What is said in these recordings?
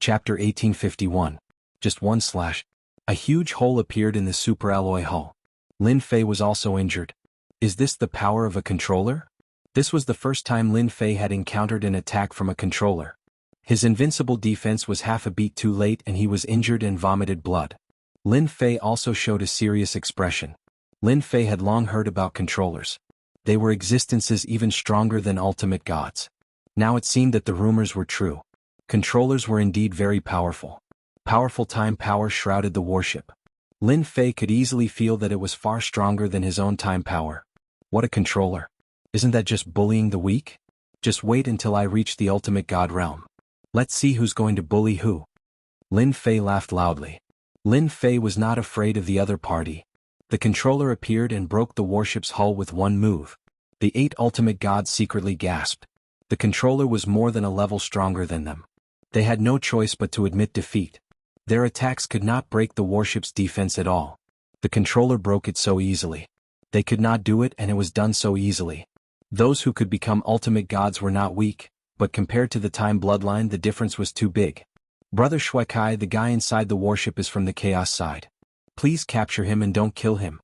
Chapter 1851. Just one slash. A huge hole appeared in the superalloy hull. Lin Fei was also injured. Is this the power of a controller? This was the first time Lin Fei had encountered an attack from a controller. His invincible defense was half a beat too late and he was injured and vomited blood. Lin Fei also showed a serious expression. Lin Fei had long heard about controllers. They were existences even stronger than ultimate gods. Now it seemed that the rumors were true. Controllers were indeed very powerful. Powerful time power shrouded the warship. Lin Fei could easily feel that it was far stronger than his own time power. What a controller. Isn't that just bullying the weak? Just wait until I reach the ultimate god realm. Let's see who's going to bully who. Lin Fei laughed loudly. Lin Fei was not afraid of the other party. The controller appeared and broke the warship's hull with one move. The 8 ultimate gods secretly gasped. The controller was more than a level stronger than them. They had no choice but to admit defeat. Their attacks could not break the warship's defense at all. The controller broke it so easily. They could not do it and it was done so easily. Those who could become ultimate gods were not weak, but compared to the time bloodline the difference was too big. Brother Shuekai, the guy inside the warship, is from the chaos side. Please capture him and don't kill him.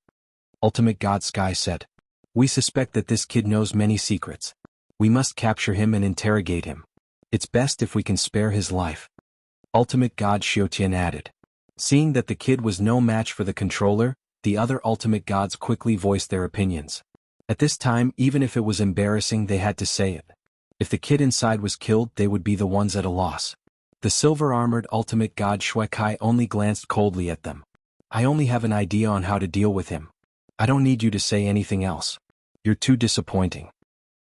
Ultimate God Sky said. We suspect that this kid knows many secrets. We must capture him and interrogate him. It's best if we can spare his life. Ultimate God Xiutian added. Seeing that the kid was no match for the controller, the other ultimate gods quickly voiced their opinions. At this time, even if it was embarrassing, they had to say it. If the kid inside was killed, they would be the ones at a loss. The silver-armored ultimate god Shuekai only glanced coldly at them. I only have an idea on how to deal with him. I don't need you to say anything else. You're too disappointing.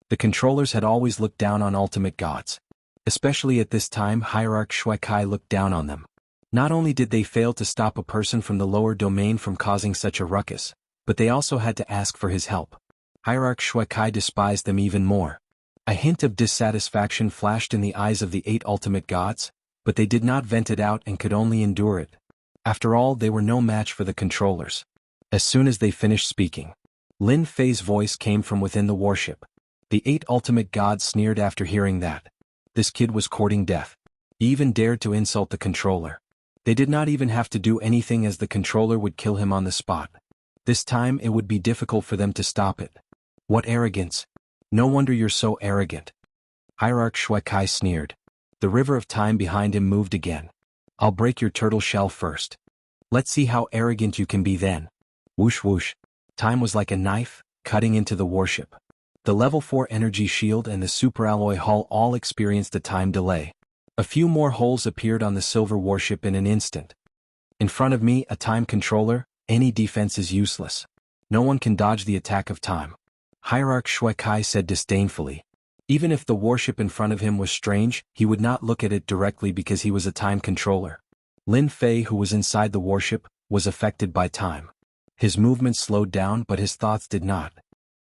The controllers had always looked down on ultimate gods. Especially at this time, Hierarch Shuekai looked down on them. Not only did they fail to stop a person from the lower domain from causing such a ruckus, but they also had to ask for his help. Hierarch Shuekai despised them even more. A hint of dissatisfaction flashed in the eyes of the 8 ultimate gods, but they did not vent it out and could only endure it. After all, they were no match for the controllers. As soon as they finished speaking, Lin Fei's voice came from within the warship. The 8 ultimate gods sneered after hearing that. This kid was courting death. He even dared to insult the controller. They did not even have to do anything as the controller would kill him on the spot. This time it would be difficult for them to stop it. What arrogance! No wonder you're so arrogant. Hierarch Shuekai sneered. The river of time behind him moved again. I'll break your turtle shell first. Let's see how arrogant you can be then. Whoosh whoosh. Time was like a knife, cutting into the warship. The level 4 energy shield and the superalloy hull all experienced a time delay. A few more holes appeared on the silver warship in an instant. In front of me, a time controller, any defense is useless. No one can dodge the attack of time. Hierarch Shuekai said disdainfully. Even if the warship in front of him was strange, he would not look at it directly because he was a time controller. Lin Fei, who was inside the warship, was affected by time. His movements slowed down but his thoughts did not.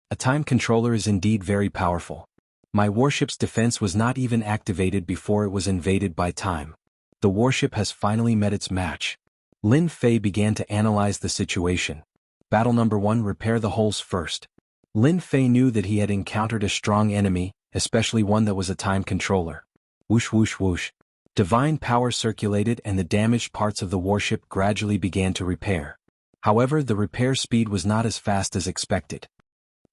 A time controller is indeed very powerful. My warship's defense was not even activated before it was invaded by time. The warship has finally met its match. Lin Fei began to analyze the situation. Battle number 1, repair the holes first. Lin Fei knew that he had encountered a strong enemy, especially one that was a time controller. Whoosh whoosh whoosh. Divine power circulated and the damaged parts of the warship gradually began to repair. However, the repair speed was not as fast as expected.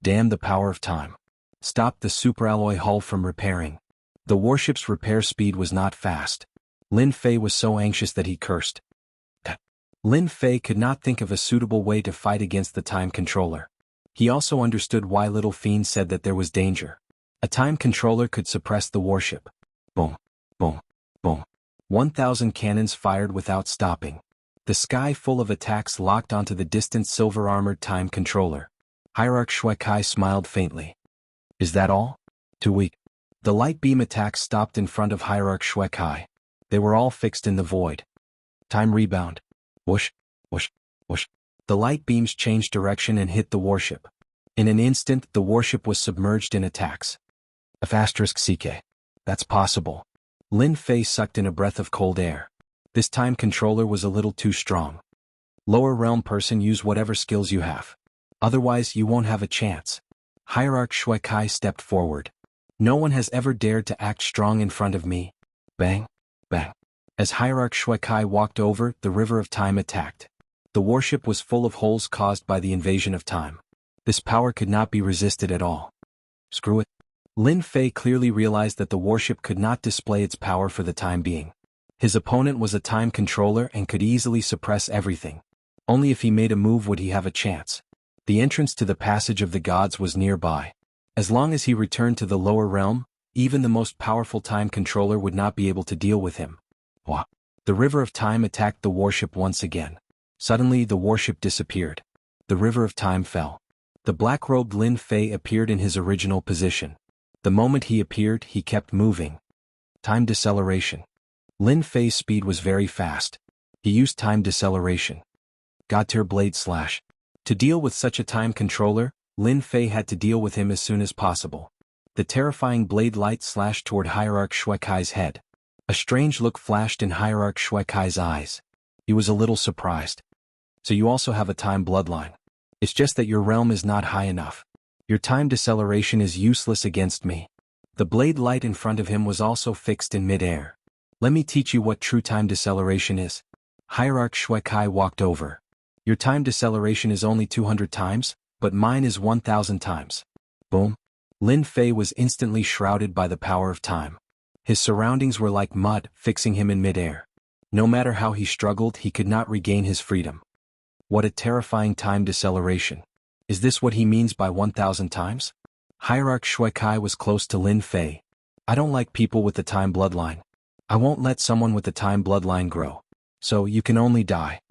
Damn the power of time. Stopped the superalloy hull from repairing. The warship's repair speed was not fast. Lin Fei was so anxious that he cursed. Lin Fei could not think of a suitable way to fight against the time controller. He also understood why Little Fiend said that there was danger. A time controller could suppress the warship. Boom, boom, boom. 1,000 cannons fired without stopping. The sky full of attacks locked onto the distant silver-armored time controller. Hierarch Shuekai smiled faintly. Is that all? Too weak. The light beam attacks stopped in front of Hierarch Shuekai. They were all fixed in the void. Time rebound. Whoosh, whoosh, whoosh. The light beams changed direction and hit the warship. In an instant, the warship was submerged in attacks. *CK. That's possible. Lin Fei sucked in a breath of cold air. This time controller was a little too strong. Lower realm person, use whatever skills you have. Otherwise, you won't have a chance. Hierarch Shuekai stepped forward. No one has ever dared to act strong in front of me. Bang, bang. As Hierarch Shuekai walked over, the river of time attacked. The warship was full of holes caused by the invasion of time. This power could not be resisted at all. Screw it. Lin Fei clearly realized that the warship could not display its power for the time being. His opponent was a time controller and could easily suppress everything. Only if he made a move would he have a chance. The entrance to the passage of the gods was nearby. As long as he returned to the lower realm, even the most powerful time controller would not be able to deal with him. Wah! The river of time attacked the warship once again. Suddenly the warship disappeared. The river of time fell. The black-robed Lin Fei appeared in his original position. The moment he appeared, he kept moving. Time deceleration. Lin Fei's speed was very fast. He used time deceleration. God-tier blade slash. To deal with such a time controller, Lin Fei had to deal with him as soon as possible. The terrifying blade light slashed toward Hierarch Shuekai's head. A strange look flashed in Hierarch Shuekai's eyes. He was a little surprised. So you also have a time bloodline. It's just that your realm is not high enough. Your time deceleration is useless against me. The blade light in front of him was also fixed in mid-air. Let me teach you what true time deceleration is. Hierarch Shuekai walked over. Your time deceleration is only 200 times, but mine is 1000 times. Boom. Lin Fei was instantly shrouded by the power of time. His surroundings were like mud, fixing him in mid-air. No matter how he struggled, he could not regain his freedom. What a terrifying time deceleration. Is this what he means by 1000 times? Hierarch Shuekai was close to Lin Fei. I don't like people with the time bloodline. I won't let someone with the time bloodline grow. So you can only die.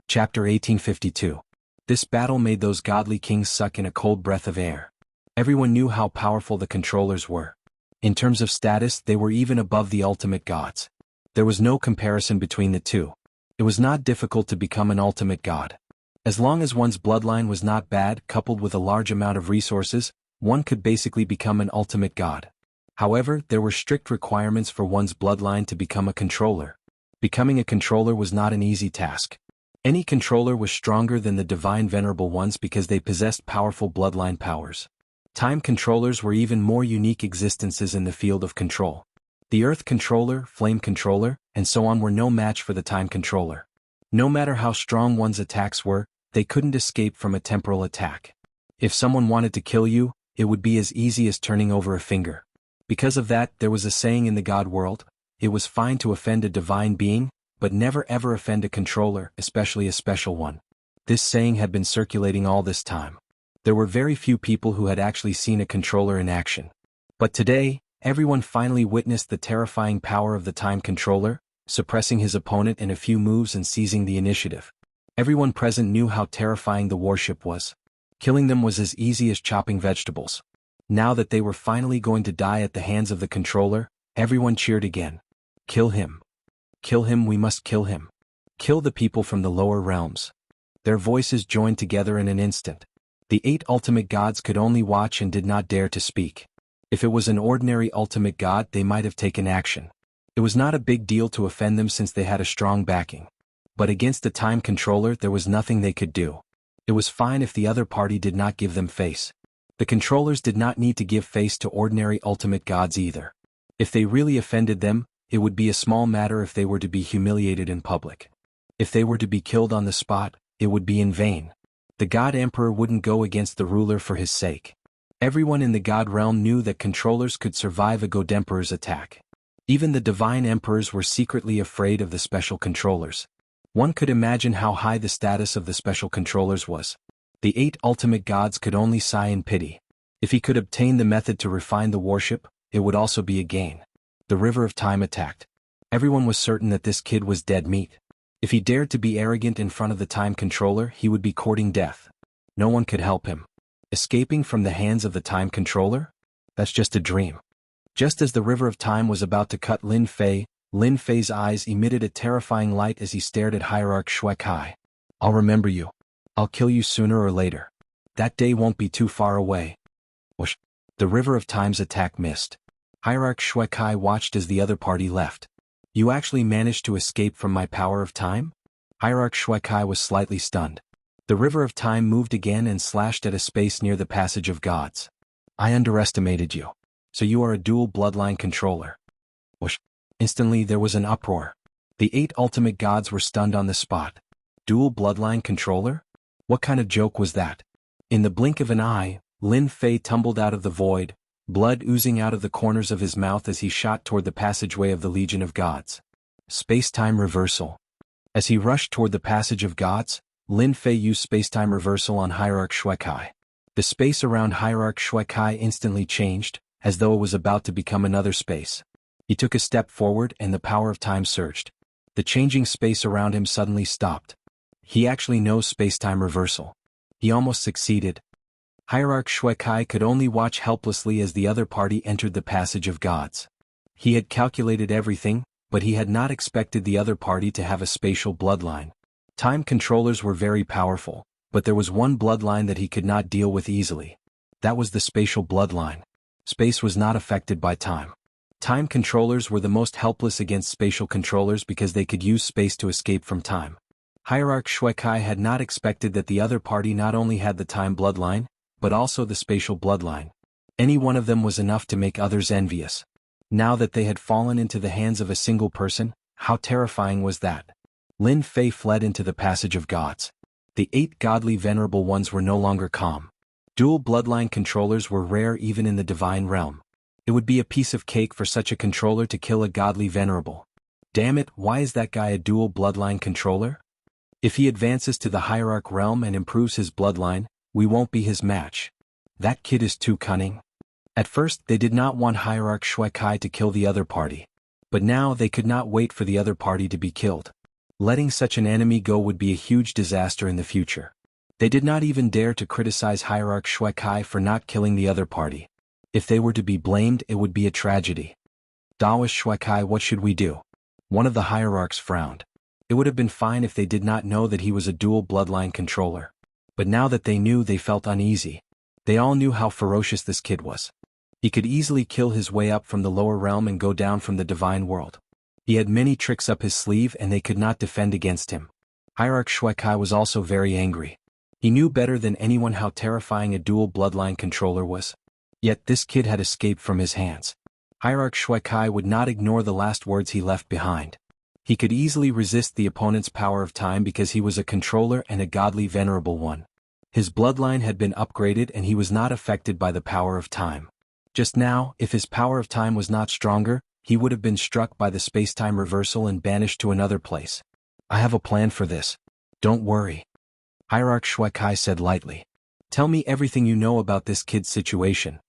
Chapter 1852. This battle made those godly kings suck in a cold breath of air. Everyone knew how powerful the controllers were. In terms of status, they were even above the ultimate gods. There was no comparison between the two. It was not difficult to become an ultimate god. As long as one's bloodline was not bad, coupled with a large amount of resources, one could basically become an ultimate god. However, there were strict requirements for one's bloodline to become a controller. Becoming a controller was not an easy task. Any controller was stronger than the divine venerable ones because they possessed powerful bloodline powers. Time controllers were even more unique existences in the field of control. The earth controller, flame controller, and so on were no match for the time controller. No matter how strong one's attacks were, they couldn't escape from a temporal attack. If someone wanted to kill you, it would be as easy as turning over a finger. Because of that, there was a saying in the god world: it was fine to offend a divine being, but never ever offend a controller, especially a special one. This saying had been circulating all this time. There were very few people who had actually seen a controller in action. But today, everyone finally witnessed the terrifying power of the time controller, suppressing his opponent in a few moves and seizing the initiative. Everyone present knew how terrifying the warship was. Killing them was as easy as chopping vegetables. Now that they were finally going to die at the hands of the controller, everyone cheered again. Kill him. Kill him, we must kill him. Kill the people from the lower realms. Their voices joined together in an instant. The 8 ultimate gods could only watch and did not dare to speak. If it was an ordinary ultimate god, they might have taken action. It was not a big deal to offend them since they had a strong backing. But against the time controller, there was nothing they could do. It was fine if the other party did not give them face. The controllers did not need to give face to ordinary ultimate gods either. If they really offended them, it would be a small matter if they were to be humiliated in public. If they were to be killed on the spot, it would be in vain. The God Emperor wouldn't go against the ruler for his sake. Everyone in the God realm knew that controllers could survive a God Emperor's attack. Even the divine emperors were secretly afraid of the special controllers. One could imagine how high the status of the special controllers was. The 8 ultimate gods could only sigh in pity. If he could obtain the method to refine the warship, it would also be a gain. The river of time attacked. Everyone was certain that this kid was dead meat. If he dared to be arrogant in front of the time controller, he would be courting death. No one could help him. Escaping from the hands of the time controller? That's just a dream. Just as the river of time was about to cut Lin Fei's eyes emitted a terrifying light as he stared at Hierarch Shuekai. I'll remember you. I'll kill you sooner or later. That day won't be too far away. Whoosh. The river of time's attack missed. Hierarch Shuekai watched as the other party left. You actually managed to escape from my power of time? Hierarch Shuekai was slightly stunned. The river of time moved again and slashed at a space near the passage of gods. I underestimated you. So you are a dual bloodline controller. Whoosh. Instantly there was an uproar. The 8 ultimate gods were stunned on the spot. Dual bloodline controller? What kind of joke was that? In the blink of an eye, Lin Fei tumbled out of the void, blood oozing out of the corners of his mouth as he shot toward the passageway of the Legion of Gods. Space-time reversal. As he rushed toward the passage of gods, Lin Fei used space-time reversal on Hierarch Shuekai. The space around Hierarch Shuekai instantly changed, as though it was about to become another space. He took a step forward and the power of time surged. The changing space around him suddenly stopped. He actually knows space-time reversal. He almost succeeded. Hierarch Shuekai could only watch helplessly as the other party entered the passage of gods. He had calculated everything, but he had not expected the other party to have a spatial bloodline. Time controllers were very powerful, but there was one bloodline that he could not deal with easily. That was the spatial bloodline. Space was not affected by time. Time controllers were the most helpless against spatial controllers because they could use space to escape from time. Hierarch Shuekai had not expected that the other party not only had the time bloodline, but also the spatial bloodline. Any one of them was enough to make others envious. Now that they had fallen into the hands of a single person, how terrifying was that? Lin Fei fled into the passage of gods. The 8 godly venerable ones were no longer calm. Dual bloodline controllers were rare even in the divine realm. It would be a piece of cake for such a controller to kill a godly venerable. Damn it, why is that guy a dual bloodline controller? If he advances to the hierarch realm and improves his bloodline, we won't be his match. That kid is too cunning. At first they did not want Hierarch Shuekai to kill the other party. But now they could not wait for the other party to be killed. Letting such an enemy go would be a huge disaster in the future. They did not even dare to criticize Hierarch Shuekai for not killing the other party. If they were to be blamed, it would be a tragedy. Daoist Shuekai, what should we do? One of the hierarchs frowned. It would have been fine if they did not know that he was a dual bloodline controller. But now that they knew, they felt uneasy. They all knew how ferocious this kid was. He could easily kill his way up from the lower realm and go down from the divine world. He had many tricks up his sleeve and they could not defend against him. Hierarch Shuekai was also very angry. He knew better than anyone how terrifying a dual bloodline controller was. Yet this kid had escaped from his hands. Hierarch Shuekai would not ignore the last words he left behind. He could easily resist the opponent's power of time because he was a controller and a godly venerable one. His bloodline had been upgraded and he was not affected by the power of time. Just now, if his power of time was not stronger, he would have been struck by the space-time reversal and banished to another place. I have a plan for this. Don't worry. Hierarch Shuekai said lightly. Tell me everything you know about this kid's situation.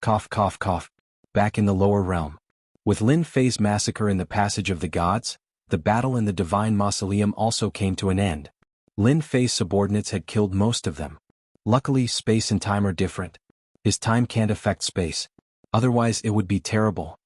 Cough cough cough. Back in the lower realm. With Lin Fei's massacre in the passage of the gods, the battle in the divine mausoleum also came to an end. Lin Fei's subordinates had killed most of them. Luckily, space and time are different. His time can't affect space. Otherwise it would be terrible.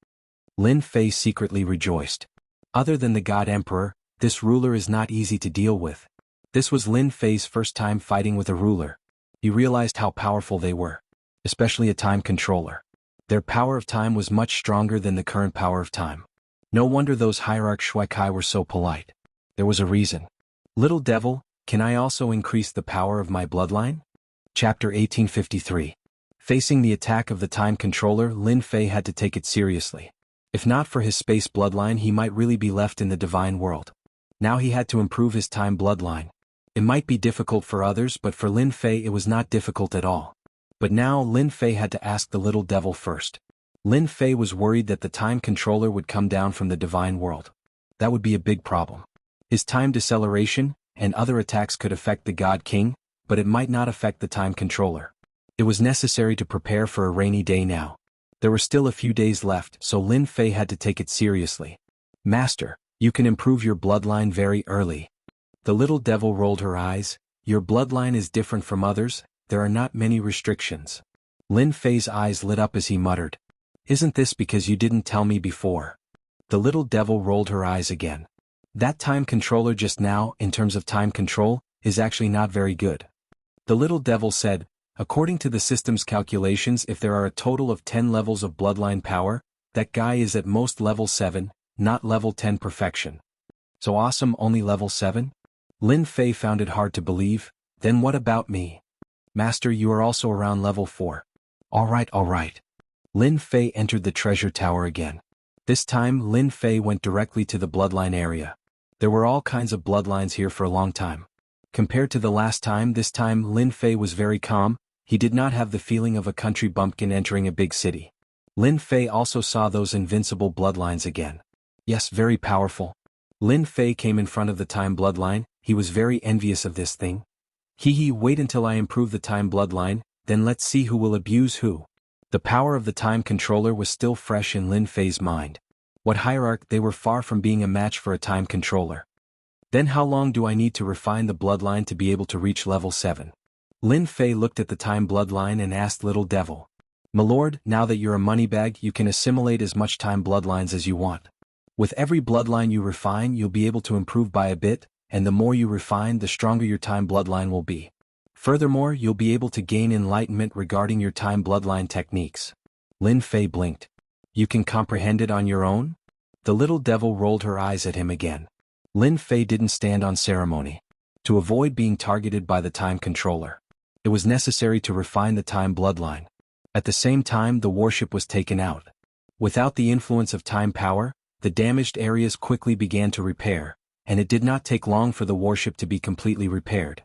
Lin Fei secretly rejoiced. Other than the God Emperor, this ruler is not easy to deal with. This was Lin Fei's first time fighting with a ruler. He realized how powerful they were. Especially a time controller. Their power of time was much stronger than the current power of time. No wonder those Hierarch Shuekai were so polite. There was a reason. Little devil, can I also increase the power of my bloodline? Chapter 1853. Facing the attack of the time controller, Lin Fei had to take it seriously. If not for his space bloodline, he might really be left in the divine world. Now he had to improve his time bloodline. It might be difficult for others, but for Lin Fei it was not difficult at all. But now Lin Fei had to ask the little devil first. Lin Fei was worried that the time controller would come down from the divine world. That would be a big problem. His time deceleration and other attacks could affect the God King, but it might not affect the time controller. It was necessary to prepare for a rainy day now. There were still a few days left, so Lin Fei had to take it seriously. Master, you can improve your bloodline very early. The little devil rolled her eyes. Your bloodline is different from others. There are not many restrictions. Lin Fei's eyes lit up as he muttered. Isn't this because you didn't tell me before? The little devil rolled her eyes again. That time controller just now, in terms of time control, is actually not very good. The little devil said, according to the system's calculations, if there are a total of 10 levels of bloodline power, that guy is at most level 7, not level 10 perfection. So awesome, only level 7? Lin Fei found it hard to believe. Then what about me? Master, you are also around level 4. Alright. Lin Fei entered the treasure tower again. This time, Lin Fei went directly to the bloodline area. There were all kinds of bloodlines here for a long time. Compared to the last time, this time Lin Fei was very calm. He did not have the feeling of a country bumpkin entering a big city. Lin Fei also saw those invincible bloodlines again. Yes, very powerful. Lin Fei came in front of the time bloodline. He was very envious of this thing. Wait until I improve the time bloodline, then let's see who will abuse who. The power of the time controller was still fresh in Lin Fei's mind. What hierarch, they were far from being a match for a time controller. Then how long do I need to refine the bloodline to be able to reach level 7? Lin Fei looked at the time bloodline and asked Little Devil. My lord, now that you're a moneybag, you can assimilate as much time bloodlines as you want. With every bloodline you refine, you'll be able to improve by a bit, and the more you refine, the stronger your time bloodline will be. Furthermore, you'll be able to gain enlightenment regarding your time bloodline techniques. Lin Fei blinked. You can comprehend it on your own? The little devil rolled her eyes at him again. Lin Fei didn't stand on ceremony. To avoid being targeted by the time controller, it was necessary to refine the time bloodline. At the same time, the warship was taken out. Without the influence of time power, the damaged areas quickly began to repair, and it did not take long for the warship to be completely repaired.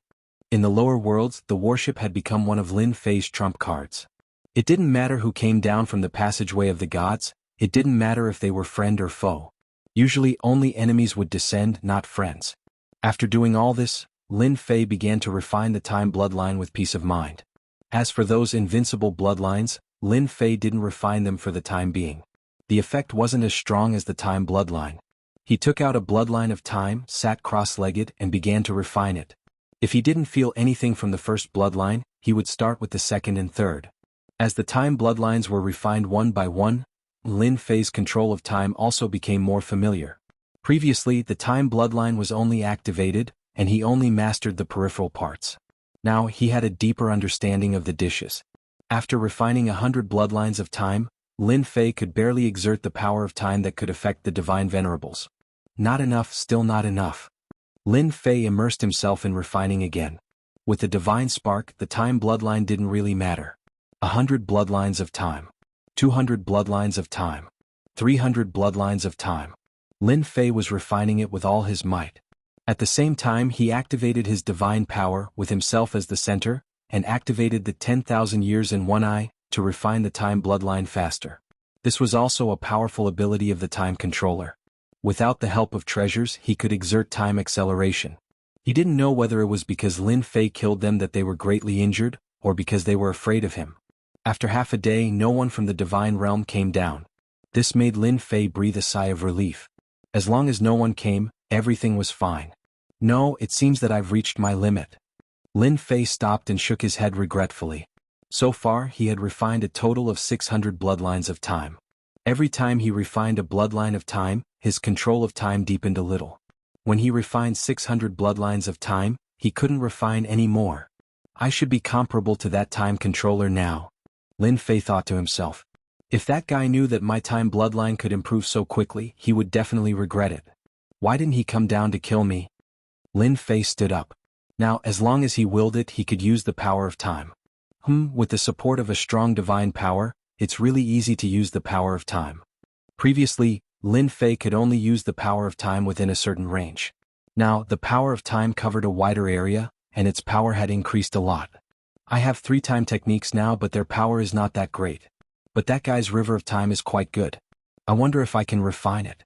In the lower worlds, the warship had become one of Lin Fei's trump cards. It didn't matter who came down from the passageway of the gods, it didn't matter if they were friend or foe. Usually only enemies would descend, not friends. After doing all this, Lin Fei began to refine the time bloodline with peace of mind. As for those invincible bloodlines, Lin Fei didn't refine them for the time being. The effect wasn't as strong as the time bloodline. He took out a bloodline of time, sat cross-legged, and began to refine it. If he didn't feel anything from the first bloodline, he would start with the second and third. As the time bloodlines were refined one by one, Lin Fei's control of time also became more familiar. Previously, the time bloodline was only activated, and he only mastered the peripheral parts. Now he had a deeper understanding of the dishes. After refining 100 bloodlines of time, Lin Fei could barely exert the power of time that could affect the divine venerables. Not enough, still not enough. Lin Fei immersed himself in refining again. With the divine spark, the time bloodline didn't really matter. 100 bloodlines of time. 200 bloodlines of time. 300 bloodlines of time. Lin Fei was refining it with all his might. At the same time, he activated his divine power, with himself as the center, and activated the 10,000 years in one eye, to refine the time bloodline faster. This was also a powerful ability of the time controller. Without the help of treasures, he could exert time acceleration. He didn't know whether it was because Lin Fei killed them that they were greatly injured, or because they were afraid of him. After half a day, no one from the divine realm came down. This made Lin Fei breathe a sigh of relief. As long as no one came, everything was fine. No, it seems that I've reached my limit. Lin Fei stopped and shook his head regretfully. So far, he had refined a total of 600 bloodlines of time. Every time he refined a bloodline of time, his control of time deepened a little. When he refined 600 bloodlines of time, he couldn't refine any more. I should be comparable to that time controller now. Lin Fei thought to himself. If that guy knew that my time bloodline could improve so quickly, he would definitely regret it. Why didn't he come down to kill me? Lin Fei stood up. Now, as long as he willed it, he could use the power of time. With the support of a strong divine power, it's really easy to use the power of time. Previously, Lin Fei could only use the power of time within a certain range. Now, the power of time covered a wider area, and its power had increased a lot. I have 3 time techniques now, but their power is not that great. But that guy's river of time is quite good. I wonder if I can refine it.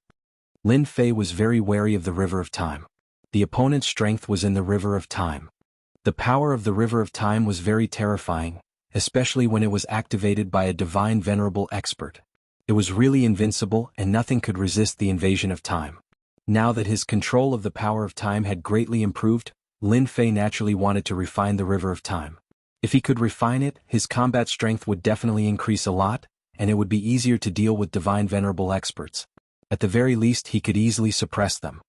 Lin Fei was very wary of the river of time. The opponent's strength was in the river of time. The power of the river of time was very terrifying, especially when it was activated by a divine venerable expert. It was really invincible, and nothing could resist the invasion of time. Now that his control of the power of time had greatly improved, Lin Fei naturally wanted to refine the river of time. If he could refine it, his combat strength would definitely increase a lot, and it would be easier to deal with divine venerable experts. At the very least, he could easily suppress them.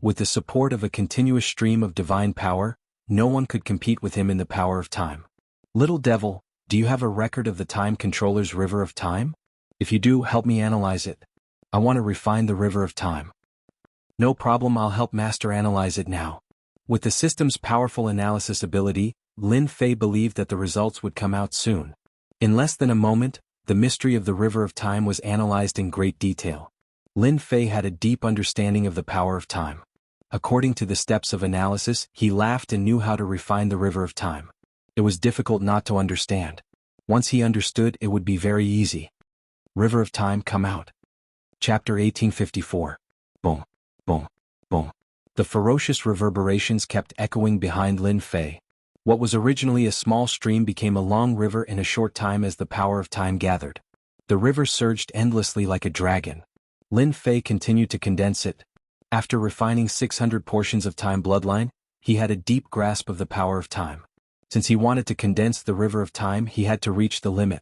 With the support of a continuous stream of divine power, no one could compete with him in the power of time. Little Devil, do you have a record of the time controller's river of time? If you do, help me analyze it. I want to refine the river of time. No problem, I'll help Master analyze it now. With the system's powerful analysis ability, Lin Fei believed that the results would come out soon. In less than a moment, the mystery of the river of time was analyzed in great detail. Lin Fei had a deep understanding of the power of time. According to the steps of analysis, he laughed and knew how to refine the river of time. It was difficult not to understand. Once he understood, it would be very easy. River of time, come out. Chapter 1854. Boom, boom, boom. The ferocious reverberations kept echoing behind Lin Fei. What was originally a small stream became a long river in a short time as the power of time gathered. The river surged endlessly like a dragon. Lin Fei continued to condense it. After refining 600 portions of time bloodline, he had a deep grasp of the power of time. Since he wanted to condense the river of time, he had to reach the limit.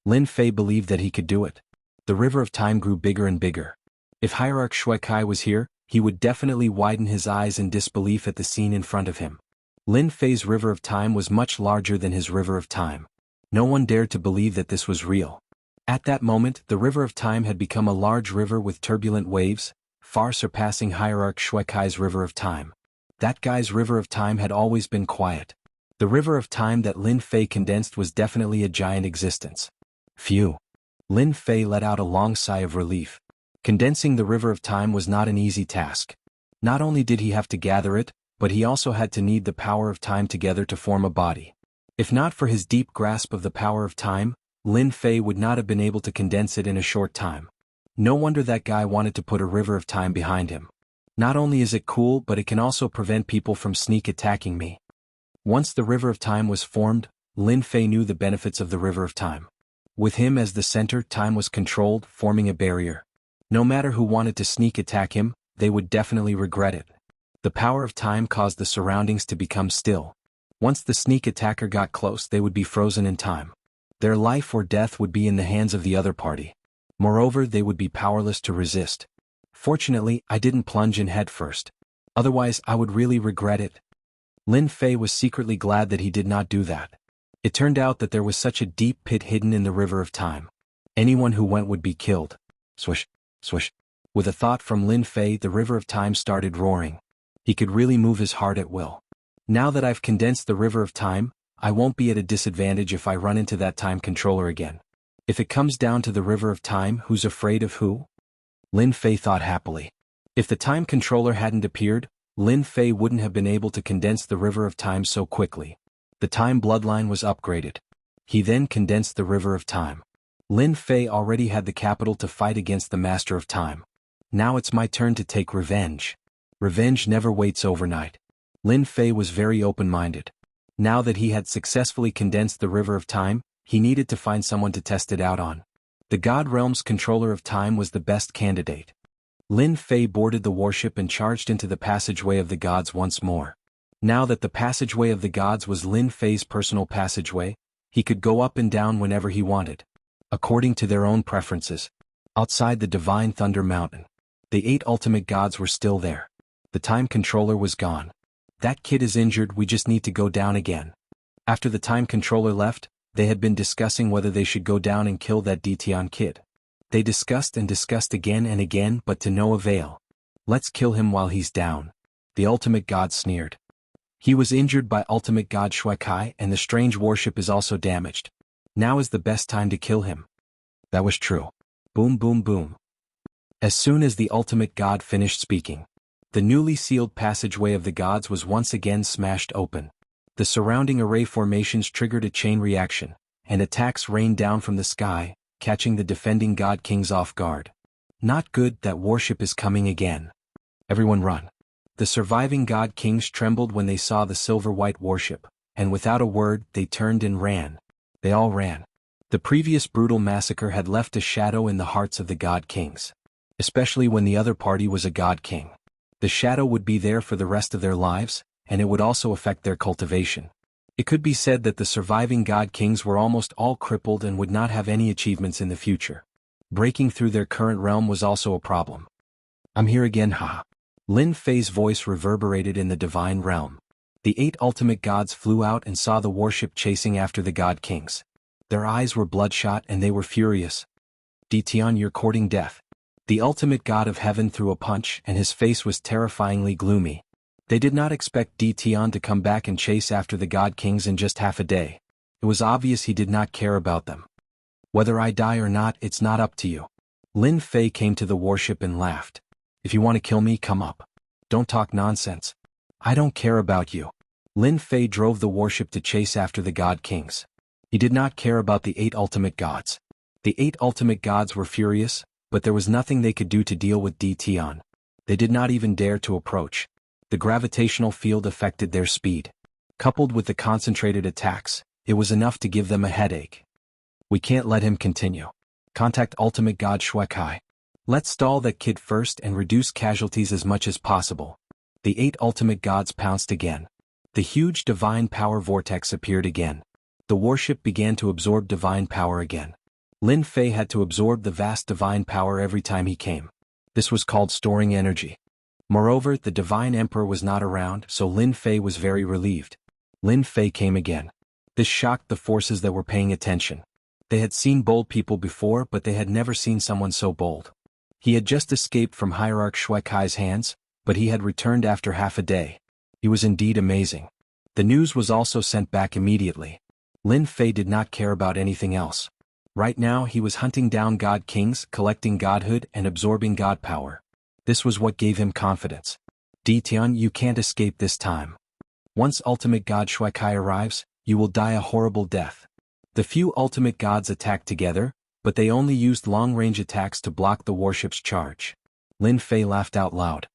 Lin Fei believed that he could do it. The river of time grew bigger and bigger. If Hierarch Shui Kai was here, he would definitely widen his eyes in disbelief at the scene in front of him. Lin Fei's river of time was much larger than his river of time. No one dared to believe that this was real. At that moment, the river of time had become a large river with turbulent waves, far surpassing Hierarch Shui Kai's river of time. That guy's river of time had always been quiet. The river of time that Lin Fei condensed was definitely a giant existence. Phew. Lin Fei let out a long sigh of relief. Condensing the river of time was not an easy task. Not only did he have to gather it, but he also had to knead the power of time together to form a body. If not for his deep grasp of the power of time, Lin Fei would not have been able to condense it in a short time. No wonder that guy wanted to put a river of time behind him. Not only is it cool, but it can also prevent people from sneak attacking me. Once the river of time was formed, Lin Fei knew the benefits of the river of time. With him as the center, time was controlled, forming a barrier. No matter who wanted to sneak attack him, they would definitely regret it. The power of time caused the surroundings to become still. Once the sneak attacker got close, they would be frozen in time. Their life or death would be in the hands of the other party. Moreover, they would be powerless to resist. Fortunately, I didn't plunge in head first. Otherwise, I would really regret it. Lin Fei was secretly glad that he did not do that. It turned out that there was such a deep pit hidden in the river of time. Anyone who went would be killed. Swish, swish. With a thought from Lin Fei, the river of time started roaring. He could really move his heart at will. Now that I've condensed the river of time, I won't be at a disadvantage if I run into that time controller again. If it comes down to the river of time, who's afraid of who? Lin Fei thought happily. If the time controller hadn't appeared, Lin Fei wouldn't have been able to condense the river of time so quickly. The time bloodline was upgraded. He then condensed the river of time. Lin Fei already had the capital to fight against the master of time. Now it's my turn to take revenge. Revenge never waits overnight. Lin Fei was very open-minded. Now that he had successfully condensed the river of time, he needed to find someone to test it out on. The God Realm's controller of time was the best candidate. Lin Fei boarded the warship and charged into the passageway of the gods once more. Now that the passageway of the gods was Lin Fei's personal passageway, he could go up and down whenever he wanted, according to their own preferences. Outside the Divine Thunder Mountain, the 8 ultimate gods were still there. The time controller was gone. That kid is injured, we just need to go down again. After the time controller left, they had been discussing whether they should go down and kill that Ditian kid. They discussed and discussed again and again, but to no avail. Let's kill him while he's down. The ultimate god sneered. He was injured by ultimate god Shui Kai, and the strange warship is also damaged. Now is the best time to kill him. That was true. Boom boom boom. As soon as the ultimate god finished speaking, the newly sealed passageway of the gods was once again smashed open. The surrounding array formations triggered a chain reaction, and attacks rained down from the sky, catching the defending god kings off guard. Not good, that warship is coming again. Everyone run. The surviving god kings trembled when they saw the silver-white warship, and without a word, they turned and ran. They all ran. The previous brutal massacre had left a shadow in the hearts of the god kings. Especially when the other party was a god king. The shadow would be there for the rest of their lives, and it would also affect their cultivation. It could be said that the surviving god kings were almost all crippled and would not have any achievements in the future. Breaking through their current realm was also a problem. I'm here again, ha. Lin Fei's voice reverberated in the divine realm. The 8 ultimate gods flew out and saw the warship chasing after the god kings. Their eyes were bloodshot and they were furious. Ditian, you're courting death. The ultimate god of heaven threw a punch, and his face was terrifyingly gloomy. They did not expect Ditian to come back and chase after the god kings in just half a day. It was obvious he did not care about them. Whether I die or not, it's not up to you. Lin Fei came to the warship and laughed. If you want to kill me, come up. Don't talk nonsense. I don't care about you. Lin Fei drove the warship to chase after the God Kings. He did not care about the 8 ultimate gods. The 8 ultimate gods were furious, but there was nothing they could do to deal with Di Tian. They did not even dare to approach. The gravitational field affected their speed. Coupled with the concentrated attacks, it was enough to give them a headache. We can't let him continue. Contact Ultimate God Shuekai. Let's stall that kid first and reduce casualties as much as possible. The 8 ultimate gods pounced again. The huge divine power vortex appeared again. The warship began to absorb divine power again. Lin Fei had to absorb the vast divine power every time he came. This was called storing energy. Moreover, the divine emperor was not around, so Lin Fei was very relieved. Lin Fei came again. This shocked the forces that were paying attention. They had seen bold people before, but they had never seen someone so bold. He had just escaped from Hierarch Shuekai's hands, but he had returned after half a day. He was indeed amazing. The news was also sent back immediately. Lin Fei did not care about anything else. Right now he was hunting down God Kings, collecting godhood and absorbing God power. This was what gave him confidence. Di Tian, you can't escape this time. Once Ultimate God Shuekai arrives, you will die a horrible death. The few ultimate gods attacked together, but they only used long-range attacks to block the warship's charge. Lin Fei laughed out loud.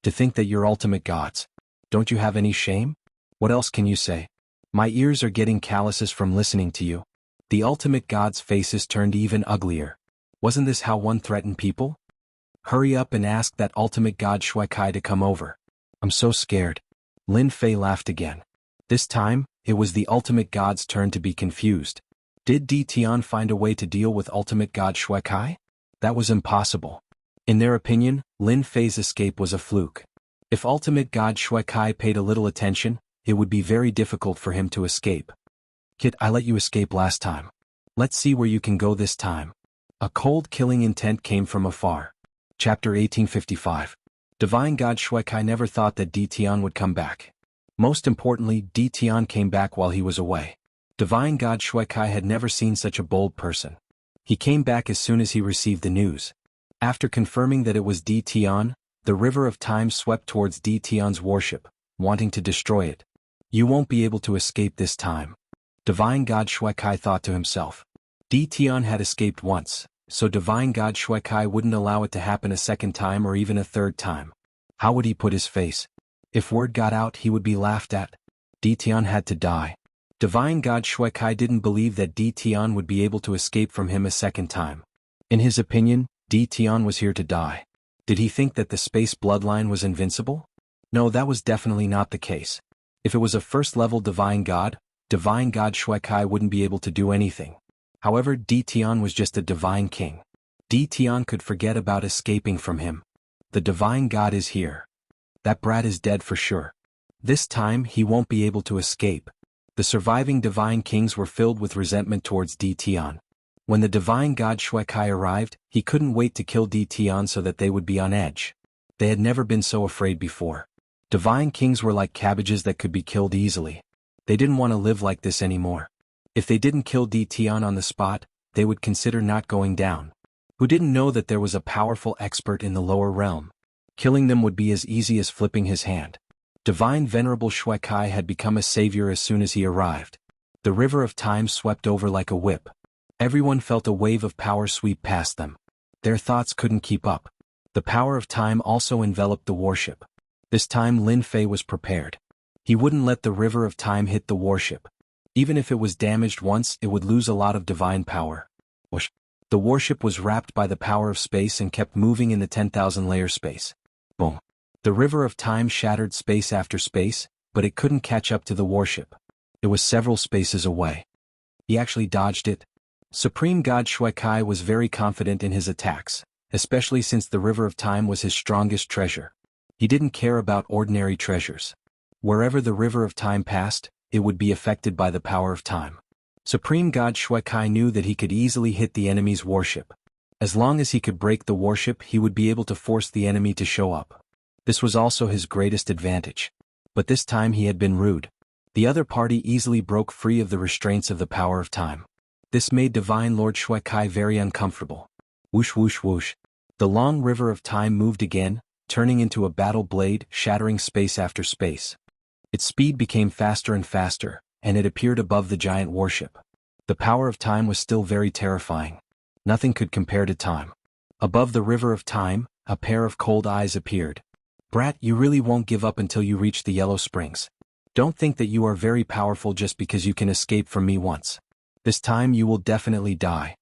To think that you're ultimate gods. Don't you have any shame? What else can you say? My ears are getting calluses from listening to you. The ultimate gods' faces turned even uglier. Wasn't this how one threatened people? Hurry up and ask that ultimate god Shuekai to come over. I'm so scared. Lin Fei laughed again. This time, it was the ultimate god's turn to be confused. Did Di Tian find a way to deal with ultimate god Shuekai? That was impossible. In their opinion, Lin Fei's escape was a fluke. If ultimate god Shuekai paid a little attention, it would be very difficult for him to escape. Kid, I let you escape last time. Let's see where you can go this time. A cold killing intent came from afar. Chapter 1855. Divine God Shuekai never thought that Di Tian would come back. Most importantly, Di Tian came back while he was away. Divine God Shuekai had never seen such a bold person. He came back as soon as he received the news. After confirming that it was Di Tian, the river of time swept towards Di Tian's warship, wanting to destroy it. You won't be able to escape this time. Divine God Shuekai thought to himself. Di Tian had escaped once, so Divine God Shuekai wouldn't allow it to happen a second time or even a third time. How would he put his face? If word got out, he would be laughed at. Di Tian had to die. Divine God Shuekai didn't believe that Di Tian would be able to escape from him a second time. In his opinion, Di Tian was here to die. Did he think that the space bloodline was invincible? No, that was definitely not the case. If it was a first-level Divine God Shuekai wouldn't be able to do anything. However, Di Tian was just a divine king. Di Tian could forget about escaping from him. The divine god is here. That brat is dead for sure. This time he won't be able to escape. The surviving divine kings were filled with resentment towards Di Tian. When the divine god Shuekai arrived, he couldn't wait to kill Di Tian so that they would be on edge. They had never been so afraid before. Divine kings were like cabbages that could be killed easily. They didn't want to live like this anymore. If they didn't kill Di Tian on the spot, they would consider not going down. Who didn't know that there was a powerful expert in the lower realm? Killing them would be as easy as flipping his hand. Divine Venerable Shuekai had become a savior as soon as he arrived. The river of time swept over like a whip. Everyone felt a wave of power sweep past them. Their thoughts couldn't keep up. The power of time also enveloped the warship. This time Lin Fei was prepared. He wouldn't let the river of time hit the warship. Even if it was damaged once, it would lose a lot of divine power. Whoosh. The warship was wrapped by the power of space and kept moving in the 10,000-layer space. Boom. The river of time shattered space after space, but it couldn't catch up to the warship. It was several spaces away. He actually dodged it. Supreme God Shuekai was very confident in his attacks, especially since the river of time was his strongest treasure. He didn't care about ordinary treasures. Wherever the river of time passed, it would be affected by the power of time. Supreme God Shuekai knew that he could easily hit the enemy's warship. As long as he could break the warship, he would be able to force the enemy to show up. This was also his greatest advantage. But this time he had been rude. The other party easily broke free of the restraints of the power of time. This made Divine Lord Shuekai very uncomfortable. Whoosh whoosh whoosh. The long river of time moved again, turning into a battle blade, shattering space after space. Its speed became faster and faster, and it appeared above the giant warship. The power of time was still very terrifying. Nothing could compare to time. Above the river of time, a pair of cold eyes appeared. Brat, you really won't give up until you reach the Yellow Springs. Don't think that you are very powerful just because you can escape from me once. This time you will definitely die.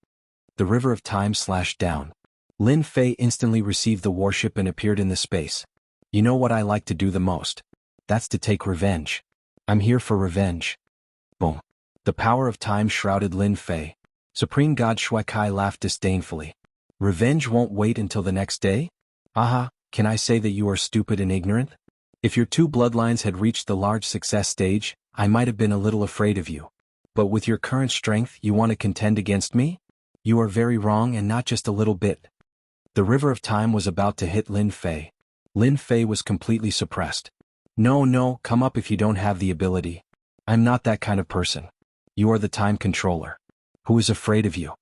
The river of time slashed down. Lin Fei instantly received the warship and appeared in the space. You know what I like to do the most? That's to take revenge. I'm here for revenge. Boom. The power of time shrouded Lin Fei. Supreme God Shui Kai laughed disdainfully. Revenge won't wait until the next day? Aha, can I say that you are stupid and ignorant? If your two bloodlines had reached the large success stage, I might have been a little afraid of you. But with your current strength, you want to contend against me? You are very wrong, and not just a little bit. The river of time was about to hit Lin Fei. Lin Fei was completely suppressed. No, come up if you don't have the ability. I'm not that kind of person. You are the time controller. Who is afraid of you?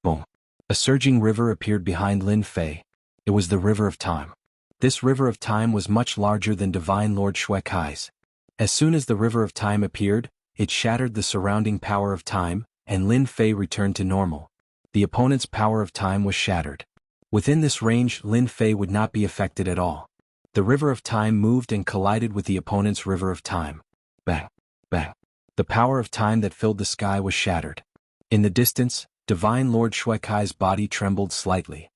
Boom. A surging river appeared behind Lin Fei. It was the river of time. This river of time was much larger than Divine Lord Shui Kai's. As soon as the river of time appeared, it shattered the surrounding power of time, and Lin Fei returned to normal. The opponent's power of time was shattered. Within this range, Lin Fei would not be affected at all. The river of time moved and collided with the opponent's river of time. Bang, bang. The power of time that filled the sky was shattered. In the distance, Divine Lord Shui Kai's body trembled slightly.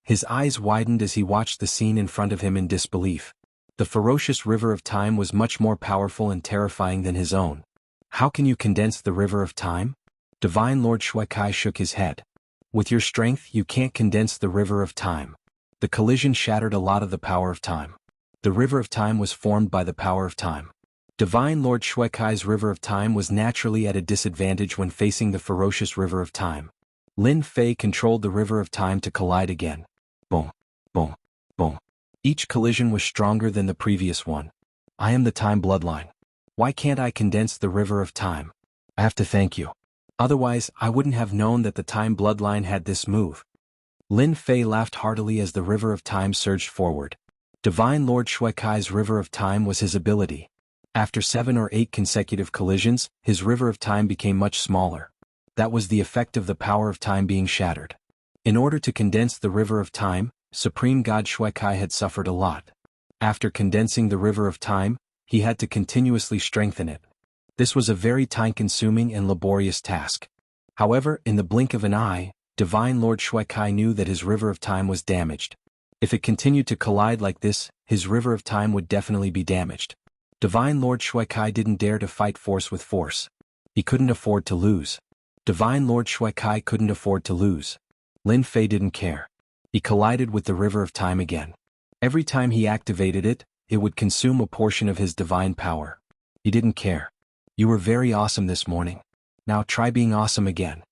His eyes widened as he watched the scene in front of him in disbelief. The ferocious river of time was much more powerful and terrifying than his own. How can you condense the river of time? Divine Lord Shui Kai shook his head. With your strength, you can't condense the river of time. The collision shattered a lot of the power of time. The river of time was formed by the power of time. Divine Lord Shui Kai's river of time was naturally at a disadvantage when facing the ferocious river of time. Lin Fei controlled the river of time to collide again. Boom, boom, boom. Each collision was stronger than the previous one. I am the time bloodline. Why can't I condense the river of time? I have to thank you. Otherwise, I wouldn't have known that the time bloodline had this move. Lin Fei laughed heartily as the river of time surged forward. Divine Lord Shui Kai's river of time was his ability. After 7 or 8 consecutive collisions, his river of time became much smaller. That was the effect of the power of time being shattered. In order to condense the river of time, Supreme God Shui Kai had suffered a lot. After condensing the river of time, he had to continuously strengthen it. This was a very time-consuming and laborious task. However, in the blink of an eye, Divine Lord Shui Kai knew that his river of time was damaged. If it continued to collide like this, his river of time would definitely be damaged. Divine Lord Shui Kai didn't dare to fight force with force. He couldn't afford to lose. Divine Lord Shui Kai couldn't afford to lose. Lin Fei didn't care. He collided with the river of time again. Every time he activated it, it would consume a portion of his divine power. He didn't care. You were very awesome this morning. Now try being awesome again.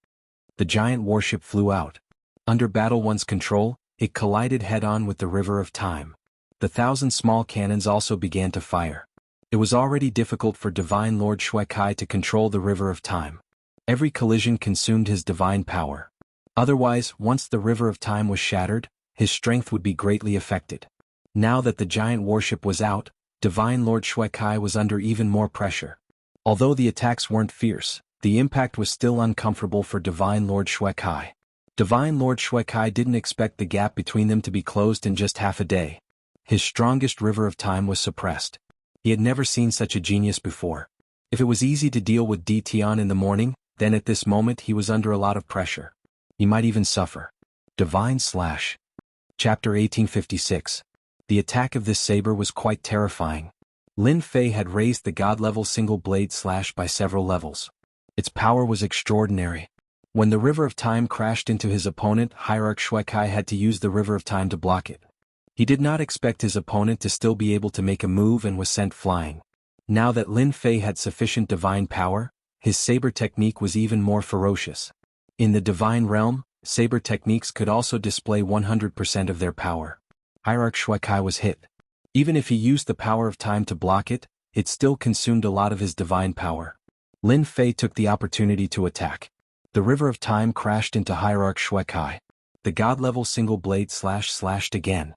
The giant warship flew out. Under Battle One's control, it collided head-on with the river of time. The 1,000 small cannons also began to fire. It was already difficult for Divine Lord Shui Kai to control the river of time. Every collision consumed his divine power. Otherwise, once the river of time was shattered, his strength would be greatly affected. Now that the giant warship was out, Divine Lord Shui Kai was under even more pressure. Although the attacks weren't fierce, the impact was still uncomfortable for Divine Lord Shui Kai. Divine Lord Shui Kai didn't expect the gap between them to be closed in just half a day. His strongest river of time was suppressed. He had never seen such a genius before. If it was easy to deal with Di Tian in the morning, then at this moment he was under a lot of pressure. He might even suffer. Divine Slash. Chapter 1856. The attack of this saber was quite terrifying. Lin Fei had raised the god-level single-blade slash by several levels. Its power was extraordinary. When the river of time crashed into his opponent, Hierarch Shui Kai had to use the river of time to block it. He did not expect his opponent to still be able to make a move and was sent flying. Now that Lin Fei had sufficient divine power, his saber technique was even more ferocious. In the divine realm, saber techniques could also display 100% of their power. Hierarch Shui Kai was hit. Even if he used the power of time to block it, it still consumed a lot of his divine power. Lin Fei took the opportunity to attack. The river of time crashed into Hierarch Shui Kai. The god-level single blade slash slashed again.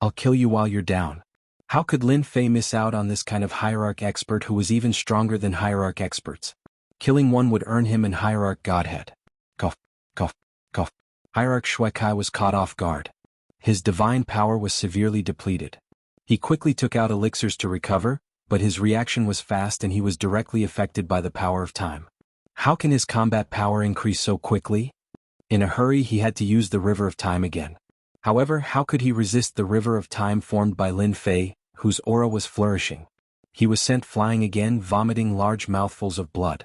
I'll kill you while you're down. How could Lin Fei miss out on this kind of hierarch expert who was even stronger than hierarch experts? Killing one would earn him an hierarch godhead. Cough, cough, cough. Hierarch Shuekai was caught off guard. His divine power was severely depleted. He quickly took out elixirs to recover, but his reaction was fast and he was directly affected by the power of time. How can his combat power increase so quickly? In a hurry he had to use the River of Time again. However, how could he resist the River of Time formed by Lin Fei, whose aura was flourishing? He was sent flying again, vomiting large mouthfuls of blood.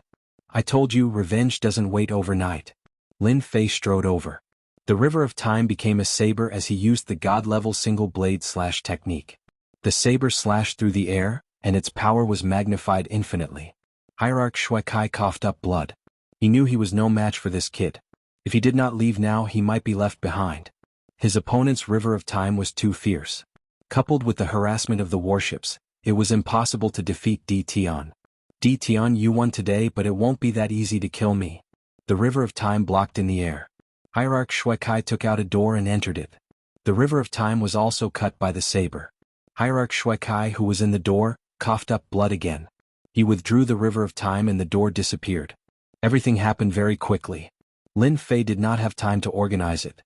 I told you, revenge doesn't wait overnight. Lin Fei strode over. The River of Time became a saber as he used the god-level single-blade slash technique. The saber slashed through the air, and its power was magnified infinitely. Hierarch Shuekai coughed up blood. He knew he was no match for this kid. If he did not leave now, he might be left behind. His opponent's River of Time was too fierce. Coupled with the harassment of the warships, it was impossible to defeat D Tian. D Tian, you won today, but it won't be that easy to kill me. The River of Time blocked in the air. Hierarch Shuekai took out a door and entered it. The River of Time was also cut by the saber. Hierarch Shuekai, who was in the door, coughed up blood again. He withdrew the River of Time and the door disappeared. Everything happened very quickly. Lin Fei did not have time to organize it.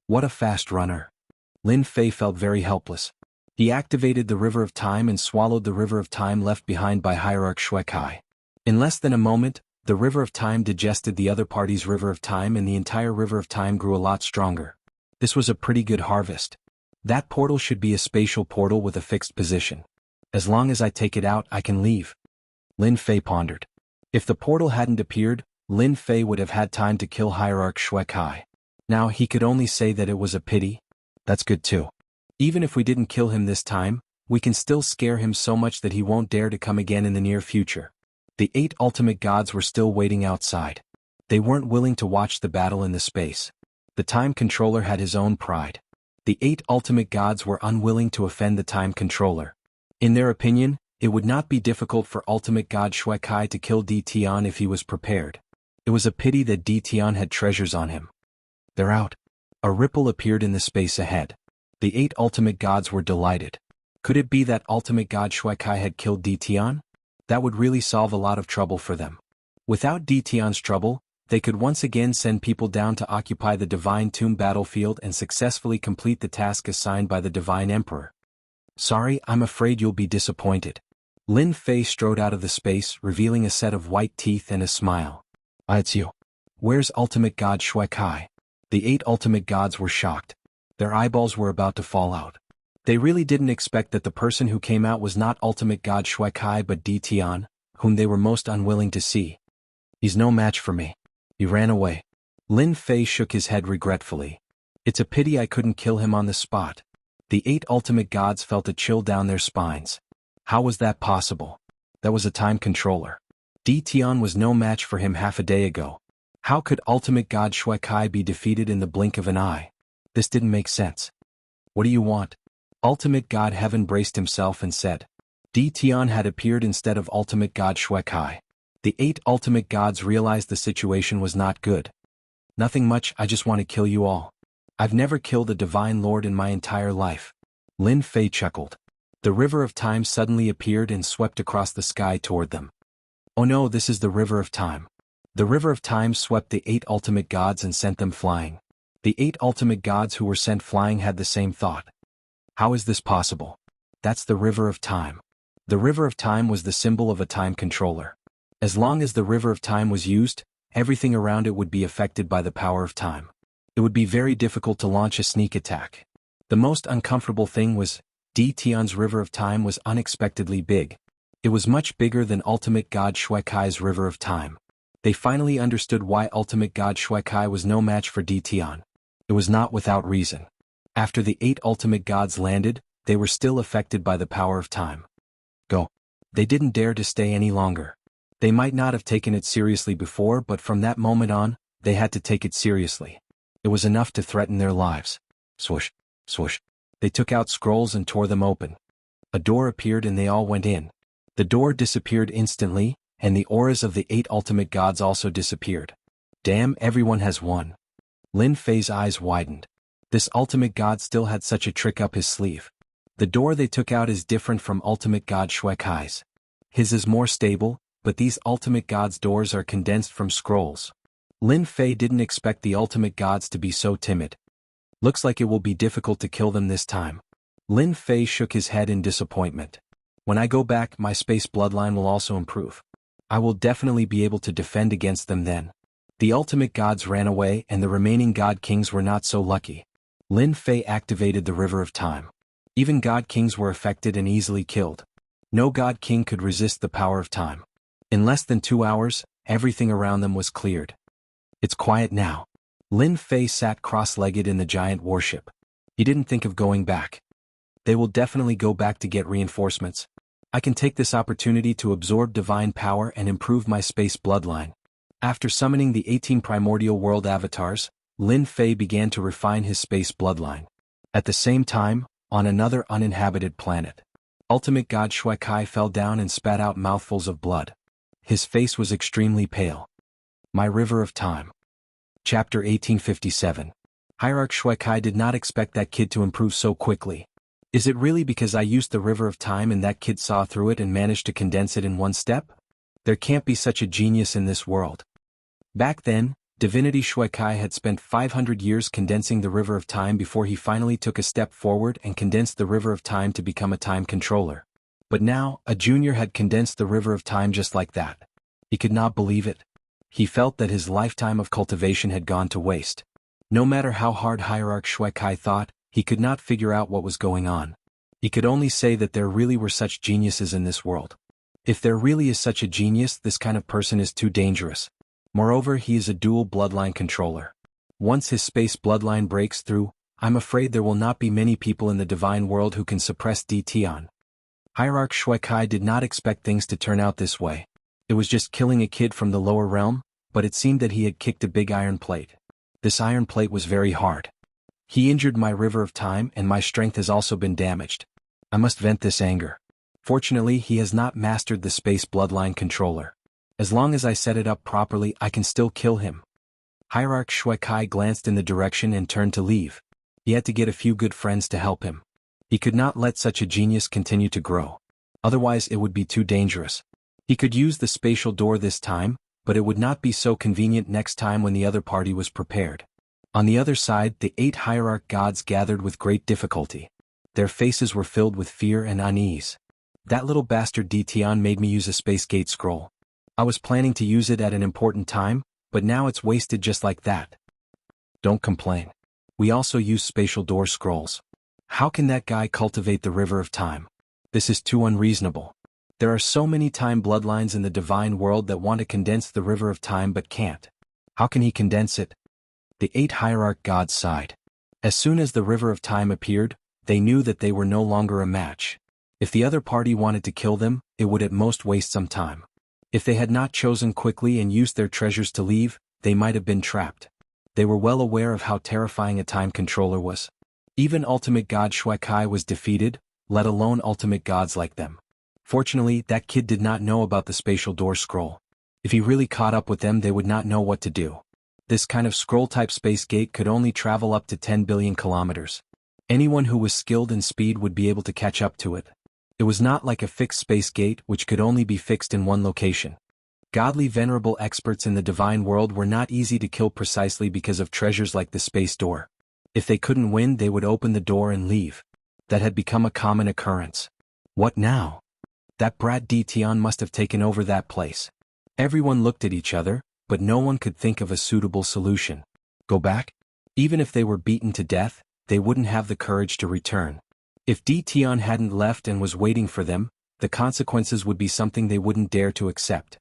What a fast runner. Lin Fei felt very helpless. He activated the River of Time and swallowed the River of Time left behind by Hierarch Shuekai. In less than a moment, the River of Time digested the other party's River of Time and the entire River of Time grew a lot stronger. This was a pretty good harvest. That portal should be a spatial portal with a fixed position. As long as I take it out, I can leave. Lin Fei pondered. If the portal hadn't appeared, Lin Fei would have had time to kill Hierarch Shuekai. Now he could only say that it was a pity. That's good too. Even if we didn't kill him this time, we can still scare him so much that he won't dare to come again in the near future. The 8 ultimate gods were still waiting outside. They weren't willing to watch the battle in the space. The time controller had his own pride. The 8 ultimate gods were unwilling to offend the time controller. In their opinion, it would not be difficult for ultimate god Shuekai to kill D Tian if he was prepared. It was a pity that D Tian had treasures on him. They're out. A ripple appeared in the space ahead. The 8 ultimate gods were delighted. Could it be that ultimate god Shuekai had killed D Tian? That would really solve a lot of trouble for them. Without D Tian's trouble, they could once again send people down to occupy the Divine Tomb battlefield and successfully complete the task assigned by the Divine Emperor. Sorry, I'm afraid you'll be disappointed. Lin Fei strode out of the space, revealing a set of white teeth and a smile. It's you. Where's ultimate god Shuekai? The 8 ultimate gods were shocked. Their eyeballs were about to fall out. They really didn't expect that the person who came out was not ultimate god Shuekai but D Tian, whom they were most unwilling to see. He's no match for me. He ran away. Lin Fei shook his head regretfully. It's a pity I couldn't kill him on the spot. The 8 ultimate gods felt a chill down their spines. How was that possible? That was a time controller. D Tian was no match for him half a day ago. How could ultimate god Shuekai be defeated in the blink of an eye? This didn't make sense. What do you want? Ultimate god Heaven braced himself and said. D Tian had appeared instead of ultimate god Shuekai. The 8 ultimate gods realized the situation was not good. Nothing much, I just want to kill you all. I've never killed a divine lord in my entire life. Lin Fei chuckled. The River of Time suddenly appeared and swept across the sky toward them. Oh no, this is the River of Time. The River of Time swept the 8 ultimate gods and sent them flying. The 8 ultimate gods who were sent flying had the same thought. How is this possible? That's the River of Time. The River of Time was the symbol of a time controller. As long as the River of Time was used, everything around it would be affected by the power of time. It would be very difficult to launch a sneak attack. The most uncomfortable thing was, D Tian's River of Time was unexpectedly big. It was much bigger than ultimate god Shuekai's River of Time. They finally understood why ultimate god Shuekai was no match for D Tian. It was not without reason. After the 8 ultimate gods landed, they were still affected by the power of time. Go. They didn't dare to stay any longer. They might not have taken it seriously before, but from that moment on, they had to take it seriously. It was enough to threaten their lives. Swoosh, swoosh. They took out scrolls and tore them open. A door appeared and they all went in. The door disappeared instantly, and the auras of the 8 ultimate gods also disappeared. Damn, everyone has won. Lin Fei's eyes widened. This ultimate god still had such a trick up his sleeve. The door they took out is different from Ultimate God Shuekai's. His is more stable, but these Ultimate God's doors are condensed from scrolls. Lin Fei didn't expect the Ultimate Gods to be so timid. Looks like it will be difficult to kill them this time. Lin Fei shook his head in disappointment. When I go back, my space bloodline will also improve. I will definitely be able to defend against them then. The Ultimate Gods ran away and the remaining God Kings were not so lucky. Lin Fei activated the River of Time. Even God Kings were affected and easily killed. No God King could resist the power of time. In less than 2 hours, everything around them was cleared. It's quiet now. Lin Fei sat cross-legged in the giant warship. He didn't think of going back. They will definitely go back to get reinforcements. I can take this opportunity to absorb divine power and improve my space bloodline. After summoning the 18 primordial world avatars, Lin Fei began to refine his space bloodline. At the same time, on another uninhabited planet, Ultimate God Shuekai fell down and spat out mouthfuls of blood. His face was extremely pale. My River of Time. Chapter 1857. Hierarch Shuekai did not expect that kid to improve so quickly. Is it really because I used the River of Time and that kid saw through it and managed to condense it in one step? There can't be such a genius in this world. Back then, Divinity Shuekai had spent 500 years condensing the River of Time before he finally took a step forward and condensed the River of Time to become a time controller. But now, a junior had condensed the River of Time just like that. He could not believe it. He felt that his lifetime of cultivation had gone to waste. No matter how hard Hierarch Shuekai thought, he could not figure out what was going on. He could only say that there really were such geniuses in this world. If there really is such a genius, this kind of person is too dangerous. Moreover, he is a dual bloodline controller. Once his space bloodline breaks through, I'm afraid there will not be many people in the divine world who can suppress Tion. Hierarch Shuekai did not expect things to turn out this way. It was just killing a kid from the lower realm, but it seemed that he had kicked a big iron plate. This iron plate was very hard. He injured my River of Time and my strength has also been damaged. I must vent this anger. Fortunately, he has not mastered the space bloodline controller. As long as I set it up properly, I can still kill him. Hierarch Shuekai glanced in the direction and turned to leave. He had to get a few good friends to help him. He could not let such a genius continue to grow. Otherwise it would be too dangerous. He could use the spatial door this time, but it would not be so convenient next time when the other party was prepared. On the other side, the 8 hierarch gods gathered with great difficulty. Their faces were filled with fear and unease. That little bastard Tion made me use a space gate scroll. I was planning to use it at an important time, but now it's wasted just like that. Don't complain. We also use spatial door scrolls. How can that guy cultivate the River of Time? This is too unreasonable. There are so many time bloodlines in the divine world that want to condense the River of Time but can't. How can he condense it? The 8 hierarch gods sighed. As soon as the River of Time appeared, they knew that they were no longer a match. If the other party wanted to kill them, it would at most waste some time. If they had not chosen quickly and used their treasures to leave, they might have been trapped. They were well aware of how terrifying a time controller was. Even Ultimate God Shuekai was defeated, let alone Ultimate Gods like them. Fortunately, that kid did not know about the spatial door scroll. If he really caught up with them, they would not know what to do. This kind of scroll-type space gate could only travel up to 10 billion kilometers. Anyone who was skilled in speed would be able to catch up to it. It was not like a fixed space gate which could only be fixed in one location. Godly venerable experts in the divine world were not easy to kill precisely because of treasures like the space door. If they couldn't win, they would open the door and leave. That had become a common occurrence. What now? That brat Tion must have taken over that place. Everyone looked at each other, but no one could think of a suitable solution. Go back? Even if they were beaten to death, they wouldn't have the courage to return. If Tion hadn't left and was waiting for them, the consequences would be something they wouldn't dare to accept.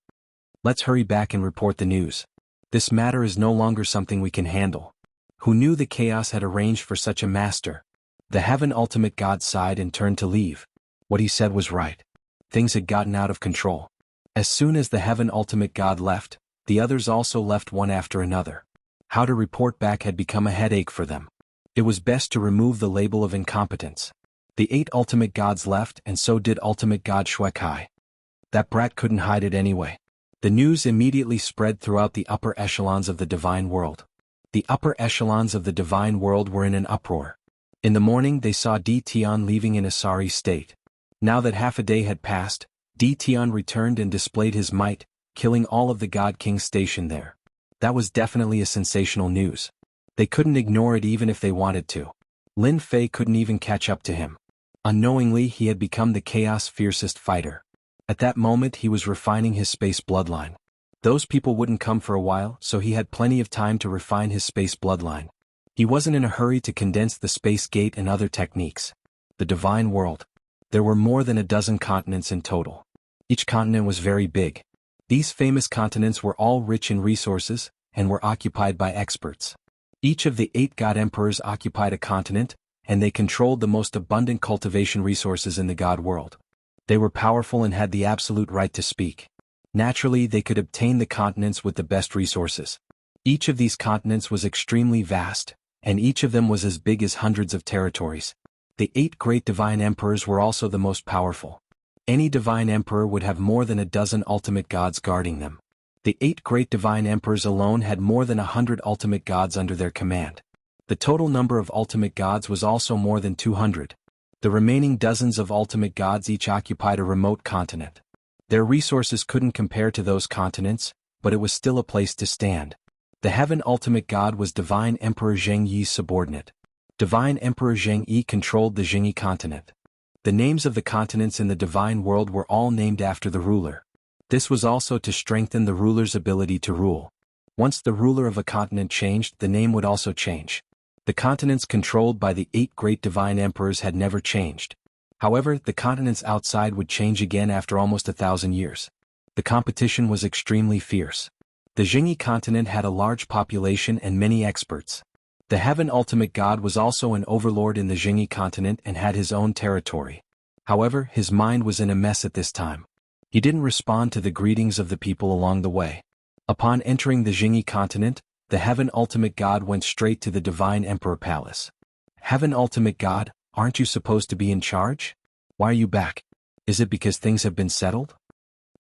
Let's hurry back and report the news. This matter is no longer something we can handle. Who knew the chaos had arranged for such a master? The Heaven Ultimate God sighed and turned to leave. What he said was right. Things had gotten out of control. As soon as the Heaven Ultimate God left, the others also left one after another. How to report back had become a headache for them. It was best to remove the label of incompetence. The 8 Ultimate Gods left and so did Ultimate God Shuekai. That brat couldn't hide it anyway. The news immediately spread throughout the upper echelons of the divine world. The upper echelons of the divine world were in an uproar. In the morning they saw Di Tian leaving in a sorry state. Now that half a day had passed, Di Tian returned and displayed his might, killing all of the God Kings stationed there. That was definitely a sensational news. They couldn't ignore it even if they wanted to. Lin Fei couldn't even catch up to him. Unknowingly he had become the Chaos' fiercest fighter. At that moment he was refining his space bloodline. Those people wouldn't come for a while, so he had plenty of time to refine his space bloodline. He wasn't in a hurry to condense the space gate and other techniques. The divine world. There were more than a dozen continents in total. Each continent was very big. These famous continents were all rich in resources, and were occupied by experts. Each of the 8 God Emperors occupied a continent, and they controlled the most abundant cultivation resources in the God world. They were powerful and had the absolute right to speak. Naturally, they could obtain the continents with the best resources. Each of these continents was extremely vast, and each of them was as big as hundreds of territories. The 8 great divine emperors were also the most powerful. Any divine emperor would have more than a dozen ultimate gods guarding them. The 8 great divine emperors alone had more than 100 ultimate gods under their command. The total number of ultimate gods was also more than 200. The remaining dozens of ultimate gods each occupied a remote continent. Their resources couldn't compare to those continents, but it was still a place to stand. The Heaven Ultimate God was Divine Emperor Zheng Yi's subordinate. Divine Emperor Zheng Yi controlled the Jingyi continent. The names of the continents in the divine world were all named after the ruler. This was also to strengthen the ruler's ability to rule. Once the ruler of a continent changed, the name would also change. The continents controlled by the 8 great divine emperors had never changed. However, the continents outside would change again after almost 1,000 years. The competition was extremely fierce. The Jingyi continent had a large population and many experts. The Heaven Ultimate God was also an overlord in the Jingyi continent and had his own territory. However, his mind was in a mess at this time. He didn't respond to the greetings of the people along the way. Upon entering the Jingyi continent, the Heaven Ultimate God went straight to the Divine Emperor Palace. Heaven Ultimate God, aren't you supposed to be in charge? Why are you back? Is it because things have been settled?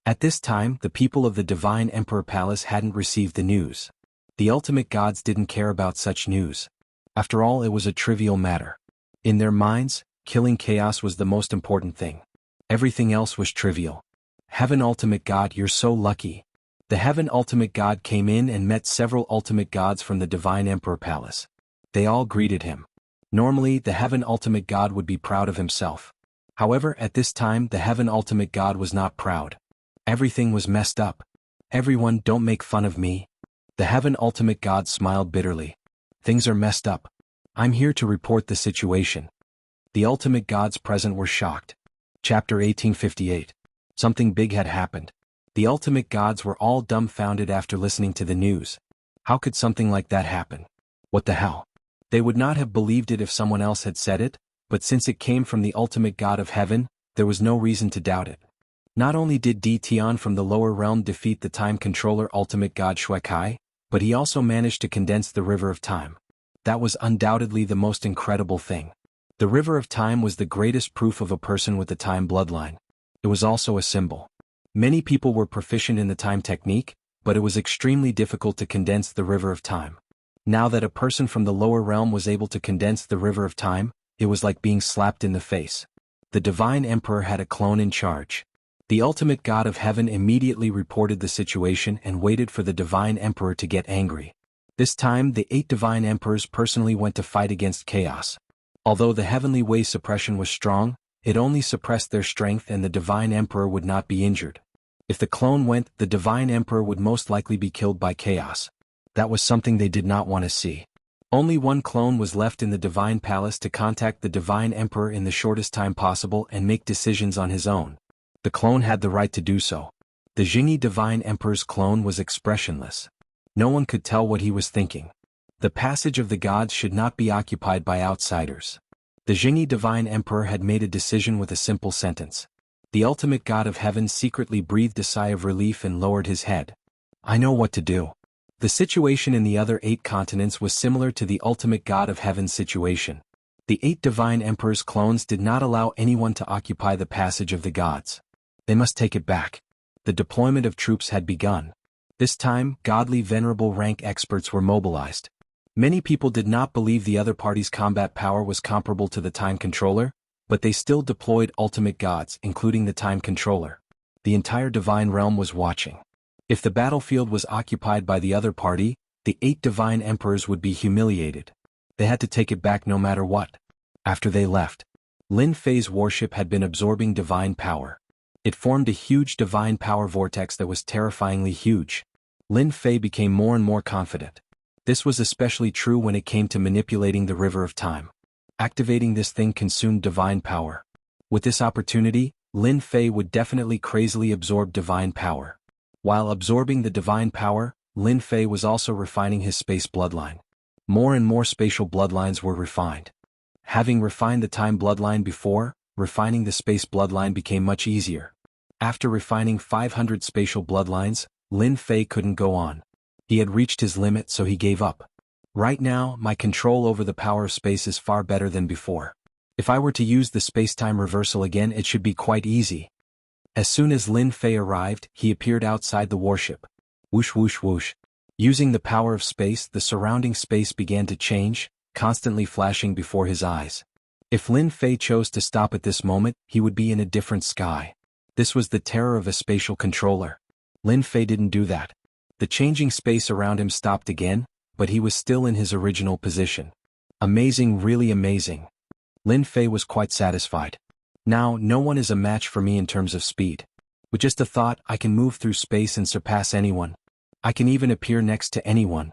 At this time, the people of the Divine Emperor Palace hadn't received the news. The ultimate gods didn't care about such news. After all, it was a trivial matter. In their minds, killing chaos was the most important thing. Everything else was trivial. Heaven Ultimate God, you're so lucky. The Heaven Ultimate God came in and met several ultimate gods from the Divine Emperor Palace. They all greeted him. Normally, the Heaven Ultimate God would be proud of himself. However, at this time, the Heaven Ultimate God was not proud. Everything was messed up. Everyone, don't make fun of me. The Heaven Ultimate God smiled bitterly. Things are messed up. I'm here to report the situation. The ultimate gods present were shocked. Chapter 1858. Something big had happened. The ultimate gods were all dumbfounded after listening to the news. How could something like that happen? What the hell? They would not have believed it if someone else had said it, but since it came from the ultimate God of heaven, there was no reason to doubt it. Not only did Di Tian from the lower realm defeat the time controller ultimate God Shuekai, but he also managed to condense the river of time. That was undoubtedly the most incredible thing. The river of time was the greatest proof of a person with the time bloodline. It was also a symbol. Many people were proficient in the time technique, but it was extremely difficult to condense the river of time. Now that a person from the lower realm was able to condense the river of time, it was like being slapped in the face. The Divine Emperor had a clone in charge. The ultimate God of heaven immediately reported the situation and waited for the Divine Emperor to get angry. This time, the 8 Divine Emperors personally went to fight against chaos. Although the heavenly way suppression was strong, it only suppressed their strength and the Divine Emperor would not be injured. If the clone went, the Divine Emperor would most likely be killed by chaos. That was something they did not want to see. Only one clone was left in the Divine Palace to contact the Divine Emperor in the shortest time possible and make decisions on his own. The clone had the right to do so. The Jingyi Divine Emperor's clone was expressionless. No one could tell what he was thinking. The passage of the gods should not be occupied by outsiders. The Jingyi Divine Emperor had made a decision with a simple sentence. The ultimate God of heaven secretly breathed a sigh of relief and lowered his head. I know what to do. The situation in the other 8 continents was similar to the ultimate God of heaven's situation. The 8 Divine Emperor's clones did not allow anyone to occupy the passage of the gods. They must take it back. The deployment of troops had begun. This time, godly venerable rank experts were mobilized. Many people did not believe the other party's combat power was comparable to the time controller, but they still deployed ultimate gods, including the time controller. The entire divine realm was watching. If the battlefield was occupied by the other party, the 8 divine emperors would be humiliated. They had to take it back no matter what. After they left, Lin Fei's warship had been absorbing divine power. It formed a huge divine power vortex that was terrifyingly huge. Lin Fei became more and more confident. This was especially true when it came to manipulating the river of time. Activating this thing consumed divine power. With this opportunity, Lin Fei would definitely crazily absorb divine power. While absorbing the divine power, Lin Fei was also refining his space bloodline. More and more spatial bloodlines were refined. Having refined the time bloodline before, refining the space bloodline became much easier. After refining 500 spatial bloodlines, Lin Fei couldn't go on. He had reached his limit, so he gave up. Right now, my control over the power of space is far better than before. If I were to use the space-time reversal again, it should be quite easy. As soon as Lin Fei arrived, he appeared outside the warship. Whoosh whoosh whoosh. Using the power of space, the surrounding space began to change, constantly flashing before his eyes. If Lin Fei chose to stop at this moment, he would be in a different sky. This was the terror of a spatial controller. Lin Fei didn't do that. The changing space around him stopped again, but he was still in his original position. Amazing, really amazing. Lin Fei was quite satisfied. Now, no one is a match for me in terms of speed. With just a thought, I can move through space and surpass anyone. I can even appear next to anyone.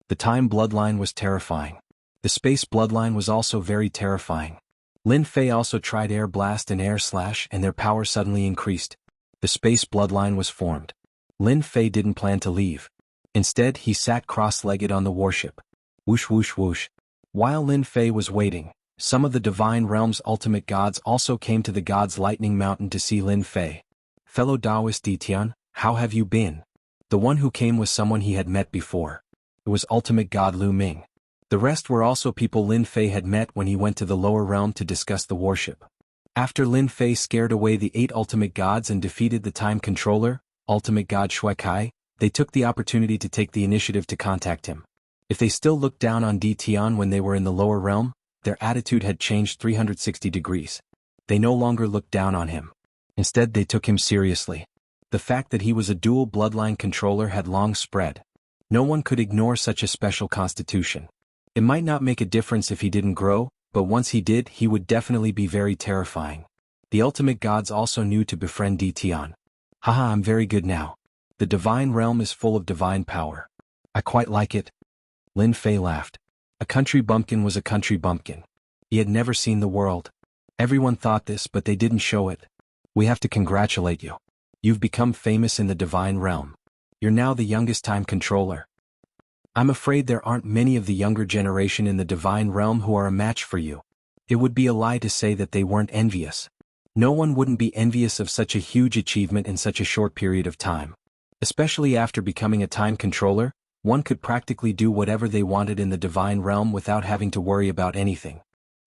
The time bloodline was terrifying. The space bloodline was also very terrifying. Lin Fei also tried air blast and air slash, and their power suddenly increased. The space bloodline was formed. Lin Fei didn't plan to leave. Instead, he sat cross-legged on the warship. Whoosh whoosh whoosh. While Lin Fei was waiting, some of the divine realm's ultimate gods also came to the god's lightning mountain to see Lin Fei. Fellow Taoist Ditian, how have you been? The one who came was someone he had met before. It was ultimate god Lu Ming. The rest were also people Lin Fei had met when he went to the lower realm to discuss the warship. After Lin Fei scared away the 8 ultimate gods and defeated the time controller, ultimate god Shui Kai, they took the opportunity to take the initiative to contact him. If they still looked down on Ditian when they were in the lower realm, their attitude had changed 360 degrees. They no longer looked down on him. Instead, they took him seriously. The fact that he was a dual bloodline controller had long spread. No one could ignore such a special constitution. It might not make a difference if he didn't grow, but once he did, he would definitely be very terrifying. The ultimate gods also knew to befriend Ditian. Haha, I'm very good now. The divine realm is full of divine power. I quite like it. Lin Fei laughed. A country bumpkin was a country bumpkin. He had never seen the world. Everyone thought this, but they didn't show it. We have to congratulate you. You've become famous in the divine realm. You're now the youngest time controller. I'm afraid there aren't many of the younger generation in the divine realm who are a match for you. It would be a lie to say that they weren't envious. No one wouldn't be envious of such a huge achievement in such a short period of time. Especially after becoming a time controller, one could practically do whatever they wanted in the divine realm without having to worry about anything.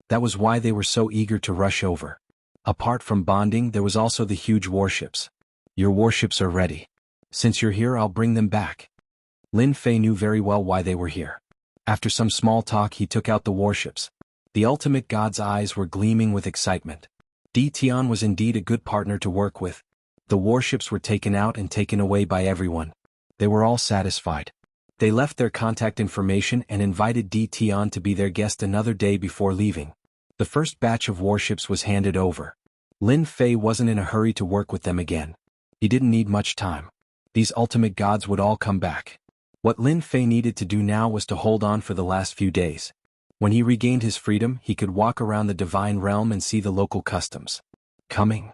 That was why they were so eager to rush over. Apart from bonding, there was also the huge warships. Your warships are ready. Since you're here, I'll bring them back. Lin Fei knew very well why they were here. After some small talk, he took out the warships. The ultimate god's eyes were gleaming with excitement. Ditian was indeed a good partner to work with. The warships were taken out and taken away by everyone. They were all satisfied. They left their contact information and invited Ditian to be their guest another day before leaving. The first batch of warships was handed over. Lin Fei wasn't in a hurry to work with them again. He didn't need much time. These ultimate gods would all come back. What Lin Fei needed to do now was to hold on for the last few days. When he regained his freedom, he could walk around the divine realm and see the local customs. Coming.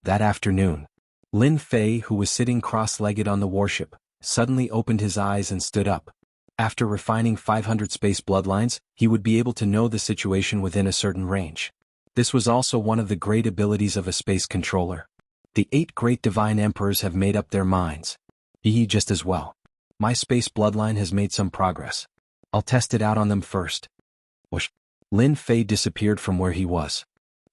That afternoon, Lin Fei, who was sitting cross-legged on the warship, suddenly opened his eyes and stood up. After refining 500 space bloodlines, he would be able to know the situation within a certain range. This was also one of the great abilities of a space controller. The 8 great divine emperors have made up their minds. He just as well. My space bloodline has made some progress. I'll test it out on them first. Whoosh. Lin Fei disappeared from where he was.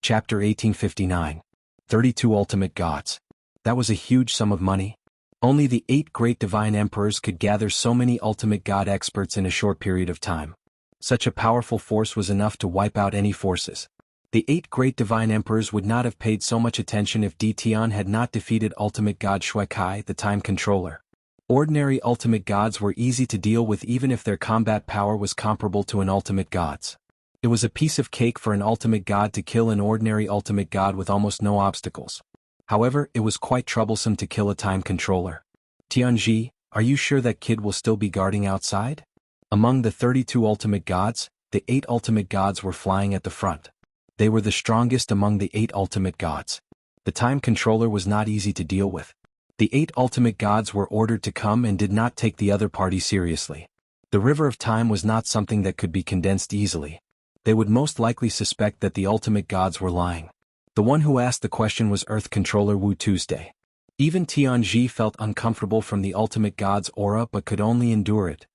Chapter 1859. 32 Ultimate Gods. That was a huge sum of money. Only the 8 great divine emperors could gather so many ultimate god experts in a short period of time. Such a powerful force was enough to wipe out any forces. The 8 great divine emperors would not have paid so much attention if Tian had not defeated ultimate god Shui Kai, the time controller. Ordinary ultimate gods were easy to deal with even if their combat power was comparable to an ultimate god's. It was a piece of cake for an ultimate god to kill an ordinary ultimate god with almost no obstacles. However, it was quite troublesome to kill a time controller. Tianji, are you sure that kid will still be guarding outside? Among the 32 ultimate gods, the 8 ultimate gods were flying at the front. They were the strongest among the 8 ultimate gods. The time controller was not easy to deal with. The 8 ultimate gods were ordered to come and did not take the other party seriously. The river of time was not something that could be condensed easily. They would most likely suspect that the ultimate gods were lying. The one who asked the question was Earth Controller Wu Tuesday. Even Tianji felt uncomfortable from the ultimate god's aura but could only endure it.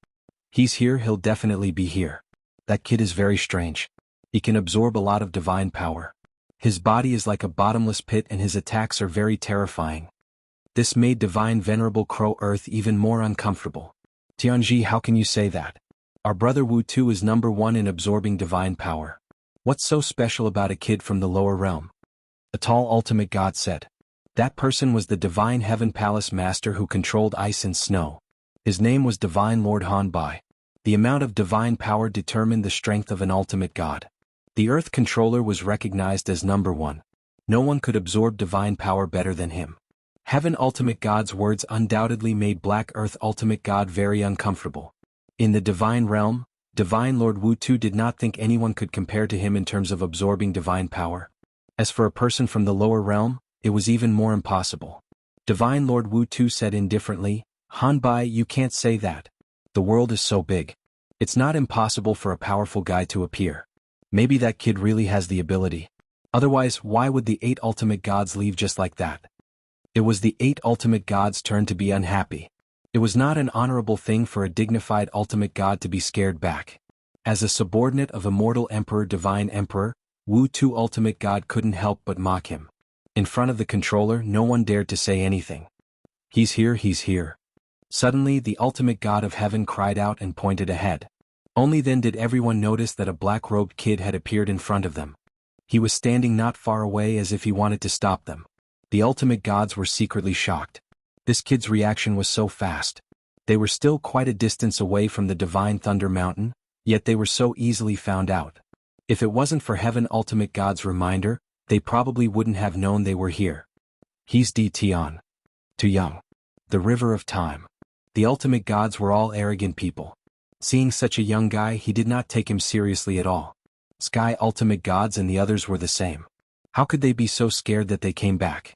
He's here, he'll definitely be here. That kid is very strange. He can absorb a lot of divine power. His body is like a bottomless pit and his attacks are very terrifying. This made Divine Venerable Crow Earth even more uncomfortable. Tianji, how can you say that? Our brother Wu Tu is number 1 in absorbing divine power. What's so special about a kid from the lower realm? A tall ultimate god said. That person was the Divine Heaven Palace Master who controlled ice and snow. His name was Divine Lord Han Bai. The amount of divine power determined the strength of an ultimate god. The Earth Controller was recognized as number 1. No one could absorb divine power better than him. Heaven Ultimate God's words undoubtedly made Black Earth Ultimate God very uncomfortable. In the divine realm, Divine Lord Wu Tu did not think anyone could compare to him in terms of absorbing divine power. As for a person from the lower realm, it was even more impossible. Divine Lord Wu Tu said indifferently, Han Bai, you can't say that. The world is so big. It's not impossible for a powerful guy to appear. Maybe that kid really has the ability. Otherwise, why would the 8 ultimate gods leave just like that? It was the 8 ultimate gods' turn to be unhappy. It was not an honorable thing for a dignified ultimate god to be scared back. As a subordinate of immortal emperor Divine Emperor, Wu Tu ultimate god couldn't help but mock him. In front of the controller, no one dared to say anything. He's here, he's here. Suddenly, the ultimate god of heaven cried out and pointed ahead. Only then did everyone notice that a black-robed kid had appeared in front of them. He was standing not far away as if he wanted to stop them. The ultimate gods were secretly shocked. This kid's reaction was so fast. They were still quite a distance away from the Divine Thunder Mountain, yet they were so easily found out. If it wasn't for Heaven Ultimate God's reminder, they probably wouldn't have known they were here. He's Tian. Too young. The River of Time. The ultimate gods were all arrogant people. Seeing such a young guy, he did not take him seriously at all. Sky Ultimate Gods and the others were the same. How could they be so scared that they came back?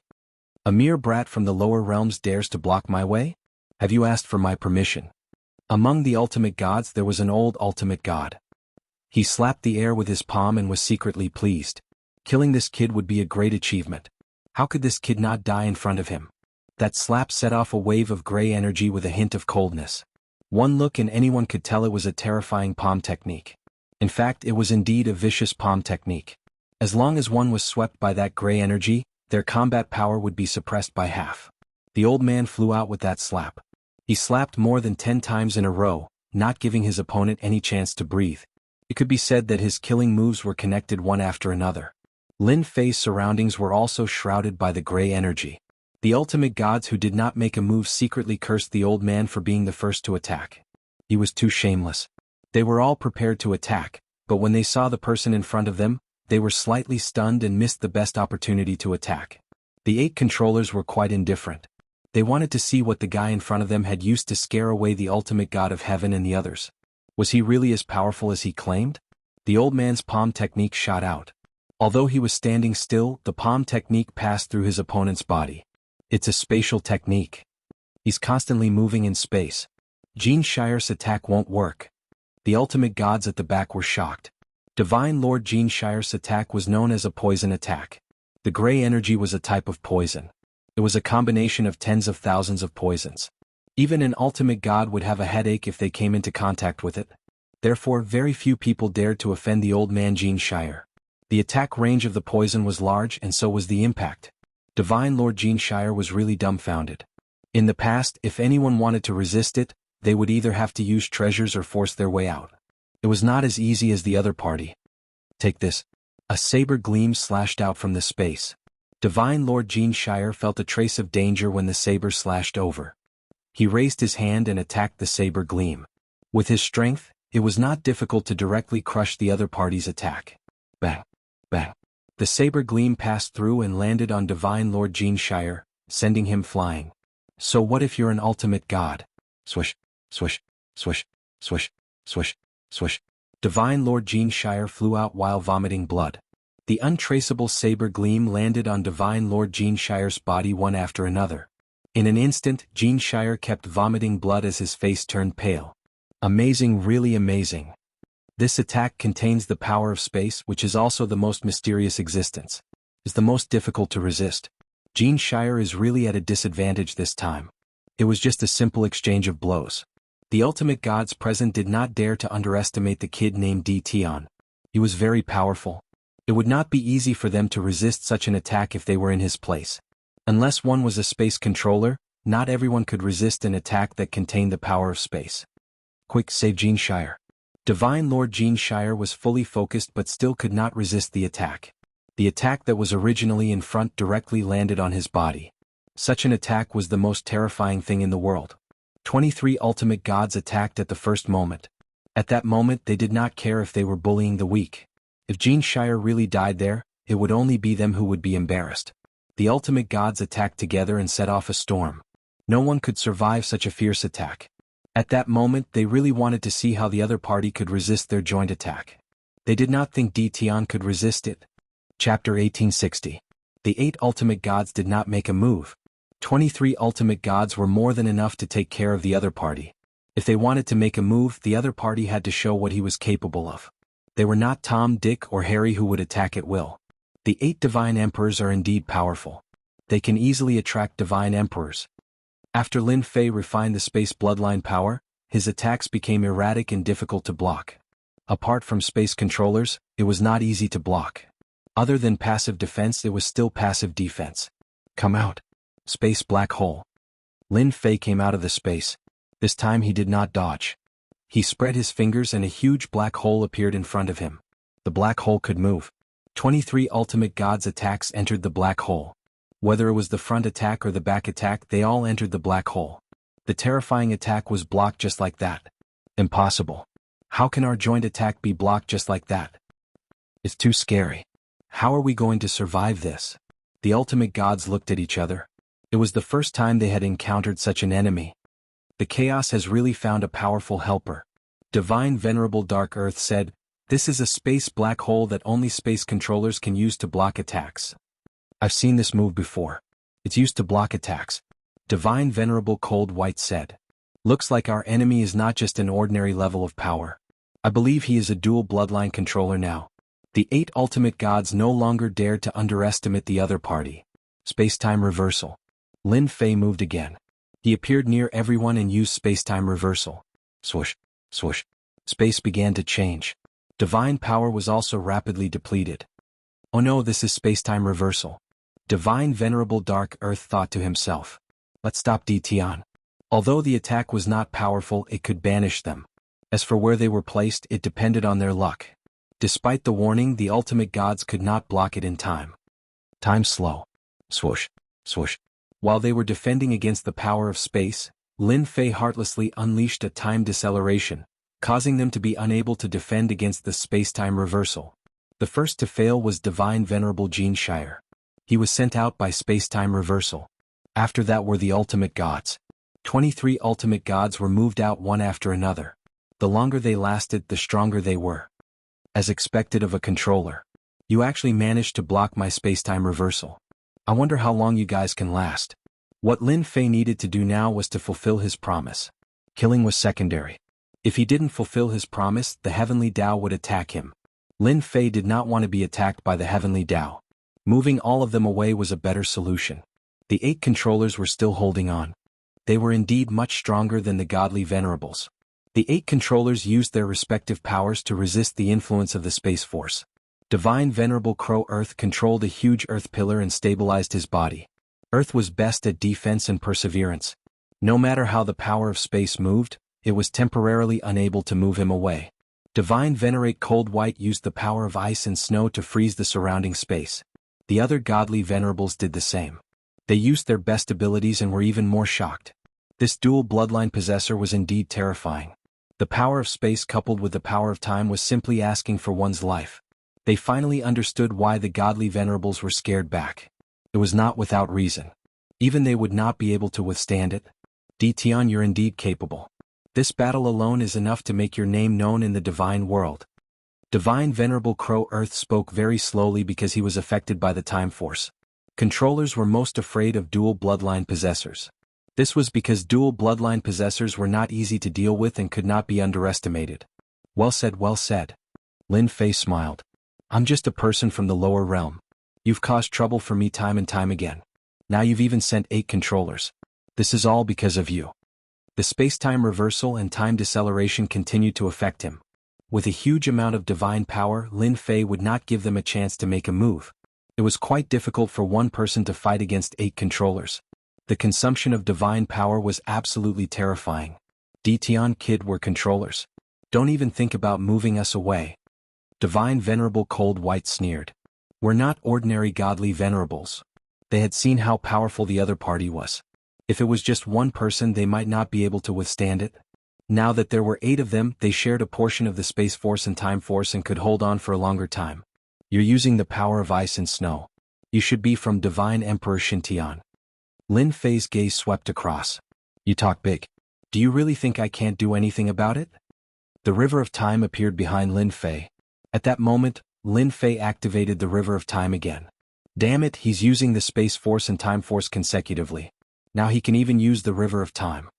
A mere brat from the lower realms dares to block my way? Have you asked for my permission? Among the ultimate gods there was an old ultimate god. He slapped the air with his palm and was secretly pleased. Killing this kid would be a great achievement. How could this kid not die in front of him? That slap set off a wave of gray energy with a hint of coldness. One look and anyone could tell it was a terrifying palm technique. In fact, it was indeed a vicious palm technique. As long as one was swept by that gray energy, their combat power would be suppressed by half. The old man flew out with that slap. He slapped more than 10 times in a row, not giving his opponent any chance to breathe. It could be said that his killing moves were connected one after another. Lin Fei's surroundings were also shrouded by the gray energy. The ultimate gods who did not make a move secretly cursed the old man for being the first to attack. He was too shameless. They were all prepared to attack, but when they saw the person in front of them, they were slightly stunned and missed the best opportunity to attack. The 8 controllers were quite indifferent. They wanted to see what the guy in front of them had used to scare away the ultimate god of heaven and the others. Was he really as powerful as he claimed? The old man's palm technique shot out. Although he was standing still, the palm technique passed through his opponent's body. It's a spatial technique. He's constantly moving in space. Jean Shire's attack won't work. The ultimate gods at the back were shocked. Divine Lord Jean Shire's attack was known as a poison attack. The gray energy was a type of poison. It was a combination of tens of thousands of poisons. Even an ultimate god would have a headache if they came into contact with it. Therefore, very few people dared to offend the old man Jean Shire. The attack range of the poison was large and so was the impact. Divine Lord Jean Shire was really dumbfounded. In the past, if anyone wanted to resist it, they would either have to use treasures or force their way out. It was not as easy as the other party. Take this. A saber gleam slashed out from the space. Divine Lord Geneshire felt a trace of danger when the saber slashed over. He raised his hand and attacked the saber gleam. With his strength, it was not difficult to directly crush the other party's attack. Bang! Bang! The saber gleam passed through and landed on Divine Lord Geneshire, sending him flying. So what if you're an ultimate god? Swish, swish, swish, swish, swish, swish. Divine Lord Geneshire flew out while vomiting blood. The untraceable saber gleam landed on Divine Lord Geneshire's body one after another. In an instant, Geneshire kept vomiting blood as his face turned pale. Amazing, really amazing. This attack contains the power of space, which is also the most mysterious existence. Is the most difficult to resist. Geneshire is really at a disadvantage this time. It was just a simple exchange of blows. The ultimate gods present did not dare to underestimate the kid named Tion. He was very powerful. It would not be easy for them to resist such an attack if they were in his place. Unless one was a space controller, not everyone could resist an attack that contained the power of space. Quick, save Geneshire. Divine Lord Geneshire was fully focused but still could not resist the attack. The attack that was originally in front directly landed on his body. Such an attack was the most terrifying thing in the world. 23 ultimate gods attacked at the first moment. At that moment they did not care if they were bullying the weak. If Geneshire really died there, it would only be them who would be embarrassed. The ultimate gods attacked together and set off a storm. No one could survive such a fierce attack. At that moment they really wanted to see how the other party could resist their joint attack. They did not think Tion could resist it. Chapter 1860. The 8 ultimate gods did not make a move. 23 ultimate gods were more than enough to take care of the other party. If they wanted to make a move, the other party had to show what he was capable of. They were not Tom, Dick, or Harry who would attack at will. The 8 divine emperors are indeed powerful. They can easily attract divine emperors. After Lin Fei refined the space bloodline power, his attacks became erratic and difficult to block. Apart from space controllers, it was not easy to block. Other than passive defense, it was still passive defense. Come out. Space black hole. Lin Fei came out of the space. This time he did not dodge. He spread his fingers and a huge black hole appeared in front of him. The black hole could move. 23 ultimate gods' attacks entered the black hole. Whether it was the front attack or the back attack, they all entered the black hole. The terrifying attack was blocked just like that. Impossible. How can our joint attack be blocked just like that? It's too scary. How are we going to survive this? The ultimate gods looked at each other. It was the first time they had encountered such an enemy. The chaos has really found a powerful helper. Divine Venerable Dark Earth said, "This is a space black hole that only space controllers can use to block attacks. I've seen this move before. It's used to block attacks." Divine Venerable Cold White said, "Looks like our enemy is not just an ordinary level of power. I believe he is a dual bloodline controller now." The 8 ultimate gods no longer dared to underestimate the other party. Space-time reversal. Lin Fei moved again. He appeared near everyone and used space-time reversal. Swoosh, swoosh. Space began to change. Divine power was also rapidly depleted. Oh no, this is space-time reversal. Divine Venerable Dark Earth thought to himself. Let's stop Tion. Although the attack was not powerful, it could banish them. As for where they were placed, it depended on their luck. Despite the warning, the ultimate gods could not block it in time. Time slow. Swoosh, swoosh. While they were defending against the power of space, Lin Fei heartlessly unleashed a time deceleration, causing them to be unable to defend against the space-time reversal. The first to fail was Divine Venerable Geneshire. He was sent out by space-time reversal. After that were the ultimate gods. 23 ultimate gods were moved out one after another. The longer they lasted, the stronger they were. As expected of a controller. You actually managed to block my space-time reversal. I wonder how long you guys can last. What Lin Fei needed to do now was to fulfill his promise. Killing was secondary. If he didn't fulfill his promise, the Heavenly Tao would attack him. Lin Fei did not want to be attacked by the Heavenly Tao. Moving all of them away was a better solution. The 8 controllers were still holding on. They were indeed much stronger than the godly venerables. The 8 controllers used their respective powers to resist the influence of the Space Force. Divine Venerable Crow Earth controlled a huge earth pillar and stabilized his body. Earth was best at defense and perseverance. No matter how the power of space moved, it was temporarily unable to move him away. Divine Venerate Cold White used the power of ice and snow to freeze the surrounding space. The other godly venerables did the same. They used their best abilities and were even more shocked. This dual bloodline possessor was indeed terrifying. The power of space coupled with the power of time was simply asking for one's life. They finally understood why the godly venerables were scared back. It was not without reason. Even they would not be able to withstand it. Dition, you're indeed capable. This battle alone is enough to make your name known in the divine world. Divine Venerable Crow Earth spoke very slowly because he was affected by the time force. Controllers were most afraid of dual bloodline possessors. This was because dual bloodline possessors were not easy to deal with and could not be underestimated. Well said, well said. Lin Fei smiled. I'm just a person from the lower realm. You've caused trouble for me time and time again. Now you've even sent 8 controllers. This is all because of you. The space-time reversal and time deceleration continued to affect him. With a huge amount of divine power, Lin Fei would not give them a chance to make a move. It was quite difficult for one person to fight against 8 controllers. The consumption of divine power was absolutely terrifying. Dition, kid, we're controllers. Don't even think about moving us away. Divine Venerable Cold White sneered. We're not ordinary godly venerables. They had seen how powerful the other party was. If it was just one person, they might not be able to withstand it. Now that there were 8 of them, they shared a portion of the Space Force and Time Force and could hold on for a longer time. You're using the power of ice and snow. You should be from Divine Emperor Xintian. Lin Fei's gaze swept across. You talk big. Do you really think I can't do anything about it? The River of Time appeared behind Lin Fei. At that moment, Lin Fei activated the River of Time again. Damn it, he's using the Space Force and Time Force consecutively. Now he can even use the River of Time.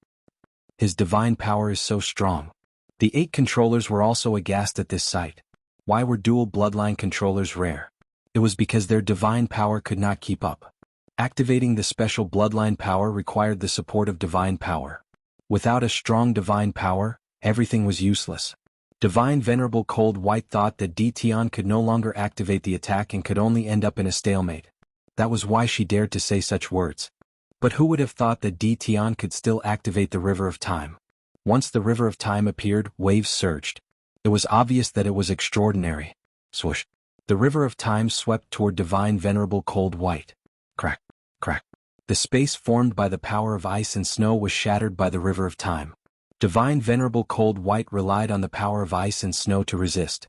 His divine power is so strong. The 8 controllers were also aghast at this sight. Why were dual bloodline controllers rare? It was because their divine power could not keep up. Activating the special bloodline power required the support of divine power. Without a strong divine power, everything was useless. Divine Venerable Cold White thought that Dition could no longer activate the attack and could only end up in a stalemate. That was why she dared to say such words. But who would have thought that Dition could still activate the River of Time? Once the River of Time appeared, waves surged. It was obvious that it was extraordinary. Swoosh. The River of Time swept toward Divine Venerable Cold White. Crack, crack. The space formed by the power of ice and snow was shattered by the River of Time. Divine Venerable Cold White relied on the power of ice and snow to resist.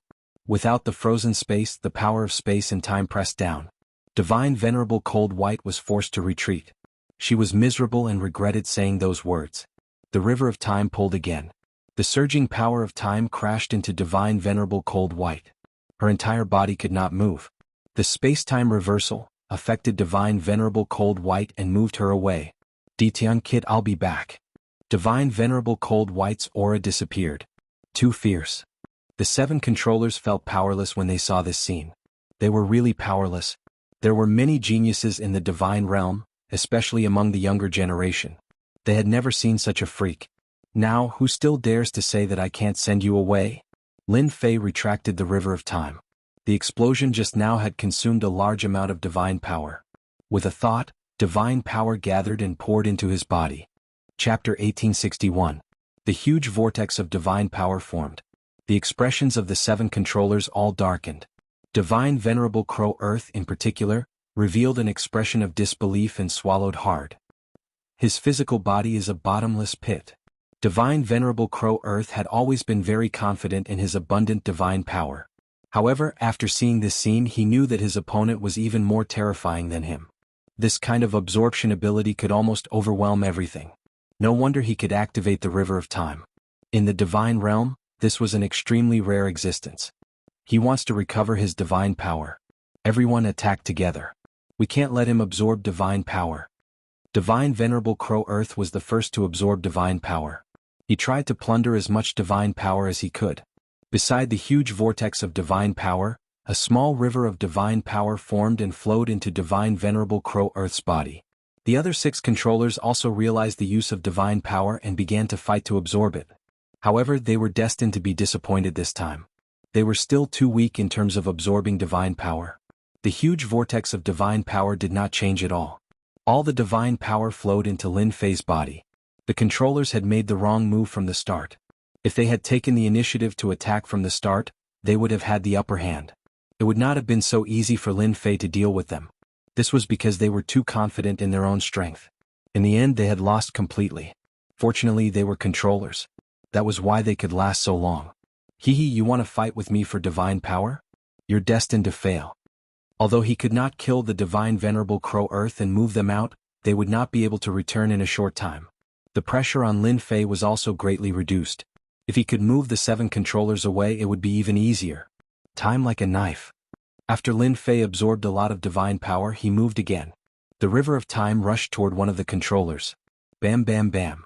Without the frozen space, the power of space and time pressed down. Divine Venerable Cold White was forced to retreat. She was miserable and regretted saying those words. The River of Time pulled again. The surging power of time crashed into Divine Venerable Cold White. Her entire body could not move. The space-time reversal affected Divine Venerable Cold White and moved her away. Dition, kid, I'll be back. Divine Venerable Cold White's aura disappeared. Too fierce. The 7 controllers felt powerless when they saw this scene. They were really powerless. There were many geniuses in the divine realm, especially among the younger generation. They had never seen such a freak. Now, who still dares to say that I can't send you away? Lin Fei retracted the River of Time. The explosion just now had consumed a large amount of divine power. With a thought, divine power gathered and poured into his body. Chapter 1861. The huge vortex of divine power formed. The expressions of the 7 controllers all darkened. Divine Venerable Crow Earth, in particular, revealed an expression of disbelief and swallowed hard. His physical body is a bottomless pit. Divine Venerable Crow Earth had always been very confident in his abundant divine power. However, after seeing this scene, he knew that his opponent was even more terrifying than him. This kind of absorption ability could almost overwhelm everything. No wonder he could activate the River of Time. In the divine realm, this was an extremely rare existence. He wants to recover his divine power. Everyone attack together. We can't let him absorb divine power. Divine Venerable Crow Earth was the first to absorb divine power. He tried to plunder as much divine power as he could. Beside the huge vortex of divine power, a small river of divine power formed and flowed into Divine Venerable Crow Earth's body. The other 6 controllers also realized the use of divine power and began to fight to absorb it. However, they were destined to be disappointed this time. They were still too weak in terms of absorbing divine power. The huge vortex of divine power did not change at all. All the divine power flowed into Lin Fei's body. The controllers had made the wrong move from the start. If they had taken the initiative to attack from the start, they would have had the upper hand. It would not have been so easy for Lin Fei to deal with them. This was because they were too confident in their own strength. In the end, they had lost completely. Fortunately, they were controllers. That was why they could last so long. Hee, you want to fight with me for divine power? You're destined to fail. Although he could not kill the divine venerable Crow Earth and move them out, they would not be able to return in a short time. The pressure on Lin Fei was also greatly reduced. If he could move the 7 controllers away, it would be even easier. Time like a knife. After Lin Fei absorbed a lot of divine power, he moved again. The river of time rushed toward one of the controllers. Bam bam bam.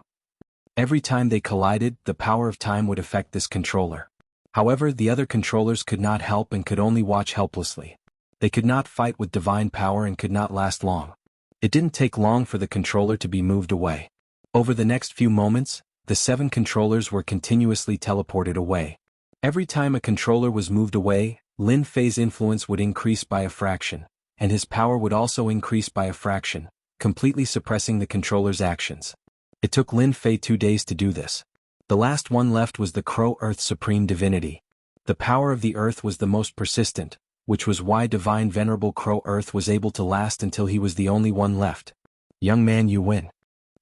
Every time they collided, the power of time would affect this controller. However, the other controllers could not help and could only watch helplessly. They could not fight with divine power and could not last long. It didn't take long for the controller to be moved away. Over the next few moments, the 7 controllers were continuously teleported away. Every time a controller was moved away, Lin Fei's influence would increase by a fraction, and his power would also increase by a fraction, completely suppressing the controller's actions. It took Lin Fei 2 days to do this. The last one left was the Crow Earth Supreme Divinity. The power of the Earth was the most persistent, which was why Divine Venerable Crow Earth was able to last until he was the only one left. Young man, you win.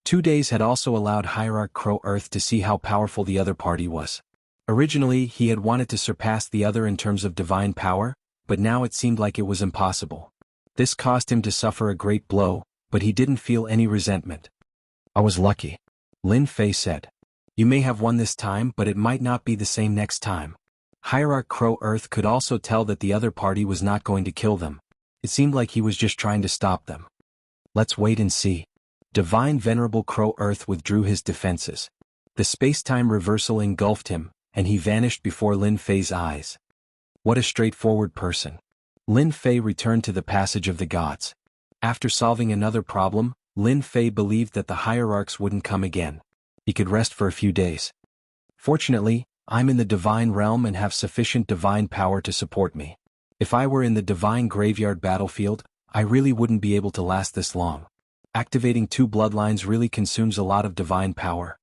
2 days had also allowed Hierarch Crow Earth to see how powerful the other party was. Originally, he had wanted to surpass the other in terms of divine power, but now it seemed like it was impossible. This caused him to suffer a great blow, but he didn't feel any resentment. I was lucky. Lin Fei said. You may have won this time, but it might not be the same next time. Hierarch Crow Earth could also tell that the other party was not going to kill them. It seemed like he was just trying to stop them. Let's wait and see. Divine Venerable Crow Earth withdrew his defenses. The space-time reversal engulfed him, and he vanished before Lin Fei's eyes. What a straightforward person. Lin Fei returned to the Passage of the Gods. After solving another problem, Lin Fei believed that the hierarchs wouldn't come again. He could rest for a few days. Fortunately, I'm in the divine realm and have sufficient divine power to support me. If I were in the divine graveyard battlefield, I really wouldn't be able to last this long. Activating 2 bloodlines really consumes a lot of divine power.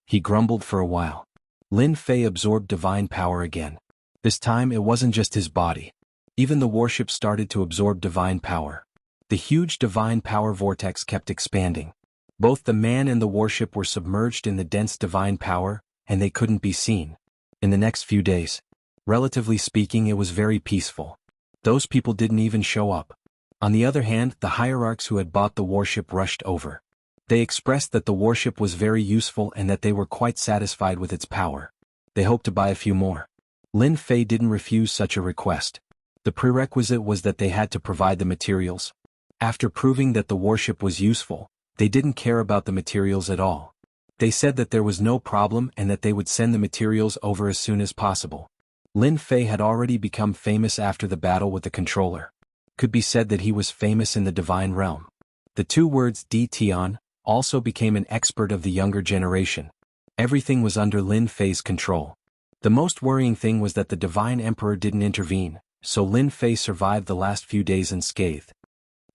He grumbled for a while. Lin Fei absorbed divine power again. This time it wasn't just his body. Even the warship started to absorb divine power. The huge divine power vortex kept expanding. Both the man and the warship were submerged in the dense divine power, and they couldn't be seen. In the next few days, relatively speaking, it was very peaceful. Those people didn't even show up. On the other hand, the hierarchs who had bought the warship rushed over. They expressed that the warship was very useful and that they were quite satisfied with its power. They hoped to buy a few more. Lin Fei didn't refuse such a request. The prerequisite was that they had to provide the materials. After proving that the warship was useful, they didn't care about the materials at all. They said that there was no problem and that they would send the materials over as soon as possible. Lin Fei had already become famous after the battle with the controller. Could be said that he was famous in the divine realm. The 2 words Di Tian also became an expert of the younger generation. Everything was under Lin Fei's control. The most worrying thing was that the divine emperor didn't intervene, so Lin Fei survived the last few days unscathed.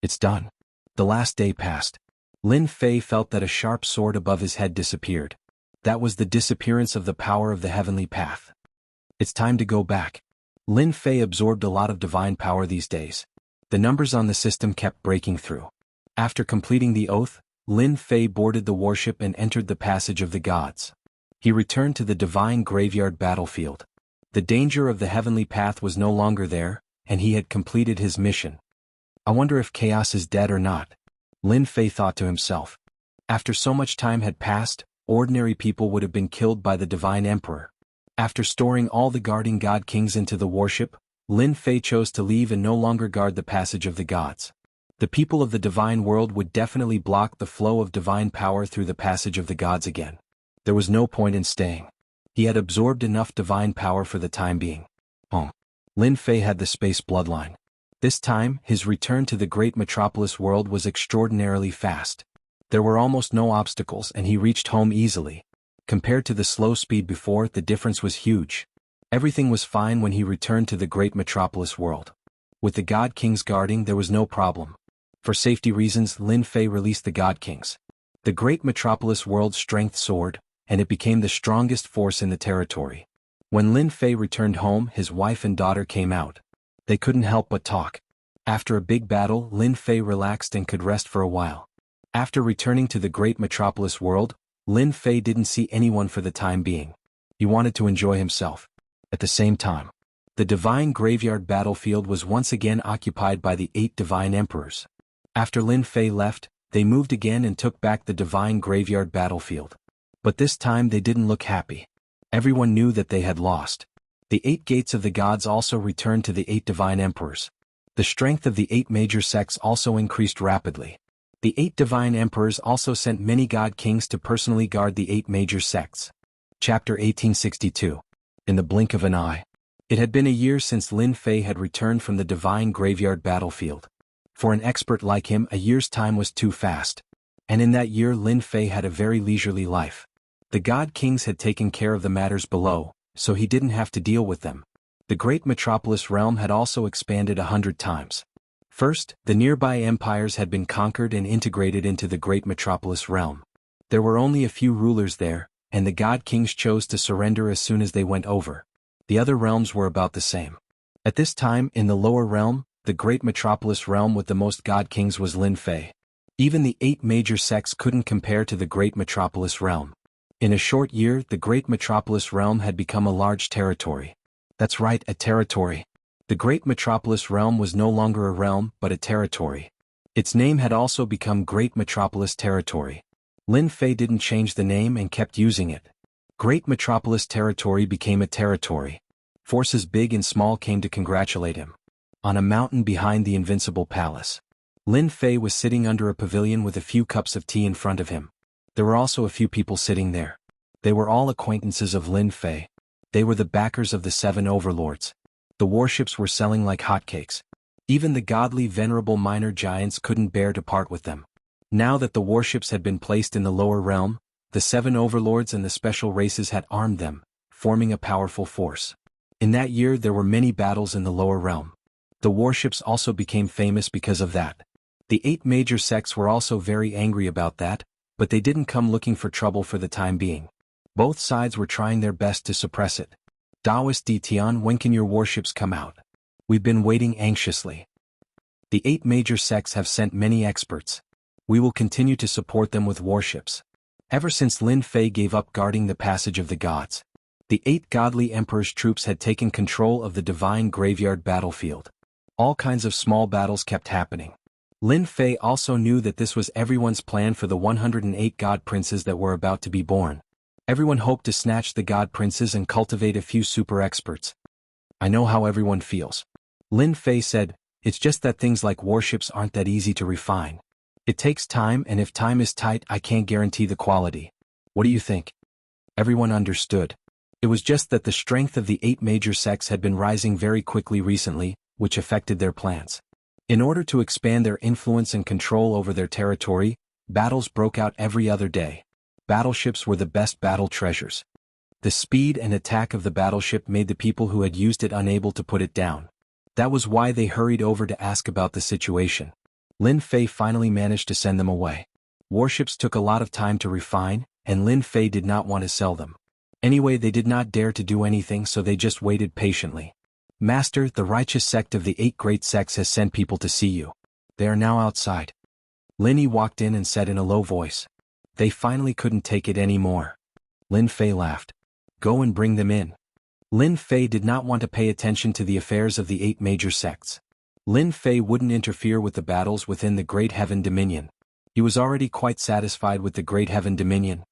It's done. The last day passed. Lin Fei felt that a sharp sword above his head disappeared. That was the disappearance of the power of the heavenly path. It's time to go back. Lin Fei absorbed a lot of divine power these days. The numbers on the system kept breaking through. After completing the oath, Lin Fei boarded the warship and entered the Passage of the Gods. He returned to the divine graveyard battlefield. The danger of the heavenly path was no longer there, and he had completed his mission. I wonder if Chaos is dead or not. Lin Fei thought to himself. After so much time had passed, ordinary people would have been killed by the divine emperor. After storing all the guarding god kings into the warship, Lin Fei chose to leave and no longer guard the Passage of the Gods. The people of the divine world would definitely block the flow of divine power through the Passage of the Gods again. There was no point in staying. He had absorbed enough divine power for the time being. Lin Fei had the space bloodline. This time, his return to the great metropolis world was extraordinarily fast. There were almost no obstacles and he reached home easily. Compared to the slow speed before, the difference was huge. Everything was fine when he returned to the great metropolis world. With the god kings guarding, there was no problem. For safety reasons, Lin Fei released the god kings. The great metropolis world's strength soared, and it became the strongest force in the territory. When Lin Fei returned home, his wife and daughter came out. They couldn't help but talk. After a big battle, Lin Fei relaxed and could rest for a while. After returning to the great metropolis world, Lin Fei didn't see anyone for the time being. He wanted to enjoy himself. At the same time, the divine graveyard battlefield was once again occupied by the 8 divine emperors. After Lin Fei left, they moved again and took back the divine graveyard battlefield. But this time they didn't look happy. Everyone knew that they had lost. The 8 gates of the gods also returned to the 8 divine emperors. The strength of the 8 major sects also increased rapidly. The 8 divine emperors also sent many god kings to personally guard the 8 major sects. Chapter 1862. In the blink of an eye. It had been a year since Lin Fei had returned from the divine graveyard battlefield. For an expert like him, a year's time was too fast. And in that year Lin Fei had a very leisurely life. The god kings had taken care of the matters below, so he didn't have to deal with them. The great metropolis realm had also expanded 100 times. First, the nearby empires had been conquered and integrated into the great metropolis realm. There were only a few rulers there, and the god kings chose to surrender as soon as they went over. The other realms were about the same. At this time, in the lower realm, the great metropolis realm with the most god kings was Lin Fei. Even the 8 major sects couldn't compare to the great metropolis realm. In a short year, the great metropolis realm had become a large territory. That's right, a territory. The great metropolis realm was no longer a realm, but a territory. Its name had also become Great Metropolis Territory. Lin Fei didn't change the name and kept using it. Great Metropolis Territory became a territory. Forces big and small came to congratulate him. On a mountain behind the invincible palace, Lin Fei was sitting under a pavilion with a few cups of tea in front of him. There were also a few people sitting there. They were all acquaintances of Lin Fei. They were the backers of the 7 overlords. The warships were selling like hotcakes. Even the godly venerable minor giants couldn't bear to part with them. Now that the warships had been placed in the lower realm, the 7 overlords and the special races had armed them, forming a powerful force. In that year there were many battles in the lower realm. The warships also became famous because of that. The 8 major sects were also very angry about that, but they didn't come looking for trouble for the time being. Both sides were trying their best to suppress it. Taoist Di Tian, when can your warships come out? We've been waiting anxiously. The 8 major sects have sent many experts. We will continue to support them with warships. Ever since Lin Fei gave up guarding the passage of the gods, the 8 godly emperors' troops had taken control of the divine graveyard battlefield. All kinds of small battles kept happening. Lin Fei also knew that this was everyone's plan for the 108 god princes that were about to be born. Everyone hoped to snatch the god princes and cultivate a few super experts. I know how everyone feels. Lin Fei said, it's just that things like warships aren't that easy to refine. It takes time, and if time is tight, I can't guarantee the quality. What do you think? Everyone understood. It was just that the strength of the 8 major sects had been rising very quickly recently, which affected their plans. In order to expand their influence and control over their territory, battles broke out every other day. Battleships were the best battle treasures. The speed and attack of the battleship made the people who had used it unable to put it down. That was why they hurried over to ask about the situation. Lin Fei finally managed to send them away. Warships took a lot of time to refine, and Lin Fei did not want to sell them. Anyway, they did not dare to do anything, so they just waited patiently. Master, the righteous sect of the 8 great sects has sent people to see you. They are now outside. Lin Yi walked in and said in a low voice. They finally couldn't take it anymore. Lin Fei laughed. Go and bring them in. Lin Fei did not want to pay attention to the affairs of the 8 major sects. Lin Fei wouldn't interfere with the battles within the Great Heaven Dominion. He was already quite satisfied with the Great Heaven Dominion.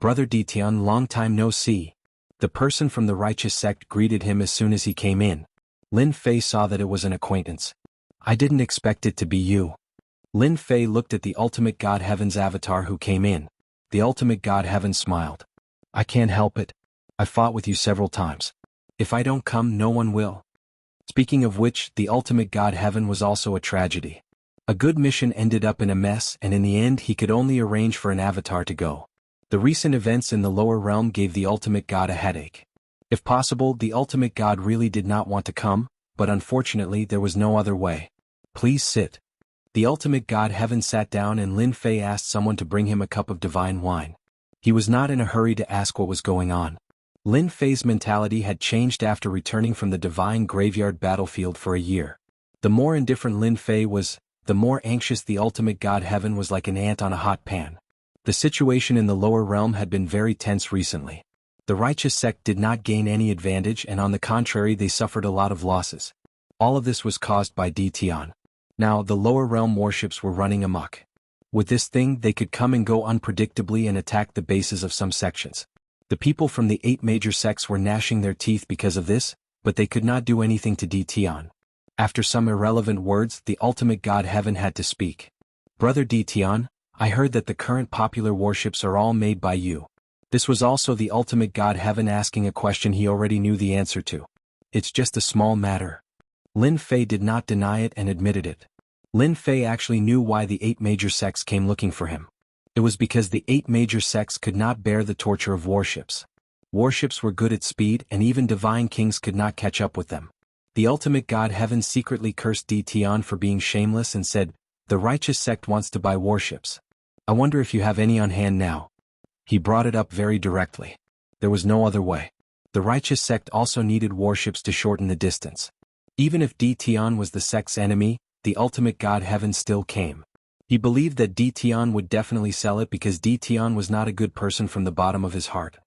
Brother Di Tian, long time no see. The person from the righteous sect greeted him as soon as he came in. Lin Fei saw that it was an acquaintance. I didn't expect it to be you. Lin Fei looked at the ultimate God Heaven's avatar who came in. The ultimate God Heaven smiled. I can't help it. I fought with you several times. If I don't come, no one will. Speaking of which, the ultimate God Heaven was also a tragedy. A good mission ended up in a mess, and in the end he could only arrange for an avatar to go. The recent events in the lower realm gave the ultimate God a headache. If possible, the ultimate God really did not want to come, but unfortunately there was no other way. Please sit. The ultimate god Heaven sat down and Lin Fei asked someone to bring him a cup of divine wine. He was not in a hurry to ask what was going on. Lin Fei's mentality had changed after returning from the divine graveyard battlefield for a year. The more indifferent Lin Fei was, the more anxious the ultimate god Heaven was, like an ant on a hot pan. The situation in the lower realm had been very tense recently. The righteous sect did not gain any advantage, and on the contrary they suffered a lot of losses. All of this was caused by Tian. Now the lower realm warships were running amok. With this thing they could come and go unpredictably and attack the bases of some sections. The people from the 8 major sects were gnashing their teeth because of this, but they could not do anything to Tian. After some irrelevant words, the ultimate god Heaven had to speak. Brother Tian, I heard that the current popular warships are all made by you. This was also the ultimate god Heaven asking a question he already knew the answer to. It's just a small matter. Lin Fei did not deny it and admitted it. Lin Fei actually knew why the 8 major sects came looking for him. It was because the 8 major sects could not bear the torture of warships. Warships were good at speed, and even divine kings could not catch up with them. The ultimate god Heaven secretly cursed Tian for being shameless and said, "The righteous sect wants to buy warships. I wonder if you have any on hand now." He brought it up very directly. There was no other way. The righteous sect also needed warships to shorten the distance. Even if Tian was the sect's enemy, the ultimate god Heaven still came. He believed that Tian would definitely sell it because Tian was not a good person from the bottom of his heart.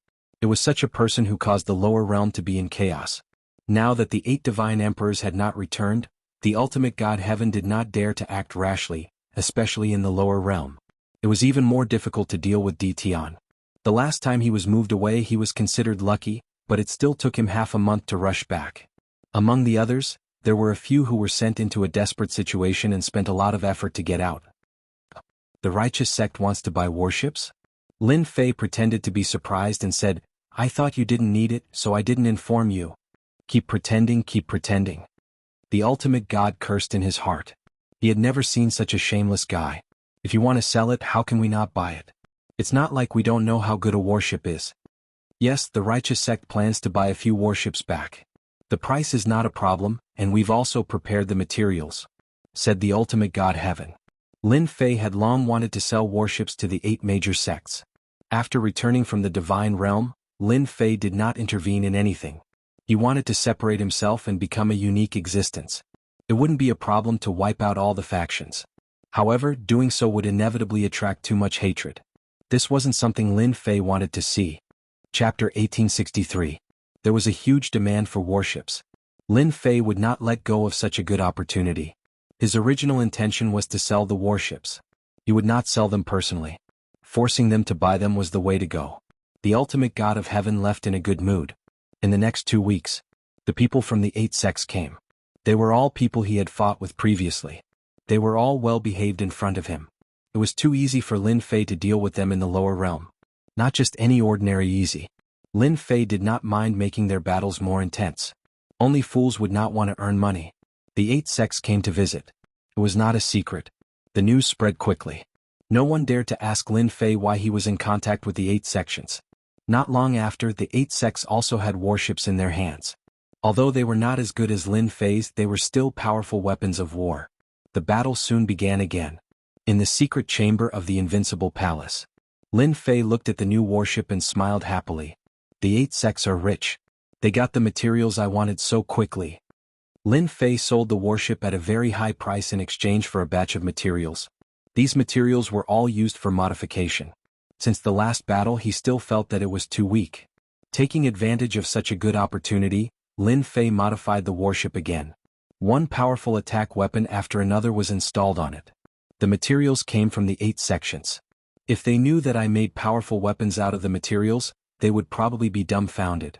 It was such a person who caused the lower realm to be in chaos. Now that the 8 divine emperors had not returned, the ultimate god Heaven did not dare to act rashly, especially in the lower realm. It was even more difficult to deal with Tian. The last time he was moved away he was considered lucky, but it still took him half a month to rush back. Among the others, there were a few who were sent into a desperate situation and spent a lot of effort to get out. The righteous sect wants to buy warships? Lin Fei pretended to be surprised and said, "I thought you didn't need it, so I didn't inform you." Keep pretending, keep pretending. The ultimate god cursed in his heart. He had never seen such a shameless guy. If you want to sell it, how can we not buy it? It's not like we don't know how good a warship is. Yes, the righteous sect plans to buy a few warships back. The price is not a problem, and we've also prepared the materials, said the ultimate god Heaven. Lin Fei had long wanted to sell warships to the 8 major sects. After returning from the divine realm, Lin Fei did not intervene in anything. He wanted to separate himself and become a unique existence. It wouldn't be a problem to wipe out all the factions. However, doing so would inevitably attract too much hatred. This wasn't something Lin Fei wanted to see. Chapter 1863. There was a huge demand for warships. Lin Fei would not let go of such a good opportunity. His original intention was to sell the warships. He would not sell them personally. Forcing them to buy them was the way to go. The ultimate god of Heaven left in a good mood. In the next 2 weeks, the people from the 8 sects came. They were all people he had fought with previously. They were all well behaved in front of him. It was too easy for Lin Fei to deal with them in the lower realm. Not just any ordinary easy. Lin Fei did not mind making their battles more intense. Only fools would not want to earn money. The 8 sects came to visit. It was not a secret. The news spread quickly. No one dared to ask Lin Fei why he was in contact with the 8 sections. Not long after, the 8 sects also had warships in their hands. Although they were not as good as Lin Fei's, they were still powerful weapons of war. The battle soon began again. In the secret chamber of the Invincible Palace, Lin Fei looked at the new warship and smiled happily. The 8 sects are rich. They got the materials I wanted so quickly. Lin Fei sold the warship at a very high price in exchange for a batch of materials. These materials were all used for modification. Since the last battle he still felt that it was too weak. Taking advantage of such a good opportunity, Lin Fei modified the warship again. One powerful attack weapon after another was installed on it. The materials came from the 8 sections. If they knew that I made powerful weapons out of the materials, they would probably be dumbfounded.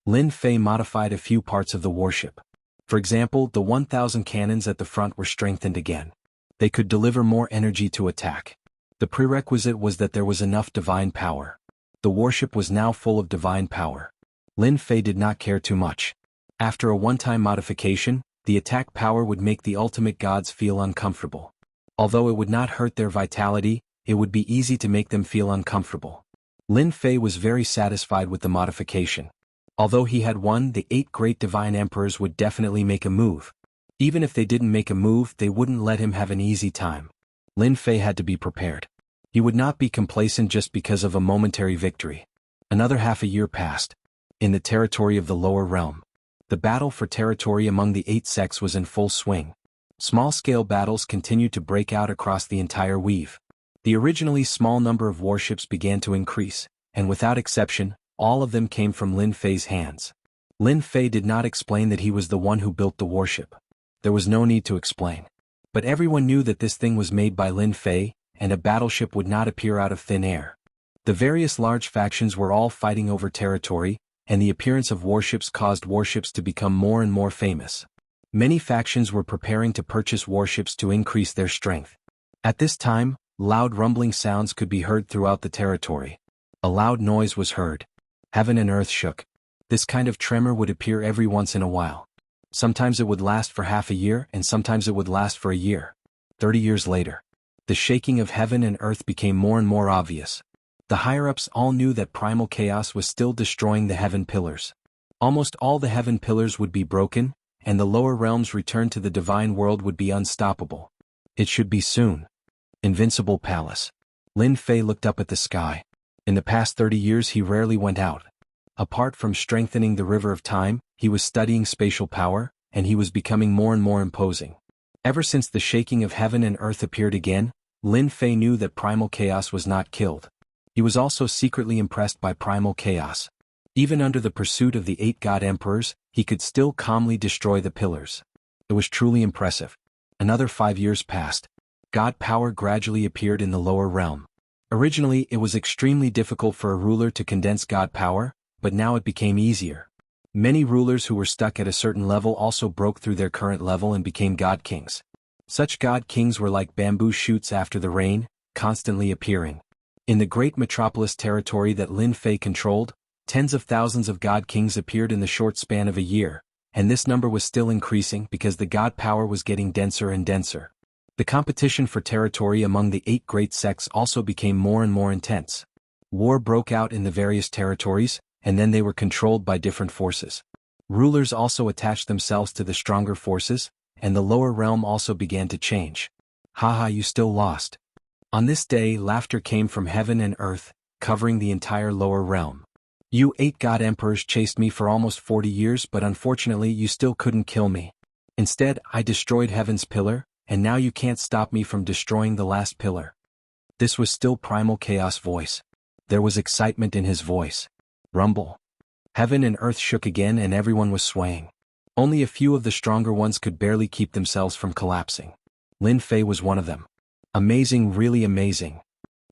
Lin Fei modified a few parts of the warship. For example, the 1,000 cannons at the front were strengthened again. They could deliver more energy to attack. The prerequisite was that there was enough divine power. The warship was now full of divine power. Lin Fei did not care too much. After a one-time modification, the attack power would make the ultimate gods feel uncomfortable. Although it would not hurt their vitality, it would be easy to make them feel uncomfortable. Lin Fei was very satisfied with the modification. Although he had won, the 8 great divine emperors would definitely make a move. Even if they didn't make a move, they wouldn't let him have an easy time. Lin Fei had to be prepared. He would not be complacent just because of a momentary victory. Another half a year passed. In the territory of the lower realm, the battle for territory among the 8 sects was in full swing. Small-scale battles continued to break out across the entire weave. The originally small number of warships began to increase, and without exception, all of them came from Lin Fei's hands. Lin Fei did not explain that he was the one who built the warship. There was no need to explain. But everyone knew that this thing was made by Lin Fei, and a battleship would not appear out of thin air. The various large factions were all fighting over territory, and the appearance of warships caused warships to become more and more famous. Many factions were preparing to purchase warships to increase their strength. At this time, loud rumbling sounds could be heard throughout the territory. A loud noise was heard. Heaven and earth shook. This kind of tremor would appear every once in a while. Sometimes it would last for half a year, and sometimes it would last for a year. 30 years later, the shaking of heaven and earth became more and more obvious. The higher-ups all knew that primal chaos was still destroying the heaven pillars. Almost all the heaven pillars would be broken, and the lower realms' return to the divine world would be unstoppable. It should be soon. Invincible Palace. Lin Fei looked up at the sky. In the past 30 years he rarely went out. Apart from strengthening the river of time, he was studying spatial power, and he was becoming more and more imposing. Ever since the shaking of heaven and earth appeared again, Lin Fei knew that primal chaos was not killed. He was also secretly impressed by primal chaos. Even under the pursuit of the 8 god emperors, he could still calmly destroy the pillars. It was truly impressive. Another 5 years passed. God power gradually appeared in the lower realm. Originally, it was extremely difficult for a ruler to condense God power, but now it became easier. Many rulers who were stuck at a certain level also broke through their current level and became god kings. Such god kings were like bamboo shoots after the rain, constantly appearing. In the great metropolis territory that Lin Fei controlled, tens of thousands of god kings appeared in the short span of a year, and this number was still increasing because the god power was getting denser and denser. The competition for territory among the 8 great sects also became more and more intense. War broke out in the various territories, and then they were controlled by different forces. Rulers also attached themselves to the stronger forces, and the lower realm also began to change. Haha, you still lost. On this day, laughter came from heaven and earth, covering the entire lower realm. You 8 god emperors chased me for almost 40 years, but unfortunately you still couldn't kill me. Instead, I destroyed heaven's pillar, and now you can't stop me from destroying the last pillar. This was still Primal Chaos' voice. There was excitement in his voice. Rumble. Heaven and earth shook again and everyone was swaying. Only a few of the stronger ones could barely keep themselves from collapsing. Lin Fei was one of them. Amazing, really amazing.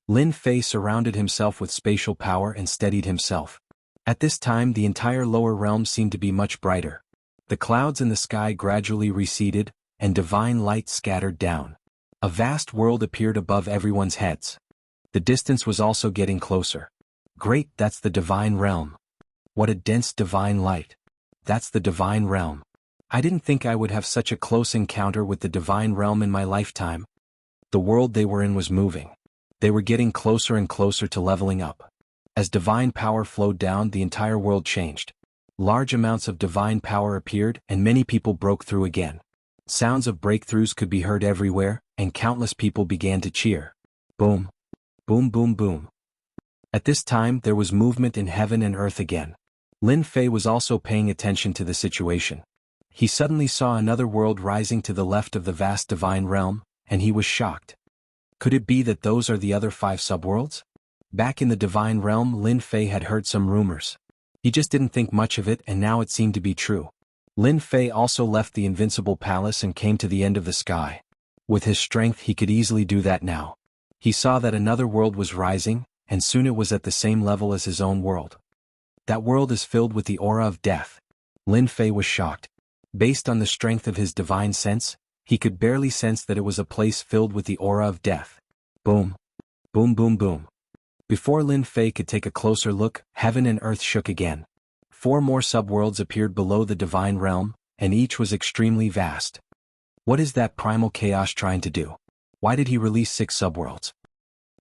Lin Fei surrounded himself with spatial power and steadied himself. At this time the entire lower realm seemed to be much brighter. The clouds in the sky gradually receded, and divine light scattered down. A vast world appeared above everyone's heads. The distance was also getting closer. Great, that's the divine realm. What a dense divine light. That's the divine realm. I didn't think I would have such a close encounter with the divine realm in my lifetime. The world they were in was moving. They were getting closer and closer to leveling up. As divine power flowed down, the entire world changed. Large amounts of divine power appeared, and many people broke through again. Sounds of breakthroughs could be heard everywhere, and countless people began to cheer. Boom. Boom boom boom. At this time there was movement in heaven and earth again. Lin Fei was also paying attention to the situation. He suddenly saw another world rising to the left of the vast divine realm, and he was shocked. Could it be that those are the other 5 subworlds? Back in the divine realm, Lin Fei had heard some rumors. He just didn't think much of it, and now it seemed to be true. Lin Fei also left the invincible palace and came to the end of the sky. With his strength he could easily do that now. He saw that another world was rising, and soon it was at the same level as his own world. That world is filled with the aura of death. Lin Fei was shocked. Based on the strength of his divine sense, he could barely sense that it was a place filled with the aura of death. Boom. Boom boom boom. Before Lin Fei could take a closer look, heaven and earth shook again. 4 more subworlds appeared below the divine realm, and each was extremely vast. What is that primal chaos trying to do? Why did he release 6 subworlds?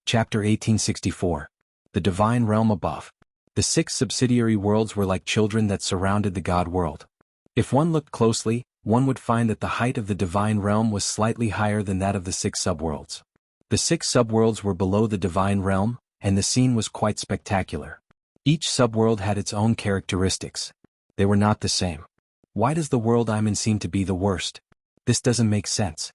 Chapter 1864. The Divine Realm Above. The 6 subsidiary worlds were like children that surrounded the God world. If one looked closely, one would find that the height of the divine realm was slightly higher than that of the 6 subworlds. The 6 subworlds were below the divine realm, and the scene was quite spectacular. Each subworld had its own characteristics. They were not the same. Why does the world I'm in seem to be the worst? This doesn't make sense.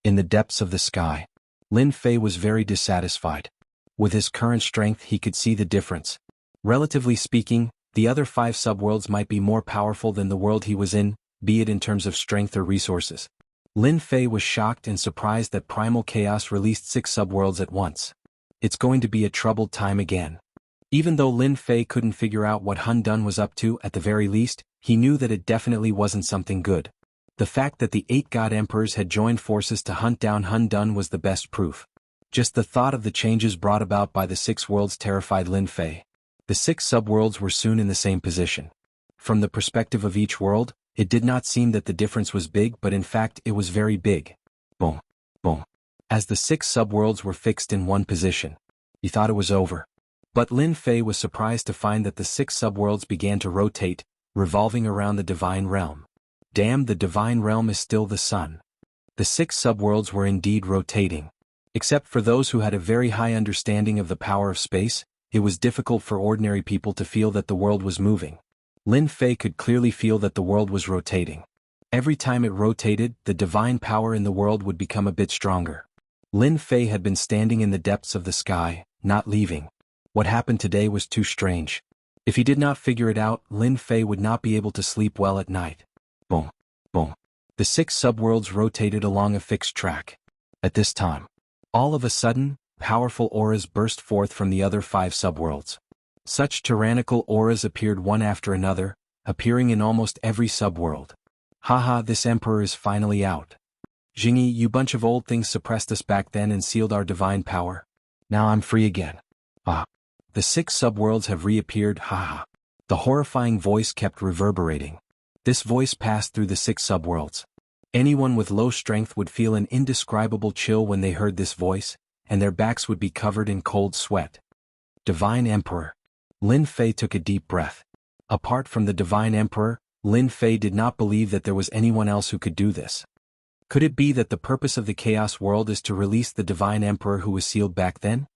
In the depths of the sky, Lin Fei was very dissatisfied. With his current strength he could see the difference. Relatively speaking, the other 5 subworlds might be more powerful than the world he was in, be it in terms of strength or resources. Lin Fei was shocked and surprised that Primal Chaos released 6 subworlds at once. It's going to be a troubled time again. Even though Lin Fei couldn't figure out what Hun Dun was up to at the very least, he knew that it definitely wasn't something good. The fact that the 8 God Emperors had joined forces to hunt down Hun Dun was the best proof. Just the thought of the changes brought about by the 6 worlds terrified Lin Fei. The 6 subworlds were soon in the same position. From the perspective of each world, it did not seem that the difference was big, but in fact it was very big. Boom. Boom. As the 6 subworlds were fixed in one position, he thought it was over. But Lin Fei was surprised to find that the 6 subworlds began to rotate, revolving around the divine realm. Damn, the divine realm is still the sun. The 6 subworlds were indeed rotating. Except for those who had a very high understanding of the power of space, it was difficult for ordinary people to feel that the world was moving. Lin Fei could clearly feel that the world was rotating. Every time it rotated, the divine power in the world would become a bit stronger. Lin Fei had been standing in the depths of the sky, not leaving. What happened today was too strange. If he did not figure it out, Lin Fei would not be able to sleep well at night. Boom. Boom. The 6 subworlds rotated along a fixed track. At this time, all of a sudden, powerful auras burst forth from the other 5 subworlds. Such tyrannical auras appeared one after another, appearing in almost every subworld. Haha, this emperor is finally out. Jingyi, you bunch of old things suppressed us back then and sealed our divine power. Now I'm free again. Ah. The 6 subworlds have reappeared, haha. The horrifying voice kept reverberating. This voice passed through the 6 subworlds. Anyone with low strength would feel an indescribable chill when they heard this voice, and their backs would be covered in cold sweat. Divine Emperor. Lin Fei took a deep breath. Apart from the Divine Emperor, Lin Fei did not believe that there was anyone else who could do this. Could it be that the purpose of the Chaos World is to release the Divine Emperor who was sealed back then?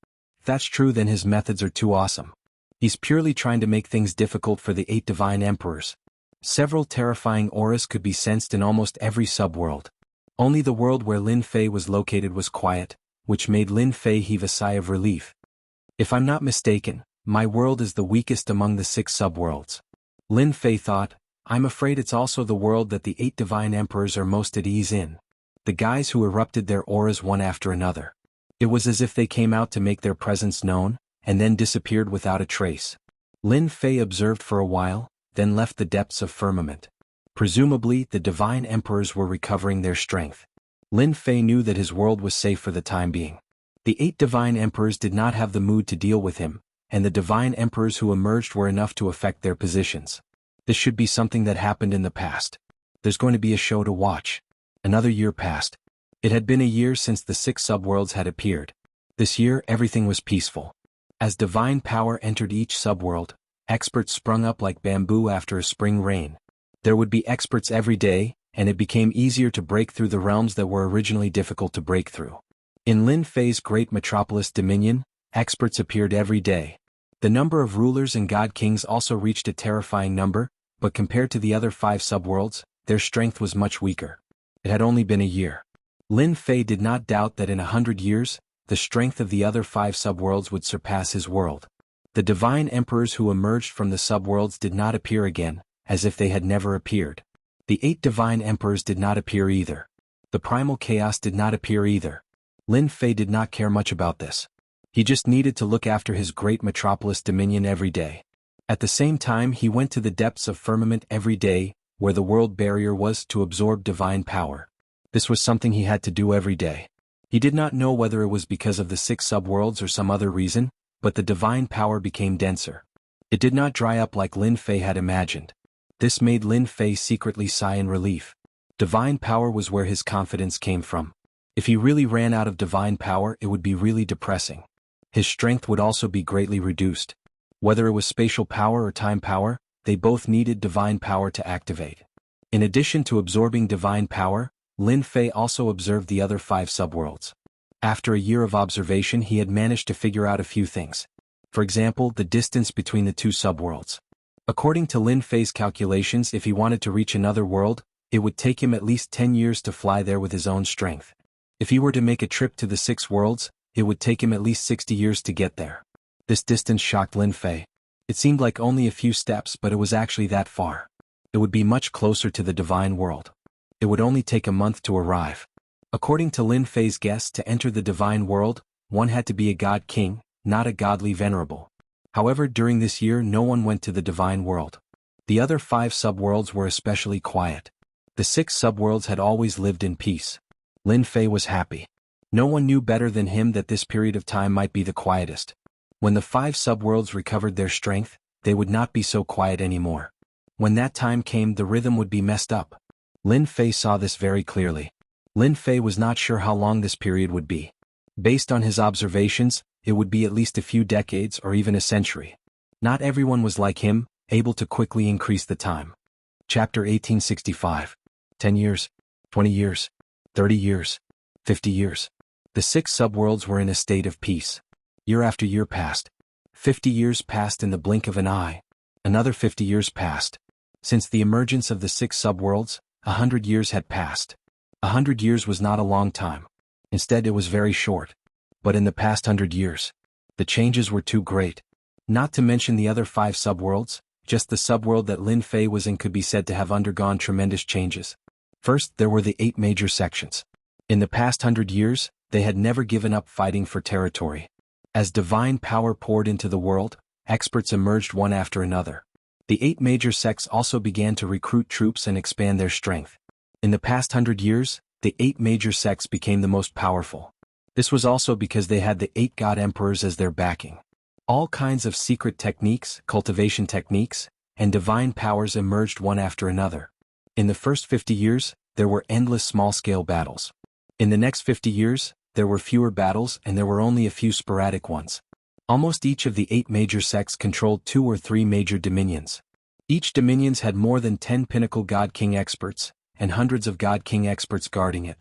If that's true, then his methods are too awesome. He's purely trying to make things difficult for the 8 Divine Emperors. Several terrifying auras could be sensed in almost every subworld. Only the world where Lin Fei was located was quiet, which made Lin Fei heave a sigh of relief. If I'm not mistaken, my world is the weakest among the 6 subworlds. Lin Fei thought, I'm afraid it's also the world that the 8 Divine Emperors are most at ease in. The guys who erupted their auras one after another. It was as if they came out to make their presence known, and then disappeared without a trace. Lin Fei observed for a while, then left the depths of firmament. Presumably, the Divine Emperors were recovering their strength. Lin Fei knew that his world was safe for the time being. The 8 Divine Emperors did not have the mood to deal with him, and the Divine Emperors who emerged were enough to affect their positions. This should be something that happened in the past. There's going to be a show to watch. Another year passed. It had been a year since the 6 subworlds had appeared. This year everything was peaceful. As divine power entered each subworld, experts sprung up like bamboo after a spring rain. There would be experts every day, and it became easier to break through the realms that were originally difficult to break through. In Lin Fei's great metropolis dominion, experts appeared every day. The number of rulers and god kings also reached a terrifying number, but compared to the other 5 subworlds, their strength was much weaker. It had only been a year. Lin Fei did not doubt that in 100 years, the strength of the other 5 subworlds would surpass his world. The divine emperors who emerged from the subworlds did not appear again, as if they had never appeared. The 8 divine emperors did not appear either. The primal chaos did not appear either. Lin Fei did not care much about this. He just needed to look after his great metropolis dominion every day. At the same time, he went to the depths of firmament every day, where the world barrier was, to absorb divine power. This was something he had to do every day. He did not know whether it was because of the 6 subworlds or some other reason, but the divine power became denser. It did not dry up like Lin Fei had imagined. This made Lin Fei secretly sigh in relief. Divine power was where his confidence came from. If he really ran out of divine power, it would be really depressing. His strength would also be greatly reduced. Whether it was spatial power or time power, they both needed divine power to activate. In addition to absorbing divine power, Lin Fei also observed the other 5 subworlds. After a year of observation, he had managed to figure out a few things. For example, the distance between the 2 subworlds. According to Lin Fei's calculations, if he wanted to reach another world, it would take him at least 10 years to fly there with his own strength. If he were to make a trip to the 6 worlds, it would take him at least 60 years to get there. This distance shocked Lin Fei. It seemed like only a few steps, but it was actually that far. It would be much closer to the divine world. It would only take a month to arrive. According to Lin Fei's guess, to enter the divine world, one had to be a god king, not a godly venerable. However, during this year no one went to the divine world. The other 5 subworlds were especially quiet. The 6 subworlds had always lived in peace. Lin Fei was happy. No one knew better than him that this period of time might be the quietest. When the 5 subworlds recovered their strength, they would not be so quiet anymore. When that time came, the rhythm would be messed up. Lin Fei saw this very clearly. Lin Fei was not sure how long this period would be. Based on his observations, it would be at least a few decades or even a century. Not everyone was like him, able to quickly increase the time. Chapter 1865. 10 years, 20 years, 30 years, 50 years. The 6 subworlds were in a state of peace. Year after year passed. 50 years passed in the blink of an eye. Another 50 years passed. Since the emergence of the 6 subworlds, 100 years had passed. 100 years was not a long time. Instead, it was very short. But in the past 100 years, the changes were too great. Not to mention the other 5 subworlds, just the subworld that Lin Fei was in could be said to have undergone tremendous changes. First, there were the 8 major sections. In the past 100 years, they had never given up fighting for territory. As divine power poured into the world, experts emerged one after another. The 8 major sects also began to recruit troops and expand their strength. In the past 100 years, the 8 major sects became the most powerful. This was also because they had the 8 god emperors as their backing. All kinds of secret techniques, cultivation techniques, and divine powers emerged one after another. In the first 50 years, there were endless small-scale battles. In the next 50 years, there were fewer battles and there were only a few sporadic ones. Almost each of the 8 major sects controlled 2 or 3 major dominions. Each dominions had more than 10 pinnacle god king experts, and hundreds of god king experts guarding it.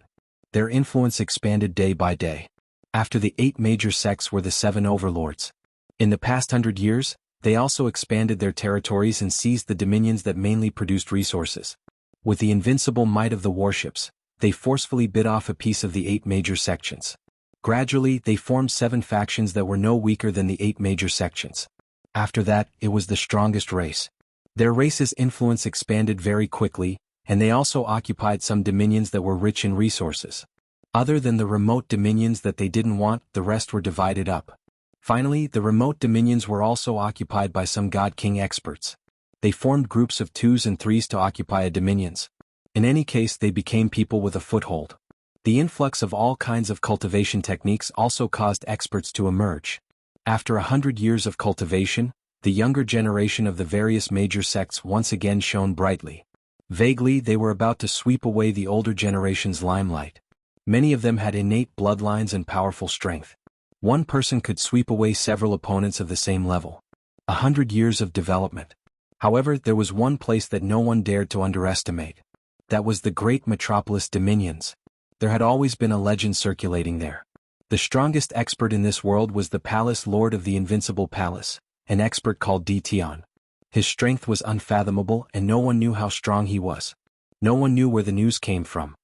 Their influence expanded day by day. After the 8 major sects were the 7 overlords. In the past 100 years, they also expanded their territories and seized the dominions that mainly produced resources. With the invincible might of the warships, they forcefully bit off a piece of the 8 major sections. Gradually, they formed 7 factions that were no weaker than the 8 major sections. After that, it was the strongest race. Their race's influence expanded very quickly, and they also occupied some dominions that were rich in resources. Other than the remote dominions that they didn't want, the rest were divided up. Finally, the remote dominions were also occupied by some god king experts. They formed groups of 2s and 3s to occupy a dominions. In any case, they became people with a foothold. The influx of all kinds of cultivation techniques also caused experts to emerge. After 100 years of cultivation, the younger generation of the various major sects once again shone brightly. Vaguely, they were about to sweep away the older generation's limelight. Many of them had innate bloodlines and powerful strength. One person could sweep away several opponents of the same level. 100 years of development. However, there was one place that no one dared to underestimate. That was the great metropolis dominions. There had always been a legend circulating there. The strongest expert in this world was the palace lord of the invincible palace, an expert called Tion. His strength was unfathomable and no one knew how strong he was. No one knew where the news came from.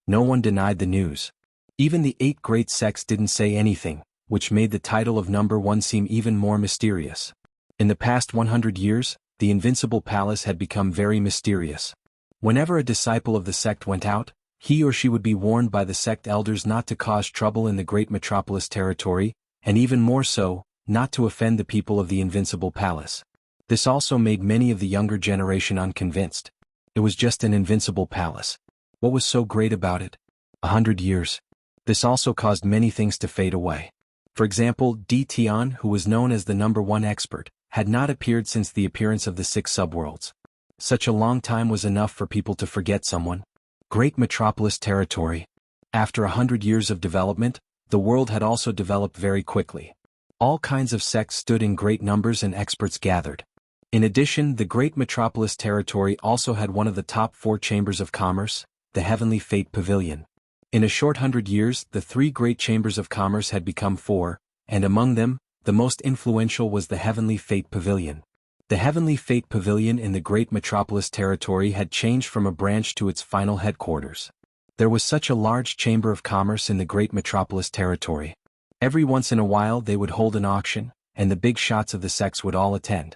No one denied the news. Even the 8 great sects didn't say anything, which made the title of number 1 seem even more mysterious. In the past 100 years, the invincible palace had become very mysterious. Whenever a disciple of the sect went out, he or she would be warned by the sect elders not to cause trouble in the great metropolis territory, and even more so, not to offend the people of the invincible palace. This also made many of the younger generation unconvinced. It was just an invincible palace. What was so great about it? 100 years. This also caused many things to fade away. For example, Tion, who was known as the number 1 expert, had not appeared since the appearance of the 6 subworlds. Such a long time was enough for people to forget someone. Great metropolis territory. After 100 years of development, the world had also developed very quickly. All kinds of sects stood in great numbers and experts gathered. In addition, the Great Metropolis Territory also had one of the top 4 chambers of commerce, the Heavenly Fate Pavilion. In a short 100 years, the 3 great chambers of commerce had become 4, and among them, the most influential was the Heavenly Fate Pavilion. The Heavenly Fate Pavilion in the Great Metropolis Territory had changed from a branch to its final headquarters. There was such a large chamber of commerce in the Great Metropolis Territory. Every once in a while they would hold an auction, and the big shots of the sex would all attend.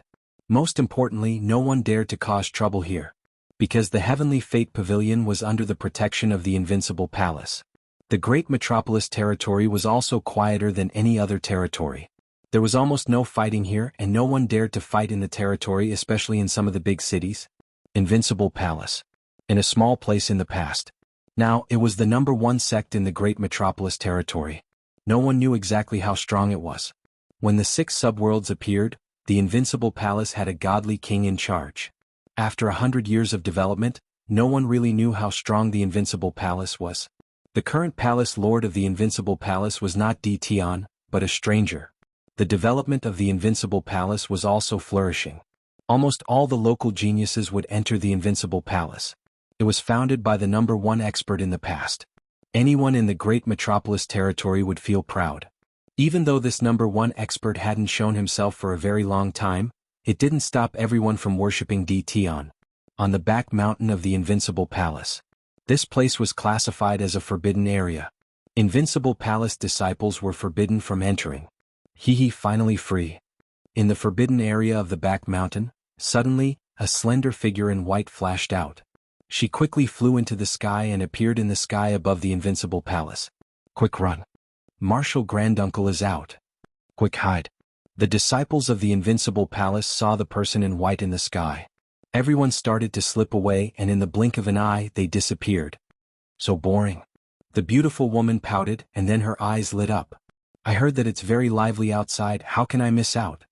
Most importantly, no one dared to cause trouble here, because the Heavenly Fate Pavilion was under the protection of the Invincible Palace. The Great Metropolis Territory was also quieter than any other territory. There was almost no fighting here, and no one dared to fight in the territory, especially in some of the big cities. Invincible Palace. In a small place in the past. Now, it was the #1 sect in the Great Metropolis Territory. No one knew exactly how strong it was. When the 6 subworlds appeared, the Invincible Palace had a godly king in charge. After 100 years of development, no one really knew how strong the Invincible Palace was. The current Palace Lord of the Invincible Palace was not Tion, but a stranger. The development of the Invincible Palace was also flourishing. Almost all the local geniuses would enter the Invincible Palace. It was founded by the #1 expert in the past. Anyone in the Great Metropolis Territory would feel proud. Even though this #1 expert hadn't shown himself for a very long time, it didn't stop everyone from worshipping Tion. On the back mountain of the Invincible Palace. This place was classified as a forbidden area. Invincible Palace disciples were forbidden from entering. Finally free. In the forbidden area of the back mountain, suddenly, a slender figure in white flashed out. She quickly flew into the sky and appeared in the sky above the Invincible Palace. Quick run. Marshal Granduncle is out. Quick hide. The disciples of the Invincible Palace saw the person in white in the sky. Everyone started to slip away, and in the blink of an eye they disappeared. So boring. The beautiful woman pouted, and then her eyes lit up. I heard that it's very lively outside, how can I miss out?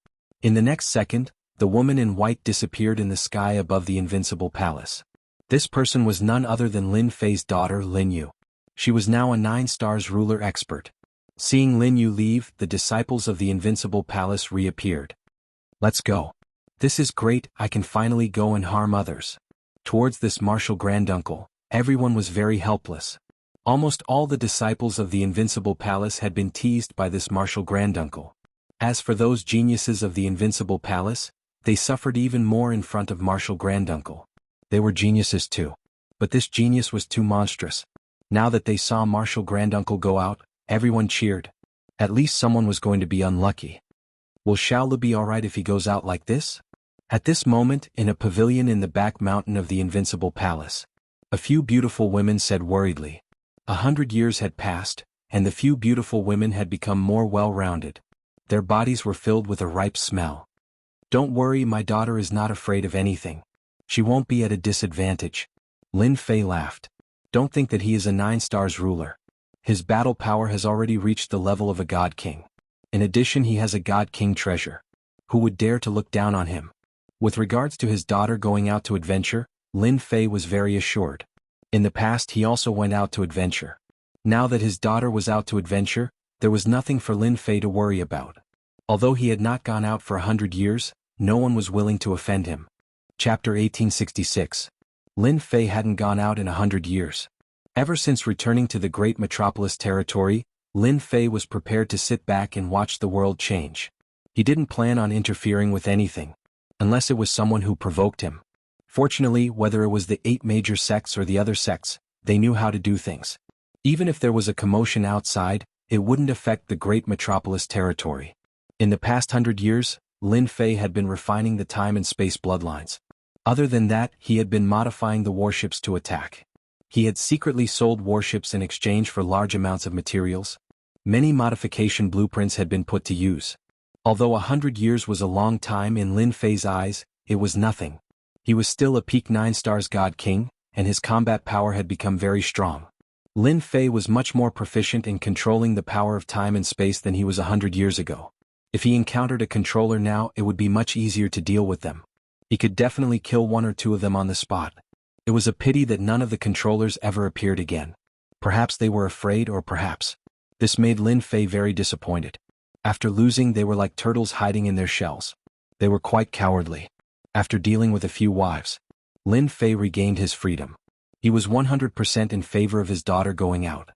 In the next second, the woman in white disappeared in the sky above the Invincible Palace. This person was none other than Lin Fei's daughter, Lin Yu. She was now a 9 stars ruler expert. Seeing Lin Yu leave, the disciples of the Invincible Palace reappeared. Let's go. This is great, I can finally go and harm others. Towards this martial granduncle, everyone was very helpless. Almost all the disciples of the Invincible Palace had been teased by this martial granduncle. As for those geniuses of the Invincible Palace, they suffered even more in front of martial granduncle. They were geniuses too. But this genius was too monstrous. Now that they saw martial granduncle go out, everyone cheered. At least someone was going to be unlucky. Will Xiaolu be alright if he goes out like this? At this moment, in a pavilion in the back mountain of the Invincible Palace, a few beautiful women said worriedly. 100 years had passed, and the few beautiful women had become more well-rounded. Their bodies were filled with a ripe smell. Don't worry, my daughter is not afraid of anything. She won't be at a disadvantage. Lin Fei laughed. Don't think that he is a 9 stars ruler. His battle power has already reached the level of a god king. In addition, he has a god king treasure. Who would dare to look down on him? With regards to his daughter going out to adventure, Lin Fei was very assured. In the past he also went out to adventure. Now that his daughter was out to adventure, there was nothing for Lin Fei to worry about. Although he had not gone out for 100 years, no one was willing to offend him. Chapter 1866. Lin Fei hadn't gone out in 100 years. Ever since returning to the Great Metropolis Territory, Lin Fei was prepared to sit back and watch the world change. He didn't plan on interfering with anything, unless it was someone who provoked him. Fortunately, whether it was the 8 major sects or the other sects, they knew how to do things. Even if there was a commotion outside, it wouldn't affect the Great Metropolis Territory. In the past 100 years, Lin Fei had been refining the time and space bloodlines. Other than that, he had been modifying the warships to attack. He had secretly sold warships in exchange for large amounts of materials. Many modification blueprints had been put to use. Although 100 years was a long time in Lin Fei's eyes, it was nothing. He was still a peak 9 stars god king, and his combat power had become very strong. Lin Fei was much more proficient in controlling the power of time and space than he was 100 years ago. If he encountered a controller now, it would be much easier to deal with them. He could definitely kill 1 or 2 of them on the spot. It was a pity that none of the controllers ever appeared again. Perhaps they were afraid, or perhaps. This made Lin Fei very disappointed. After losing, they were like turtles hiding in their shells. They were quite cowardly. After dealing with a few wives, Lin Fei regained his freedom. He was 100% in favor of his daughter going out.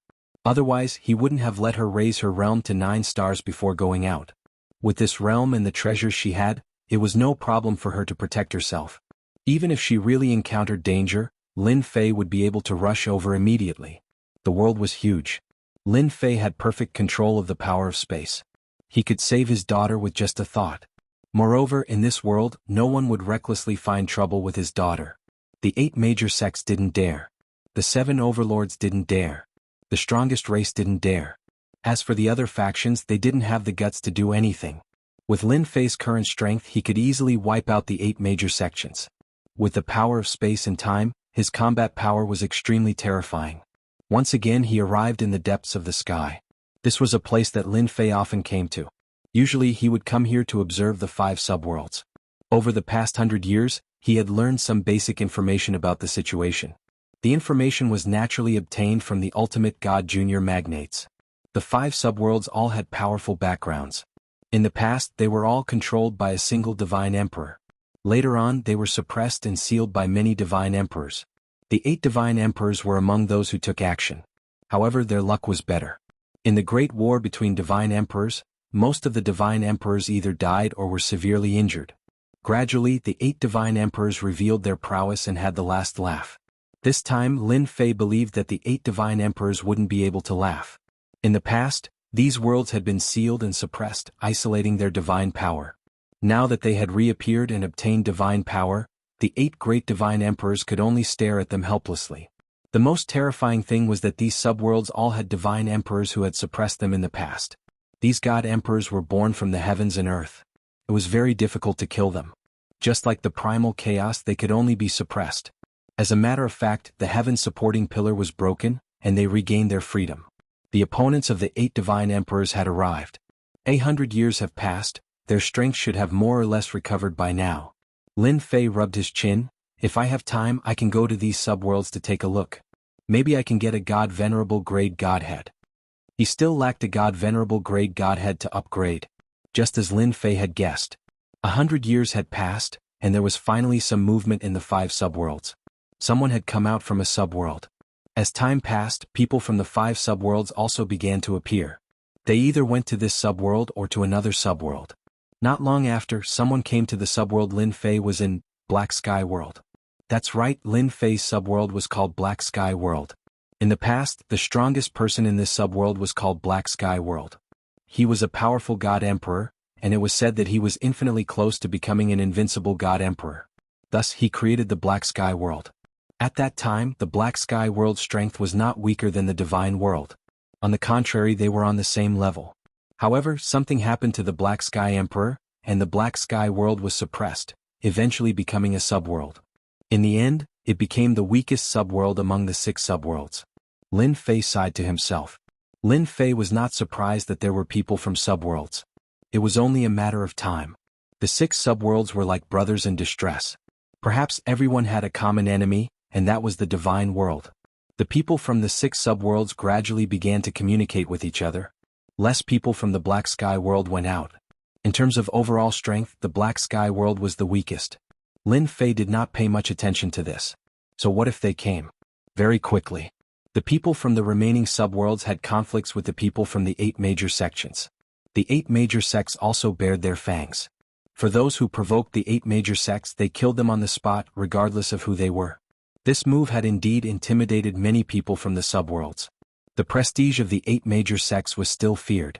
Otherwise, he wouldn't have let her raise her realm to 9 stars before going out. With this realm and the treasures she had, it was no problem for her to protect herself. Even if she really encountered danger, Lin Fei would be able to rush over immediately. The world was huge. Lin Fei had perfect control of the power of space. He could save his daughter with just a thought. Moreover, in this world, no one would recklessly find trouble with his daughter. The 8 major sects didn't dare. The 7 overlords didn't dare. The strongest race didn't dare. As for the other factions, they didn't have the guts to do anything. With Lin Fei's current strength, he could easily wipe out the 8 major sections. With the power of space and time, his combat power was extremely terrifying. Once again he arrived in the depths of the sky. This was a place that Lin Fei often came to. Usually he would come here to observe the 5 subworlds. Over the past 100 years, he had learned some basic information about the situation. The information was naturally obtained from the ultimate God Junior magnates. The 5 subworlds all had powerful backgrounds. In the past, they were all controlled by a single divine emperor. Later on, they were suppressed and sealed by many divine emperors. The 8 divine emperors were among those who took action. However, their luck was better. In the Great War between divine emperors, most of the divine emperors either died or were severely injured. Gradually, the 8 divine emperors revealed their prowess and had the last laugh. This time, Lin Fei believed that the 8 divine emperors wouldn't be able to laugh. In the past, these worlds had been sealed and suppressed, isolating their divine power. Now that they had reappeared and obtained divine power, the 8 great divine emperors could only stare at them helplessly. The most terrifying thing was that these subworlds all had divine emperors who had suppressed them in the past. These god emperors were born from the heavens and earth. It was very difficult to kill them. Just like the primal chaos, they could only be suppressed. As a matter of fact, the heaven supporting pillar was broken, and they regained their freedom. The opponents of the 8 divine emperors had arrived. 100 years have passed. Their strength should have more or less recovered by now. Lin Fei rubbed his chin. If I have time, I can go to these subworlds to take a look. Maybe I can get a God Venerable Grade Godhead. He still lacked a God Venerable Grade Godhead to upgrade. Just as Lin Fei had guessed. 100 years had passed, and there was finally some movement in the 5 subworlds. Someone had come out from a subworld. As time passed, people from the 5 subworlds also began to appear. They either went to this subworld or to another subworld. Not long after, someone came to the subworld Lin Fei was in, Black Sky World. That's right, Lin Fei's subworld was called Black Sky World. In the past, the strongest person in this subworld was called Black Sky World. He was a powerful god emperor, and it was said that he was infinitely close to becoming an invincible god emperor. Thus, he created the Black Sky World. At that time, the Black Sky World's strength was not weaker than the divine world. On the contrary, they were on the same level. However, something happened to the Black Sky Emperor, and the Black Sky World was suppressed, eventually becoming a subworld. In the end, it became the weakest subworld among the 6 subworlds. Lin Fei sighed to himself. Lin Fei was not surprised that there were people from subworlds. It was only a matter of time. The 6 subworlds were like brothers in distress. Perhaps everyone had a common enemy, and that was the divine world. The people from the 6 subworlds gradually began to communicate with each other. Less people from the Black Sky World went out. In terms of overall strength, the Black Sky World was the weakest. Lin Fei did not pay much attention to this. So what if they came? Very quickly. The people from the remaining subworlds had conflicts with the people from the 8 major sections. The 8 major sects also bared their fangs. For those who provoked the 8 major sects, they killed them on the spot, regardless of who they were. This move had indeed intimidated many people from the subworlds. The prestige of the 8 major sects was still feared.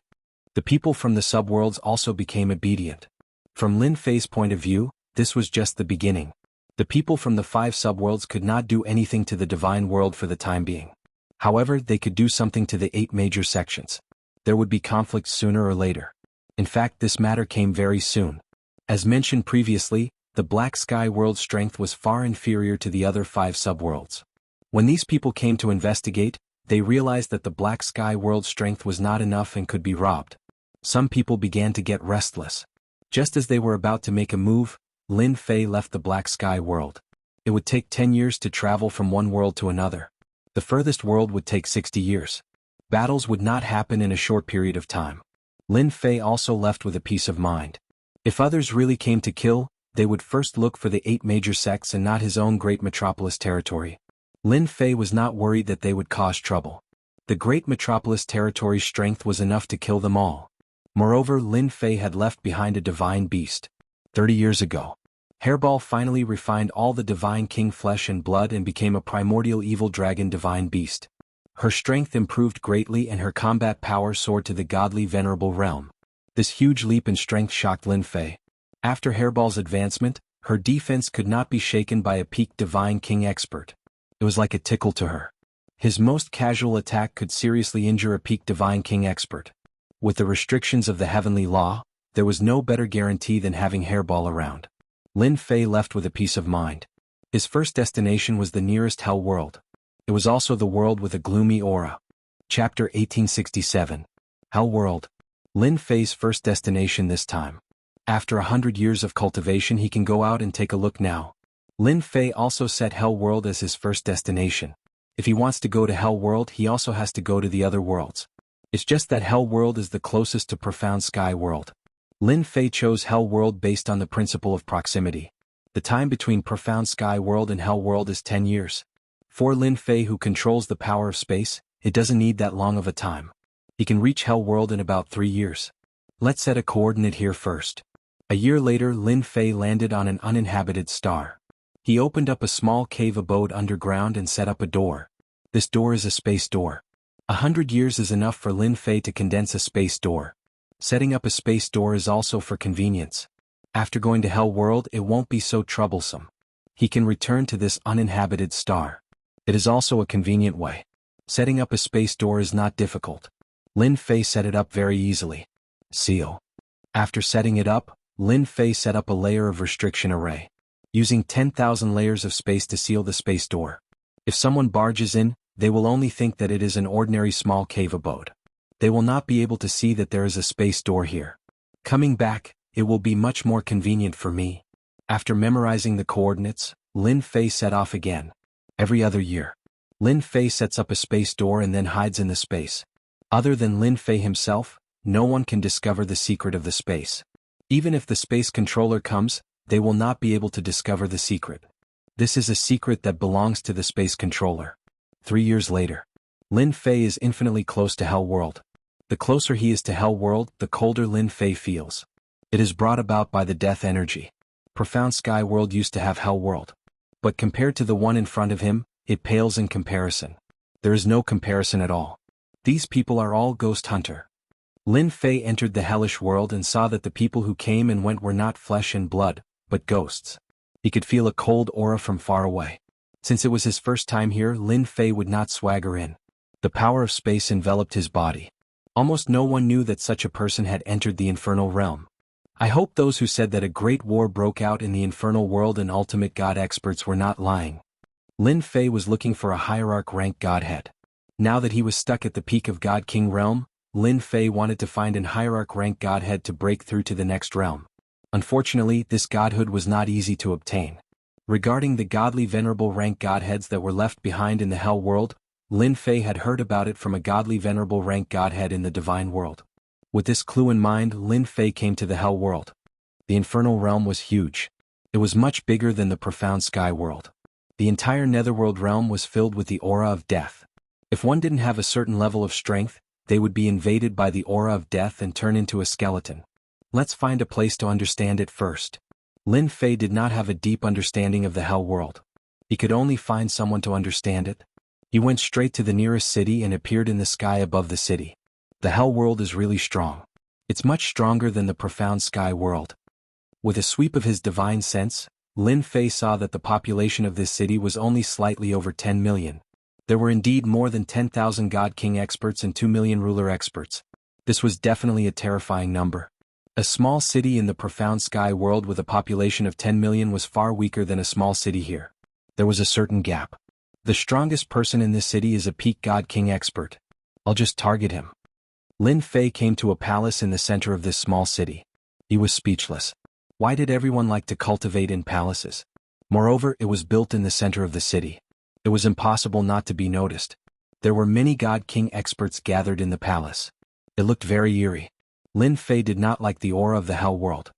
The people from the subworlds also became obedient. From Lin Fei's point of view, this was just the beginning. The people from the 5 subworlds could not do anything to the divine world for the time being. However, they could do something to the 8 major sections. There would be conflicts sooner or later. In fact, this matter came very soon. As mentioned previously, the Black Sky World's strength was far inferior to the other 5 subworlds. When these people came to investigate, they realized that the Black Sky World's strength was not enough and could be robbed. Some people began to get restless. Just as they were about to make a move, Lin Fei left the Black Sky World. It would take 10 years to travel from one world to another. The furthest world would take 60 years. Battles would not happen in a short period of time. Lin Fei also left with a peace of mind. If others really came to kill, they would first look for the 8 major sects and not his own great metropolis territory. Lin Fei was not worried that they would cause trouble. The great metropolis territory's strength was enough to kill them all. Moreover, Lin Fei had left behind a divine beast. 30 years ago, Hairball finally refined all the divine king flesh and blood and became a primordial evil dragon divine beast. Her strength improved greatly and her combat power soared to the godly venerable realm. This huge leap in strength shocked Lin Fei. After Hairball's advancement, her defense could not be shaken by a peak divine king expert. It was like a tickle to her. His most casual attack could seriously injure a peak divine king expert. With the restrictions of the heavenly law, there was no better guarantee than having Hairball around. Lin Fei left with a peace of mind. His first destination was the nearest hell world. It was also the world with a gloomy aura. Chapter 1867. Hell World. Lin Fei's first destination this time. After 100 years of cultivation, he can go out and take a look now. Lin Fei also set Hell World as his first destination. If he wants to go to Hell World, he also has to go to the other worlds. It's just that Hell World is the closest to Profound Sky World. Lin Fei chose Hell World based on the principle of proximity. The time between Profound Sky World and Hell World is 10 years. For Lin Fei, who controls the power of space, it doesn't need that long of a time. He can reach Hell World in about 3 years. Let's set a coordinate here first. A year later, Lin Fei landed on an uninhabited star. He opened up a small cave abode underground and set up a door. This door is a space door. 100 years is enough for Lin Fei to condense a space door. Setting up a space door is also for convenience. After going to Hell World, it won't be so troublesome. He can return to this uninhabited star. It is also a convenient way. Setting up a space door is not difficult. Lin Fei set it up very easily. Seal. After setting it up, Lin Fei set up a layer of restriction array, using 10,000 layers of space to seal the space door. If someone barges in, they will only think that it is an ordinary small cave abode. They will not be able to see that there is a space door here. Coming back, it will be much more convenient for me. After memorizing the coordinates, Lin Fei set off again. Every other year, Lin Fei sets up a space door and then hides in the space. Other than Lin Fei himself, no one can discover the secret of the space. Even if the space controller comes, they will not be able to discover the secret. This is a secret that belongs to the space controller. 3 years later, Lin Fei is infinitely close to Hell World. The closer he is to Hell World, the colder Lin Fei feels. It is brought about by the death energy. Profound Sky World used to have Hell World. But compared to the one in front of him, it pales in comparison. There is no comparison at all. These people are all ghost hunter. Lin Fei entered the hellish world and saw that the people who came and went were not flesh and blood, but ghosts. He could feel a cold aura from far away. Since it was his first time here, Lin Fei would not swagger in. The power of space enveloped his body. Almost no one knew that such a person had entered the infernal realm. I hope those who said that a great war broke out in the infernal world and ultimate god experts were not lying. Lin Fei was looking for a hierarch rank godhead. Now that he was stuck at the peak of God King realm, Lin Fei wanted to find an hierarch rank godhead to break through to the next realm. Unfortunately, this godhood was not easy to obtain. Regarding the godly venerable rank godheads that were left behind in the hell world, Lin Fei had heard about it from a godly venerable rank godhead in the divine world. With this clue in mind, Lin Fei came to the hell world. The infernal realm was huge. It was much bigger than the profound sky world. The entire netherworld realm was filled with the aura of death. If one didn't have a certain level of strength, they would be invaded by the aura of death and turn into a skeleton. Let's find a place to understand it first. Lin Fei did not have a deep understanding of the hell world. He could only find someone to understand it. He went straight to the nearest city and appeared in the sky above the city. The hell world is really strong. It's much stronger than the profound sky world. With a sweep of his divine sense, Lin Fei saw that the population of this city was only slightly over 10 million. There were indeed more than 10,000 God King experts and 2 million ruler experts. This was definitely a terrifying number. A small city in the profound sky world with a population of 10 million was far weaker than a small city here. There was a certain gap. The strongest person in this city is a peak God King expert. I'll just target him. Lin Fei came to a palace in the center of this small city. He was speechless. Why did everyone like to cultivate in palaces? Moreover, it was built in the center of the city. It was impossible not to be noticed. There were many God King experts gathered in the palace. It looked very eerie. Lin Fei did not like the aura of the hell world.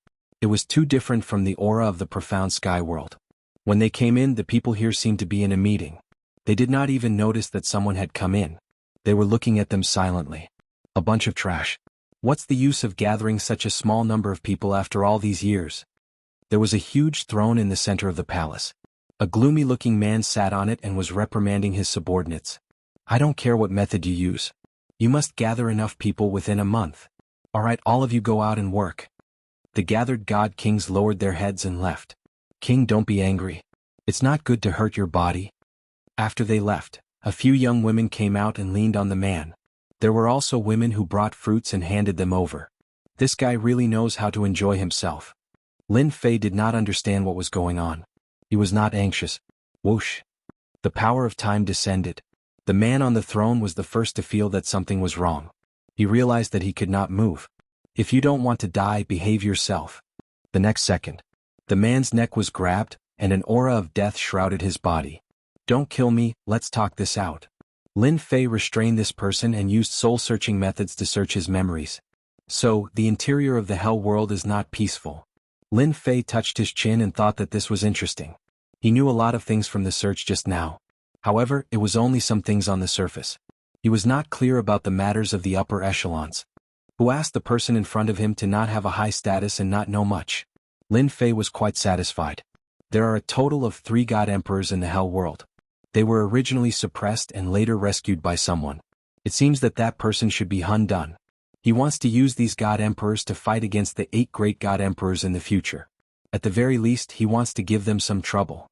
It was too different from the aura of the profound sky world. When they came in, the people here seemed to be in a meeting. They did not even notice that someone had come in. They were looking at them silently. A bunch of trash. What's the use of gathering such a small number of people after all these years? There was a huge throne in the center of the palace. A gloomy-looking man sat on it and was reprimanding his subordinates. I don't care what method you use. You must gather enough people within a month. All right, all of you go out and work. The gathered god kings lowered their heads and left. King, don't be angry. It's not good to hurt your body. After they left, a few young women came out and leaned on the man. There were also women who brought fruits and handed them over. This guy really knows how to enjoy himself. Lin Fei did not understand what was going on. He was not anxious. Whoosh. The power of time descended. The man on the throne was the first to feel that something was wrong. He realized that he could not move. If you don't want to die, behave yourself. The next second, the man's neck was grabbed, and an aura of death shrouded his body. Don't kill me, let's talk this out. Lin Fei restrained this person and used soul-searching methods to search his memories. So, the interior of the hell world is not peaceful. Lin Fei touched his chin and thought that this was interesting. He knew a lot of things from the search just now. However, it was only some things on the surface. He was not clear about the matters of the upper echelons. Who asked the person in front of him to not have a high status and not know much? Lin Fei was quite satisfied. There are a total of 3 god emperors in the hell world. They were originally suppressed and later rescued by someone. It seems that that person should be Hun Dun. He wants to use these god emperors to fight against the 8 great god emperors in the future. At the very least, he wants to give them some trouble.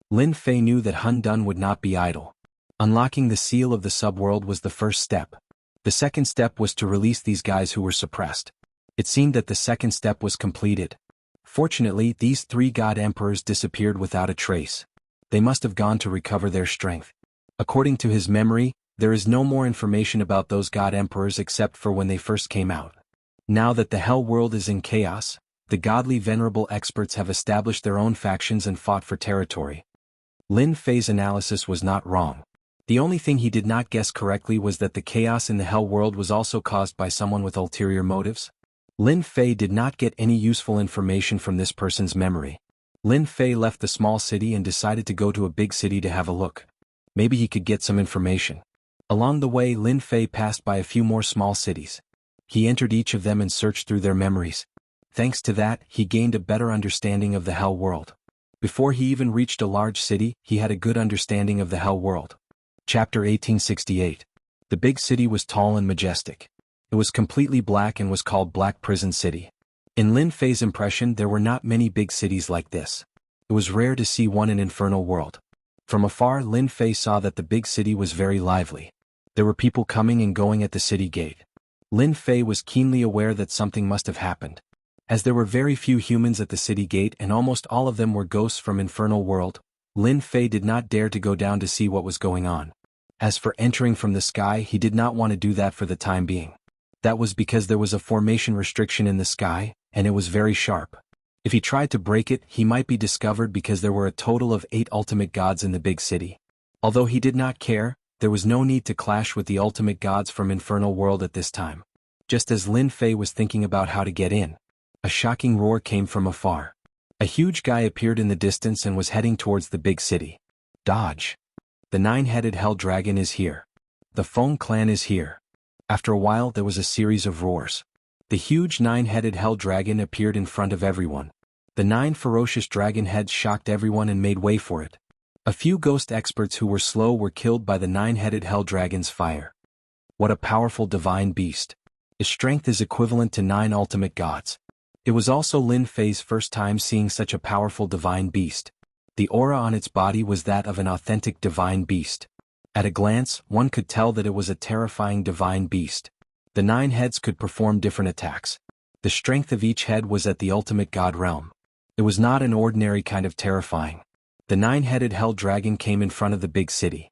Lin Fei knew that Hun Dun would not be idle. Unlocking the seal of the subworld was the first step. The second step was to release these guys who were suppressed. It seemed that the second step was completed. Fortunately, these 3 god emperors disappeared without a trace. They must have gone to recover their strength. According to his memory, there is no more information about those god emperors except for when they first came out. Now that the hell world is in chaos, the godly venerable experts have established their own factions and fought for territory. Lin Fei's analysis was not wrong. The only thing he did not guess correctly was that the chaos in the hell world was also caused by someone with ulterior motives. Lin Fei did not get any useful information from this person's memory. Lin Fei left the small city and decided to go to a big city to have a look. Maybe he could get some information. Along the way, Lin Fei passed by a few more small cities. He entered each of them and searched through their memories. Thanks to that, he gained a better understanding of the hell world. Before he even reached a large city, he had a good understanding of the hell world. Chapter 1868. The big city was tall and majestic. It was completely black and was called Black Prison City. In Lin Fei's impression, there were not many big cities like this. It was rare to see one in Infernal World. From afar, Lin Fei saw that the big city was very lively. There were people coming and going at the city gate. Lin Fei was keenly aware that something must have happened. As there were very few humans at the city gate and almost all of them were ghosts from Infernal World, Lin Fei did not dare to go down to see what was going on. As for entering from the sky, he did not want to do that for the time being. That was because there was a formation restriction in the sky, and it was very sharp. If he tried to break it, he might be discovered because there were a total of 8 ultimate gods in the big city. Although he did not care, there was no need to clash with the ultimate gods from Infernal World at this time. Just as Lin Fei was thinking about how to get in, a shocking roar came from afar. A huge guy appeared in the distance and was heading towards the big city. Dodge. The 9-headed hell dragon is here. The Feng clan is here. After a while there was a series of roars. The huge 9-headed hell dragon appeared in front of everyone. The 9 ferocious dragon heads shocked everyone and made way for it. A few ghost experts who were slow were killed by the 9-headed hell dragon's fire. What a powerful divine beast. Its strength is equivalent to 9 ultimate gods. It was also Lin Fei's first time seeing such a powerful divine beast. The aura on its body was that of an authentic divine beast. At a glance, one could tell that it was a terrifying divine beast. The 9 heads could perform different attacks. The strength of each head was at the ultimate god realm. It was not an ordinary kind of terrifying. The 9-headed hell dragon came in front of the big city.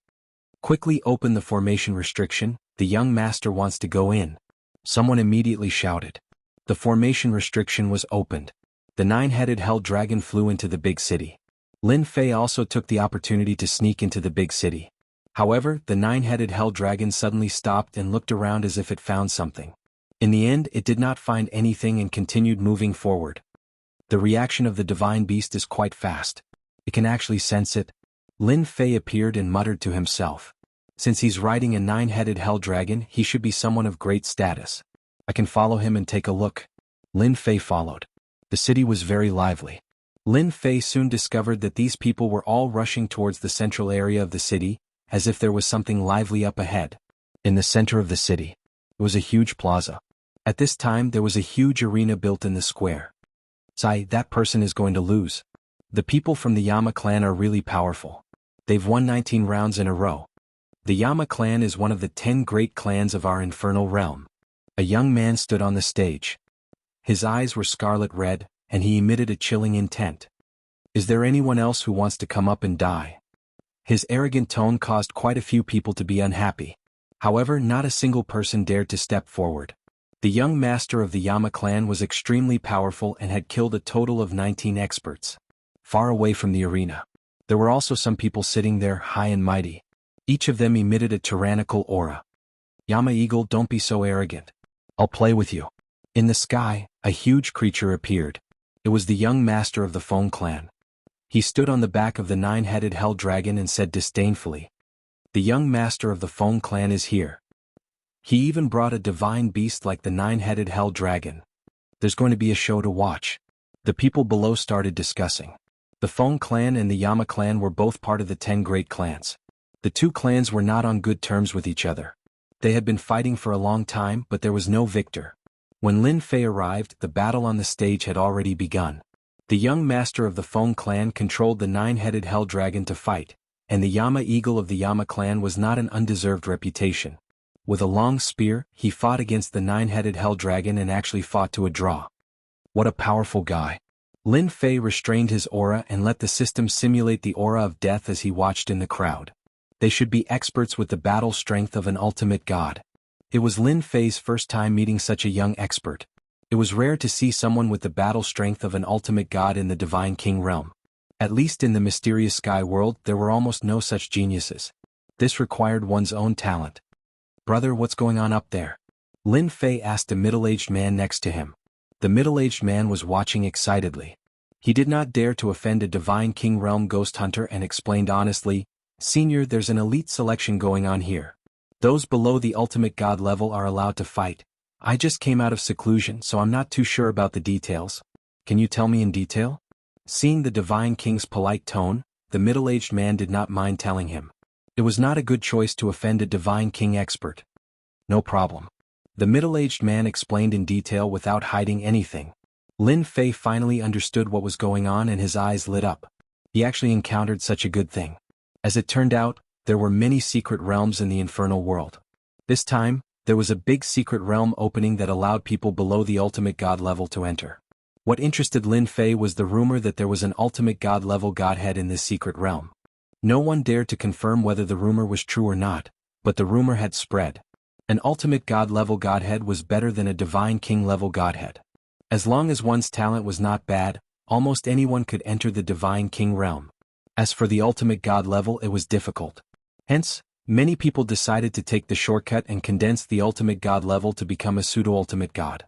Quickly open the formation restriction, the young master wants to go in. Someone immediately shouted. The formation restriction was opened. The 9-headed hell dragon flew into the big city. Lin Fei also took the opportunity to sneak into the big city. However, the 9-headed hell dragon suddenly stopped and looked around as if it found something. In the end, it did not find anything and continued moving forward. The reaction of the divine beast is quite fast. It can actually sense it. Lin Fei appeared and muttered to himself. Since he's riding a 9-headed hell dragon, he should be someone of great status. I can follow him and take a look. Lin Fei followed. The city was very lively. Lin Fei soon discovered that these people were all rushing towards the central area of the city, as if there was something lively up ahead. In the center of the city, it was a huge plaza. At this time there was a huge arena built in the square. Sai, that person is going to lose. The people from the Yama clan are really powerful. They've won 19 rounds in a row. The Yama clan is one of the 10 great clans of our infernal realm. A young man stood on the stage. His eyes were scarlet red, and he emitted a chilling intent. Is there anyone else who wants to come up and die? His arrogant tone caused quite a few people to be unhappy. However, not a single person dared to step forward. The young master of the Yama clan was extremely powerful and had killed a total of 19 experts. Far away from the arena, there were also some people sitting there, high and mighty. Each of them emitted a tyrannical aura. Yama Eagle, don't be so arrogant. I'll play with you. In the sky, a huge creature appeared. It was the young master of the Feng clan. He stood on the back of the 9-headed hell dragon and said disdainfully, "The young master of the Feng clan is here." He even brought a divine beast like the 9-headed hell dragon. There's going to be a show to watch. The people below started discussing. The Feng clan and the Yama clan were both part of the 10 great clans. The two clans were not on good terms with each other. They had been fighting for a long time, but there was no victor. When Lin Fei arrived, the battle on the stage had already begun. The young master of the Feng clan controlled the 9-headed hell dragon to fight, and the Yama Eagle of the Yama clan was not an undeserved reputation. With a long spear, he fought against the 9-headed hell dragon and actually fought to a draw. What a powerful guy. Lin Fei restrained his aura and let the system simulate the aura of death as he watched in the crowd. They should be experts with the battle strength of an ultimate god. It was Lin Fei's first time meeting such a young expert. It was rare to see someone with the battle strength of an ultimate god in the Divine King realm. At least in the mysterious sky world there were almost no such geniuses. This required one's own talent. "Brother, what's going on up there?" Lin Fei asked a middle-aged man next to him. The middle-aged man was watching excitedly. He did not dare to offend a Divine King realm ghost hunter and explained honestly, "Senior, there's an elite selection going on here. Those below the ultimate god level are allowed to fight. I just came out of seclusion, so I'm not too sure about the details. Can you tell me in detail?" Seeing the Divine King's polite tone, the middle-aged man did not mind telling him. It was not a good choice to offend a Divine King expert. "No problem." The middle-aged man explained in detail without hiding anything. Lin Fei finally understood what was going on and his eyes lit up. He actually encountered such a good thing. As it turned out, there were many secret realms in the infernal world. This time, there was a big secret realm opening that allowed people below the ultimate god level to enter. What interested Lin Fei was the rumor that there was an ultimate god level godhead in this secret realm. No one dared to confirm whether the rumor was true or not, but the rumor had spread. An ultimate god level godhead was better than a divine king level godhead. As long as one's talent was not bad, almost anyone could enter the divine king realm. As for the ultimate god level, it was difficult. Hence, many people decided to take the shortcut and condense the ultimate god level to become a pseudo-ultimate god.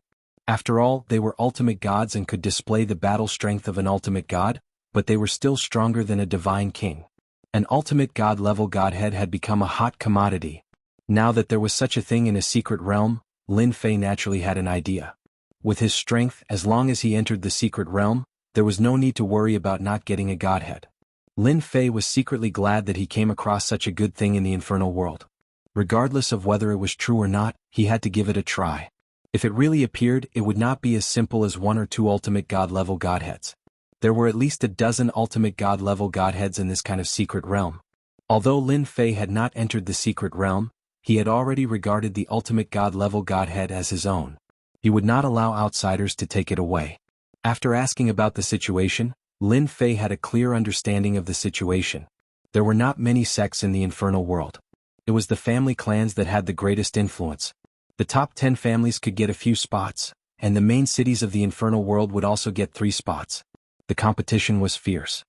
After all, they were ultimate gods and could display the battle strength of an ultimate god, but they were still stronger than a divine king. An ultimate god level godhead had become a hot commodity. Now that there was such a thing in a secret realm, Lin Fei naturally had an idea. With his strength, as long as he entered the secret realm, there was no need to worry about not getting a godhead. Lin Fei was secretly glad that he came across such a good thing in the infernal world. Regardless of whether it was true or not, he had to give it a try. If it really appeared, it would not be as simple as 1 or 2 ultimate god level godheads. There were at least a dozen ultimate god level godheads in this kind of secret realm. Although Lin Fei had not entered the secret realm, he had already regarded the ultimate god level godhead as his own. He would not allow outsiders to take it away. After asking about the situation, Lin Fei had a clear understanding of the situation. There were not many sects in the infernal world. It was the family clans that had the greatest influence. The top 10 families could get a few spots, and the main cities of the infernal world would also get 3 spots. The competition was fierce.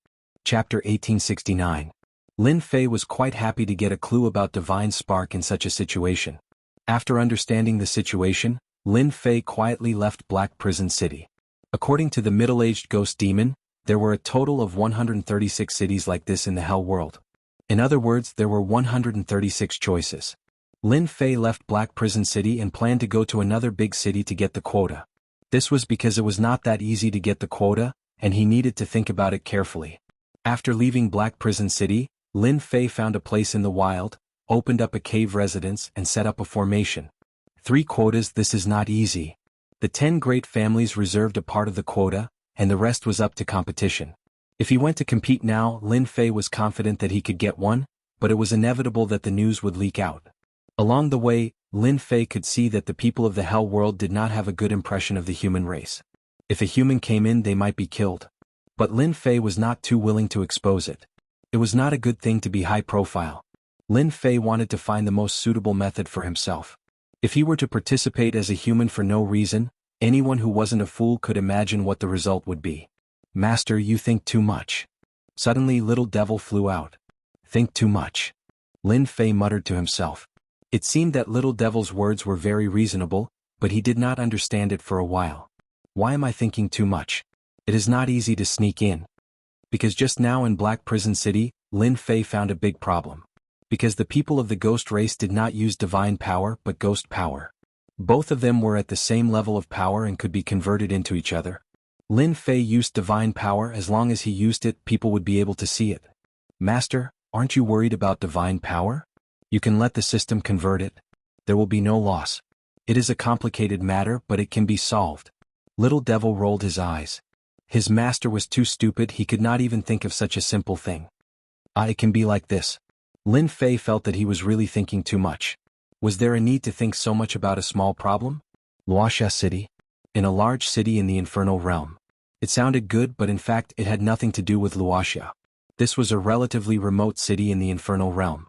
Chapter 1869. Lin Fei was quite happy to get a clue about Divine Spark in such a situation. After understanding the situation, Lin Fei quietly left Black Prison City. According to the middle-aged ghost demon, there were a total of 136 cities like this in the Hell world. In other words, there were 136 choices. Lin Fei left Black Prison City and planned to go to another big city to get the quota. This was because it was not that easy to get the quota, and he needed to think about it carefully. After leaving Black Prison City, Lin Fei found a place in the wild, opened up a cave residence and set up a formation. 3 quotas. This is not easy. The 10 great families reserved a part of the quota, and the rest was up to competition. If he went to compete now, Lin Fei was confident that he could get one, but it was inevitable that the news would leak out. Along the way, Lin Fei could see that the people of the Hell world did not have a good impression of the human race. If a human came in, they might be killed. But Lin Fei was not too willing to expose it. It was not a good thing to be high profile. Lin Fei wanted to find the most suitable method for himself. If he were to participate as a human for no reason, anyone who wasn't a fool could imagine what the result would be. Master, you think too much. Suddenly Little Devil flew out. Think too much. Lin Fei muttered to himself. It seemed that Little Devil's words were very reasonable, but he did not understand it for a while. Why am I thinking too much? It is not easy to sneak in. Because just now in Black Prison City, Lin Fei found a big problem. Because the people of the ghost race did not use divine power but ghost power. Both of them were at the same level of power and could be converted into each other. Lin Fei used divine power. As long as he used it, people would be able to see it. Master, aren't you worried about divine power? You can let the system convert it. There will be no loss. It is a complicated matter, but it can be solved. Little Devil rolled his eyes. His master was too stupid. He could not even think of such a simple thing. It can be like this. Lin Fei felt that he was really thinking too much. Was there a need to think so much about a small problem? Wuxia City. In a large city in the infernal realm. It sounded good, but in fact it had nothing to do with Wuxia. This was a relatively remote city in the infernal realm.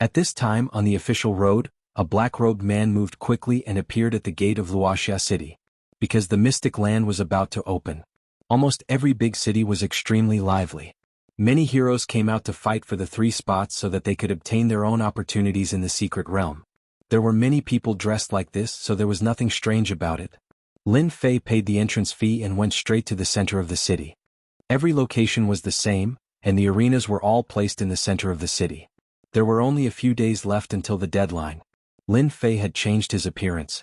At this time on the official road, a black-robed man moved quickly and appeared at the gate of Wuxia City. Because the mystic land was about to open. Almost every big city was extremely lively. Many heroes came out to fight for the 3 spots so that they could obtain their own opportunities in the secret realm. There were many people dressed like this, so there was nothing strange about it. Lin Fei paid the entrance fee and went straight to the center of the city. Every location was the same, and the arenas were all placed in the center of the city. There were only a few days left until the deadline. Lin Fei had changed his appearance.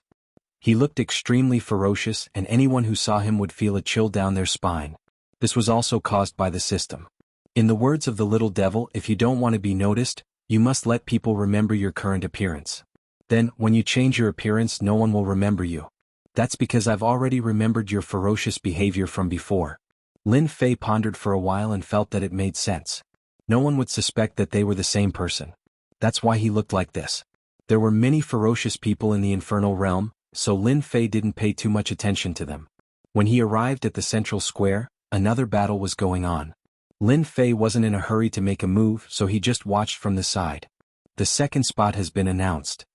He looked extremely ferocious, and anyone who saw him would feel a chill down their spine. This was also caused by the system. In the words of the Little Devil, if you don't want to be noticed, you must let people remember your current appearance. Then, when you change your appearance, no one will remember you. That's because I've already remembered your ferocious behavior from before. Lin Fei pondered for a while and felt that it made sense. No one would suspect that they were the same person. That's why he looked like this. There were many ferocious people in the infernal realm, so Lin Fei didn't pay too much attention to them. When he arrived at the central square, another battle was going on. Lin Fei wasn't in a hurry to make a move, so he just watched from the side. The second spot has been announced.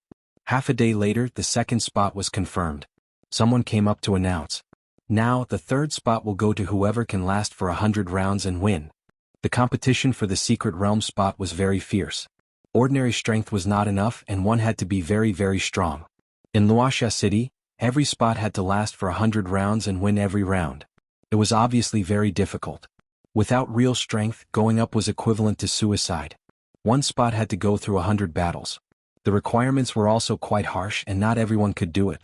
Half a day later, the second spot was confirmed. Someone came up to announce. Now, the third spot will go to whoever can last for 100 rounds and win. The competition for the secret realm spot was very fierce. Ordinary strength was not enough and one had to be very, very strong. In Wuxia City, every spot had to last for 100 rounds and win every round. It was obviously very difficult. Without real strength, going up was equivalent to suicide. One spot had to go through 100 battles. The requirements were also quite harsh and not everyone could do it.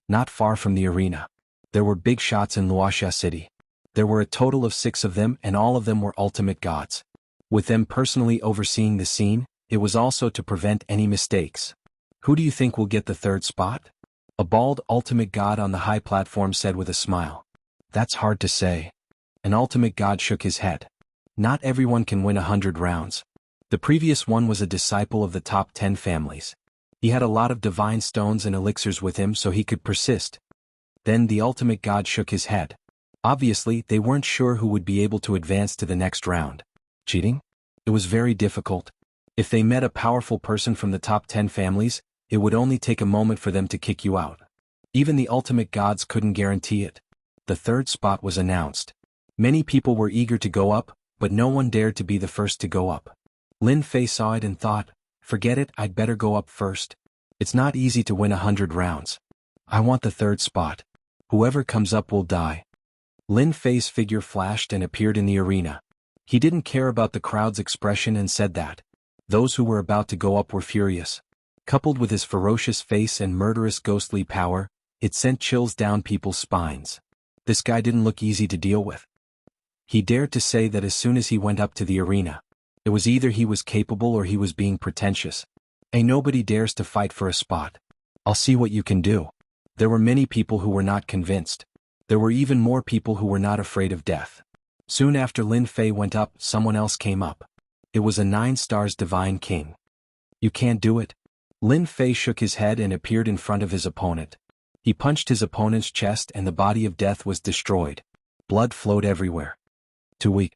Not far from the arena. There were big shots in Wuxia City. There were a total of 6 of them and all of them were ultimate gods. With them personally overseeing the scene, it was also to prevent any mistakes. Who do you think will get the third spot? A bald ultimate god on the high platform said with a smile. That's hard to say. An ultimate god shook his head. Not everyone can win 100 rounds. The previous one was a disciple of the top 10 families. He had a lot of divine stones and elixirs with him so he could persist. Then the ultimate god shook his head. Obviously, they weren't sure who would be able to advance to the next round. Cheating? It was very difficult. If they met a powerful person from the top 10 families, it would only take a moment for them to kick you out. Even the ultimate gods couldn't guarantee it. The third spot was announced. Many people were eager to go up, but no one dared to be the first to go up. Lin Fei saw it and thought, forget it, I'd better go up first. It's not easy to win 100 rounds. I want the third spot. Whoever comes up will die. Lin Fei's figure flashed and appeared in the arena. He didn't care about the crowd's expression and said that those who were about to go up were furious. Coupled with his ferocious face and murderous ghostly power, it sent chills down people's spines. This guy didn't look easy to deal with. He dared to say that as soon as he went up to the arena, it was either he was capable or he was being pretentious. Nobody dares to fight for a spot. I'll see what you can do. There were many people who were not convinced. There were even more people who were not afraid of death. Soon after Lin Fei went up, someone else came up. It was a 9 stars divine king. You can't do it. Lin Fei shook his head and appeared in front of his opponent. He punched his opponent's chest and the body of death was destroyed. Blood flowed everywhere. Too weak.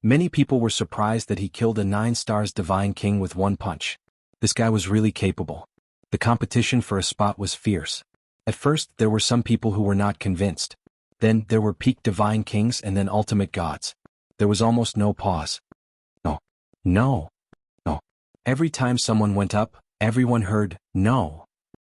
Many people were surprised that he killed a 9 stars divine king with one punch. This guy was really capable. The competition for a spot was fierce. At first, there were some people who were not convinced. Then, there were peak divine kings and then ultimate gods. There was almost no pause. No. No. No. Every time someone went up, everyone heard, no.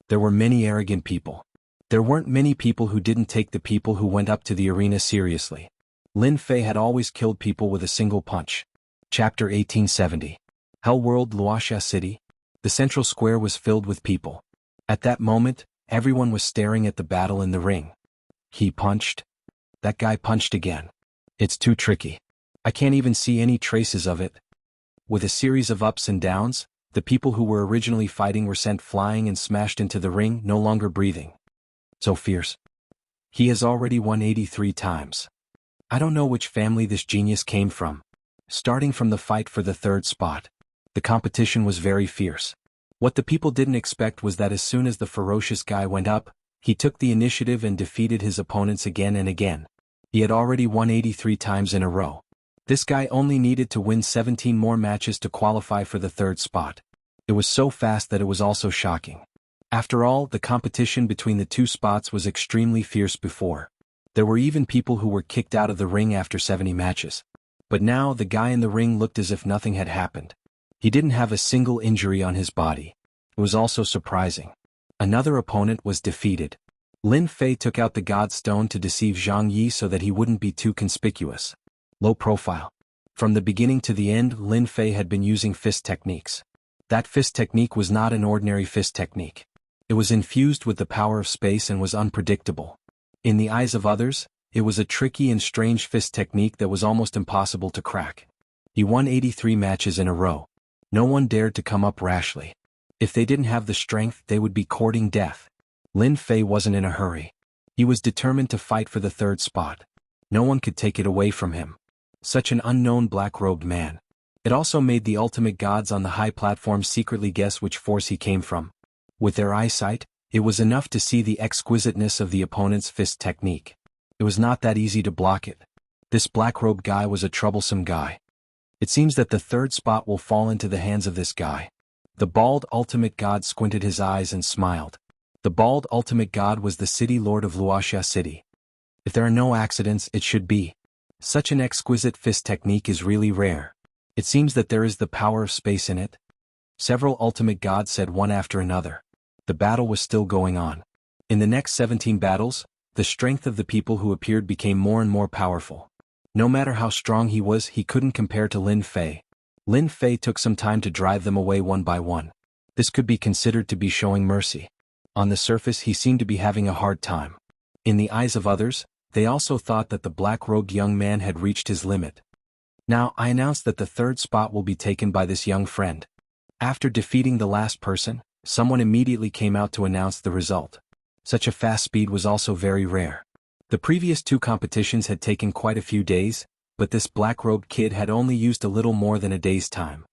There were many arrogant people. There weren't many people who didn't take the people who went up to the arena seriously. Lin Fei had always killed people with a single punch. Chapter 1870. Hell World, Wuxia City. The central square was filled with people. At that moment, everyone was staring at the battle in the ring. He punched. That guy punched again. It's too tricky. I can't even see any traces of it. With a series of ups and downs, the people who were originally fighting were sent flying and smashed into the ring, no longer breathing. So fierce. He has already won 83 times. I don't know which family this genius came from. Starting from the fight for the 3rd spot, the competition was very fierce. What the people didn't expect was that as soon as the ferocious guy went up, he took the initiative and defeated his opponents again and again. He had already won 83 times in a row. This guy only needed to win 17 more matches to qualify for the 3rd spot. It was so fast that it was also shocking. After all, the competition between the 2 spots was extremely fierce before. There were even people who were kicked out of the ring after 70 matches. But now the guy in the ring looked as if nothing had happened. He didn't have a single injury on his body. It was also surprising. Another opponent was defeated. Lin Fei took out the God Stone to deceive Zhang Yi so that he wouldn't be too conspicuous. Low profile. From the beginning to the end, Lin Fei had been using fist techniques. That fist technique was not an ordinary fist technique. It was infused with the power of space and was unpredictable. In the eyes of others, it was a tricky and strange fist technique that was almost impossible to crack. He won 83 matches in a row. No one dared to come up rashly. If they didn't have the strength, they would be courting death. Lin Fei wasn't in a hurry. He was determined to fight for the 3rd spot. No one could take it away from him. Such an unknown black-robed man. It also made the ultimate gods on the high platform secretly guess which force he came from. With their eyesight, it was enough to see the exquisiteness of the opponent's fist technique. It was not that easy to block it. This black-robed guy was a troublesome guy. It seems that the 3rd spot will fall into the hands of this guy. The bald ultimate god squinted his eyes and smiled. The bald ultimate god was the city lord of Wuxia City. If there are no accidents, it should be. Such an exquisite fist technique is really rare. It seems that there is the power of space in it. Several ultimate gods said one after another. The battle was still going on. In the next 17 battles, the strength of the people who appeared became more and more powerful. No matter how strong he was, he couldn't compare to Lin Fei. Lin Fei took some time to drive them away one by one. This could be considered to be showing mercy. On the surface, he seemed to be having a hard time. In the eyes of others, they also thought that the black-robed young man had reached his limit. Now, I announce that the 3rd spot will be taken by this young friend. After defeating the last person, someone immediately came out to announce the result. Such a fast speed was also very rare. The previous 2 competitions had taken quite a few days, but this black-robed kid had only used a little more than a day's time.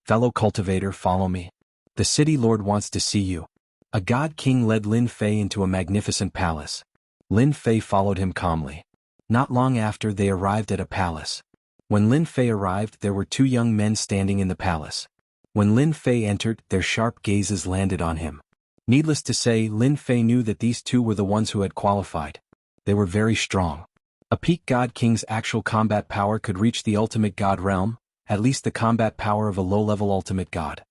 Fellow cultivator, follow me. The city lord wants to see you. A god king led Lin Fei into a magnificent palace. Lin Fei followed him calmly. Not long after, they arrived at a palace. When Lin Fei arrived, there were 2 young men standing in the palace. When Lin Fei entered, their sharp gazes landed on him. Needless to say, Lin Fei knew that these 2 were the ones who had qualified. They were very strong. A peak god king's actual combat power could reach the ultimate god realm, at least the combat power of a low-level ultimate god.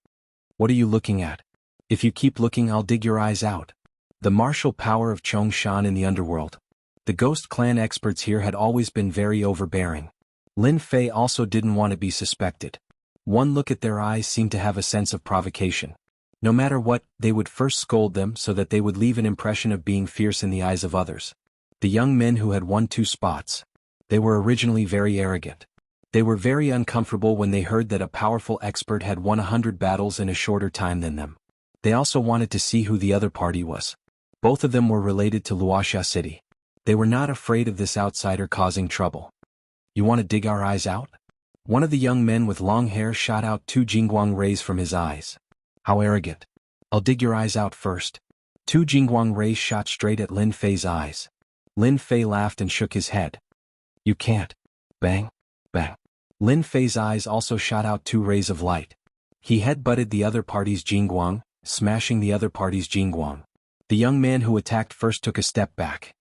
What are you looking at? If you keep looking, I'll dig your eyes out. The martial power of Chongshan in the underworld. The Ghost Clan experts here had always been very overbearing. Lin Fei also didn't want to be suspected. One look at their eyes seemed to have a sense of provocation. No matter what, they would first scold them so that they would leave an impression of being fierce in the eyes of others. The young men who had won 2 spots. They were originally very arrogant. They were very uncomfortable when they heard that a powerful expert had won 100 battles in a shorter time than them. They also wanted to see who the other party was. Both of them were related to Wuxia City. They were not afraid of this outsider causing trouble. "You want to dig our eyes out?" One of the young men with long hair shot out 2 Jingguang rays from his eyes. "How arrogant. I'll dig your eyes out first." 2 Jingguang rays shot straight at Lin Fei's eyes. Lin Fei laughed and shook his head. "You can't." Bang, bang. Lin Fei's eyes also shot out 2 rays of light. He head-butted the other party's Jingguang, smashing the other party's Jingguang. The young man who attacked first took a step back.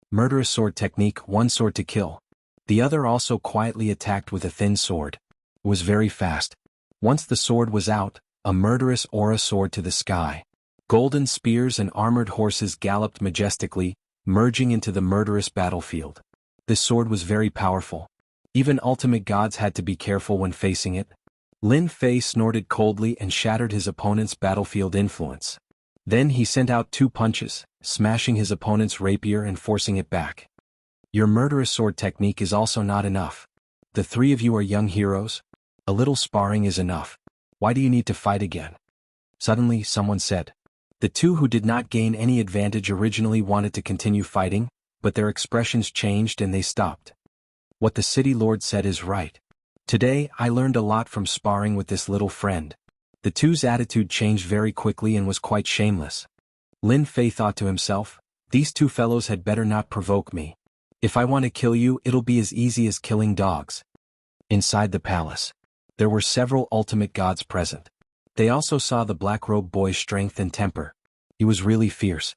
Murderous sword technique, 1 sword to kill. The other also quietly attacked with a thin sword. It was very fast. Once the sword was out, a murderous aura soared to the sky. Golden spears and armored horses galloped majestically, merging into the murderous battlefield. This sword was very powerful. Even ultimate gods had to be careful when facing it. Lin Fei snorted coldly and shattered his opponent's battlefield influence. Then he sent out 2 punches, smashing his opponent's rapier and forcing it back. "Your murderous sword technique is also not enough. The 3 of you are young heroes. A little sparring is enough. Why do you need to fight again?" Suddenly, someone said. The 2 who did not gain any advantage originally wanted to continue fighting, but their expressions changed and they stopped. "What the city lord said is right. Today, I learned a lot from sparring with this little friend." The 2's attitude changed very quickly and was quite shameless. Lin Fei thought to himself, "These 2 fellows had better not provoke me. If I want to kill you, it'll be as easy as killing dogs." Inside the palace, there were several ultimate gods present. They also saw the black-robed boy's strength and temper. He was really fierce.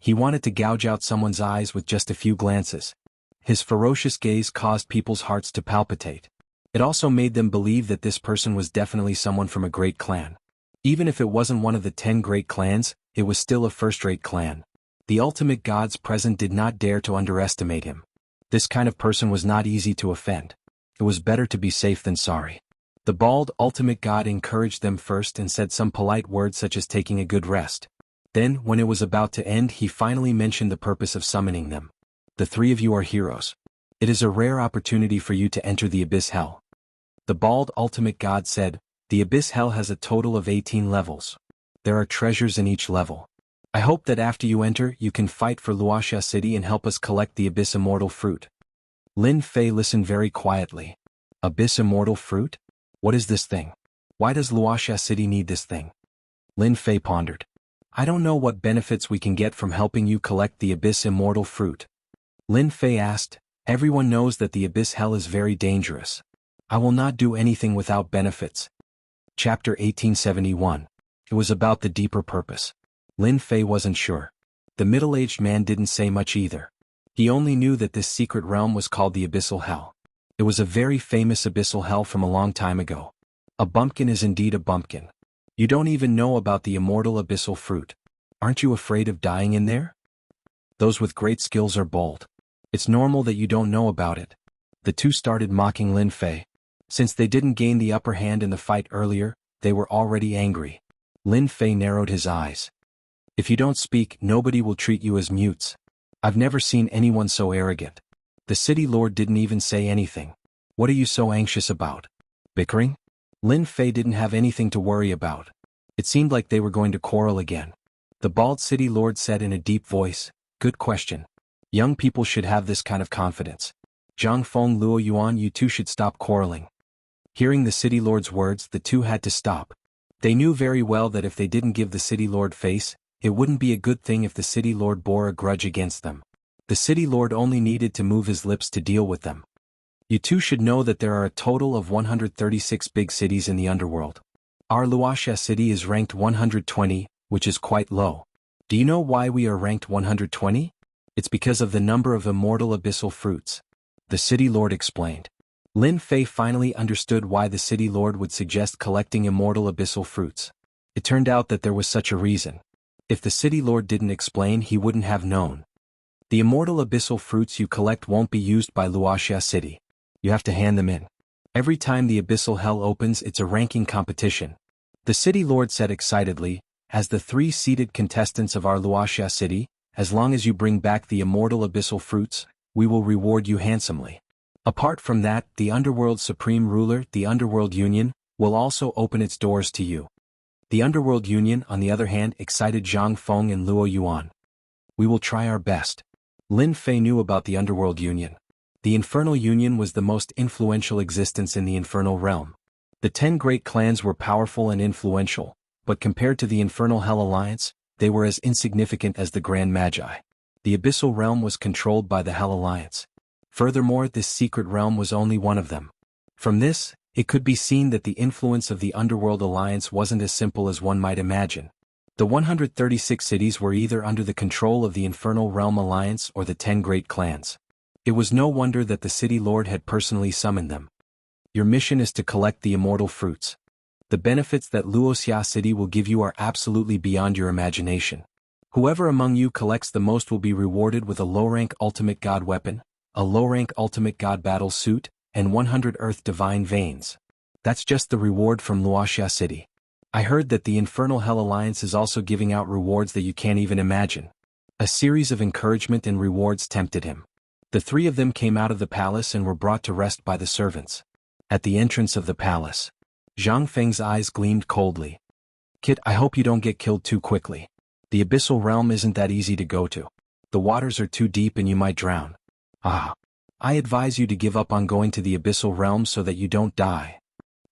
He wanted to gouge out someone's eyes with just a few glances. His ferocious gaze caused people's hearts to palpitate. It also made them believe that this person was definitely someone from a great clan. Even if it wasn't one of the 10 great clans, it was still a first-rate clan. The ultimate gods present did not dare to underestimate him. This kind of person was not easy to offend. It was better to be safe than sorry. The bald ultimate god encouraged them first and said some polite words such as taking a good rest. Then, when it was about to end, he finally mentioned the purpose of summoning them. "The 3 of you are heroes. It is a rare opportunity for you to enter the Abyss Hell." The bald ultimate god said, "The Abyss Hell has a total of 18 levels. There are treasures in each level. I hope that after you enter, you can fight for Wuxia City and help us collect the Abyss Immortal Fruit." Lin Fei listened very quietly. "Abyss Immortal Fruit? What is this thing? Why does Wuxia City need this thing?" Lin Fei pondered. "I don't know what benefits we can get from helping you collect the Abyss Immortal Fruit." Lin Fei asked, "Everyone knows that the Abyss Hell is very dangerous. I will not do anything without benefits." Chapter 1871. It was about the deeper purpose. Lin Fei wasn't sure. The middle-aged man didn't say much either. He only knew that this secret realm was called the Abyssal Hell. It was a very famous abyssal hell from a long time ago. A bumpkin is indeed a bumpkin. You don't even know about the immortal abyssal fruit. Aren't you afraid of dying in there? Those with great skills are bold. It's normal that you don't know about it. The 2 started mocking Lin Fei. Since they didn't gain the upper hand in the fight earlier, they were already angry. Lin Fei narrowed his eyes. "If you don't speak, nobody will treat you as mutes. I've never seen anyone so arrogant." The city lord didn't even say anything. "What are you so anxious about? Bickering?" Lin Fei didn't have anything to worry about. It seemed like they were going to quarrel again. The bald city lord said in a deep voice, "Good question. Young people should have this kind of confidence. Zhang Feng Luo Yuan, you 2 should stop quarreling." Hearing the city lord's words, the 2 had to stop. They knew very well that if they didn't give the city lord face, it wouldn't be a good thing if the city lord bore a grudge against them. The city lord only needed to move his lips to deal with them. "You 2 should know that there are a total of 136 big cities in the underworld. Our Wuxia City is ranked 120, which is quite low. Do you know why we are ranked 120? It's because of the number of immortal abyssal fruits," the city lord explained. Lin Fei finally understood why the city lord would suggest collecting immortal abyssal fruits. It turned out that there was such a reason. If the city lord didn't explain, he wouldn't have known. The immortal abyssal fruits you collect won't be used by Wuxia City. You have to hand them in. Every time the abyssal hell opens, it's a ranking competition. The city lord said excitedly, as the 3 seated contestants of our Wuxia City, as long as you bring back the immortal abyssal fruits, we will reward you handsomely. Apart from that, the Underworld's supreme ruler, the Underworld Union, will also open its doors to you. The Underworld Union, on the other hand, excited Zhang Feng and Luo Yuan. We will try our best. Lin Fei knew about the Underworld Union. The Infernal Union was the most influential existence in the Infernal Realm. The 10 great clans were powerful and influential, but compared to the Infernal Hell Alliance, they were as insignificant as the Grand Magi. The Abyssal Realm was controlled by the Hell Alliance. Furthermore, this secret realm was only one of them. From this, it could be seen that the influence of the Underworld Alliance wasn't as simple as one might imagine. The 136 cities were either under the control of the Infernal Realm Alliance or the 10 great clans. It was no wonder that the city lord had personally summoned them. Your mission is to collect the immortal fruits. The benefits that Wuxia City will give you are absolutely beyond your imagination. Whoever among you collects the most will be rewarded with a low-rank Ultimate God weapon, a low-rank Ultimate God battle suit, and 100 Earth Divine Veins. That's just the reward from Wuxia City. I heard that the Infernal Hell Alliance is also giving out rewards that you can't even imagine. A series of encouragement and rewards tempted him. The 3 of them came out of the palace and were brought to rest by the servants. At the entrance of the palace, Zhang Feng's eyes gleamed coldly. Kid, I hope you don't get killed too quickly. The Abyssal Realm isn't that easy to go to. The waters are too deep and you might drown. I advise you to give up on going to the Abyssal Realm so that you don't die.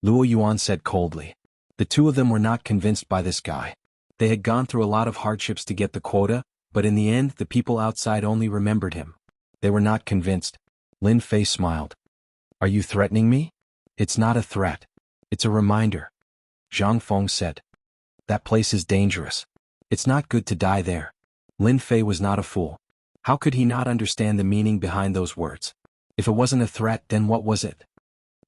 Luo Yuan said coldly. The 2 of them were not convinced by this guy. They had gone through a lot of hardships to get the quota, but in the end the people outside only remembered him. They were not convinced. Lin Fei smiled. Are you threatening me? It's not a threat. It's a reminder. Zhang Feng said. That place is dangerous. It's not good to die there. Lin Fei was not a fool. How could he not understand the meaning behind those words? If it wasn't a threat, then what was it?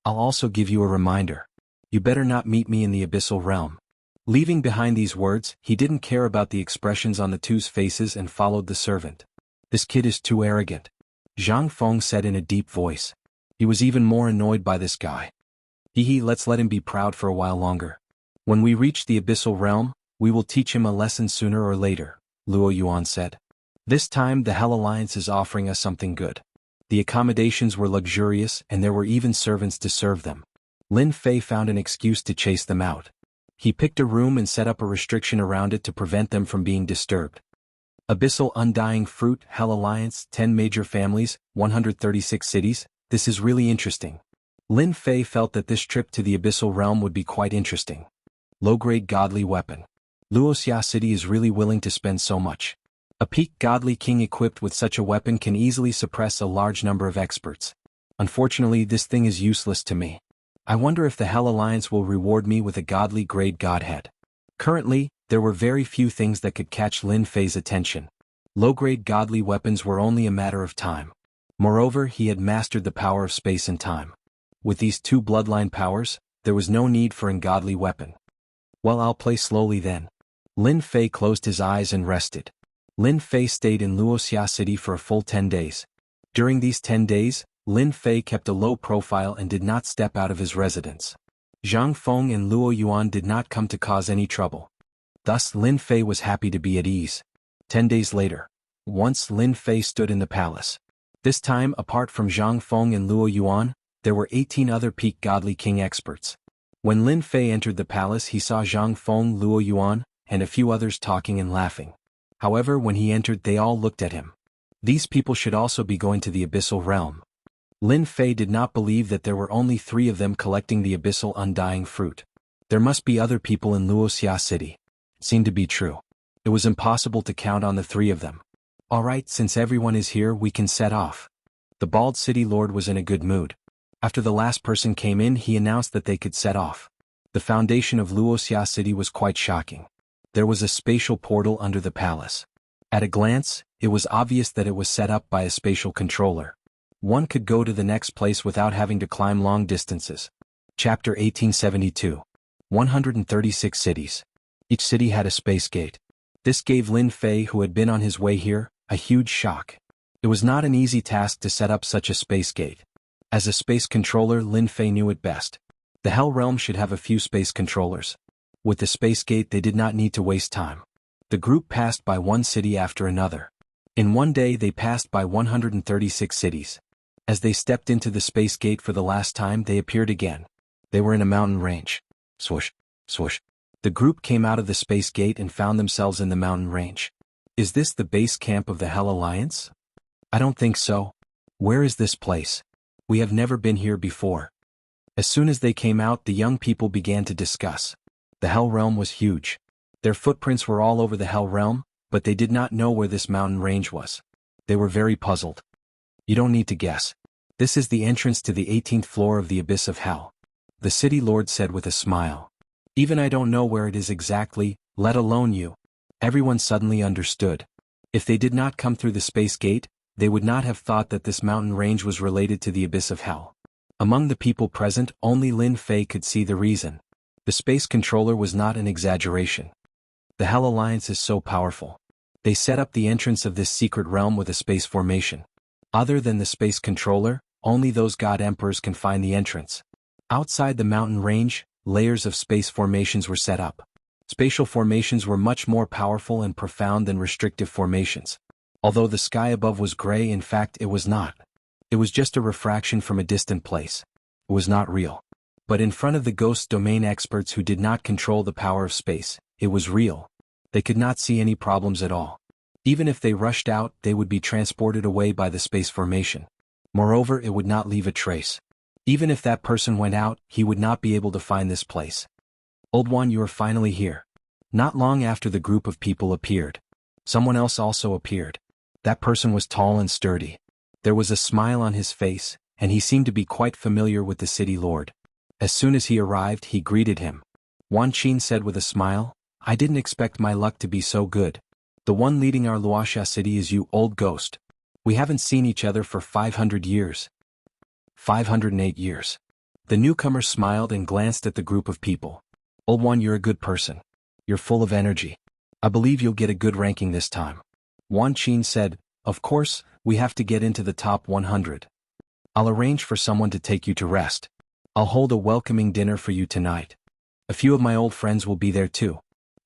I'll also give you a reminder. You better not meet me in the Abyssal Realm. Leaving behind these words, he didn't care about the expressions on the 2's faces and followed the servant. This kid is too arrogant. Zhang Feng said in a deep voice. He was even more annoyed by this guy. Let's let him be proud for a while longer. When we reach the Abyssal Realm, we will teach him a lesson sooner or later, Luo Yuan said. This time the Hell Alliance is offering us something good. The accommodations were luxurious and there were even servants to serve them. Lin Fei found an excuse to chase them out. He picked a room and set up a restriction around it to prevent them from being disturbed. Abyssal Undying Fruit, Hell Alliance, 10 major families, 136 cities, this is really interesting. Lin Fei felt that this trip to the Abyssal Realm would be quite interesting. Low-grade godly weapon. Wuxia City is really willing to spend so much. A peak godly king equipped with such a weapon can easily suppress a large number of experts. Unfortunately, this thing is useless to me. I wonder if the Hell Alliance will reward me with a godly grade godhead. Currently, there were very few things that could catch Lin Fei's attention. Low-grade godly weapons were only a matter of time. Moreover, he had mastered the power of space and time. With these 2 bloodline powers, there was no need for an ungodly weapon. Well, I'll play slowly then. Lin Fei closed his eyes and rested. Lin Fei stayed in Wuxia City for a full 10 days. During these 10 days, Lin Fei kept a low profile and did not step out of his residence. Zhang Feng and Luo Yuan did not come to cause any trouble. Thus Lin Fei was happy to be at ease. 10 days later, once Lin Fei stood in the palace. This time, apart from Zhang Feng and Luo Yuan, there were 18 other peak godly king experts. When Lin Fei entered the palace, he saw Zhang Feng, Luo Yuan, and a few others talking and laughing. However, when he entered, they all looked at him. These people should also be going to the Abyssal Realm. Lin Fei did not believe that there were only 3 of them collecting the Abyssal Undying Fruit. There must be other people in Wuxia City. It seemed to be true. It was impossible to count on the 3 of them. Alright, since everyone is here, we can set off. The bald city lord was in a good mood. After the last person came in, he announced that they could set off. The foundation of Wuxia City was quite shocking. There was a spatial portal under the palace. At a glance, it was obvious that it was set up by a spatial controller. One could go to the next place without having to climb long distances. Chapter 1872. 136 cities. Each city had a space gate. This gave Lin Fei, who had been on his way here, a huge shock. It was not an easy task to set up such a space gate. As a space controller, Lin Fei knew it best. The Hell Realm should have a few space controllers. With the space gate, they did not need to waste time. The group passed by one city after another. In one day they passed by 136 cities. As they stepped into the space gate for the last time, they appeared again. They were in a mountain range. Swoosh, swoosh. The group came out of the space gate and found themselves in the mountain range. Is this the base camp of the Hell Alliance? I don't think so. Where is this place? We have never been here before. As soon as they came out, the young people began to discuss. The Hell Realm was huge. Their footprints were all over the Hell Realm, but they did not know where this mountain range was. They were very puzzled. You don't need to guess. This is the entrance to the 18th floor of the Abyss of Hell. The city lord said with a smile. Even I don't know where it is exactly, let alone you. Everyone suddenly understood. If they did not come through the space gate, they would not have thought that this mountain range was related to the Abyss of Hell. Among the people present, only Lin Fei could see the reason. The space controller was not an exaggeration. The Hell Alliance is so powerful. They set up the entrance of this secret realm with a space formation. Other than the space controller, only those god emperors can find the entrance. Outside the mountain range, layers of space formations were set up. Spatial formations were much more powerful and profound than restrictive formations. Although the sky above was gray, in fact it was not. It was just a refraction from a distant place. It was not real. But in front of the ghost domain experts who did not control the power of space, it was real. They could not see any problems at all. Even if they rushed out, they would be transported away by the space formation. Moreover, it would not leave a trace. Even if that person went out, he would not be able to find this place. Old One, you are finally here. Not long after the group of people appeared, someone else also appeared. That person was tall and sturdy. There was a smile on his face, and he seemed to be quite familiar with the city lord. As soon as he arrived, he greeted him. Wan Qin said with a smile, I didn't expect my luck to be so good. The one leading our Wuxia city is you, old ghost. We haven't seen each other for 500 years. 508 years. The newcomer smiled and glanced at the group of people. Old One, you're a good person. You're full of energy. I believe you'll get a good ranking this time. Wan Qin said, of course, we have to get into the top 100. I'll arrange for someone to take you to rest. I'll hold a welcoming dinner for you tonight. A few of my old friends will be there too.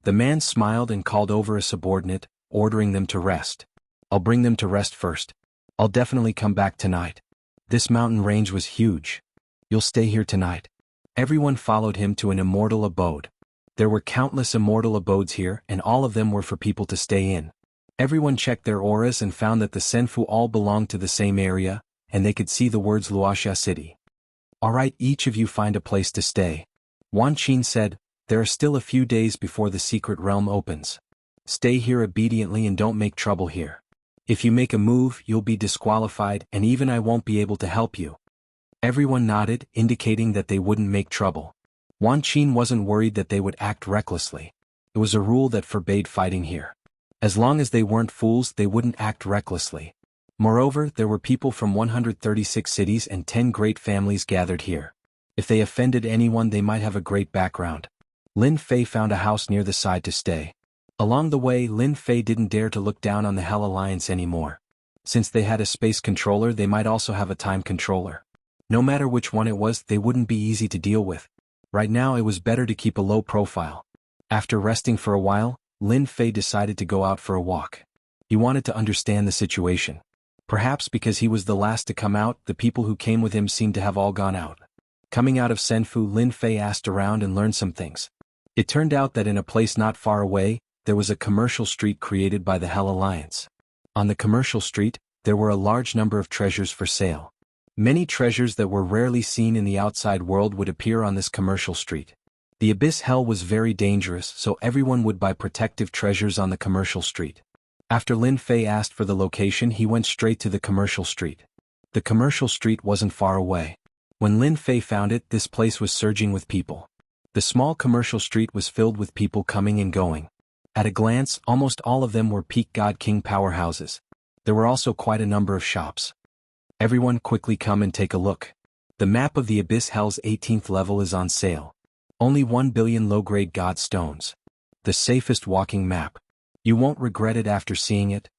The man smiled and called over a subordinate, ordering them to rest. I'll bring them to rest first. I'll definitely come back tonight. This mountain range was huge. You'll stay here tonight. Everyone followed him to an immortal abode. There were countless immortal abodes here, and all of them were for people to stay in. Everyone checked their auras and found that the Senfu all belonged to the same area, and they could see the words Wuxia City. Alright, each of you find a place to stay. Wan Qin said, there are still a few days before the secret realm opens. Stay here obediently and don't make trouble here. If you make a move, you'll be disqualified, and even I won't be able to help you. Everyone nodded, indicating that they wouldn't make trouble. Wan Qin wasn't worried that they would act recklessly. It was a rule that forbade fighting here. As long as they weren't fools, they wouldn't act recklessly. Moreover, there were people from 136 cities and 10 great families gathered here. If they offended anyone, they might have a great background. Lin Fei found a house near the side to stay. Along the way, Lin Fei didn't dare to look down on the Hell Alliance anymore. Since they had a space controller, they might also have a time controller. No matter which one it was, they wouldn't be easy to deal with. Right now it was better to keep a low profile. After resting for a while, Lin Fei decided to go out for a walk. He wanted to understand the situation. Perhaps because he was the last to come out, the people who came with him seemed to have all gone out. Coming out of Senfu, Lin Fei asked around and learned some things. It turned out that in a place not far away, there was a commercial street created by the Hell Alliance. On the commercial street, there were a large number of treasures for sale. Many treasures that were rarely seen in the outside world would appear on this commercial street. The Abyss Hell was very dangerous, so everyone would buy protective treasures on the commercial street. After Lin Fei asked for the location, he went straight to the commercial street. The commercial street wasn't far away. When Lin Fei found it, this place was surging with people. The small commercial street was filled with people coming and going. At a glance, almost all of them were peak God King powerhouses. There were also quite a number of shops. Everyone quickly come and take a look. The map of the Abyss Hell's 18th level is on sale. Only 1 billion low-grade god stones. The safest walking map. You won't regret it after seeing it.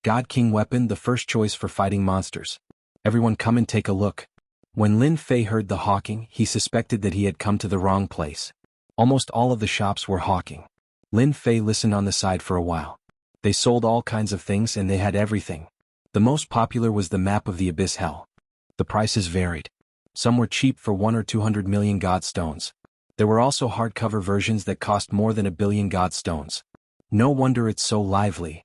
God King weapon, the first choice for fighting monsters. Everyone come and take a look. When Lin Fei heard the hawking, he suspected that he had come to the wrong place. Almost all of the shops were hawking. Lin Fei listened on the side for a while. They sold all kinds of things and they had everything. The most popular was the map of the Abyss Hell. The prices varied. Some were cheap for 1 or 200 million God stones. There were also hardcover versions that cost more than 1 billion God stones. No wonder it's so lively.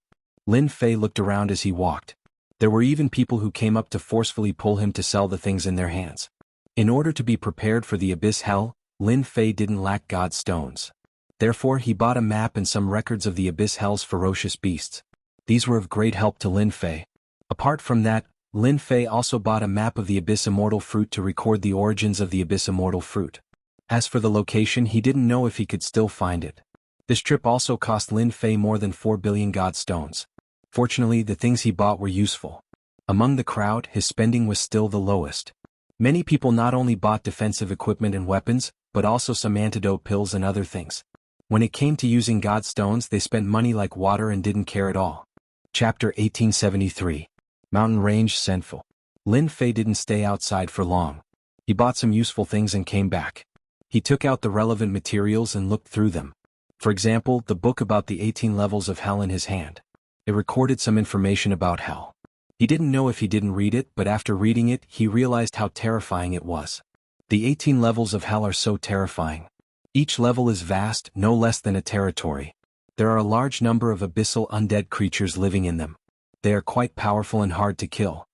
Lin Fei looked around as he walked. There were even people who came up to forcefully pull him to sell the things in their hands. In order to be prepared for the Abyss Hell, Lin Fei didn't lack God stones. Therefore he bought a map and some records of the Abyss Hell's ferocious beasts. These were of great help to Lin Fei. Apart from that, Lin Fei also bought a map of the Abyss Immortal Fruit to record the origins of the Abyss Immortal Fruit. As for the location, he didn't know if he could still find it. This trip also cost Lin Fei more than 4 billion God stones. Fortunately, the things he bought were useful. Among the crowd, his spending was still the lowest. Many people not only bought defensive equipment and weapons, but also some antidote pills and other things. When it came to using God stones, they spent money like water and didn't care at all. Chapter 1873. Mountain Range Senfu. Lin Fei didn't stay outside for long. He bought some useful things and came back. He took out the relevant materials and looked through them. For example, the book about the 18 levels of hell in his hand. It recorded some information about hell. He didn't know if he didn't read it, but after reading it, he realized how terrifying it was. The 18 levels of hell are so terrifying. Each level is vast, no less than a territory. There are a large number of abyssal undead creatures living in them. They are quite powerful and hard to kill.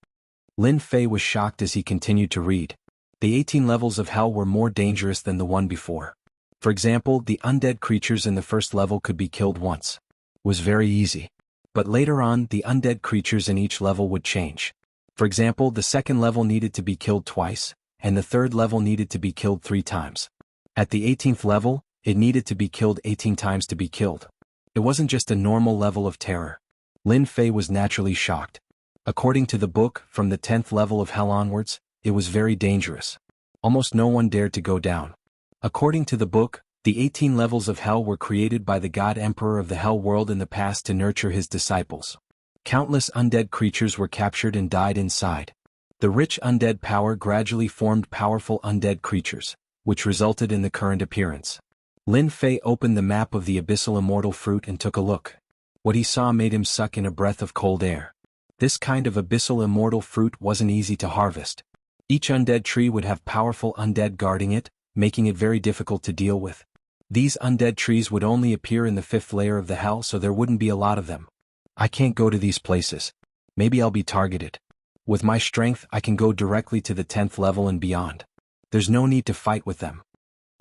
Lin Fei was shocked as he continued to read. The 18 levels of hell were more dangerous than the one before. For example, the undead creatures in the first level could be killed once. It was very easy. But later on, the undead creatures in each level would change. For example, the second level needed to be killed twice, and the third level needed to be killed 3 times. At the 18th level, it needed to be killed 18 times to be killed. It wasn't just a normal level of terror. Lin Fei was naturally shocked. According to the book, from the 10th level of hell onwards, it was very dangerous. Almost no one dared to go down. According to the book, the 18 levels of hell were created by the God Emperor of the Hell World in the past to nurture his disciples. Countless undead creatures were captured and died inside. The rich undead power gradually formed powerful undead creatures, which resulted in the current appearance. Lin Fei opened the map of the Abyssal Immortal Fruit and took a look. What he saw made him suck in a breath of cold air. This kind of Abyssal Immortal Fruit wasn't easy to harvest. Each undead tree would have powerful undead guarding it, making it very difficult to deal with. These undead trees would only appear in the 5th layer of the hell, so there wouldn't be a lot of them. I can't go to these places. Maybe I'll be targeted. With my strength, I can go directly to the 10th level and beyond. There's no need to fight with them.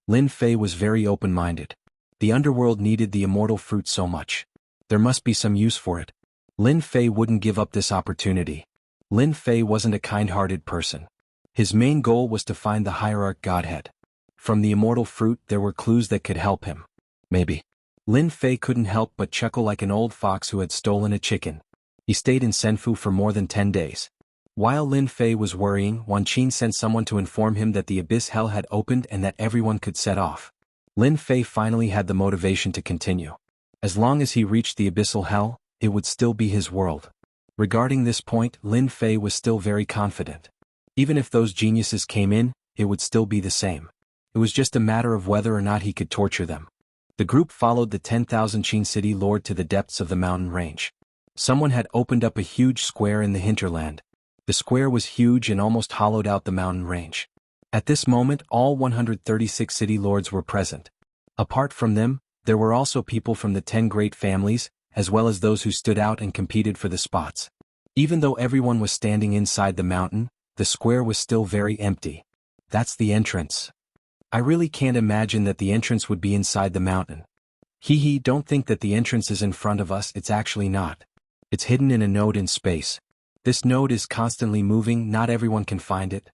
Lin Fei was very open-minded. The underworld needed the immortal fruit so much. There must be some use for it. Lin Fei wouldn't give up this opportunity. Lin Fei wasn't a kind-hearted person. His main goal was to find the hierarch godhead. From the immortal fruit, there were clues that could help him. Maybe. Lin Fei couldn't help but chuckle like an old fox who had stolen a chicken. He stayed in Senfu for more than 10 days. While Lin Fei was worrying, Wan Qin sent someone to inform him that the Abyss Hell had opened and that everyone could set off. Lin Fei finally had the motivation to continue. As long as he reached the Abyssal Hell, it would still be his world. Regarding this point, Lin Fei was still very confident. Even if those geniuses came in, it would still be the same. It was just a matter of whether or not he could torture them. The group followed the 10,000 Qin city lord to the depths of the mountain range. Someone had opened up a huge square in the hinterland. The square was huge and almost hollowed out the mountain range. At this moment, all 136 city lords were present. Apart from them, there were also people from the 10 great families, as well as those who stood out and competed for the spots. Even though everyone was standing inside the mountain, the square was still very empty. That's the entrance. I really can't imagine that the entrance would be inside the mountain. Don't think that the entrance is in front of us, it's actually not. It's hidden in a node in space. This node is constantly moving, not everyone can find it.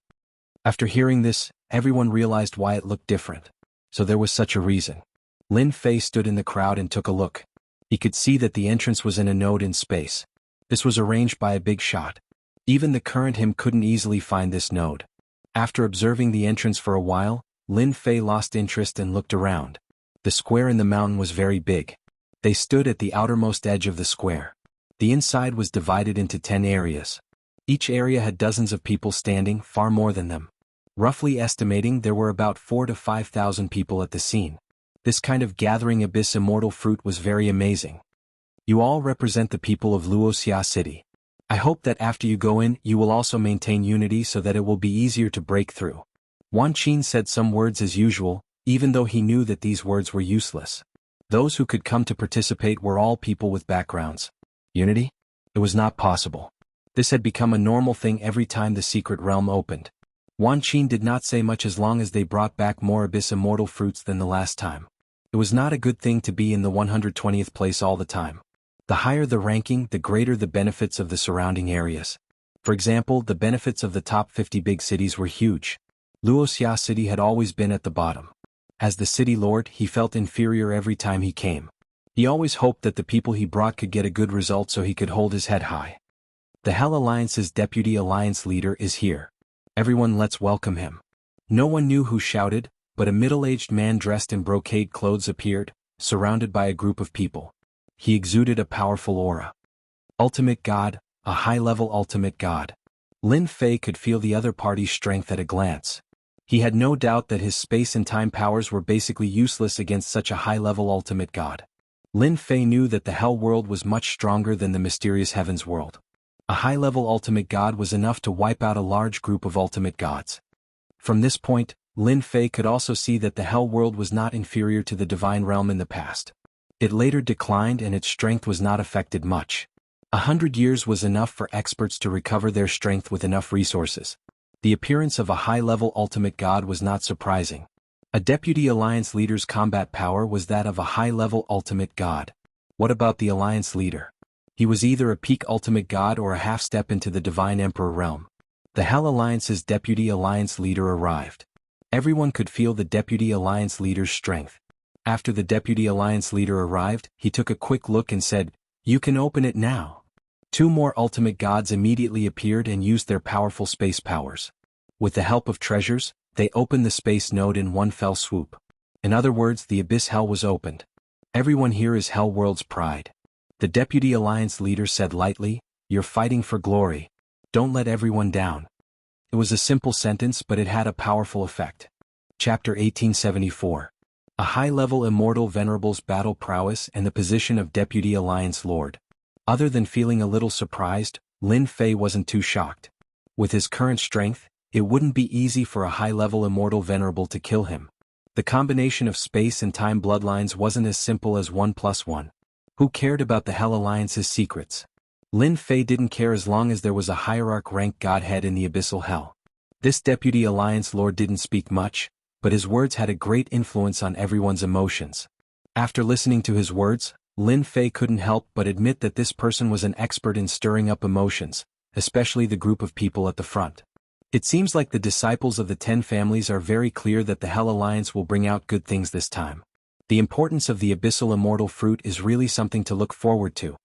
After hearing this, everyone realized why it looked different. So there was such a reason. Lin Fei stood in the crowd and took a look. He could see that the entrance was in a node in space. This was arranged by a big shot. Even the current him couldn't easily find this node. After observing the entrance for a while, Lin Fei lost interest and looked around. The square in the mountain was very big. They stood at the outermost edge of the square. The inside was divided into 10 areas. Each area had dozens of people standing, far more than them. Roughly estimating there were about 4,000 to 5,000 people at the scene. This kind of gathering abyss immortal fruit was very amazing. You all represent the people of Wuxia City. I hope that after you go in, you will also maintain unity so that it will be easier to break through. Wan Qin said some words as usual, even though he knew that these words were useless. Those who could come to participate were all people with backgrounds. Unity? It was not possible. This had become a normal thing every time the secret realm opened. Wan Qin did not say much as long as they brought back more abyss immortal fruits than the last time. It was not a good thing to be in the 120th place all the time. The higher the ranking, the greater the benefits of the surrounding areas. For example, the benefits of the top 50 big cities were huge. Wuxia City had always been at the bottom. As the city lord, he felt inferior every time he came. He always hoped that the people he brought could get a good result so he could hold his head high. The Hell Alliance's deputy alliance leader is here. Everyone, let's welcome him. No one knew who shouted, but a middle-aged man dressed in brocade clothes appeared, surrounded by a group of people. He exuded a powerful aura. Ultimate God, a high-level ultimate God. Lin Fei could feel the other party's strength at a glance. He had no doubt that his space and time powers were basically useless against such a high-level ultimate God. Lin Fei knew that the Hell world was much stronger than the mysterious Heavens world. A high-level ultimate God was enough to wipe out a large group of ultimate gods. From this point, Lin Fei could also see that the Hell world was not inferior to the divine realm in the past. It later declined and its strength was not affected much. 100 years was enough for experts to recover their strength with enough resources. The appearance of a high-level ultimate god was not surprising. A deputy alliance leader's combat power was that of a high-level ultimate god. What about the alliance leader? He was either a peak ultimate god or a half-step into the divine emperor realm. The Hell Alliance's deputy alliance leader arrived. Everyone could feel the deputy alliance leader's strength. After the deputy alliance leader arrived, he took a quick look and said, "You can open it now." 2 more ultimate gods immediately appeared and used their powerful space powers. With the help of treasures, they opened the space node in one fell swoop. In other words, the abyss hell was opened. Everyone here is Hell World's pride. The deputy alliance leader said lightly, "You're fighting for glory. Don't let everyone down." It was a simple sentence, but it had a powerful effect. Chapter 1874. A high-level immortal venerable's battle prowess and the position of deputy alliance lord. Other than feeling a little surprised, Lin Fei wasn't too shocked. With his current strength, it wouldn't be easy for a high-level immortal venerable to kill him. The combination of space and time bloodlines wasn't as simple as 1 plus 1. Who cared about the Hell Alliance's secrets? Lin Fei didn't care as long as there was a hierarch-ranked godhead in the abyssal hell. This deputy alliance lord didn't speak much, but his words had a great influence on everyone's emotions. After listening to his words, Lin Fei couldn't help but admit that this person was an expert in stirring up emotions, especially the group of people at the front. It seems like the disciples of the 10 families are very clear that the Hell Alliance will bring out good things this time. The importance of the abyssal immortal fruit is really something to look forward to.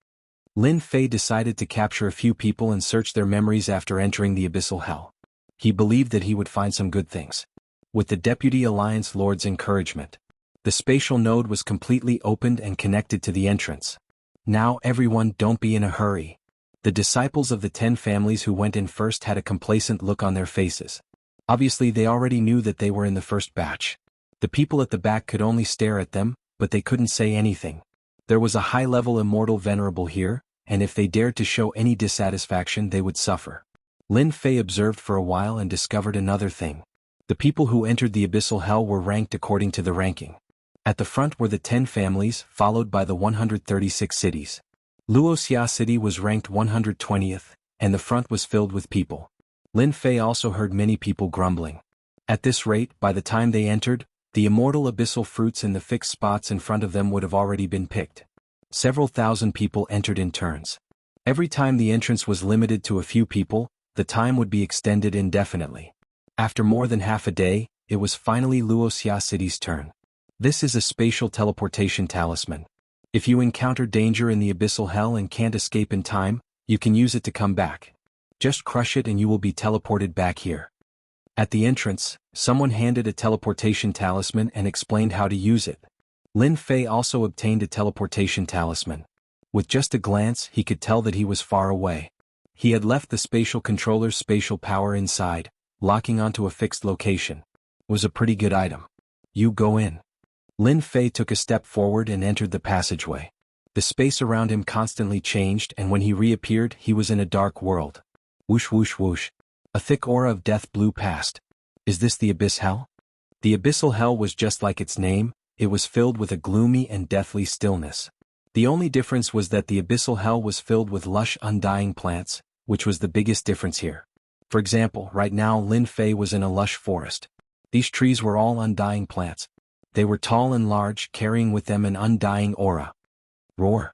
Lin Fei decided to capture a few people and search their memories after entering the abyssal hell. He believed that he would find some good things. With the Deputy Alliance Lord's encouragement, the spatial node was completely opened and connected to the entrance. Now everyone, don't be in a hurry. The disciples of the 10 families who went in first had a complacent look on their faces. Obviously they already knew that they were in the first batch. The people at the back could only stare at them, but they couldn't say anything. There was a high-level immortal venerable here, and if they dared to show any dissatisfaction they would suffer. Lin Fei observed for a while and discovered another thing. The people who entered the abyssal hell were ranked according to the ranking. At the front were the 10 families, followed by the 136 cities. Wuxia City was ranked 120th, and the front was filled with people. Lin Fei also heard many people grumbling. At this rate, by the time they entered, the immortal abyssal fruits in the fixed spots in front of them would have already been picked. Several thousand people entered in turns. Every time the entrance was limited to a few people, the time would be extended indefinitely. After more than half a day, it was finally Wuxia City's turn. This is a spatial teleportation talisman. If you encounter danger in the abyssal hell and can't escape in time, you can use it to come back. Just crush it and you will be teleported back here. At the entrance, someone handed a teleportation talisman and explained how to use it. Lin Fei also obtained a teleportation talisman. With just a glance, he could tell that he was far away. He had left the spatial controller's spatial power inside, locking onto a fixed location. It was a pretty good item. You go in. Lin Fei took a step forward and entered the passageway. The space around him constantly changed, and when he reappeared, he was in a dark world. Whoosh whoosh whoosh. A thick aura of death blew past. Is this the Abyss Hell? The Abyssal Hell was just like its name. It was filled with a gloomy and deathly stillness. The only difference was that the Abyssal Hell was filled with lush, undying plants, which was the biggest difference here. For example, right now Lin Fei was in a lush forest. These trees were all undying plants. They were tall and large, carrying with them an undying aura. Roar.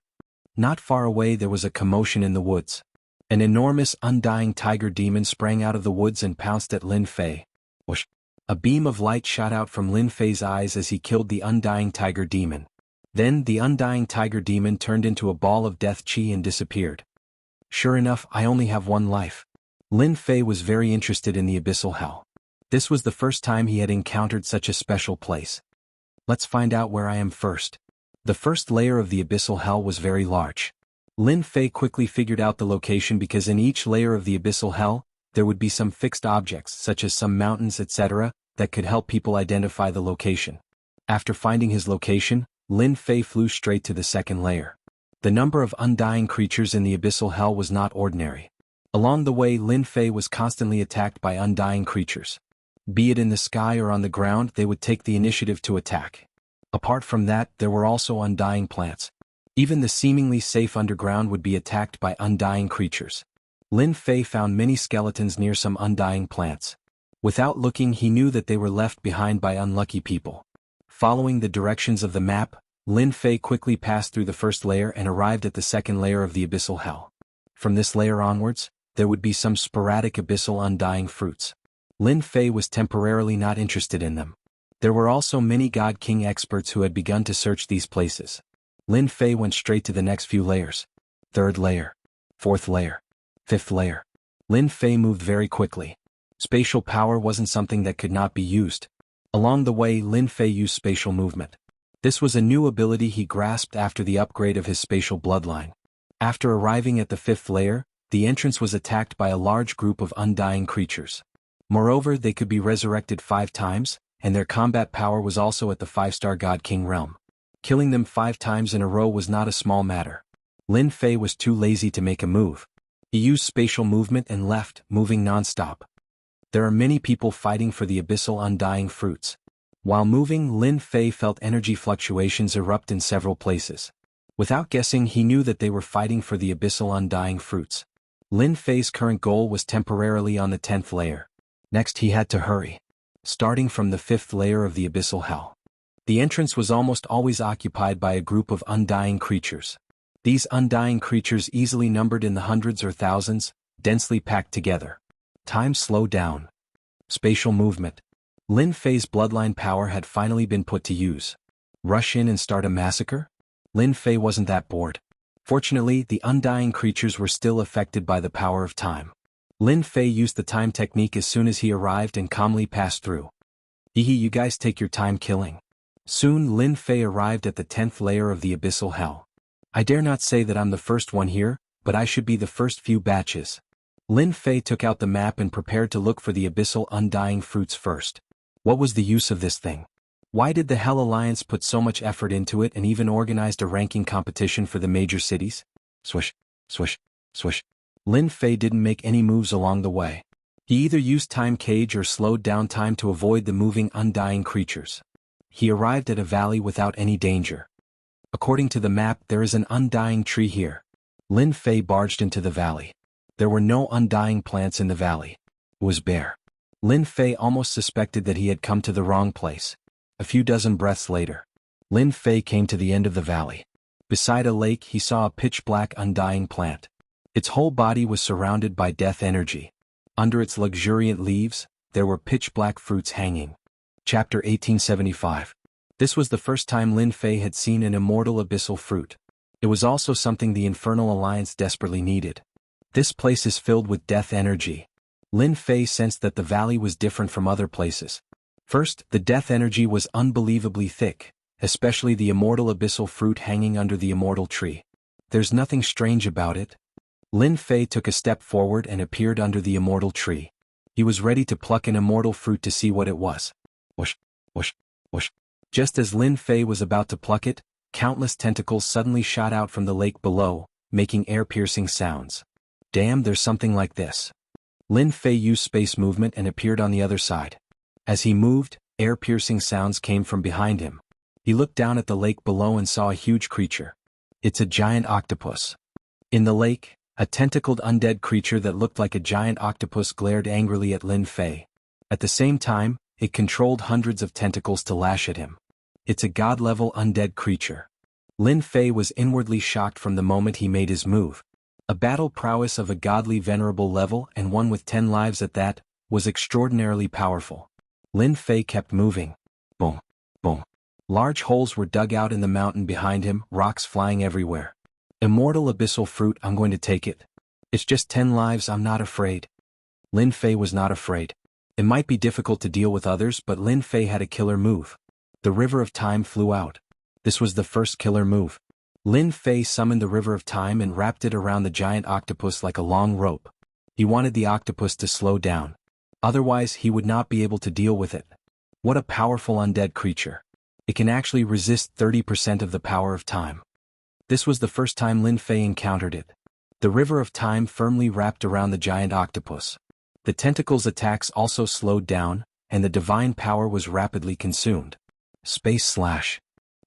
Not far away there was a commotion in the woods. An enormous undying tiger demon sprang out of the woods and pounced at Lin Fei. Whoosh. A beam of light shot out from Lin Fei's eyes as he killed the undying tiger demon. Then the undying tiger demon turned into a ball of death chi and disappeared. Sure enough, I only have one life. Lin Fei was very interested in the Abyssal Hell. This was the first time he had encountered such a special place. Let's find out where I am first. The first layer of the Abyssal Hell was very large. Lin Fei quickly figured out the location because in each layer of the Abyssal Hell, there would be some fixed objects such as some mountains, etc., that could help people identify the location. After finding his location, Lin Fei flew straight to the second layer. The number of undying creatures in the Abyssal Hell was not ordinary. Along the way, Lin Fei was constantly attacked by undying creatures. Be it in the sky or on the ground, they would take the initiative to attack. Apart from that, there were also undying plants. Even the seemingly safe underground would be attacked by undying creatures. Lin Fei found many skeletons near some undying plants. Without looking, he knew that they were left behind by unlucky people. Following the directions of the map, Lin Fei quickly passed through the first layer and arrived at the second layer of the Abyssal Hell. From this layer onwards, there would be some sporadic abyssal undying fruits. Lin Fei was temporarily not interested in them. There were also many God King experts who had begun to search these places. Lin Fei went straight to the next few layers. Third layer. Fourth layer. Fifth layer. Lin Fei moved very quickly. Spatial power wasn't something that could not be used. Along the way, Lin Fei used spatial movement. This was a new ability he grasped after the upgrade of his spatial bloodline. After arriving at the fifth layer, the entrance was attacked by a large group of undying creatures. Moreover, they could be resurrected 5 times, and their combat power was also at the 5-star God King realm. Killing them 5 times in a row was not a small matter. Lin Fei was too lazy to make a move. He used spatial movement and left, moving non-stop. There are many people fighting for the abyssal undying fruits. While moving, Lin Fei felt energy fluctuations erupt in several places. Without guessing, he knew that they were fighting for the abyssal undying fruits. Lin Fei's current goal was temporarily on the 10th layer. Next he had to hurry. Starting from the 5th layer of the Abyssal Hell. The entrance was almost always occupied by a group of undying creatures. These undying creatures easily numbered in the hundreds or thousands, densely packed together. Time slowed down. Spatial movement. Lin Fei's bloodline power had finally been put to use. Rush in and start a massacre? Lin Fei wasn't that bored. Fortunately, the undying creatures were still affected by the power of time. Lin Fei used the time technique as soon as he arrived and calmly passed through. Hehe, you guys take your time killing. Soon Lin Fei arrived at the 10th layer of the Abyssal Hell. I dare not say that I'm the first one here, but I should be the first few batches. Lin Fei took out the map and prepared to look for the abyssal undying fruits first. What was the use of this thing? Why did the Hell Alliance put so much effort into it and even organized a ranking competition for the major cities? Swish, swish, swish. Lin Fei didn't make any moves along the way. He either used time cage or slowed down time to avoid the moving undying creatures. He arrived at a valley without any danger. According to the map, there is an undying tree here. Lin Fei barged into the valley. There were no undying plants in the valley. It was bare. Lin Fei almost suspected that he had come to the wrong place. A few dozen breaths later, Lin Fei came to the end of the valley. Beside a lake, he saw a pitch-black undying plant. Its whole body was surrounded by death energy. Under its luxuriant leaves, there were pitch-black fruits hanging. Chapter 1875. This was the first time Lin Fei had seen an immortal abyssal fruit. It was also something the Infernal Alliance desperately needed. This place is filled with death energy. Lin Fei sensed that the valley was different from other places. First, the death energy was unbelievably thick, especially the immortal abyssal fruit hanging under the immortal tree. There's nothing strange about it. Lin Fei took a step forward and appeared under the immortal tree. He was ready to pluck an immortal fruit to see what it was. Whoosh, whoosh, whoosh. Just as Lin Fei was about to pluck it, countless tentacles suddenly shot out from the lake below, making air-piercing sounds. Damn, there's something like this. Lin Fei used space movement and appeared on the other side. As he moved, air-piercing sounds came from behind him. He looked down at the lake below and saw a huge creature. It's a giant octopus. In the lake, a tentacled undead creature that looked like a giant octopus glared angrily at Lin Fei. At the same time, it controlled hundreds of tentacles to lash at him. It's a god-level undead creature. Lin Fei was inwardly shocked from the moment he made his move. A battle prowess of a godly venerable level, and one with 10 lives at that, was extraordinarily powerful. Lin Fei kept moving. Boom, boom. Large holes were dug out in the mountain behind him, rocks flying everywhere. Immortal abyssal fruit, I'm going to take it. It's just 10 lives, I'm not afraid. Lin Fei was not afraid. It might be difficult to deal with others, but Lin Fei had a killer move. The River of Time flew out. This was the first killer move. Lin Fei summoned the River of Time and wrapped it around the giant octopus like a long rope. He wanted the octopus to slow down. Otherwise, he would not be able to deal with it. What a powerful undead creature. It can actually resist 30% of the power of time. This was the first time Lin Fei encountered it. The River of Time firmly wrapped around the giant octopus. The tentacle's attacks also slowed down, and the divine power was rapidly consumed. Space slash.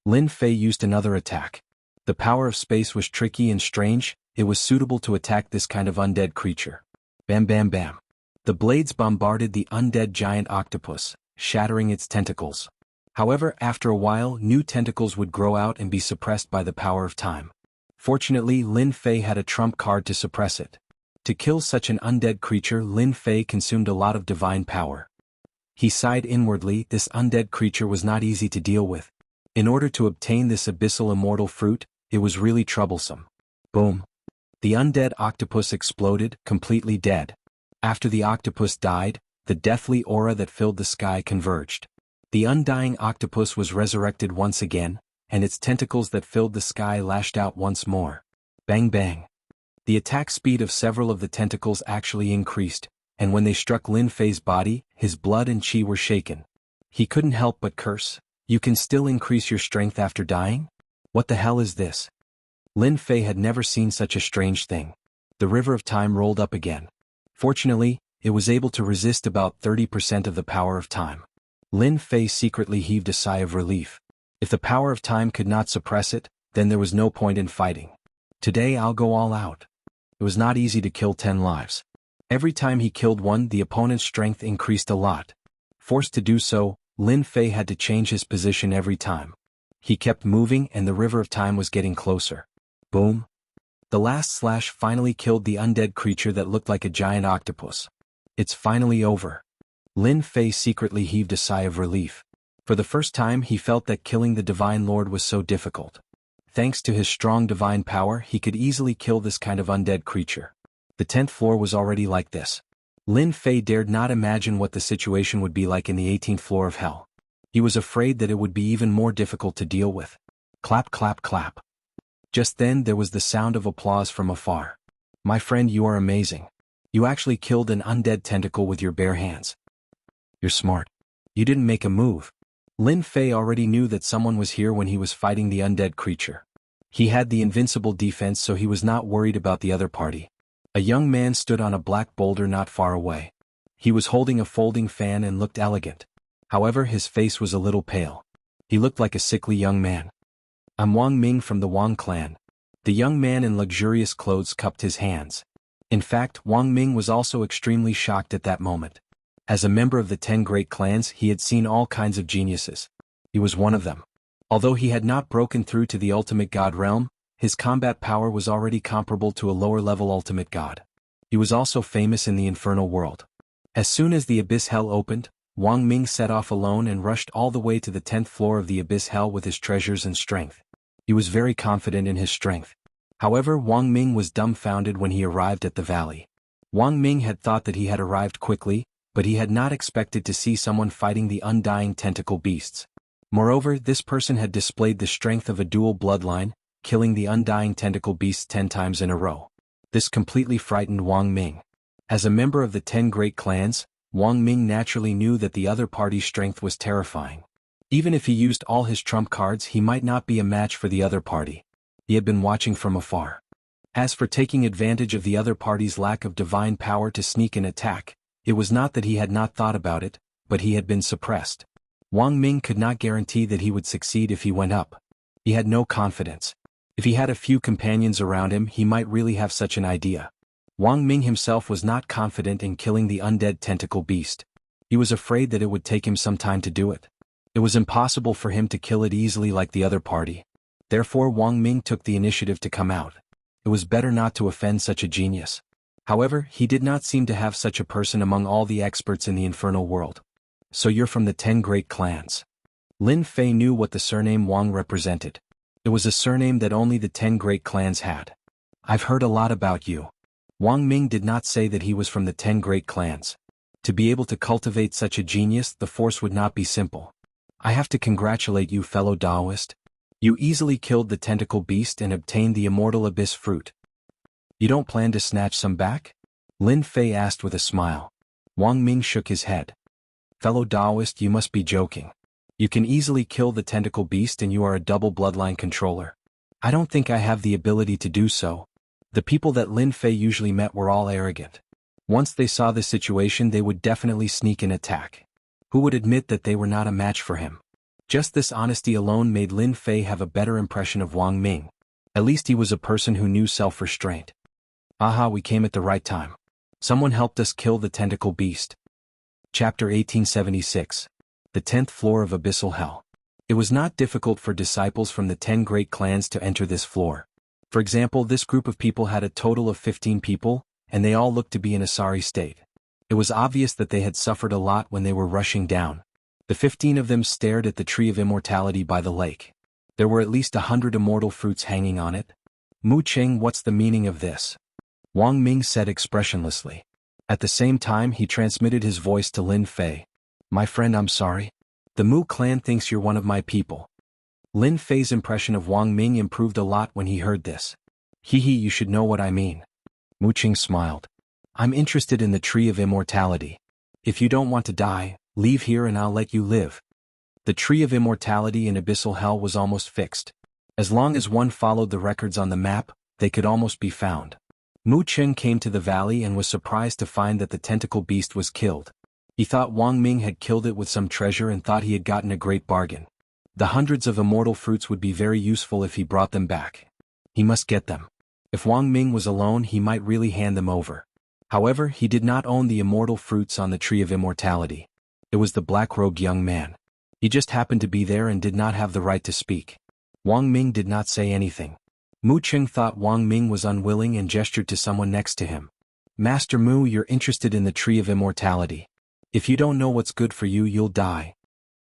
Lin Fei used another attack. The power of space was tricky and strange, it was suitable to attack this kind of undead creature. Bam bam bam. The blades bombarded the undead giant octopus, shattering its tentacles. However, after a while, new tentacles would grow out and be suppressed by the power of time. Fortunately, Lin Fei had a trump card to suppress it. To kill such an undead creature, Lin Fei consumed a lot of divine power. He sighed inwardly, this undead creature was not easy to deal with. In order to obtain this abyssal immortal fruit, it was really troublesome. Boom. The undead octopus exploded, completely dead. After the octopus died, the deathly aura that filled the sky converged. The undying octopus was resurrected once again, and its tentacles that filled the sky lashed out once more. Bang bang. The attack speed of several of the tentacles actually increased, and when they struck Lin Fei's body, his blood and chi were shaken. He couldn't help but curse. You can still increase your strength after dying? What the hell is this? Lin Fei had never seen such a strange thing. The River of Time rolled up again. Fortunately, it was able to resist about 30% of the power of time. Lin Fei secretly heaved a sigh of relief. If the power of time could not suppress it, then there was no point in fighting. Today I'll go all out. It was not easy to kill 10 lives. Every time he killed one, the opponent's strength increased a lot. Forced to do so, Lin Fei had to change his position every time. He kept moving and the River of Time was getting closer. Boom. The last slash finally killed the undead creature that looked like a giant octopus. It's finally over. Lin Fei secretly heaved a sigh of relief. For the first time he felt that killing the Divine Lord was so difficult. Thanks to his strong divine power, he could easily kill this kind of undead creature. The 10th floor was already like this. Lin Fei dared not imagine what the situation would be like in the 18th floor of hell. He was afraid that it would be even more difficult to deal with. Clap clap clap. Just then there was the sound of applause from afar. My friend, you are amazing. You actually killed an undead tentacle with your bare hands. You're smart. You didn't make a move. Lin Fei already knew that someone was here when he was fighting the undead creature. He had the invincible defense, so he was not worried about the other party. A young man stood on a black boulder not far away. He was holding a folding fan and looked elegant. However, his face was a little pale. He looked like a sickly young man. I'm Wang Ming from the Wang clan. The young man in luxurious clothes cupped his hands. In fact, Wang Ming was also extremely shocked at that moment. As a member of the 10 great clans, he had seen all kinds of geniuses. He was one of them. Although he had not broken through to the ultimate god realm, his combat power was already comparable to a lower-level ultimate god. He was also famous in the infernal world. As soon as the Abyss Hell opened, Wang Ming set off alone and rushed all the way to the 10th floor of the Abyss Hell with his treasures and strength. He was very confident in his strength. However, Wang Ming was dumbfounded when he arrived at the valley. Wang Ming had thought that he had arrived quickly, but he had not expected to see someone fighting the undying tentacle beasts. Moreover, this person had displayed the strength of a dual bloodline, killing the undying tentacle beasts 10 times in a row. This completely frightened Wang Ming. As a member of the 10 great clans, Wang Ming naturally knew that the other party's strength was terrifying. Even if he used all his trump cards, he might not be a match for the other party. He had been watching from afar. As for taking advantage of the other party's lack of divine power to sneak and attack, it was not that he had not thought about it, but he had been suppressed. Wang Ming could not guarantee that he would succeed if he went up. He had no confidence. If he had a few companions around him, he might really have such an idea. Wang Ming himself was not confident in killing the undead tentacle beast. He was afraid that it would take him some time to do it. It was impossible for him to kill it easily like the other party. Therefore Wang Ming took the initiative to come out. It was better not to offend such a genius. However, he did not seem to have such a person among all the experts in the infernal world. So you're from the 10 great clans. Lin Fei knew what the surname Wang represented. It was a surname that only the 10 great clans had. I've heard a lot about you. Wang Ming did not say that he was from the 10 great clans. To be able to cultivate such a genius, the force would not be simple. I have to congratulate you, fellow Taoist. You easily killed the tentacle beast and obtained the immortal abyss fruit. You don't plan to snatch some back? Lin Fei asked with a smile. Wang Ming shook his head. Fellow Taoist, you must be joking. You can easily kill the tentacle beast and you are a double bloodline controller. I don't think I have the ability to do so. The people that Lin Fei usually met were all arrogant. Once they saw the situation, they would definitely sneak and attack. Who would admit that they were not a match for him? Just this honesty alone made Lin Fei have a better impression of Wang Ming. At least he was a person who knew self-restraint. Aha, we came at the right time. Someone helped us kill the tentacle beast. Chapter 1876. The 10th floor of Abyssal Hell. It was not difficult for disciples from the 10 great clans to enter this floor. For example, this group of people had a total of 15 people, and they all looked to be in a sorry state. It was obvious that they had suffered a lot when they were rushing down. The 15 of them stared at the tree of immortality by the lake. There were at least 100 immortal fruits hanging on it. Mu Cheng, what's the meaning of this? Wang Ming said expressionlessly. At the same time, he transmitted his voice to Lin Fei. My friend, I'm sorry. The Mu clan thinks you're one of my people. Lin Fei's impression of Wang Ming improved a lot when he heard this. Hee, you should know what I mean. Mu Cheng smiled. I'm interested in the tree of immortality. If you don't want to die, leave here and I'll let you live. The tree of immortality in Abyssal Hell was almost fixed. As long as one followed the records on the map, they could almost be found. Mu Cheng came to the valley and was surprised to find that the tentacle beast was killed. He thought Wang Ming had killed it with some treasure and thought he had gotten a great bargain. The hundreds of immortal fruits would be very useful if he brought them back. He must get them. If Wang Ming was alone, he might really hand them over. However, he did not own the immortal fruits on the tree of immortality. It was the black-robed young man. He just happened to be there and did not have the right to speak. Wang Ming did not say anything. Mu Cheng thought Wang Ming was unwilling and gestured to someone next to him. Master Mu, you're interested in the tree of immortality. If you don't know what's good for you, you'll die.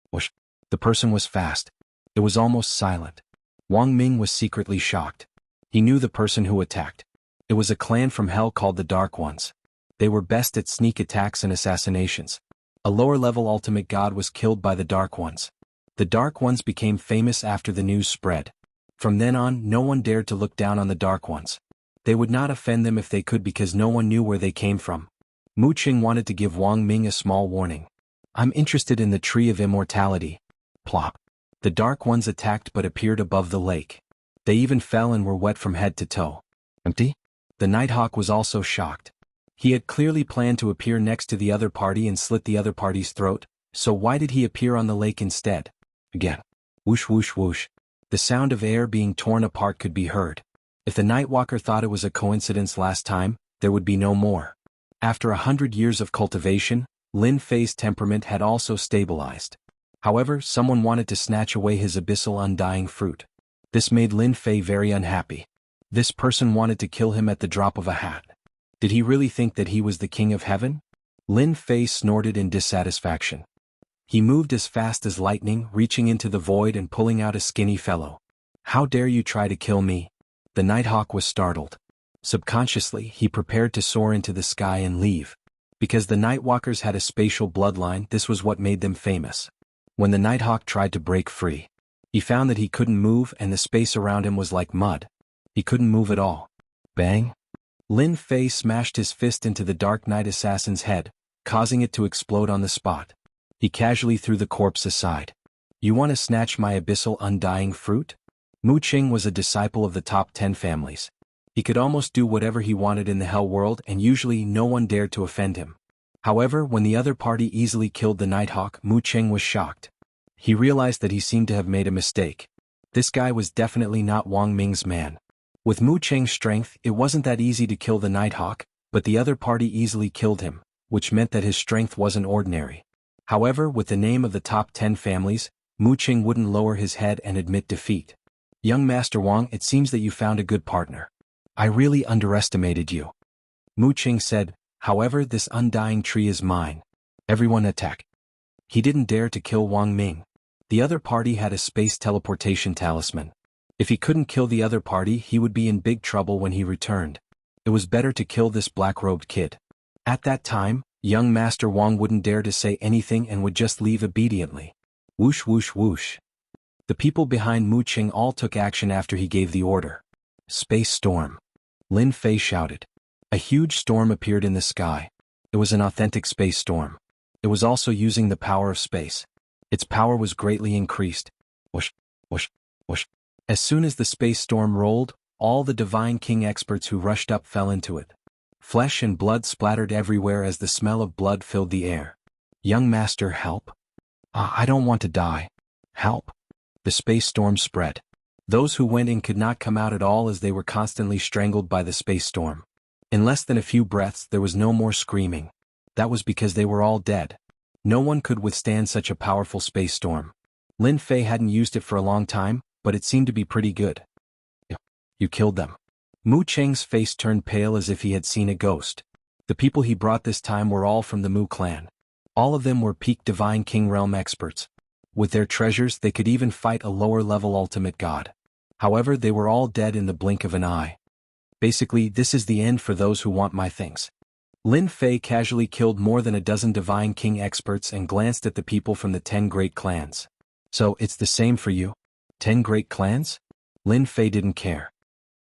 Whoosh. The person was fast. It was almost silent. Wang Ming was secretly shocked. He knew the person who attacked. It was a clan from hell called the Dark Ones. They were best at sneak attacks and assassinations. A lower-level ultimate god was killed by the Dark Ones. The Dark Ones became famous after the news spread. From then on, no one dared to look down on the Dark Ones. They would not offend them if they could because no one knew where they came from. Mu Cheng wanted to give Wang Ming a small warning. I'm interested in the tree of immortality. Plop. The Dark Ones attacked but appeared above the lake. They even fell and were wet from head to toe. Empty? The Nighthawk was also shocked. He had clearly planned to appear next to the other party and slit the other party's throat, so why did he appear on the lake instead? Again. Whoosh whoosh whoosh. The sound of air being torn apart could be heard. If the Nightwalker thought it was a coincidence last time, there would be no more. After 100 years of cultivation, Lin Fei's temperament had also stabilized. However, someone wanted to snatch away his abyssal undying fruit. This made Lin Fei very unhappy. This person wanted to kill him at the drop of a hat. Did he really think that he was the king of heaven? Lin Fei snorted in dissatisfaction. He moved as fast as lightning, reaching into the void and pulling out a skinny fellow. How dare you try to kill me? The Nighthawk was startled. Subconsciously, he prepared to soar into the sky and leave. Because the Nightwalkers had a spatial bloodline, this was what made them famous. When the Nighthawk tried to break free, He found that he couldn't move and the space around him was like mud. He couldn't move at all. Bang! Lin Fei smashed his fist into the Dark Knight assassin's head, causing it to explode on the spot. He casually threw the corpse aside. You want to snatch my abyssal undying fruit? Mu Qing was a disciple of the top 10 families. He could almost do whatever he wanted in the hell world and usually no one dared to offend him. However, when the other party easily killed the Nighthawk, Mu Qing was shocked. He realized that he seemed to have made a mistake. This guy was definitely not Wang Ming's man. With Mu Qing's strength, it wasn't that easy to kill the Nighthawk, but the other party easily killed him, which meant that his strength wasn't ordinary. However, with the name of the top 10 families, Mu Qing wouldn't lower his head and admit defeat. Young Master Wang, it seems that you found a good partner. I really underestimated you. Mu Qing said, however, this undying tree is mine. Everyone attack. He didn't dare to kill Wang Ming. The other party had a space teleportation talisman. If he couldn't kill the other party, he would be in big trouble when he returned. It was better to kill this black-robed kid. At that time, young Master Wang wouldn't dare to say anything and would just leave obediently. Whoosh whoosh whoosh. The people behind Mu Qing all took action after he gave the order. Space storm. Lin Fei shouted. A huge storm appeared in the sky. It was an authentic space storm. It was also using the power of space. Its power was greatly increased. Whoosh, whoosh, whoosh. As soon as the space storm rolled, all the Divine King experts who rushed up fell into it. Flesh and blood splattered everywhere as the smell of blood filled the air. Young Master, help. I don't want to die. Help. The space storm spread. Those who went in could not come out at all as they were constantly strangled by the space storm. In less than a few breaths there was no more screaming. That was because they were all dead. No one could withstand such a powerful space storm. Lin Fei hadn't used it for a long time, but it seemed to be pretty good. You killed them. Mu Qing's face turned pale as if he had seen a ghost. The people he brought this time were all from the Mu clan. All of them were peak Divine King realm experts. With their treasures they could even fight a lower-level ultimate god. However, they were all dead in the blink of an eye. Basically, this is the end for those who want my things. Lin Fei casually killed more than a dozen Divine King experts and glanced at the people from the 10 great clans. So, it's the same for you? 10 great clans? Lin Fei didn't care.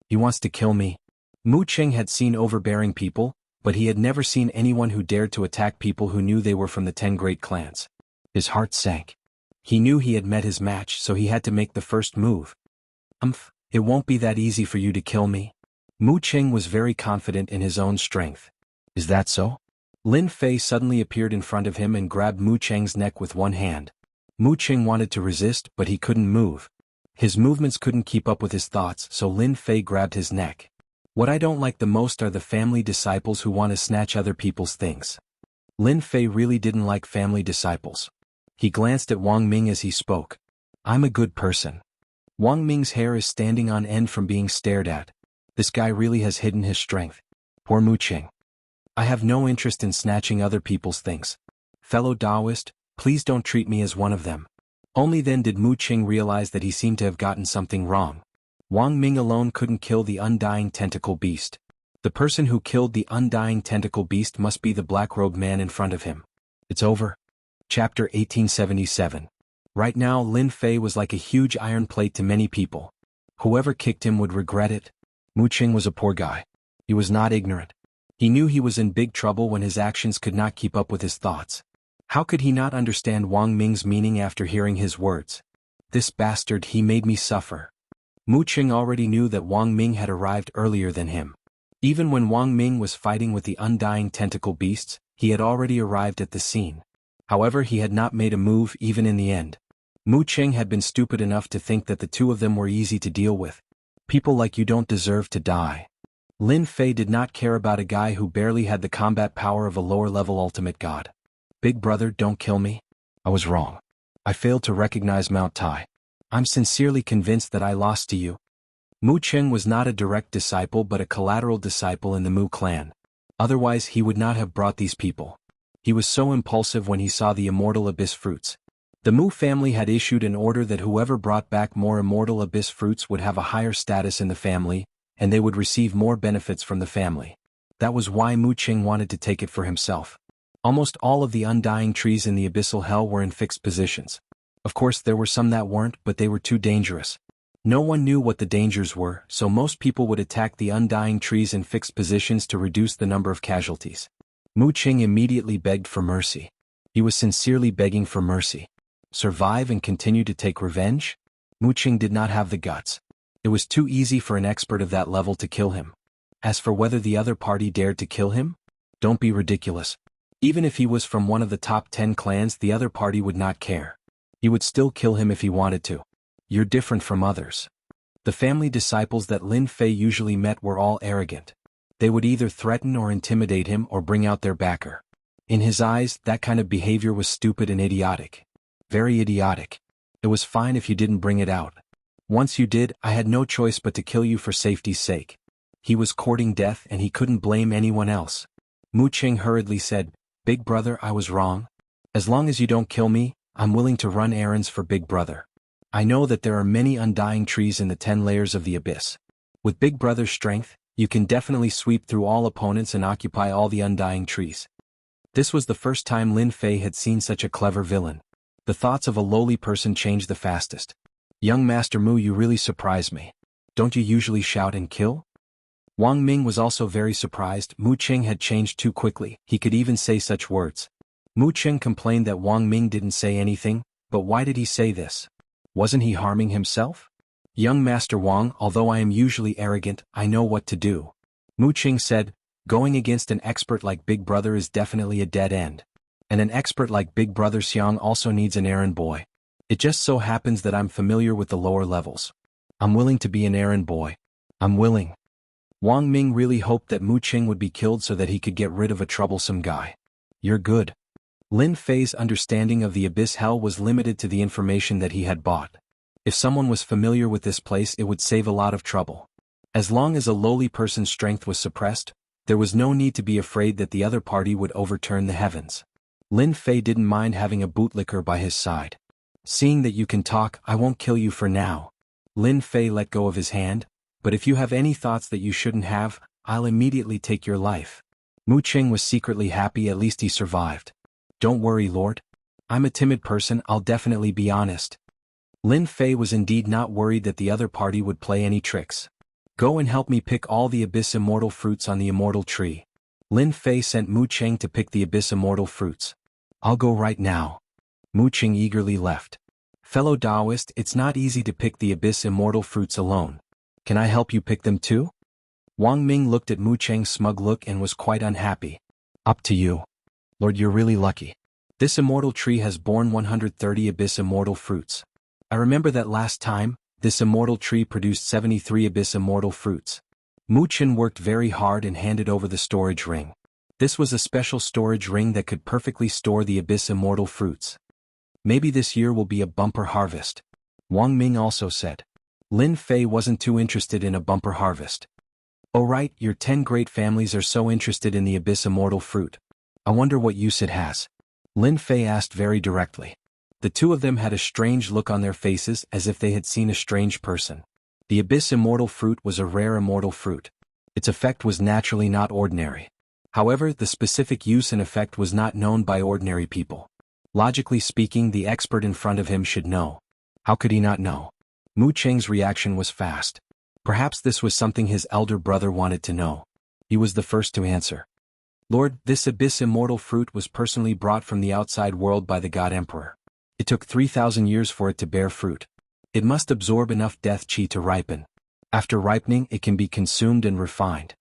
He wants to kill me. Mu Qing had seen overbearing people, but he had never seen anyone who dared to attack people who knew they were from the 10 great clans. His heart sank. He knew he had met his match, so he had to make the first move. It won't be that easy for you to kill me. Mu Qing was very confident in his own strength. Is that so? Lin Fei suddenly appeared in front of him and grabbed Mu Qing's neck with one hand. Mu Qing wanted to resist, but he couldn't move. His movements couldn't keep up with his thoughts, so Lin Fei grabbed his neck. What I don't like the most are the family disciples who want to snatch other people's things. Lin Fei really didn't like family disciples. He glanced at Wang Ming as he spoke. I'm a good person. Wang Ming's hair is standing on end from being stared at. This guy really has hidden his strength. Poor Mu Qing. I have no interest in snatching other people's things. Fellow Taoist, please don't treat me as one of them. Only then did Mu Qing realize that he seemed to have gotten something wrong. Wang Ming alone couldn't kill the undying tentacle beast. The person who killed the undying tentacle beast must be the black-robed man in front of him. It's over. Chapter 1877. Right now Lin Fei was like a huge iron plate to many people. Whoever kicked him would regret it. Mu Qing was a poor guy. He was not ignorant. He knew he was in big trouble when his actions could not keep up with his thoughts. How could he not understand Wang Ming's meaning after hearing his words? This bastard, he made me suffer. Mu Qing already knew that Wang Ming had arrived earlier than him. Even when Wang Ming was fighting with the undying tentacle beasts, he had already arrived at the scene. However, he had not made a move even in the end. Mu Qing had been stupid enough to think that the two of them were easy to deal with. People like you don't deserve to die. Lin Fei did not care about a guy who barely had the combat power of a lower-level ultimate god. Big brother, don't kill me. I was wrong. I failed to recognize Mount Tai. I'm sincerely convinced that I lost to you. Mu Qing was not a direct disciple but a collateral disciple in the Mu clan. Otherwise he would not have brought these people. He was so impulsive when he saw the immortal abyss fruits. The Mu family had issued an order that whoever brought back more immortal abyss fruits would have a higher status in the family, and they would receive more benefits from the family. That was why Mu Qing wanted to take it for himself. Almost all of the undying trees in the abyssal hell were in fixed positions. Of course there were some that weren't, but they were too dangerous. No one knew what the dangers were, so most people would attack the undying trees in fixed positions to reduce the number of casualties. Mu Qing immediately begged for mercy. He was sincerely begging for mercy. Survive and continue to take revenge? Mu Qing did not have the guts. It was too easy for an expert of that level to kill him. As for whether the other party dared to kill him? Don't be ridiculous. Even if he was from one of the top 10 clans, the other party would not care. He would still kill him if he wanted to. You're different from others. The family disciples that Lin Fei usually met were all arrogant. They would either threaten or intimidate him or bring out their backer. In his eyes, that kind of behavior was stupid and idiotic. Very idiotic. It was fine if you didn't bring it out. Once you did, I had no choice but to kill you for safety's sake. He was courting death and he couldn't blame anyone else. Mu Qing hurriedly said, Big Brother, I was wrong. As long as you don't kill me, I'm willing to run errands for Big Brother. I know that there are many undying trees in the 10 layers of the abyss. With Big Brother's strength, you can definitely sweep through all opponents and occupy all the undying trees. This was the first time Lin Fei had seen such a clever villain. The thoughts of a lowly person changed the fastest. Young Master Mu, you really surprise me. Don't you usually shout and kill? Wang Ming was also very surprised. Mu Qing had changed too quickly. He could even say such words. Mu Qing complained that Wang Ming didn't say anything, but why did he say this? Wasn't he harming himself? Young Master Wang, although I am usually arrogant, I know what to do. Mu Qing said, going against an expert like Big Brother is definitely a dead end. And an expert like Big Brother Xiang also needs an errand boy. It just so happens that I'm familiar with the lower levels. I'm willing to be an errand boy. I'm willing. Wang Ming really hoped that Mu Qing would be killed so that he could get rid of a troublesome guy. You're good. Lin Fei's understanding of the Abyss Hell was limited to the information that he had bought. If someone was familiar with this place, it would save a lot of trouble. As long as a lowly person's strength was suppressed, there was no need to be afraid that the other party would overturn the heavens. Lin Fei didn't mind having a bootlicker by his side. Seeing that you can talk, I won't kill you for now. Lin Fei let go of his hand, but if you have any thoughts that you shouldn't have, I'll immediately take your life. Mu Qing was secretly happy, at least he survived. Don't worry, Lord. I'm a timid person, I'll definitely be honest. Lin Fei was indeed not worried that the other party would play any tricks. Go and help me pick all the Abyss Immortal fruits on the Immortal Tree. Lin Fei sent Mu Qing to pick the Abyss Immortal fruits. I'll go right now. Mu Qing eagerly left. Fellow Taoist, it's not easy to pick the Abyss Immortal fruits alone. Can I help you pick them too? Wang Ming looked at Mu Qing's smug look and was quite unhappy. Up to you. Lord, you're really lucky. This immortal tree has borne 130 Abyss Immortal fruits. I remember that last time, this immortal tree produced 73 Abyss Immortal fruits. Mu Qing worked very hard and handed over the storage ring. This was a special storage ring that could perfectly store the Abyss Immortal fruits. Maybe this year will be a bumper harvest. Wang Ming also said. Lin Fei wasn't too interested in a bumper harvest. Oh right, your 10 great families are so interested in the Abyss Immortal fruit. I wonder what use it has. Lin Fei asked very directly. The two of them had a strange look on their faces as if they had seen a strange person. The Abyss Immortal fruit was a rare immortal fruit. Its effect was naturally not ordinary. However, the specific use and effect was not known by ordinary people. Logically speaking, the expert in front of him should know. How could he not know? Mu Qing's reaction was fast. Perhaps this was something his elder brother wanted to know. He was the first to answer. Lord, this Abyss Immortal fruit was personally brought from the outside world by the God Emperor. It took 3,000 years for it to bear fruit. It must absorb enough death chi to ripen. After ripening, it can be consumed and refined.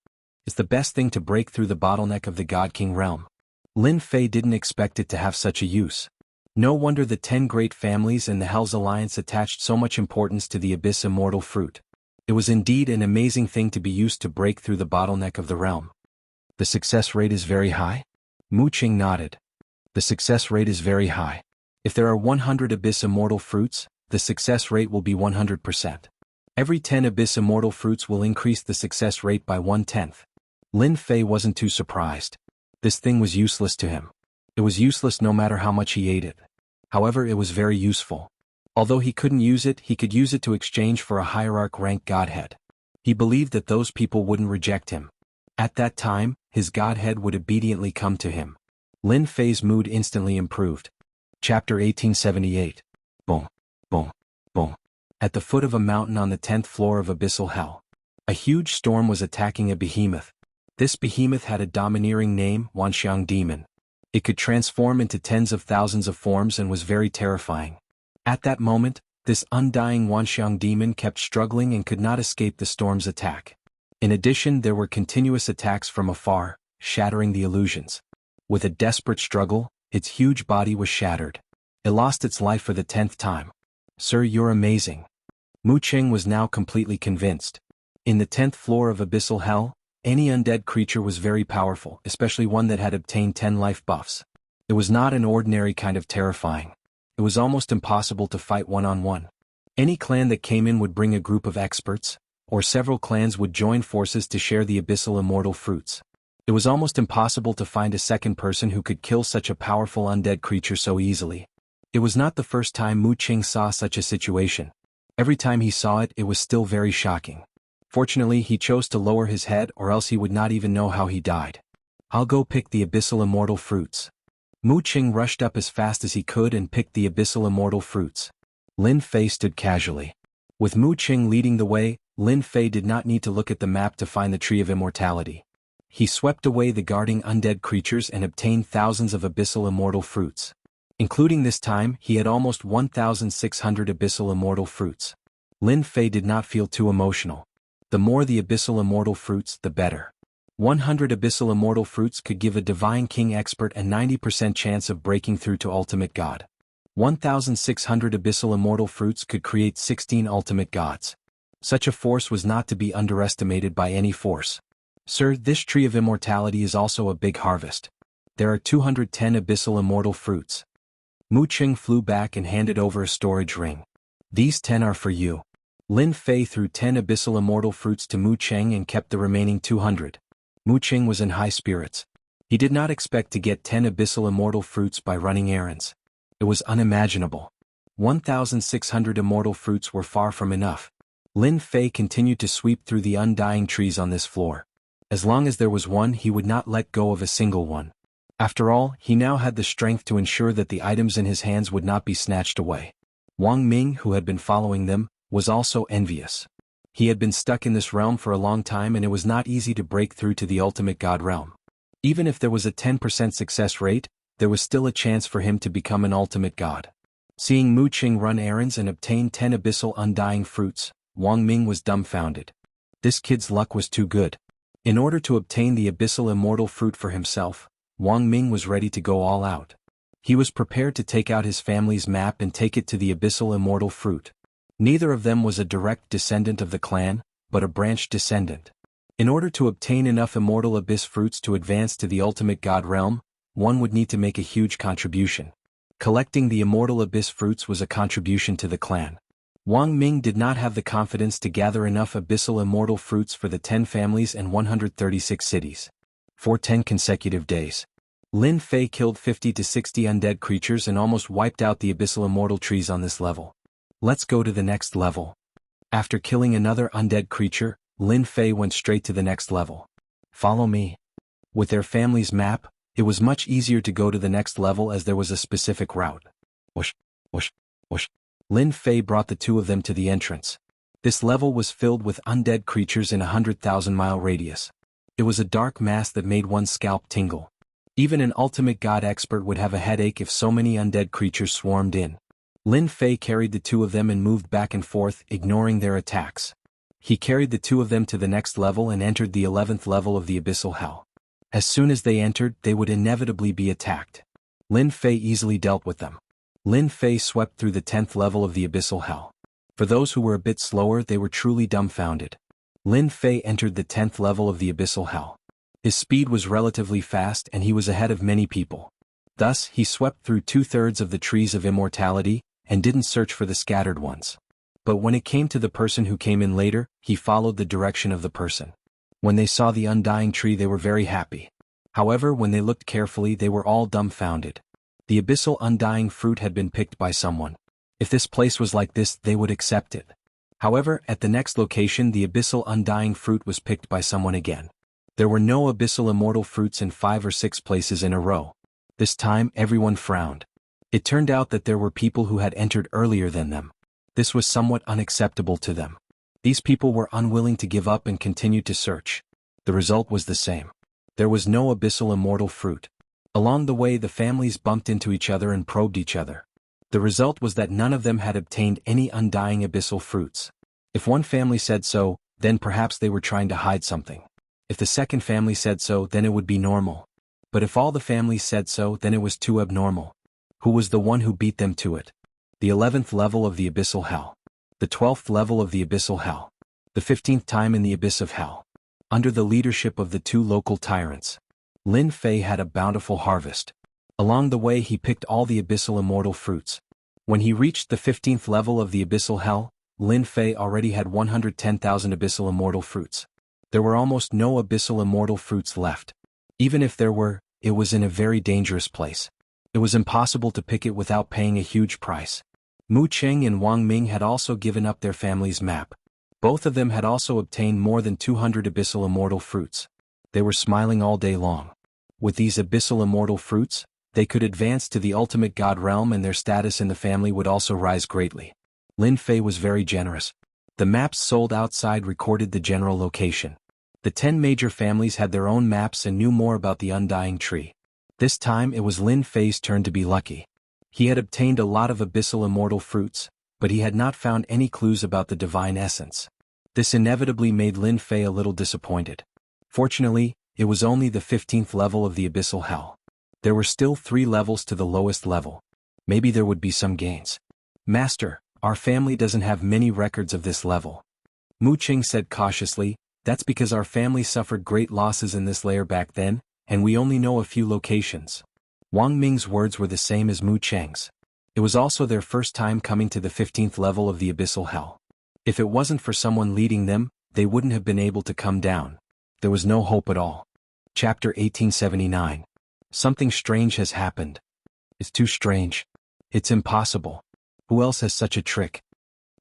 It's the best thing to break through the bottleneck of the God King realm. Lin Fei didn't expect it to have such a use. No wonder the 10 great families and the Hell's Alliance attached so much importance to the Abyss Immortal fruit. It was indeed an amazing thing to be used to break through the bottleneck of the realm. The success rate is very high? Mu Qing nodded. The success rate is very high. If there are 100 Abyss Immortal fruits, the success rate will be 100%. Every 10 Abyss Immortal fruits will increase the success rate by 1/10. Lin Fei wasn't too surprised. This thing was useless to him. It was useless no matter how much he ate it. However, it was very useful. Although he couldn't use it, he could use it to exchange for a hierarch-rank godhead. He believed that those people wouldn't reject him. At that time, his godhead would obediently come to him. Lin Fei's mood instantly improved. Chapter 1878. boom, boom, boom. At the foot of a mountain on the 10th floor of abyssal hell, a huge storm was attacking a behemoth. This behemoth had a domineering name, Wanxiang Demon. It could transform into tens of thousands of forms and was very terrifying. At that moment, this undying Wanxiang Demon kept struggling and could not escape the storm's attack. In addition, there were continuous attacks from afar, shattering the illusions. With a desperate struggle, its huge body was shattered. It lost its life for the 10th time. Sir, you're amazing. Mu Cheng was now completely convinced. In the 10th floor of abyssal hell, any undead creature was very powerful, especially one that had obtained 10 life buffs. It was not an ordinary kind of terrifying. It was almost impossible to fight one-on-one. Any clan that came in would bring a group of experts, or several clans would join forces to share the abyssal immortal fruits. It was almost impossible to find a second person who could kill such a powerful undead creature so easily. It was not the first time Mu Cheng saw such a situation. Every time he saw it, it was still very shocking. Fortunately, he chose to lower his head or else he would not even know how he died. I'll go pick the abyssal immortal fruits. Mu Cheng rushed up as fast as he could and picked the abyssal immortal fruits. Lin Fei stood casually. With Mu Cheng leading the way, Lin Fei did not need to look at the map to find the Tree of Immortality. He swept away the guarding undead creatures and obtained thousands of abyssal immortal fruits. Including this time, he had almost 1,600 abyssal immortal fruits. Lin Fei did not feel too emotional. The more the abyssal immortal fruits, the better. 100 abyssal immortal fruits could give a divine king expert a 90% chance of breaking through to ultimate god. 1,600 abyssal immortal fruits could create 16 ultimate gods. Such a force was not to be underestimated by any force. Sir, this Tree of Immortality is also a big harvest. There are 210 abyssal immortal fruits. Mu Cheng flew back and handed over a storage ring. These 10 are for you. Lin Fei threw 10 abyssal immortal fruits to Mu Cheng and kept the remaining 200. Mu Cheng was in high spirits. He did not expect to get 10 abyssal immortal fruits by running errands. It was unimaginable. 1,600 immortal fruits were far from enough. Lin Fei continued to sweep through the undying trees on this floor. As long as there was one, he would not let go of a single one. After all, he now had the strength to ensure that the items in his hands would not be snatched away. Wang Ming, who had been following them, was also envious. He had been stuck in this realm for a long time and it was not easy to break through to the ultimate god realm. Even if there was a 10% success rate, there was still a chance for him to become an ultimate god. Seeing Mu Cheng run errands and obtain 10 abyssal undying fruits, Wang Ming was dumbfounded. This kid's luck was too good. In order to obtain the abyssal immortal fruit for himself, Wang Ming was ready to go all out. He was prepared to take out his family's map and take it to the abyssal immortal fruit. Neither of them was a direct descendant of the clan, but a branch descendant. In order to obtain enough immortal abyss fruits to advance to the ultimate god realm, one would need to make a huge contribution. Collecting the immortal abyss fruits was a contribution to the clan. Wang Ming did not have the confidence to gather enough abyssal immortal fruits for the 10 families and 136 cities. For 10 consecutive days, Lin Fei killed 50 to 60 undead creatures and almost wiped out the abyssal immortal trees on this level. Let's go to the next level. After killing another undead creature, Lin Fei went straight to the next level. Follow me. With their family's map, it was much easier to go to the next level as there was a specific route. Whoosh, whoosh, whoosh. Lin Fei brought the two of them to the entrance. This level was filled with undead creatures in a 100,000-mile radius. It was a dark mass that made one's scalp tingle. Even an ultimate god expert would have a headache if so many undead creatures swarmed in. Lin Fei carried the two of them and moved back and forth, ignoring their attacks. He carried the two of them to the next level and entered the 11th level of the abyssal hell. As soon as they entered, they would inevitably be attacked. Lin Fei easily dealt with them. Lin Fei swept through the 10th level of the abyssal hell. For those who were a bit slower, they were truly dumbfounded. Lin Fei entered the 10th level of the abyssal hell. His speed was relatively fast and he was ahead of many people. Thus, he swept through 2/3 of the trees of immortality, and didn't search for the scattered ones. But when it came to the person who came in later, he followed the direction of the person. When they saw the undying tree, they were very happy. However, when they looked carefully, they were all dumbfounded. The abyssal undying fruit had been picked by someone. If this place was like this, they would accept it. However, at the next location, the abyssal undying fruit was picked by someone again. There were no abyssal immortal fruits in 5 or 6 places in a row. This time, everyone frowned. It turned out that there were people who had entered earlier than them. This was somewhat unacceptable to them. These people were unwilling to give up and continued to search. The result was the same. There was no abyssal immortal fruit. Along the way the families bumped into each other and probed each other. The result was that none of them had obtained any undying abyssal fruits. If one family said so, then perhaps they were trying to hide something. If the second family said so, then it would be normal. But if all the families said so, then it was too abnormal. Who was the one who beat them to it? The 11th level of the abyssal hell. The 12th level of the abyssal hell. The 15th time in the abyss of hell. Under the leadership of the two local tyrants. Lin Fei had a bountiful harvest. Along the way he picked all the abyssal immortal fruits. When he reached the 15th level of the abyssal hell, Lin Fei already had 110,000 abyssal immortal fruits. There were almost no abyssal immortal fruits left. Even if there were, it was in a very dangerous place. It was impossible to pick it without paying a huge price. Mu Cheng and Wang Ming had also given up their family's map. Both of them had also obtained more than 200 abyssal immortal fruits. They were smiling all day long. With these abyssal immortal fruits, they could advance to the ultimate god realm and their status in the family would also rise greatly. Lin Fei was very generous. The maps sold outside recorded the general location. The 10 major families had their own maps and knew more about the undying tree. This time it was Lin Fei's turn to be lucky. He had obtained a lot of abyssal immortal fruits, but he had not found any clues about the divine essence. This inevitably made Lin Fei a little disappointed. Fortunately, it was only the 15th level of the abyssal hell. There were still 3 levels to the lowest level. Maybe there would be some gains. Master, our family doesn't have many records of this level. Mu Cheng said cautiously, that's because our family suffered great losses in this layer back then, and we only know a few locations. Wang Ming's words were the same as Mu Cheng's. It was also their first time coming to the 15th level of the abyssal hell. If it wasn't for someone leading them, they wouldn't have been able to come down. There was no hope at all. Chapter 1879. Something strange has happened. It's too strange. It's impossible. Who else has such a trick?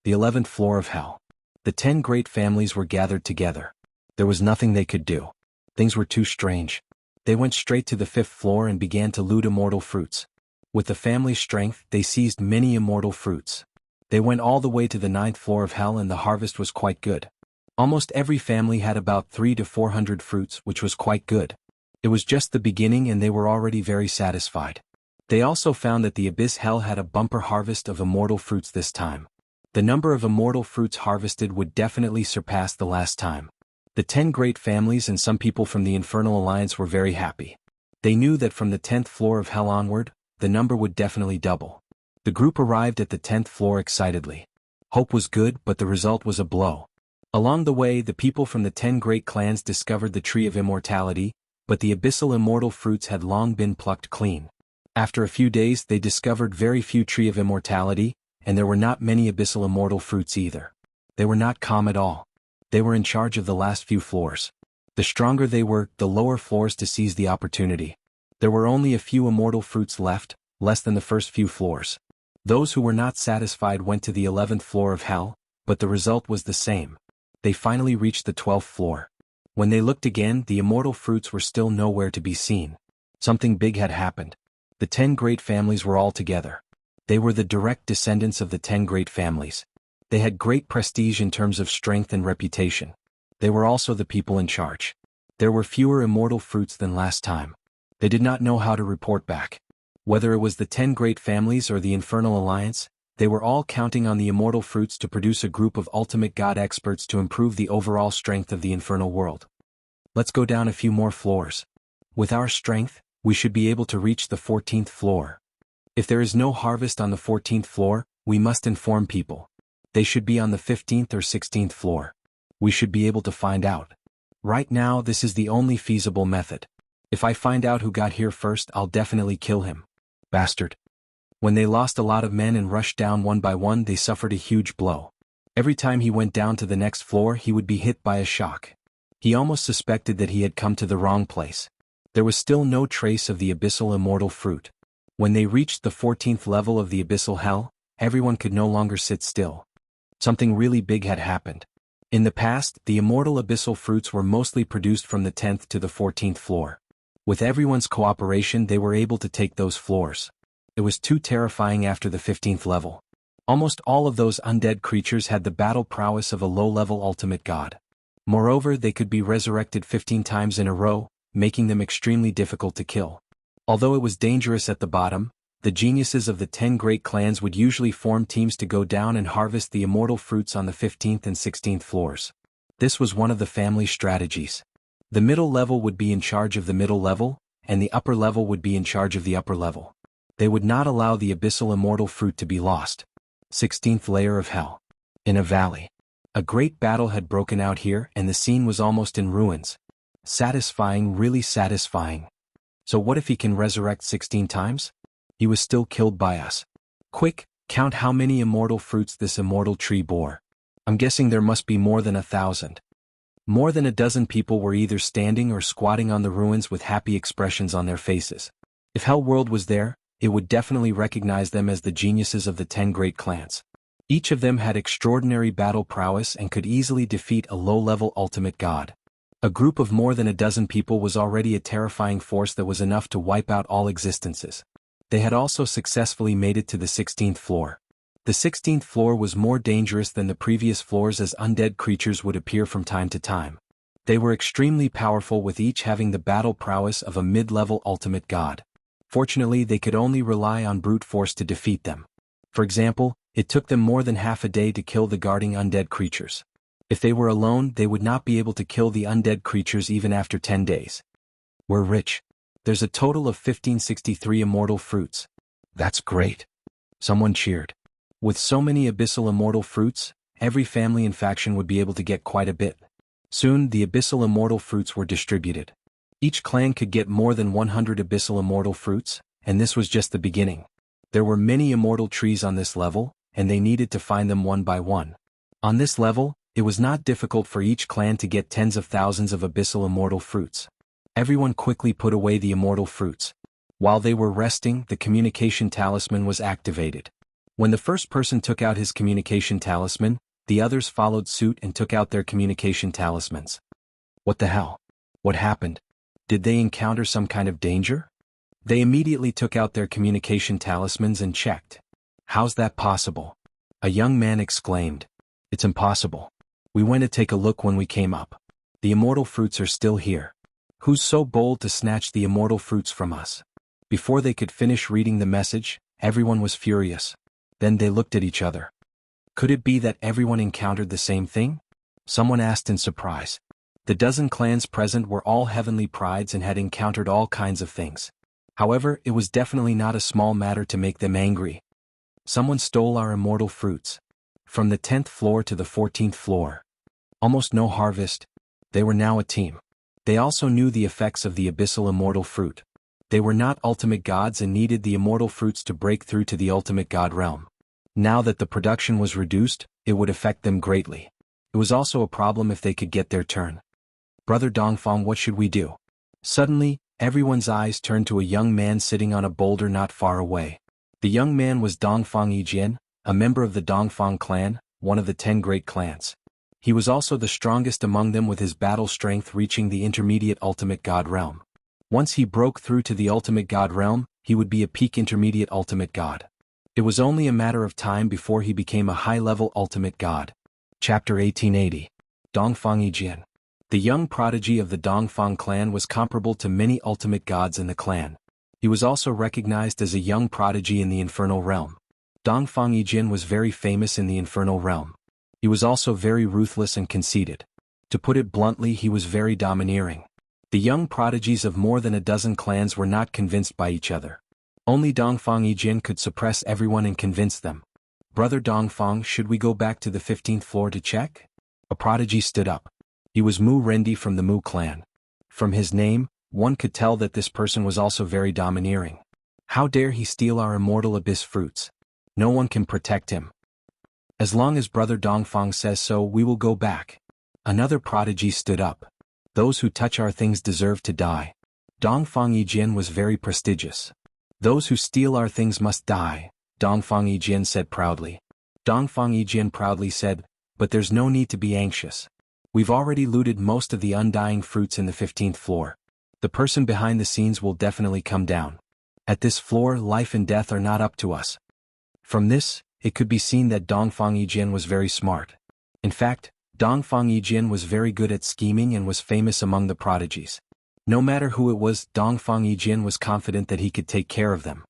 The 11th floor of hell. The 10 great families were gathered together. There was nothing they could do. Things were too strange. They went straight to the 5th floor and began to loot immortal fruits. With the family's strength, they seized many immortal fruits. They went all the way to the 9th floor of hell and the harvest was quite good. Almost every family had about 300 to 400 fruits, which was quite good. It was just the beginning and they were already very satisfied. They also found that the abyss hell had a bumper harvest of immortal fruits this time. The number of immortal fruits harvested would definitely surpass the last time. The 10 great families and some people from the Infernal Alliance were very happy. They knew that from the 10th floor of hell onward, the number would definitely double. The group arrived at the 10th floor excitedly. Hope was good, but the result was a blow. Along the way, the people from the 10 great clans discovered the Tree of Immortality, but the abyssal immortal fruits had long been plucked clean. After a few days they discovered very few Tree of Immortality, and there were not many abyssal immortal fruits either. They were not calm at all. They were in charge of the last few floors. The stronger they were, the lower floors to seize the opportunity. There were only a few immortal fruits left, less than the first few floors. Those who were not satisfied went to the 11th floor of hell, but the result was the same. They finally reached the 12th floor. When they looked again, the immortal fruits were still nowhere to be seen. Something big had happened. The 10 great families were all together. They were the direct descendants of the 10 great families. They had great prestige in terms of strength and reputation. They were also the people in charge. There were fewer immortal fruits than last time. They did not know how to report back. Whether it was the 10 great families or the Infernal Alliance, they were all counting on the immortal fruits to produce a group of ultimate god experts to improve the overall strength of the infernal world. Let's go down a few more floors. With our strength, we should be able to reach the 14th floor. If there is no harvest on the 14th floor, we must inform people. They should be on the 15th or 16th floor. We should be able to find out. Right now, this is the only feasible method. If I find out who got here first, I'll definitely kill him. Bastard. When they lost a lot of men and rushed down one by one, they suffered a huge blow. Every time he went down to the next floor, he would be hit by a shock. He almost suspected that he had come to the wrong place. There was still no trace of the abyssal immortal fruit. When they reached the 14th level of the abyssal hell, everyone could no longer sit still. Something really big had happened. In the past, the immortal abyssal fruits were mostly produced from the 10th to the 14th floor. With everyone's cooperation, they were able to take those floors. It was too terrifying after the 15th level. Almost all of those undead creatures had the battle prowess of a low-level ultimate god. Moreover, they could be resurrected 15 times in a row, making them extremely difficult to kill. Although it was dangerous at the bottom, the geniuses of the 10 great clans would usually form teams to go down and harvest the immortal fruits on the 15th and 16th floors. This was one of the family's strategies. The middle level would be in charge of the middle level, and the upper level would be in charge of the upper level. They would not allow the abyssal immortal fruit to be lost. 16th layer of hell. In a valley. A great battle had broken out here and the scene was almost in ruins. Satisfying, really satisfying. So what if he can resurrect 16 times? He was still killed by us. Quick, count how many immortal fruits this immortal tree bore. I'm guessing there must be more than 1,000. More than a dozen people were either standing or squatting on the ruins with happy expressions on their faces. If Hell World was there, it would definitely recognize them as the geniuses of the 10 great clans. Each of them had extraordinary battle prowess and could easily defeat a low-level ultimate god. A group of more than a dozen people was already a terrifying force that was enough to wipe out all existences. They had also successfully made it to the 16th floor. The 16th floor was more dangerous than the previous floors as undead creatures would appear from time to time. They were extremely powerful with each having the battle prowess of a mid-level ultimate god. Fortunately, they could only rely on brute force to defeat them. For example, it took them more than half a day to kill the guarding undead creatures. If they were alone, they would not be able to kill the undead creatures even after 10 days. We're rich. There's a total of 1563 immortal fruits. That's great. Someone cheered. With so many abyssal immortal fruits, every family and faction would be able to get quite a bit. Soon, the abyssal immortal fruits were distributed. Each clan could get more than 100 abyssal immortal fruits, and this was just the beginning. There were many immortal trees on this level, and they needed to find them one by one. On this level, it was not difficult for each clan to get tens of thousands of abyssal immortal fruits. Everyone quickly put away the immortal fruits. While they were resting, the communication talisman was activated. When the first person took out his communication talisman, the others followed suit and took out their communication talismans. What the hell? What happened? Did they encounter some kind of danger? They immediately took out their communication talismans and checked. How's that possible? A young man exclaimed. It's impossible. We went to take a look when we came up. The immortal fruits are still here. Who's so bold to snatch the immortal fruits from us? Before they could finish reading the message, everyone was furious. Then they looked at each other. Could it be that everyone encountered the same thing? Someone asked in surprise. The dozen clans present were all heavenly prides and had encountered all kinds of things. However, it was definitely not a small matter to make them angry. Someone stole our immortal fruits. From the 10th floor to the 14th floor. Almost no harvest. They were now a team. They also knew the effects of the abyssal immortal fruit. They were not ultimate gods and needed the immortal fruits to break through to the ultimate god realm. Now that the production was reduced, it would affect them greatly. It was also a problem if they could get their turn. Brother Dongfang, what should we do? Suddenly, everyone's eyes turned to a young man sitting on a boulder not far away. The young man was Dongfang Yijian, a member of the Dongfang clan, one of the 10 great clans. He was also the strongest among them with his battle strength reaching the intermediate ultimate god realm. Once he broke through to the ultimate god realm, he would be a peak intermediate ultimate god. It was only a matter of time before he became a high-level ultimate god. Chapter 1880. Dongfang Yijian. The young prodigy of the Dongfang clan was comparable to many ultimate gods in the clan. He was also recognized as a young prodigy in the infernal realm. Dongfang Yijian was very famous in the infernal realm. He was also very ruthless and conceited. To put it bluntly, he was very domineering. The young prodigies of more than a dozen clans were not convinced by each other. Only Dongfang Yijian could suppress everyone and convince them. Brother Dongfang, should we go back to the 15th floor to check? A prodigy stood up. He was Mu Rendi from the Mu clan. From his name, one could tell that this person was also very domineering. How dare he steal our immortal abyss fruits? No one can protect him. As long as Brother Dongfang says so, we will go back. Another prodigy stood up. Those who touch our things deserve to die. Dongfang Yijian was very prestigious. Those who steal our things must die, Dongfang Yijian said proudly. Dongfang Yijian proudly said, but there's no need to be anxious. We've already looted most of the undying fruits in the 15th floor. The person behind the scenes will definitely come down. At this floor, life and death are not up to us. From this, it could be seen that Dongfang Yijian was very smart. In fact, Dongfang Yijian was very good at scheming and was famous among the prodigies. No matter who it was, Dongfang Yijian was confident that he could take care of them.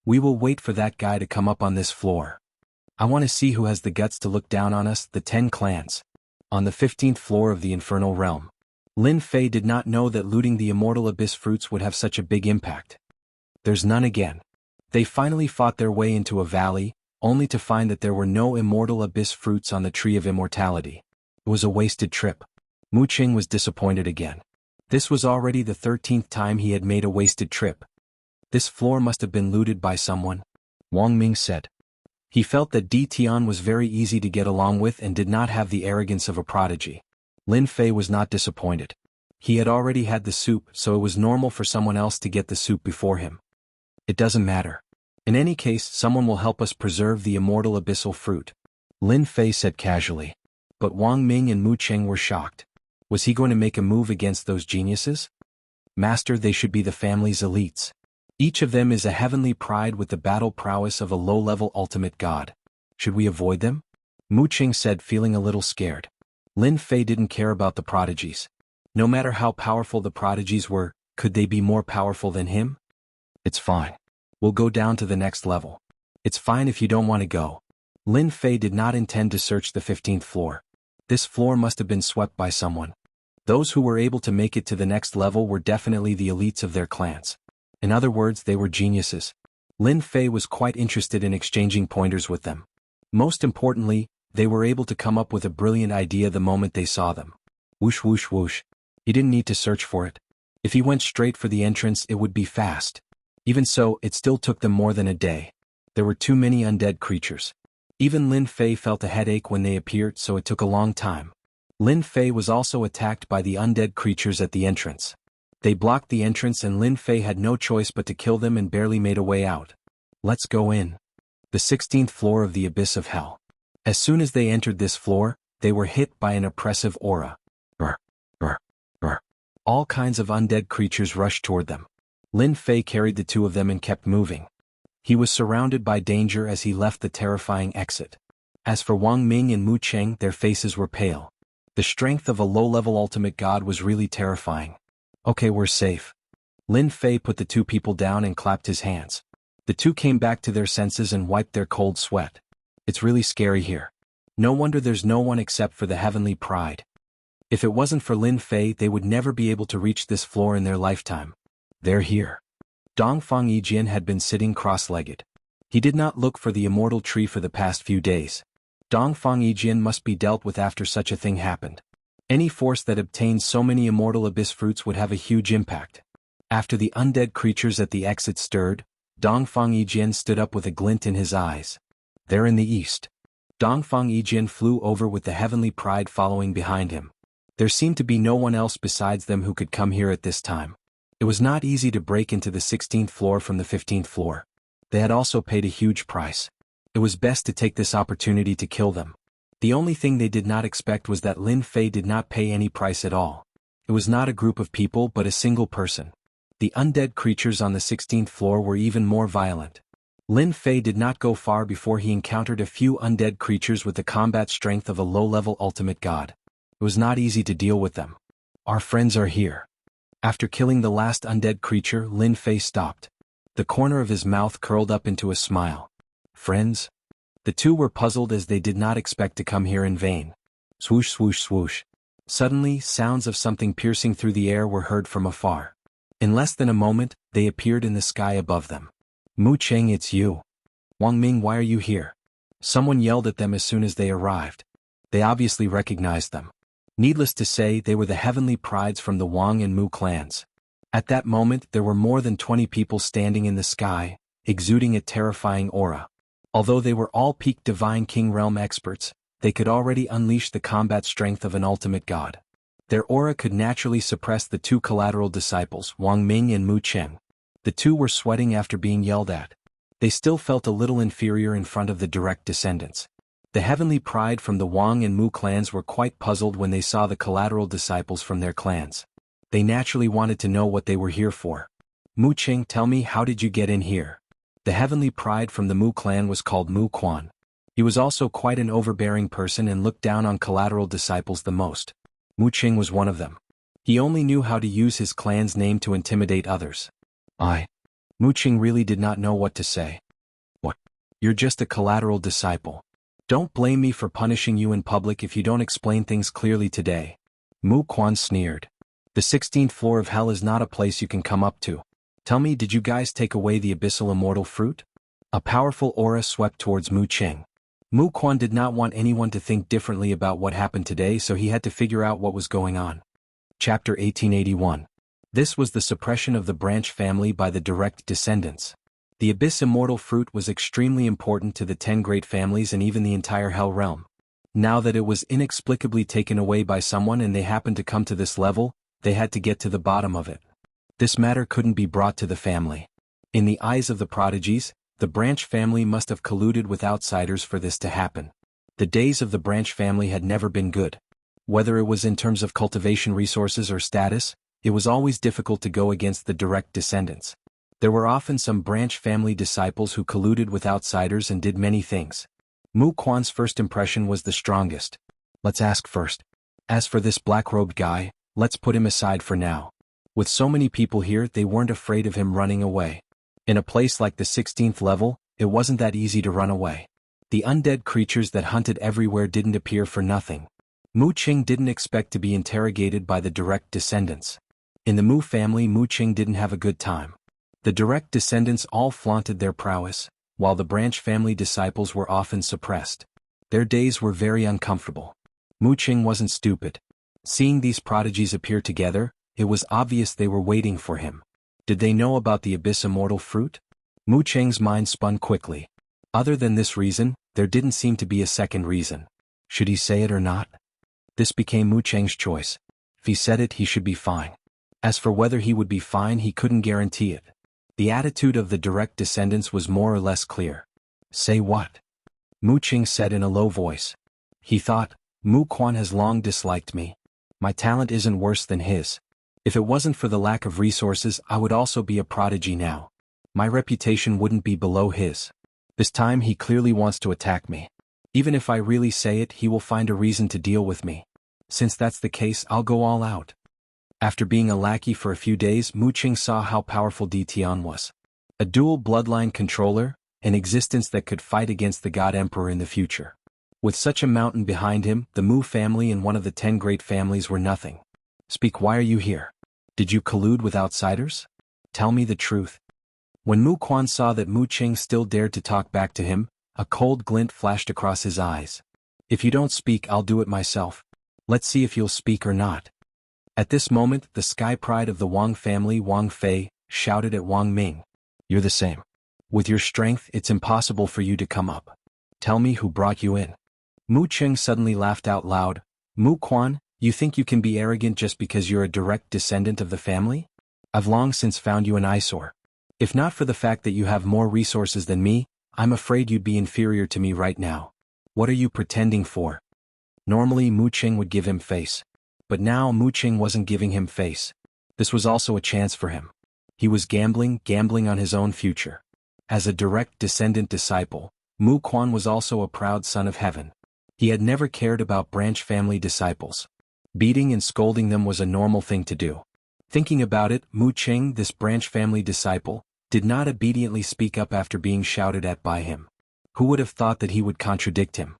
We will wait for that guy to come up on this floor. I want to see who has the guts to look down on us, the 10 clans. On the 15th floor of the infernal realm. Lin Fei did not know that looting the immortal abyss fruits would have such a big impact. There's none again. They finally fought their way into a valley, only to find that there were no immortal abyss fruits on the tree of immortality. It was a wasted trip. Mu Qing was disappointed again. This was already the 13th time he had made a wasted trip. This floor must have been looted by someone, Wang Ming said. He felt that Di Tian was very easy to get along with and did not have the arrogance of a prodigy. Lin Fei was not disappointed. He had already had the soup, so it was normal for someone else to get the soup before him. It doesn't matter. In any case, someone will help us preserve the immortal abyssal fruit, Lin Fei said casually. But Wang Ming and Mu Qing were shocked. Was he going to make a move against those geniuses? Master, they should be the family's elites. Each of them is a heavenly pride with the battle prowess of a low-level ultimate god. Should we avoid them? Mu Qing said, feeling a little scared. Lin Fei didn't care about the prodigies. No matter how powerful the prodigies were, could they be more powerful than him? It's fine. We'll go down to the next level. It's fine if you don't want to go. Lin Fei did not intend to search the 15th floor. This floor must have been swept by someone. Those who were able to make it to the next level were definitely the elites of their clans. In other words, they were geniuses. Lin Fei was quite interested in exchanging pointers with them. Most importantly, they were able to come up with a brilliant idea the moment they saw them. Whoosh whoosh whoosh. He didn't need to search for it. If he went straight for the entrance, it would be fast. Even so, it still took them more than a day. There were too many undead creatures. Even Lin Fei felt a headache when they appeared, so it took a long time. Lin Fei was also attacked by the undead creatures at the entrance. They blocked the entrance and Lin Fei had no choice but to kill them and barely made a way out. Let's go in. The 16th floor of the abyss of hell. As soon as they entered this floor, they were hit by an oppressive aura. Brr, brr, brr. All kinds of undead creatures rushed toward them. Lin Fei carried the two of them and kept moving. He was surrounded by danger as he left the terrifying exit. As for Wang Ming and Mu Qing, their faces were pale. The strength of a low-level ultimate god was really terrifying. Okay, we're safe. Lin Fei put the two people down and clapped his hands. The two came back to their senses and wiped their cold sweat. It's really scary here. No wonder there's no one except for the heavenly pride. If it wasn't for Lin Fei, they would never be able to reach this floor in their lifetime. They're here. Dongfang Yijian had been sitting cross-legged. He did not look for the immortal tree for the past few days. Dongfang Yijian must be dealt with after such a thing happened. Any force that obtained so many immortal abyss fruits would have a huge impact. After the undead creatures at the exit stirred, Dongfang Yijian stood up with a glint in his eyes. They're in the east. Dongfang Yijian flew over with the heavenly pride following behind him. There seemed to be no one else besides them who could come here at this time. It was not easy to break into the 16th floor from the 15th floor. They had also paid a huge price. It was best to take this opportunity to kill them. The only thing they did not expect was that Lin Fei did not pay any price at all. It was not a group of people but a single person. The undead creatures on the 16th floor were even more violent. Lin Fei did not go far before he encountered a few undead creatures with the combat strength of a low-level ultimate god. It was not easy to deal with them. Our friends are here. After killing the last undead creature, Lin Fei stopped. The corner of his mouth curled up into a smile. Friends? The two were puzzled as they did not expect to come here in vain. Swoosh swoosh swoosh. Suddenly, sounds of something piercing through the air were heard from afar. In less than a moment, they appeared in the sky above them. Mu Qing, it's you. Wang Ming, why are you here? Someone yelled at them as soon as they arrived. They obviously recognized them. Needless to say, they were the heavenly prides from the Wang and Mu clans. At that moment, there were more than 20 people standing in the sky, exuding a terrifying aura. Although they were all peak Divine King Realm experts, they could already unleash the combat strength of an ultimate god. Their aura could naturally suppress the two collateral disciples, Wang Ming and Mu Qing. The two were sweating after being yelled at. They still felt a little inferior in front of the direct descendants. The heavenly pride from the Wang and Mu clans were quite puzzled when they saw the collateral disciples from their clans. They naturally wanted to know what they were here for. Mu Qing, tell me, how did you get in here? The heavenly pride from the Mu clan was called Mu Quan. He was also quite an overbearing person and looked down on collateral disciples the most. Mu Qing was one of them. He only knew how to use his clan's name to intimidate others. Mu Qing really did not know what to say. What? You're just a collateral disciple. Don't blame me for punishing you in public if you don't explain things clearly today. Mu Quan sneered. The 16th floor of hell is not a place you can come up to. Tell me, did you guys take away the abyssal immortal fruit? A powerful aura swept towards Mu Qing. Mu Quan did not want anyone to think differently about what happened today, so he had to figure out what was going on. Chapter 1881. This was the suppression of the branch family by the direct descendants. The abyss immortal fruit was extremely important to the 10 great families and even the entire hell realm. Now that it was inexplicably taken away by someone and they happened to come to this level, they had to get to the bottom of it. This matter couldn't be brought to the family. In the eyes of the prodigies, the branch family must have colluded with outsiders for this to happen. The days of the branch family had never been good. Whether it was in terms of cultivation resources or status, it was always difficult to go against the direct descendants. There were often some branch family disciples who colluded with outsiders and did many things. Mu Quan's first impression was the strongest. Let's ask first. As for this black-robed guy, let's put him aside for now. With so many people here, they weren't afraid of him running away. In a place like the 16th level, it wasn't that easy to run away. The undead creatures that hunted everywhere didn't appear for nothing. Mu Qing didn't expect to be interrogated by the direct descendants. In the Mu family, Mu Qing didn't have a good time. The direct descendants all flaunted their prowess, while the branch family disciples were often suppressed. Their days were very uncomfortable. Mu Qing wasn't stupid. Seeing these prodigies appear together, it was obvious they were waiting for him. Did they know about the abyss immortal fruit? Mu Qing's mind spun quickly. Other than this reason, there didn't seem to be a second reason. Should he say it or not? This became Mu Qing's choice. If he said it, he should be fine. As for whether he would be fine, he couldn't guarantee it. The attitude of the direct descendants was more or less clear. Say what? Mu Qing said in a low voice. He thought, Mu Quan has long disliked me. My talent isn't worse than his. If it wasn't for the lack of resources, I would also be a prodigy now. My reputation wouldn't be below his. This time he clearly wants to attack me. Even if I really say it, he will find a reason to deal with me. Since that's the case, I'll go all out. After being a lackey for a few days, Mu Qing saw how powerful Di Tian was. A dual bloodline controller, an existence that could fight against the God Emperor in the future. With such a mountain behind him, the Mu family and one of the 10 great families were nothing. Speak, why are you here? Did you collude with outsiders? Tell me the truth. When Mu Quan saw that Mu Qing still dared to talk back to him, a cold glint flashed across his eyes. If you don't speak, I'll do it myself. Let's see if you'll speak or not. At this moment, the sky pride of the Wang family, Wang Fei, shouted at Wang Ming. You're the same. With your strength, it's impossible for you to come up. Tell me who brought you in. Mu Qing suddenly laughed out loud. Mu Quan, you think you can be arrogant just because you're a direct descendant of the family? I've long since found you an eyesore. If not for the fact that you have more resources than me, I'm afraid you'd be inferior to me right now. What are you pretending for? Normally Mu Qing would give him face. But now Mu Qing wasn't giving him face. This was also a chance for him. He was gambling on his own future. As a direct descendant disciple, Mu Quan was also a proud son of heaven. He had never cared about branch family disciples. Beating and scolding them was a normal thing to do. Thinking about it, Mu Qing, this branch family disciple, did not obediently speak up after being shouted at by him. Who would have thought that he would contradict him?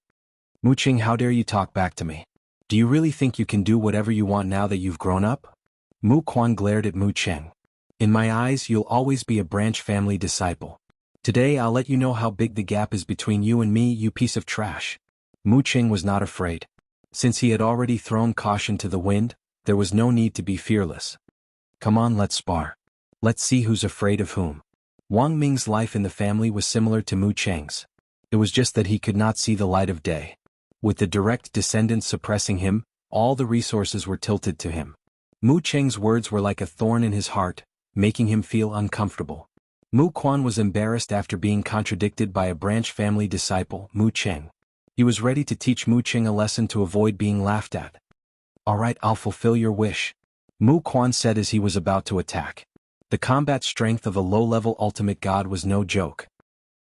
Mu Qing, how dare you talk back to me? Do you really think you can do whatever you want now that you've grown up? Mu Quan glared at Mu Qing. In my eyes, you'll always be a branch family disciple. Today I'll let you know how big the gap is between you and me, you piece of trash. Mu Qing was not afraid. Since he had already thrown caution to the wind, there was no need to be fearless. Come on, let's spar. Let's see who's afraid of whom. Wang Ming's life in the family was similar to Mu Qing's. It was just that he could not see the light of day. With the direct descendants suppressing him, all the resources were tilted to him. Mu Qing's words were like a thorn in his heart, making him feel uncomfortable. Mu Quan was embarrassed after being contradicted by a branch family disciple, Mu Qing. He was ready to teach Mu Qing a lesson to avoid being laughed at. All right, I'll fulfill your wish, Mu Quan said as he was about to attack. The combat strength of a low-level ultimate god was no joke.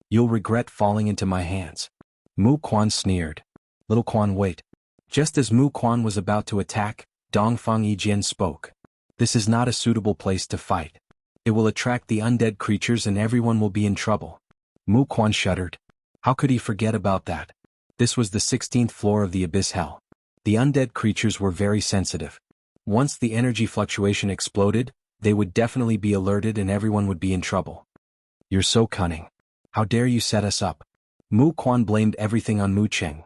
You'll regret falling into my hands. Mu Quan sneered. Little Quan, wait. Just as Mu Quan was about to attack, Dongfang Yijian spoke. This is not a suitable place to fight. It will attract the undead creatures and everyone will be in trouble. Mu Quan shuddered. How could he forget about that? This was the 16th floor of the Abyss Hell. The undead creatures were very sensitive. Once the energy fluctuation exploded, they would definitely be alerted and everyone would be in trouble. You're so cunning. How dare you set us up? Mu Quan blamed everything on Mu Cheng.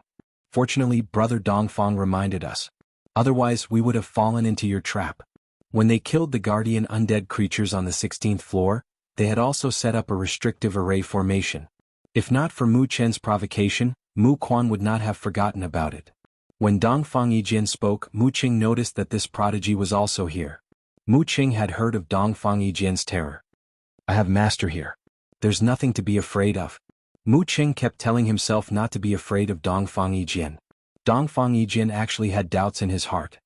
Fortunately, Brother Dongfang reminded us. Otherwise, we would have fallen into your trap. When they killed the guardian undead creatures on the 16th floor, they had also set up a restrictive array formation. If not for Mu Chen's provocation, Mu Quan would not have forgotten about it. When Dongfang Yijian spoke, Mu Cheng noticed that this prodigy was also here. Mu Cheng had heard of Dongfang Yijian's terror. I have master here. There's nothing to be afraid of. Mu Cheng kept telling himself not to be afraid of Dongfang Yijian. Dongfang Yijian actually had doubts in his heart.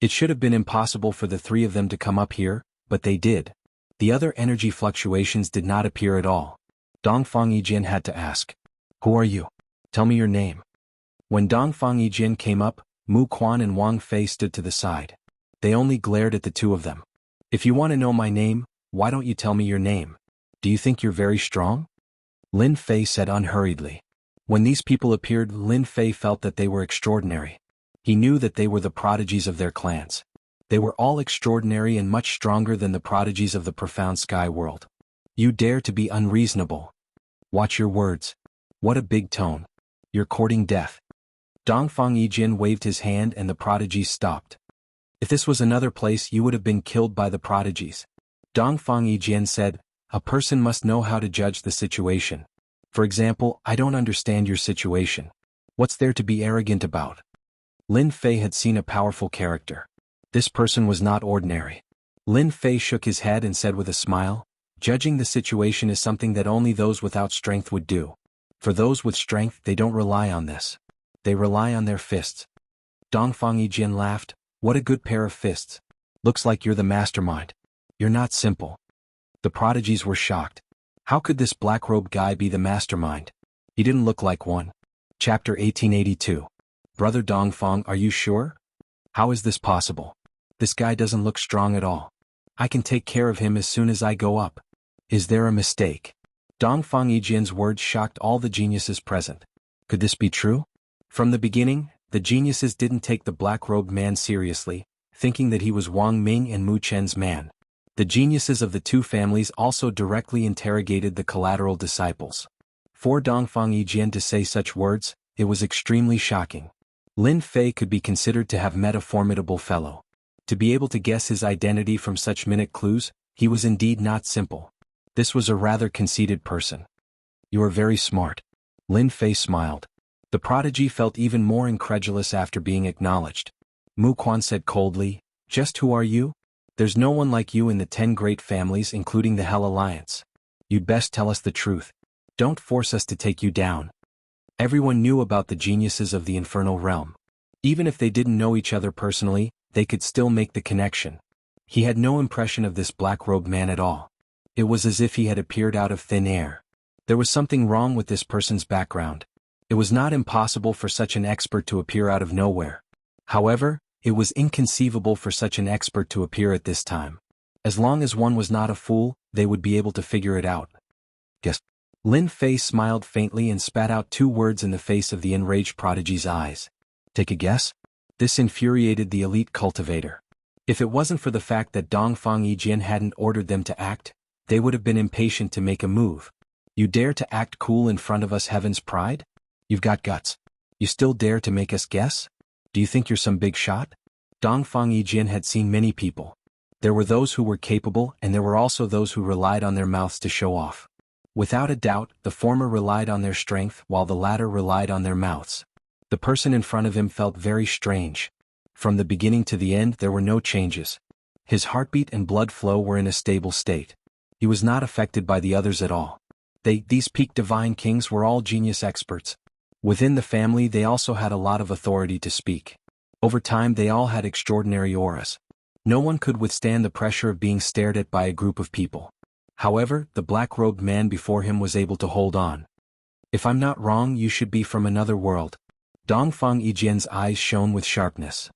It should have been impossible for the three of them to come up here, but they did. The other energy fluctuations did not appear at all. Dongfang Yijian had to ask. Who are you? Tell me your name. When Dongfang Yijian came up, Mu Quan and Wang Fei stood to the side. They only glared at the two of them. If you want to know my name, why don't you tell me your name? Do you think you're very strong? Lin Fei said unhurriedly. When these people appeared, Lin Fei felt that they were extraordinary. He knew that they were the prodigies of their clans. They were all extraordinary and much stronger than the prodigies of the profound sky world. You dare to be unreasonable. Watch your words. What a big tone. You're courting death. Dongfang Yijian waved his hand and the prodigies stopped. If this was another place, you would have been killed by the prodigies. Dongfang Yijian said, a person must know how to judge the situation. For example, I don't understand your situation. What's there to be arrogant about? Lin Fei had seen a powerful character. This person was not ordinary. Lin Fei shook his head and said with a smile, judging the situation is something that only those without strength would do. For those with strength, they don't rely on this. They rely on their fists. Dongfang Yijian laughed. What a good pair of fists. Looks like you're the mastermind. You're not simple. The prodigies were shocked. How could this black-robed guy be the mastermind? He didn't look like one. Chapter 1882. Brother Dongfang, are you sure? How is this possible? This guy doesn't look strong at all. I can take care of him as soon as I go up. Is there a mistake? Dongfang Yijian's words shocked all the geniuses present. Could this be true? From the beginning, the geniuses didn't take the black-robed man seriously, thinking that he was Wang Ming and Mu Chen's man. The geniuses of the two families also directly interrogated the collateral disciples. For Dongfang Yijian to say such words, it was extremely shocking. Lin Fei could be considered to have met a formidable fellow. To be able to guess his identity from such minute clues, he was indeed not simple. This was a rather conceited person. You are very smart. Lin Fei smiled. The prodigy felt even more incredulous after being acknowledged. Mu Quan said coldly, just who are you? There's no one like you in the 10 great families including the Hell Alliance. You'd best tell us the truth. Don't force us to take you down. Everyone knew about the geniuses of the infernal realm. Even if they didn't know each other personally, they could still make the connection. He had no impression of this black-robed man at all. It was as if he had appeared out of thin air. There was something wrong with this person's background. It was not impossible for such an expert to appear out of nowhere. However, it was inconceivable for such an expert to appear at this time. As long as one was not a fool, they would be able to figure it out. Guess. Lin Fei smiled faintly and spat out 2 words in the face of the enraged prodigy's eyes. Take a guess? This infuriated the elite cultivator. If it wasn't for the fact that Dongfang Yijian hadn't ordered them to act, they would have been impatient to make a move. You dare to act cool in front of us, Heaven's Pride? You've got guts. You still dare to make us guess? Do you think you're some big shot? Dongfang Yijian had seen many people. There were those who were capable and there were also those who relied on their mouths to show off. Without a doubt, the former relied on their strength while the latter relied on their mouths. The person in front of him felt very strange. From the beginning to the end there were no changes. His heartbeat and blood flow were in a stable state. He was not affected by the others at all. These peak divine kings were all genius experts. Within the family they also had a lot of authority to speak. Over time they all had extraordinary auras. No one could withstand the pressure of being stared at by a group of people. However, the black-robed man before him was able to hold on. If I'm not wrong, you should be from another world. Dongfang Yijian's eyes shone with sharpness.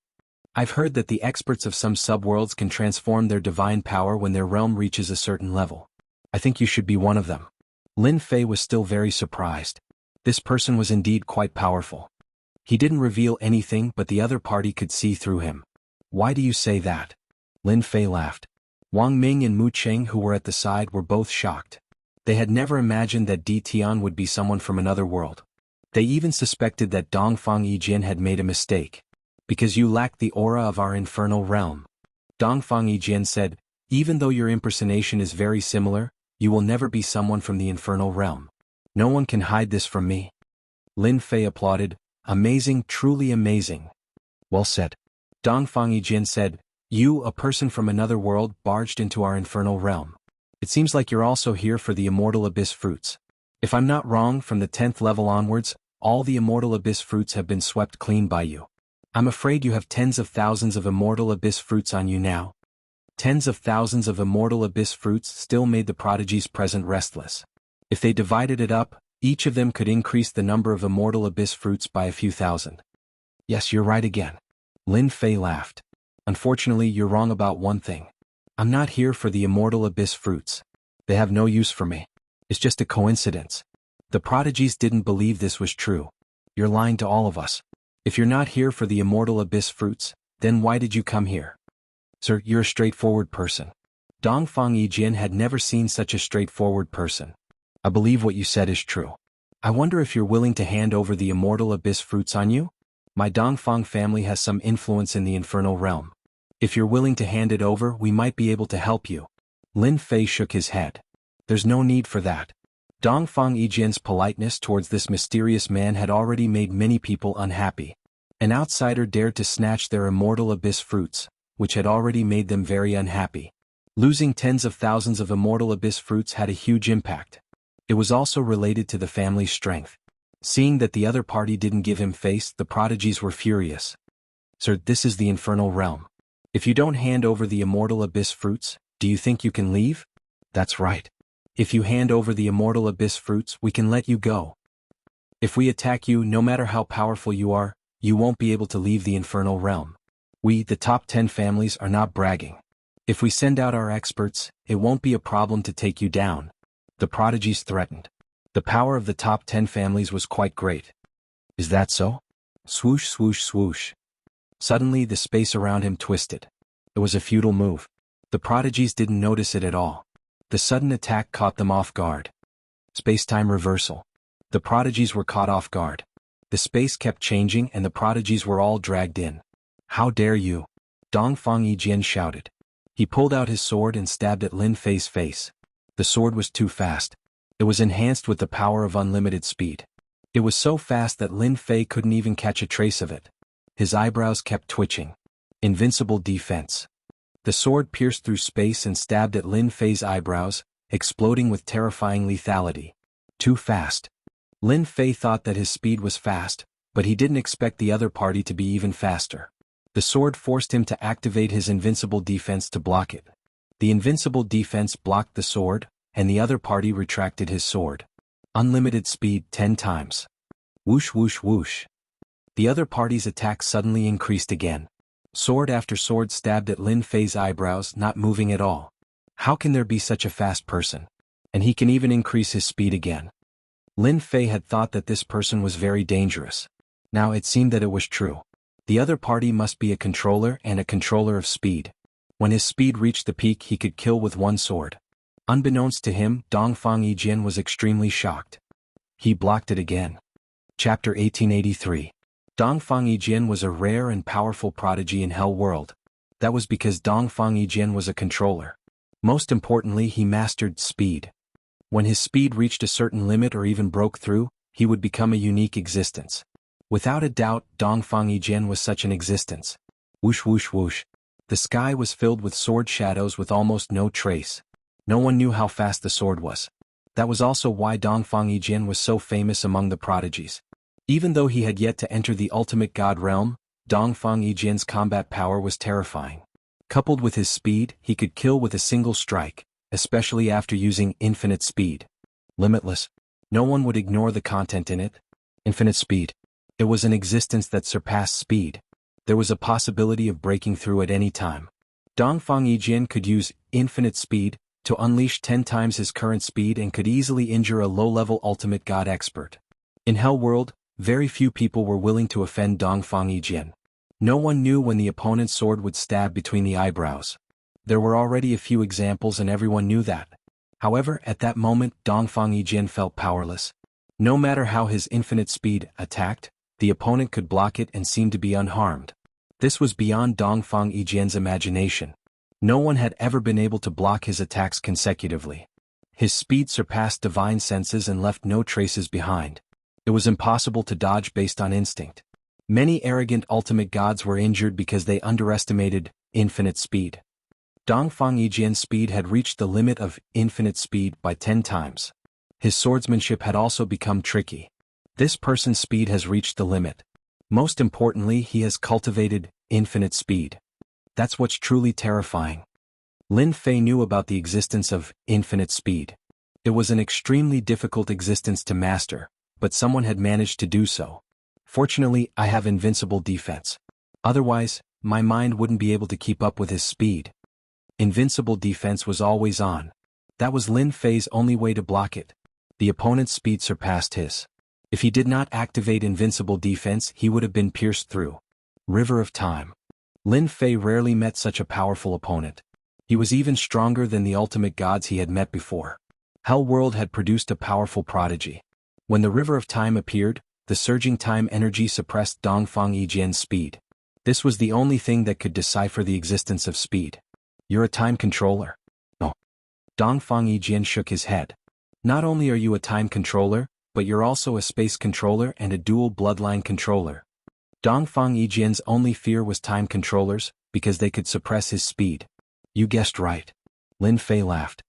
I've heard that the experts of some subworlds can transform their divine power when their realm reaches a certain level. I think you should be one of them. Lin Fei was still very surprised. This person was indeed quite powerful. He didn't reveal anything, but the other party could see through him. Why do you say that? Lin Fei laughed. Wang Ming and Mu Cheng, who were at the side, were both shocked. They had never imagined that Di Tian would be someone from another world. They even suspected that Dongfang Yijian had made a mistake. Because you lack the aura of our infernal realm. Dongfang Yijian said, even though your impersonation is very similar, you will never be someone from the infernal realm. No one can hide this from me. Lin Fei applauded, amazing, truly amazing. Well said. Dongfang Yijian said, you, a person from another world, barged into our infernal realm. It seems like you're also here for the immortal abyss fruits. If I'm not wrong, from the 10th level onwards, all the immortal abyss fruits have been swept clean by you. I'm afraid you have tens of thousands of immortal abyss fruits on you now. Tens of thousands of immortal abyss fruits still made the prodigies present restless. If they divided it up, each of them could increase the number of immortal abyss fruits by a few thousand. Yes, you're right again. Lin Fei laughed. Unfortunately, you're wrong about one thing. I'm not here for the immortal abyss fruits. They have no use for me. It's just a coincidence. The prodigies didn't believe this was true. You're lying to all of us. If you're not here for the immortal abyss fruits, then why did you come here? Sir, you're a straightforward person. Dongfang Yijian had never seen such a straightforward person. I believe what you said is true. I wonder if you're willing to hand over the immortal abyss fruits on you? My Dongfang family has some influence in the infernal realm. If you're willing to hand it over, we might be able to help you. Lin Fei shook his head. There's no need for that. Dongfang Yijian's politeness towards this mysterious man had already made many people unhappy. An outsider dared to snatch their immortal abyss fruits, which had already made them very unhappy. Losing tens of thousands of immortal abyss fruits had a huge impact. It was also related to the family's strength. Seeing that the other party didn't give him face, the prodigies were furious. Sir, this is the infernal realm. If you don't hand over the immortal abyss fruits, do you think you can leave? That's right. If you hand over the immortal abyss fruits, we can let you go. If we attack you, no matter how powerful you are, you won't be able to leave the infernal realm. We, the top 10 families, are not bragging. If we send out our experts, it won't be a problem to take you down. The prodigies threatened. The power of the top 10 families was quite great. Is that so? Swoosh, swoosh, swoosh. Suddenly the space around him twisted. It was a futile move. The prodigies didn't notice it at all. The sudden attack caught them off guard. Space-time reversal. The prodigies were caught off guard. The space kept changing and the prodigies were all dragged in. How dare you? Dongfang Yijian shouted. He pulled out his sword and stabbed at Lin Fei's face. The sword was too fast. It was enhanced with the power of unlimited speed. It was so fast that Lin Fei couldn't even catch a trace of it. His eyebrows kept twitching. Invincible defense. The sword pierced through space and stabbed at Lin Fei's eyebrows, exploding with terrifying lethality. Too fast. Lin Fei thought that his speed was fast, but he didn't expect the other party to be even faster. The sword forced him to activate his invincible defense to block it. The invincible defense blocked the sword, and the other party retracted his sword. Unlimited speed 10 times. Whoosh whoosh whoosh. The other party's attack suddenly increased again. Sword after sword stabbed at Lin Fei's eyebrows, not moving at all. How can there be such a fast person? And he can even increase his speed again. Lin Fei had thought that this person was very dangerous. Now it seemed that it was true. The other party must be a controller and a controller of speed. When his speed reached the peak, he could kill with one sword. Unbeknownst to him, Dongfang Yijian was extremely shocked. He blocked it again. Chapter 1883. Dongfang Yijian was a rare and powerful prodigy in Hell World. That was because Dongfang Yijian was a controller. Most importantly, he mastered speed. When his speed reached a certain limit or even broke through, he would become a unique existence. Without a doubt, Dongfang Yijian was such an existence. Whoosh whoosh whoosh. The sky was filled with sword shadows with almost no trace. No one knew how fast the sword was. That was also why Dongfang Yijian was so famous among the prodigies. Even though he had yet to enter the ultimate god realm, Dongfang Yijian's combat power was terrifying. Coupled with his speed, he could kill with a single strike, especially after using infinite speed. Limitless. No one would ignore the content in it. Infinite speed. It was an existence that surpassed speed. There was a possibility of breaking through at any time. Dongfang Yijin could use infinite speed to unleash 10 times his current speed and could easily injure a low-level ultimate god expert. In Hell World, very few people were willing to offend Dongfang Yijin. No one knew when the opponent's sword would stab between the eyebrows. There were already a few examples and everyone knew that. However, at that moment Dongfang Yijin felt powerless. No matter how his infinite speed attacked, the opponent could block it and seemed to be unharmed. This was beyond Dongfang Yijin's imagination. No one had ever been able to block his attacks consecutively. His speed surpassed divine senses and left no traces behind. It was impossible to dodge based on instinct. Many arrogant ultimate gods were injured because they underestimated infinite speed. Dongfang Yijin's speed had reached the limit of infinite speed by 10 times. His swordsmanship had also become tricky. This person's speed has reached the limit. Most importantly, he has cultivated infinite speed. That's what's truly terrifying. Lin Fei knew about the existence of infinite speed. It was an extremely difficult existence to master, but someone had managed to do so. Fortunately, I have invincible defense. Otherwise, my mind wouldn't be able to keep up with his speed. Invincible defense was always on. That was Lin Fei's only way to block it. The opponent's speed surpassed his. If he did not activate invincible defense, he would have been pierced through. River of Time. Lin Fei rarely met such a powerful opponent. He was even stronger than the ultimate gods he had met before. Hell World had produced a powerful prodigy. When the River of Time appeared, the surging time energy suppressed Dongfang Yijin's speed. This was the only thing that could decipher the existence of speed. You're a time controller? No. Dongfang Yijin shook his head. Not only are you a time controller, but you're also a space controller and a dual bloodline controller. Dongfang Yijin's only fear was time controllers, because they could suppress his speed. You guessed right. Lin Fei laughed.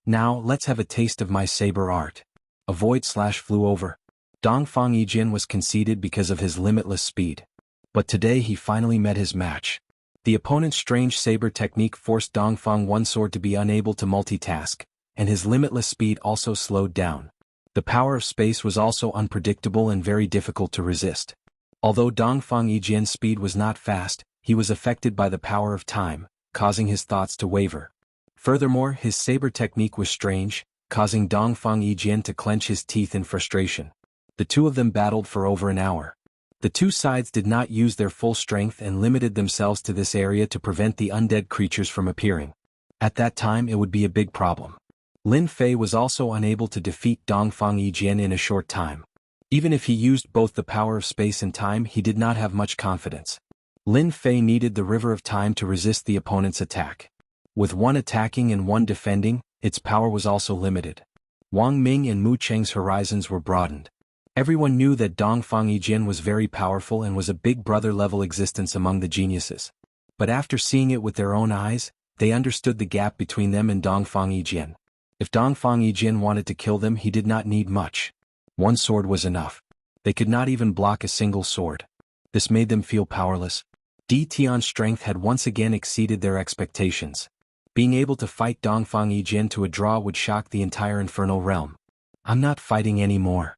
Now, let's have a taste of my saber art. A void slash flew over. Dongfang Yijin was conceited because of his limitless speed. But today he finally met his match. The opponent's strange saber technique forced Dongfang One Sword to be unable to multitask, and his limitless speed also slowed down. The power of space was also unpredictable and very difficult to resist. Although Dongfang Yijin's speed was not fast, he was affected by the power of time, causing his thoughts to waver. Furthermore, his saber technique was strange, causing Dongfang Yijin to clench his teeth in frustration. The two of them battled for over an hour. The two sides did not use their full strength and limited themselves to this area to prevent the undead creatures from appearing. At that time it would be a big problem. Lin Fei was also unable to defeat Dongfang Yijin in a short time. Even if he used both the power of space and time, he did not have much confidence. Lin Fei needed the River of Time to resist the opponent's attack. With one attacking and one defending, its power was also limited. Wang Ming and Mu Cheng's horizons were broadened. Everyone knew that Dongfang Yijin was very powerful and was a big brother-level existence among the geniuses. But after seeing it with their own eyes, they understood the gap between them and Dongfang Yijin. If Dongfang Yijin wanted to kill them, he did not need much. One sword was enough. They could not even block a single sword. This made them feel powerless. Di Tian's strength had once again exceeded their expectations. Being able to fight Dongfang Yijin to a draw would shock the entire infernal realm. I'm not fighting anymore.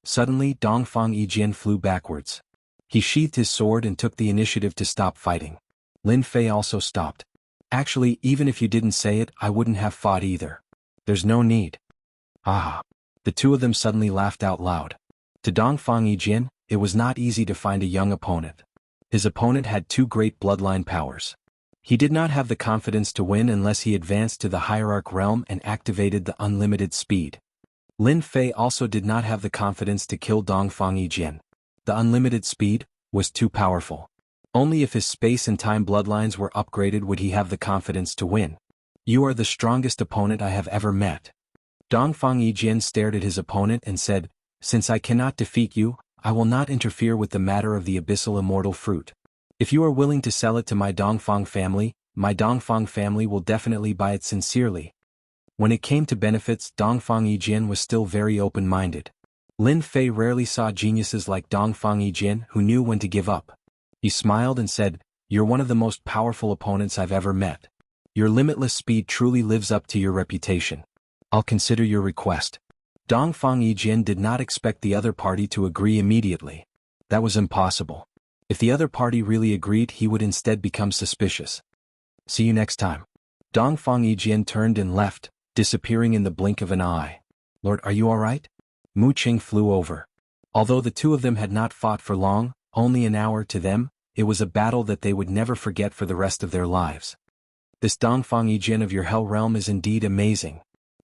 Suddenly, Dongfang Yijin flew backwards. He sheathed his sword and took the initiative to stop fighting. Lin Fei also stopped. Actually, even if you didn't say it, I wouldn't have fought either. There's no need. Ah. The two of them suddenly laughed out loud. To Dongfang Yijin, it was not easy to find a young opponent. His opponent had two great bloodline powers. He did not have the confidence to win unless he advanced to the hierarch realm and activated the unlimited speed. Lin Fei also did not have the confidence to kill Dongfang Yijin. The unlimited speed was too powerful. Only if his space and time bloodlines were upgraded would he have the confidence to win. You are the strongest opponent I have ever met. Dongfang Yijin stared at his opponent and said, Since I cannot defeat you, I will not interfere with the matter of the abyssal immortal fruit. If you are willing to sell it to my Dongfang family will definitely buy it sincerely. When it came to benefits, Dongfang Yijin was still very open-minded. Lin Fei rarely saw geniuses like Dongfang Yijin who knew when to give up. He smiled and said, You're one of the most powerful opponents I've ever met. Your limitless speed truly lives up to your reputation. I'll consider your request. Dongfang Yijin did not expect the other party to agree immediately. That was impossible. If the other party really agreed, he would instead become suspicious. See you next time. Dongfang Yijin turned and left, disappearing in the blink of an eye. Lord, are you alright? Mu Qing flew over. Although the two of them had not fought for long, only an hour to them, it was a battle that they would never forget for the rest of their lives. This Dongfang Yijin of your Hell Realm is indeed amazing.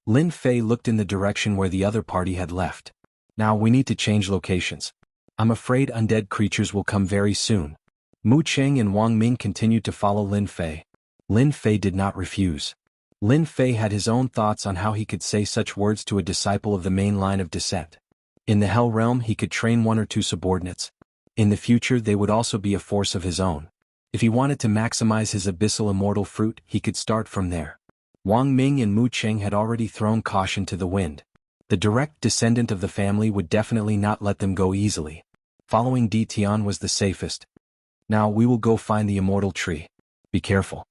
Lin Fei looked in the direction where the other party had left. Now we need to change locations. I'm afraid undead creatures will come very soon. Mu Qing and Wang Ming continued to follow Lin Fei. Lin Fei did not refuse. Lin Fei had his own thoughts on how he could say such words to a disciple of the main line of descent. In the Hell Realm he could train one or two subordinates. In the future they would also be a force of his own. If he wanted to maximize his abyssal immortal fruit, he could start from there. Wang Ming and Mu Qing had already thrown caution to the wind. The direct descendant of the family would definitely not let them go easily. Following Di Tian was the safest. Now we will go find the immortal tree. Be careful.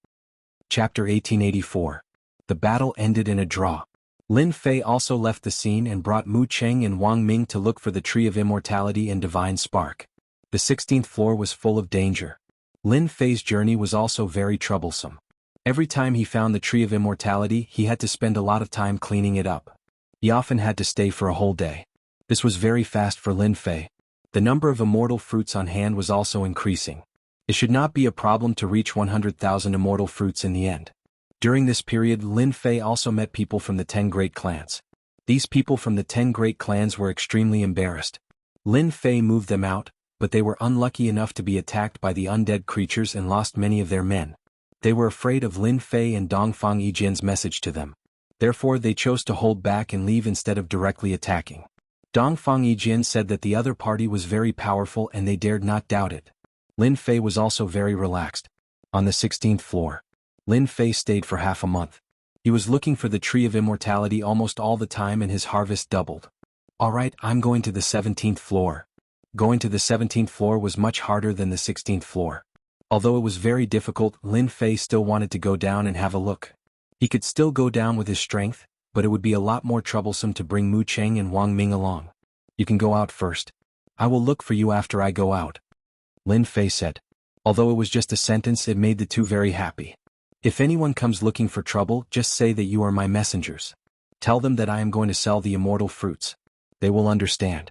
Chapter 1884. The battle ended in a draw. Lin Fei also left the scene and brought Mu Qing and Wang Ming to look for the Tree of Immortality and Divine Spark. The 16th floor was full of danger. Lin Fei's journey was also very troublesome. Every time he found the Tree of Immortality, he had to spend a lot of time cleaning it up. He often had to stay for a whole day. This was very fast for Lin Fei. The number of immortal fruits on hand was also increasing. It should not be a problem to reach 100,000 immortal fruits in the end. During this period, Lin Fei also met people from the 10 great clans. These people from the 10 great clans were extremely embarrassed. Lin Fei moved them out, but they were unlucky enough to be attacked by the undead creatures and lost many of their men. They were afraid of Lin Fei and Dongfang Yijin's message to them. Therefore they chose to hold back and leave instead of directly attacking. Dongfang Yijin said that the other party was very powerful and they dared not doubt it. Lin Fei was also very relaxed. On the 16th floor, Lin Fei stayed for half a month. He was looking for the Tree of Immortality almost all the time and his harvest doubled. Alright, I'm going to the 17th floor. Going to the 17th floor was much harder than the 16th floor. Although it was very difficult, Lin Fei still wanted to go down and have a look. He could still go down with his strength, but it would be a lot more troublesome to bring Mu Qing and Wang Ming along. You can go out first. I will look for you after I go out. Lin Fei said. Although it was just a sentence, it made the two very happy. If anyone comes looking for trouble, just say that you are my messengers. Tell them that I am going to sell the immortal fruits. They will understand.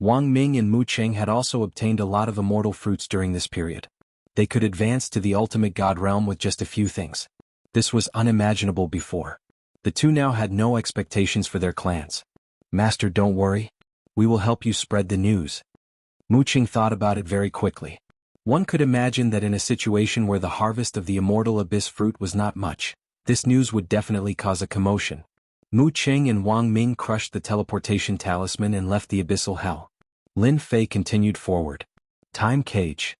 Wang Ming and Mu Qing had also obtained a lot of immortal fruits during this period. They could advance to the ultimate god realm with just a few things. This was unimaginable before. The two now had no expectations for their clans. Master, don't worry. We will help you spread the news. Mu Qing thought about it very quickly. One could imagine that in a situation where the harvest of the immortal abyss fruit was not much, this news would definitely cause a commotion. Mu Qing and Wang Ming crushed the teleportation talisman and left the abyssal hell. Lin Fei continued forward. Time cage.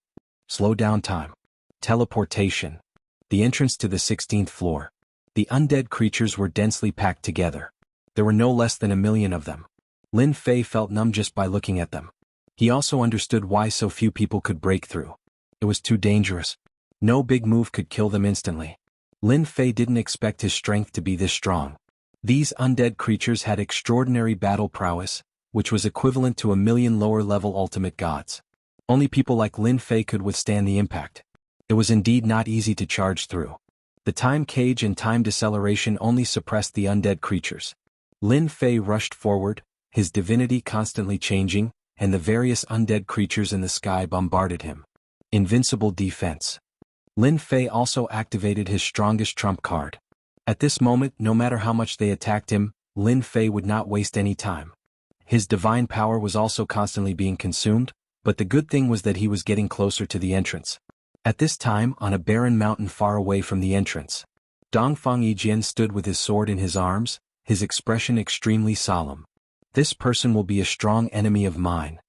Slow down time. Teleportation. The entrance to the 16th floor. The undead creatures were densely packed together. There were no less than 1 million of them. Lin Fei felt numb just by looking at them. He also understood why so few people could break through. It was too dangerous. No big move could kill them instantly. Lin Fei didn't expect his strength to be this strong. These undead creatures had extraordinary battle prowess, which was equivalent to 1 million lower-level ultimate gods. Only people like Lin Fei could withstand the impact. It was indeed not easy to charge through. The time cage and time deceleration only suppressed the undead creatures. Lin Fei rushed forward, his divinity constantly changing, and the various undead creatures in the sky bombarded him. Invincible defense. Lin Fei also activated his strongest trump card. At this moment, no matter how much they attacked him, Lin Fei would not waste any time. His divine power was also constantly being consumed, but the good thing was that he was getting closer to the entrance. At this time, on a barren mountain far away from the entrance, Dongfang Yijin stood with his sword in his arms, his expression extremely solemn. This person will be a strong enemy of mine.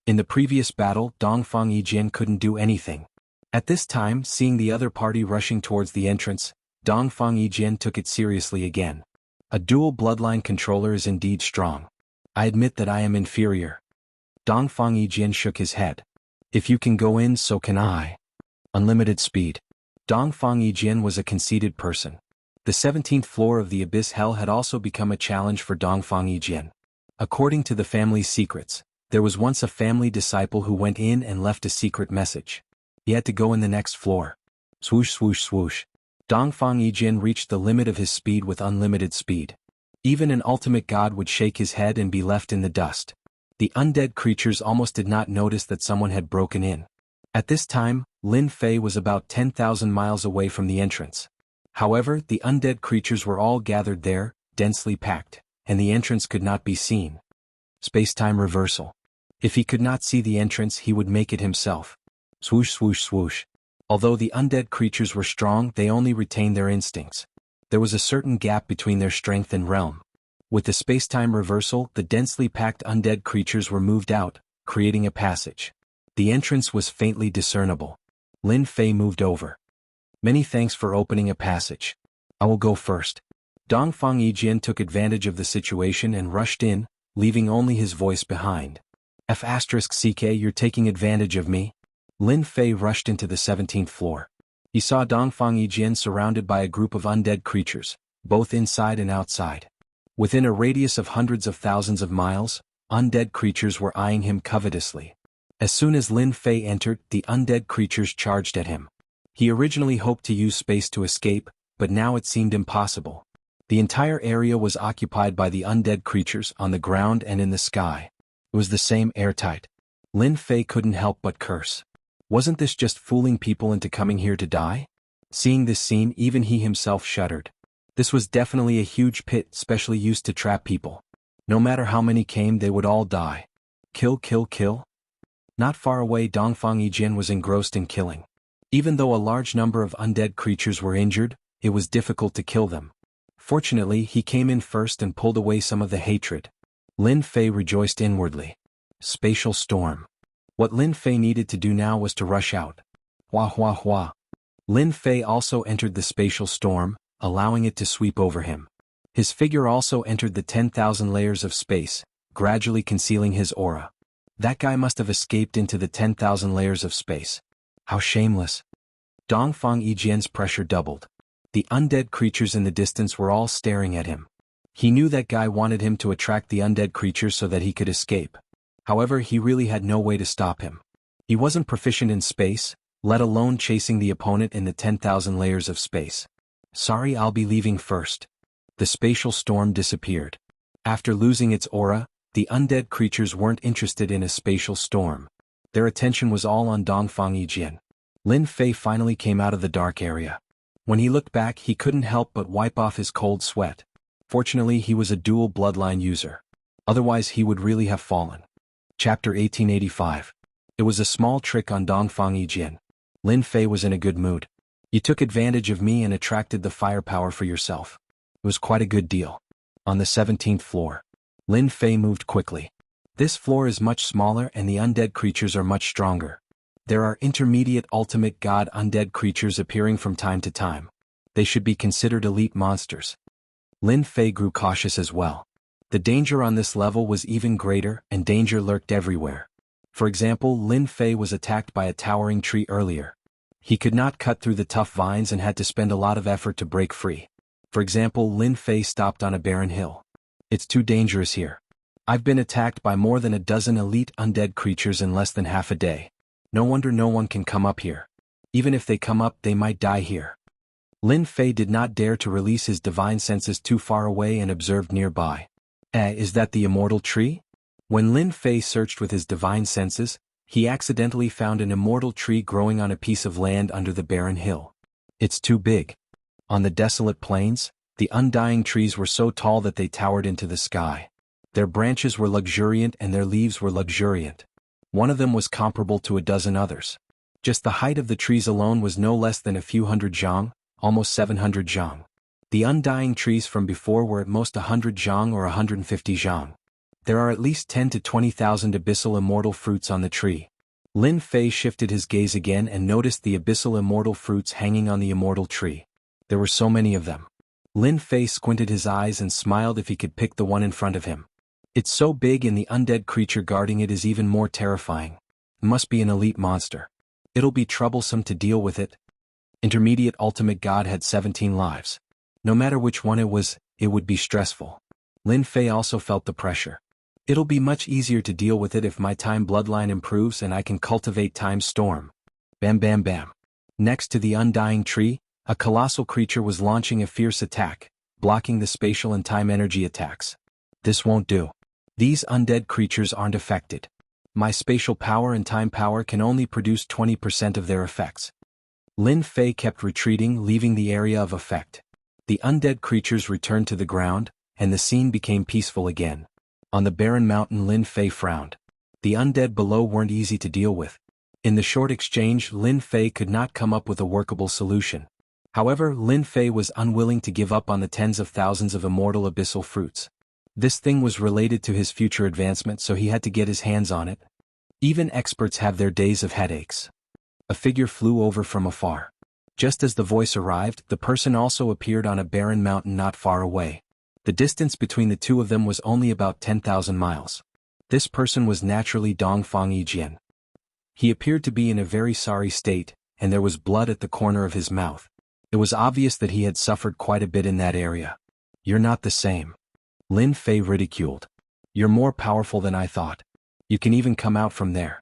In the previous battle, Dongfang Yijin couldn't do anything. At this time, seeing the other party rushing towards the entrance, Dongfang Yijin took it seriously again. A dual bloodline controller is indeed strong. I admit that I am inferior. Dongfang Yijin shook his head. If you can go in, so can I. Unlimited speed. Dongfang Yijian was a conceited person. The 17th floor of the Abyss Hell had also become a challenge for Dongfang Yijian. According to the family's secrets, there was once a family disciple who went in and left a secret message. He had to go in the next floor. Swoosh swoosh swoosh. Dongfang Yijian reached the limit of his speed with unlimited speed. Even an ultimate god would shake his head and be left in the dust. The undead creatures almost did not notice that someone had broken in. At this time, Lin Fei was about 10,000 miles away from the entrance. However, the undead creatures were all gathered there, densely packed, and the entrance could not be seen. Space-time reversal. If he could not see the entrance, he would make it himself. Swoosh swoosh swoosh. Although the undead creatures were strong, they only retained their instincts. There was a certain gap between their strength and realm. With the space-time reversal, the densely packed undead creatures were moved out, creating a passage. The entrance was faintly discernible. Lin Fei moved over. Many thanks for opening a passage. I will go first. Dongfang Yijian took advantage of the situation and rushed in, leaving only his voice behind. F***ck, you're taking advantage of me? Lin Fei rushed into the 17th floor. He saw Dongfang Yijian surrounded by a group of undead creatures, both inside and outside. Within a radius of hundreds of thousands of miles, undead creatures were eyeing him covetously. As soon as Lin Fei entered, the undead creatures charged at him. He originally hoped to use space to escape, but now it seemed impossible. The entire area was occupied by the undead creatures on the ground and in the sky. It was the same airtight. Lin Fei couldn't help but curse. Wasn't this just fooling people into coming here to die? Seeing this scene, even he himself shuddered. This was definitely a huge pit specially used to trap people. No matter how many came, they would all die. Kill, kill, kill? Not far away, Dongfang Yijian was engrossed in killing. Even though a large number of undead creatures were injured, it was difficult to kill them. Fortunately, he came in first and pulled away some of the hatred. Lin Fei rejoiced inwardly. Spatial storm. What Lin Fei needed to do now was to rush out. Hua hua hua. Lin Fei also entered the spatial storm, allowing it to sweep over him. His figure also entered the 10,000 layers of space, gradually concealing his aura. That guy must have escaped into the 10,000 layers of space. How shameless. Dongfang Yijian's pressure doubled. The undead creatures in the distance were all staring at him. He knew that guy wanted him to attract the undead creatures so that he could escape. However, he really had no way to stop him. He wasn't proficient in space, let alone chasing the opponent in the 10,000 layers of space. Sorry, I'll be leaving first. The spatial storm disappeared. After losing its aura, the undead creatures weren't interested in a spatial storm. Their attention was all on Dongfang Yijian. Lin Fei finally came out of the dark area. When he looked back, he couldn't help but wipe off his cold sweat. Fortunately, he was a dual bloodline user. Otherwise, he would really have fallen. Chapter 1885. It was a small trick on Dongfang Yijian. Lin Fei was in a good mood. You took advantage of me and attracted the firepower for yourself. It was quite a good deal. On the 17th floor. Lin Fei moved quickly. This floor is much smaller and the undead creatures are much stronger. There are intermediate ultimate god undead creatures appearing from time to time. They should be considered elite monsters. Lin Fei grew cautious as well. The danger on this level was even greater and danger lurked everywhere. For example, Lin Fei was attacked by a towering tree earlier. He could not cut through the tough vines and had to spend a lot of effort to break free. For example, Lin Fei stopped on a barren hill. It's too dangerous here. I've been attacked by more than a dozen elite undead creatures in less than half a day. No wonder no one can come up here. Even if they come up, they might die here. Lin Fei did not dare to release his divine senses too far away and observed nearby. Is that the immortal tree? When Lin Fei searched with his divine senses, he accidentally found an immortal tree growing on a piece of land under the barren hill. It's too big. On the desolate plains, the undying trees were so tall that they towered into the sky. Their branches were luxuriant and their leaves were luxuriant. One of them was comparable to a dozen others. Just the height of the trees alone was no less than a few hundred zhang, almost 700 zhang. The undying trees from before were at most 100 zhang or 150 zhang. There are at least 10 to 20,000 abyssal immortal fruits on the tree. Lin Fei shifted his gaze again and noticed the abyssal immortal fruits hanging on the immortal tree. There were so many of them. Lin Fei squinted his eyes and smiled if he could pick the one in front of him. It's so big and the undead creature guarding it is even more terrifying. It must be an elite monster. It'll be troublesome to deal with it. Intermediate Ultimate God had 17 lives. No matter which one it would be stressful. Lin Fei also felt the pressure. It'll be much easier to deal with it if my time bloodline improves and I can cultivate Time's storm. Bam bam bam. Next to the undying tree, a colossal creature was launching a fierce attack, blocking the spatial and time energy attacks. This won't do. These undead creatures aren't affected. My spatial power and time power can only produce 20% of their effects. Lin Fei kept retreating, leaving the area of effect. The undead creatures returned to the ground, and the scene became peaceful again. On the barren mountain, Lin Fei frowned. The undead below weren't easy to deal with. In the short exchange, Lin Fei could not come up with a workable solution. However, Lin Fei was unwilling to give up on the tens of thousands of immortal abyssal fruits. This thing was related to his future advancement, so he had to get his hands on it. Even experts have their days of headaches. A figure flew over from afar. Just as the voice arrived, the person also appeared on a barren mountain not far away. The distance between the two of them was only about 10,000 miles. This person was naturally Dongfang Yijian. He appeared to be in a very sorry state, and there was blood at the corner of his mouth. It was obvious that he had suffered quite a bit in that area. You're not the same. Lin Fei ridiculed. You're more powerful than I thought. You can even come out from there.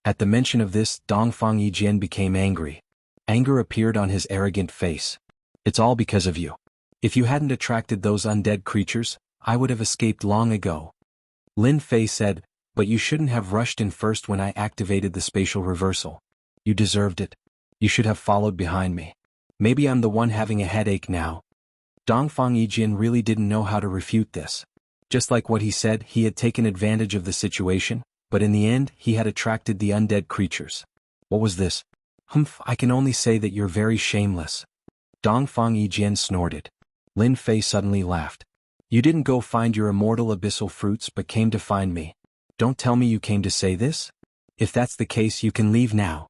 At the mention of this, Dongfang Yijian became angry. Anger appeared on his arrogant face. It's all because of you. If you hadn't attracted those undead creatures, I would have escaped long ago. Lin Fei said, but you shouldn't have rushed in first when I activated the spatial reversal. You deserved it. You should have followed behind me. Maybe I'm the one having a headache now. Dongfang Yijian really didn't know how to refute this. Just like what he said, he had taken advantage of the situation, but in the end, he had attracted the undead creatures. What was this? Humph, I can only say that you're very shameless. Dongfang Yijian snorted. Lin Fei suddenly laughed. You didn't go find your immortal abyssal fruits but came to find me. Don't tell me you came to say this? If that's the case, you can leave now.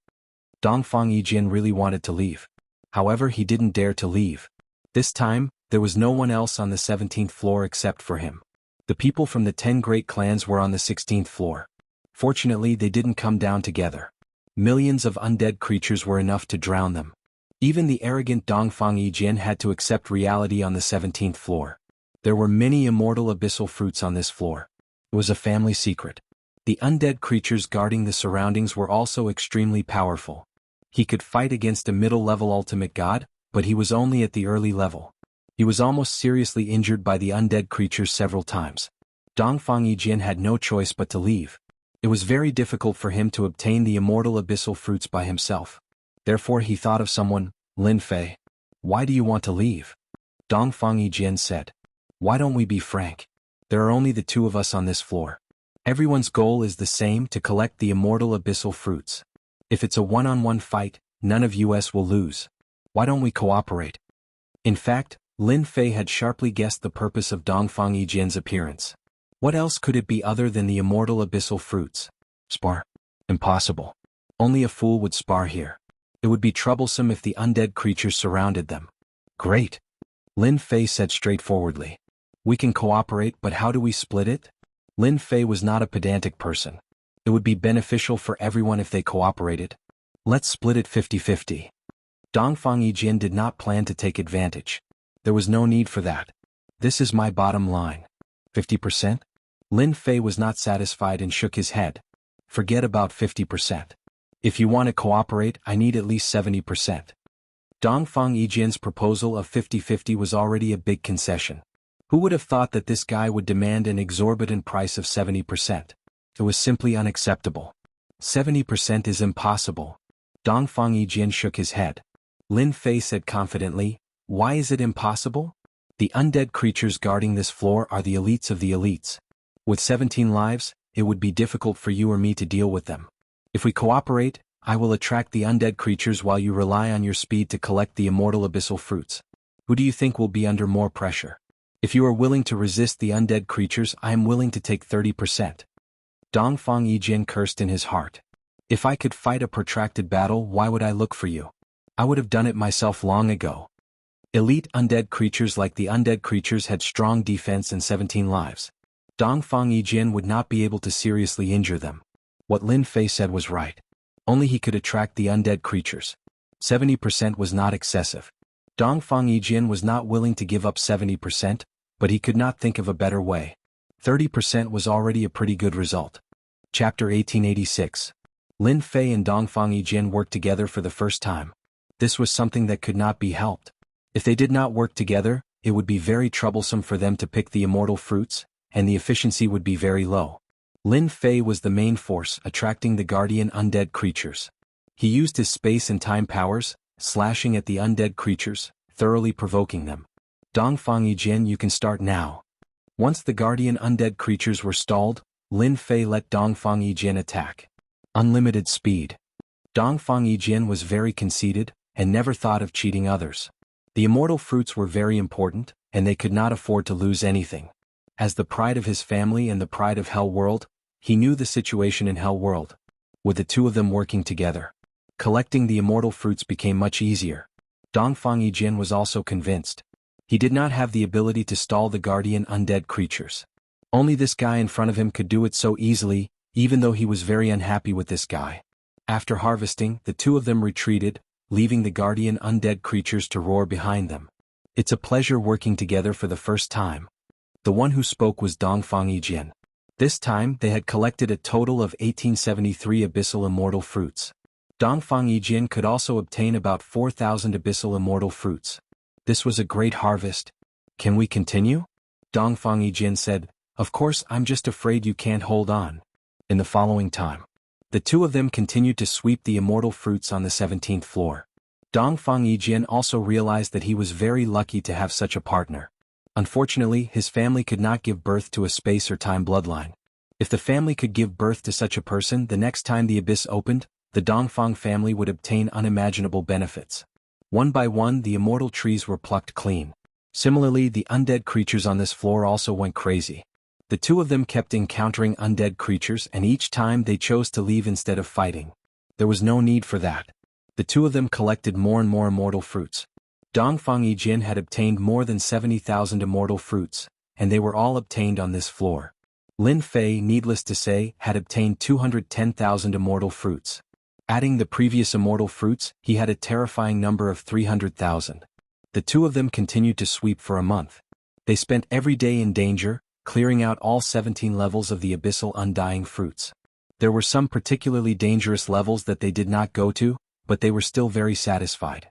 Dongfang Yijian really wanted to leave. However, he didn't dare to leave. This time, there was no one else on the 17th floor except for him. The people from the 10 great clans were on the 16th floor. Fortunately, they didn't come down together. Millions of undead creatures were enough to drown them. Even the arrogant Dongfang Yijian had to accept reality on the 17th floor. There were many immortal abyssal fruits on this floor. It was a family secret. The undead creatures guarding the surroundings were also extremely powerful. He could fight against a middle-level ultimate god, but he was only at the early level. He was almost seriously injured by the undead creatures several times. Dongfang Yijian had no choice but to leave. It was very difficult for him to obtain the immortal abyssal fruits by himself. Therefore he thought of someone. Lin Fei. Why do you want to leave? Dongfang Yijian said. Why don't we be frank? There are only the two of us on this floor. Everyone's goal is the same, to collect the immortal abyssal fruits. If it's a one-on-one fight, none of us will lose. Why don't we cooperate? In fact, Lin Fei had sharply guessed the purpose of Dongfang Yijian's appearance. What else could it be other than the immortal abyssal fruits? Spar? Impossible. Only a fool would spar here. It would be troublesome if the undead creatures surrounded them. Great. Lin Fei said straightforwardly. We can cooperate, but how do we split it? Lin Fei was not a pedantic person. It would be beneficial for everyone if they cooperated. Let's split it 50-50. Dongfang Yijian did not plan to take advantage. There was no need for that. This is my bottom line. 50%? Lin Fei was not satisfied and shook his head. Forget about 50%. If you want to cooperate, I need at least 70%. Dongfang Yijian's proposal of 50-50 was already a big concession. Who would have thought that this guy would demand an exorbitant price of 70%? It was simply unacceptable. 70% is impossible. Dongfang Yijian shook his head. Lin Fei said confidently, why is it impossible? The undead creatures guarding this floor are the elites of the elites. With 17 lives, it would be difficult for you or me to deal with them. If we cooperate, I will attract the undead creatures while you rely on your speed to collect the immortal abyssal fruits. Who do you think will be under more pressure? If you are willing to resist the undead creatures, I am willing to take 30%. Dongfang Yijian cursed in his heart. If I could fight a protracted battle, why would I look for you? I would have done it myself long ago. Elite undead creatures like the undead creatures had strong defense and 17 lives. Dongfang Yijian would not be able to seriously injure them. What Lin Fei said was right. Only he could attract the undead creatures. 70% was not excessive. Dongfang Yijin was not willing to give up 70%, but he could not think of a better way. 30% was already a pretty good result. Chapter 1886. Lin Fei and Dongfang Yijin worked together for the first time. This was something that could not be helped. If they did not work together, it would be very troublesome for them to pick the immortal fruits, and the efficiency would be very low. Lin Fei was the main force attracting the guardian undead creatures. He used his space and time powers, slashing at the undead creatures, thoroughly provoking them. Dongfang Yijin, you can start now. Once the guardian undead creatures were stalled, Lin Fei let Dongfang Yijin attack. Unlimited speed. Dongfang Yijin was very conceited, and never thought of cheating others. The immortal fruits were very important, and they could not afford to lose anything. As the pride of his family and the pride of Hell World, he knew the situation in Hell World. With the two of them working together, collecting the immortal fruits became much easier. Dongfang Yijin was also convinced. He did not have the ability to stall the guardian undead creatures. Only this guy in front of him could do it so easily, even though he was very unhappy with this guy. After harvesting, the two of them retreated, leaving the guardian undead creatures to roar behind them. It's a pleasure working together for the first time. The one who spoke was Dongfang Yijin. This time they had collected a total of 1873 abyssal immortal fruits. Dongfang Yijin could also obtain about 4,000 abyssal immortal fruits. This was a great harvest. Can we continue? Dongfang Yijin said, of course, I'm just afraid you can't hold on. In the following time, the two of them continued to sweep the immortal fruits on the 17th floor. Dongfang Yijin also realized that he was very lucky to have such a partner. Unfortunately, his family could not give birth to a space or time bloodline. If the family could give birth to such a person, the next time the abyss opened, the Dongfang family would obtain unimaginable benefits. One by one, the immortal trees were plucked clean. Similarly, the undead creatures on this floor also went crazy. The two of them kept encountering undead creatures, and each time they chose to leave instead of fighting. There was no need for that. The two of them collected more and more immortal fruits. Dongfang Yijin had obtained more than 70,000 immortal fruits, and they were all obtained on this floor. Lin Fei, needless to say, had obtained 210,000 immortal fruits. Adding the previous immortal fruits, he had a terrifying number of 300,000. The two of them continued to sweep for a month. They spent every day in danger, clearing out all 17 levels of the abyssal undying fruits. There were some particularly dangerous levels that they did not go to, but they were still very satisfied.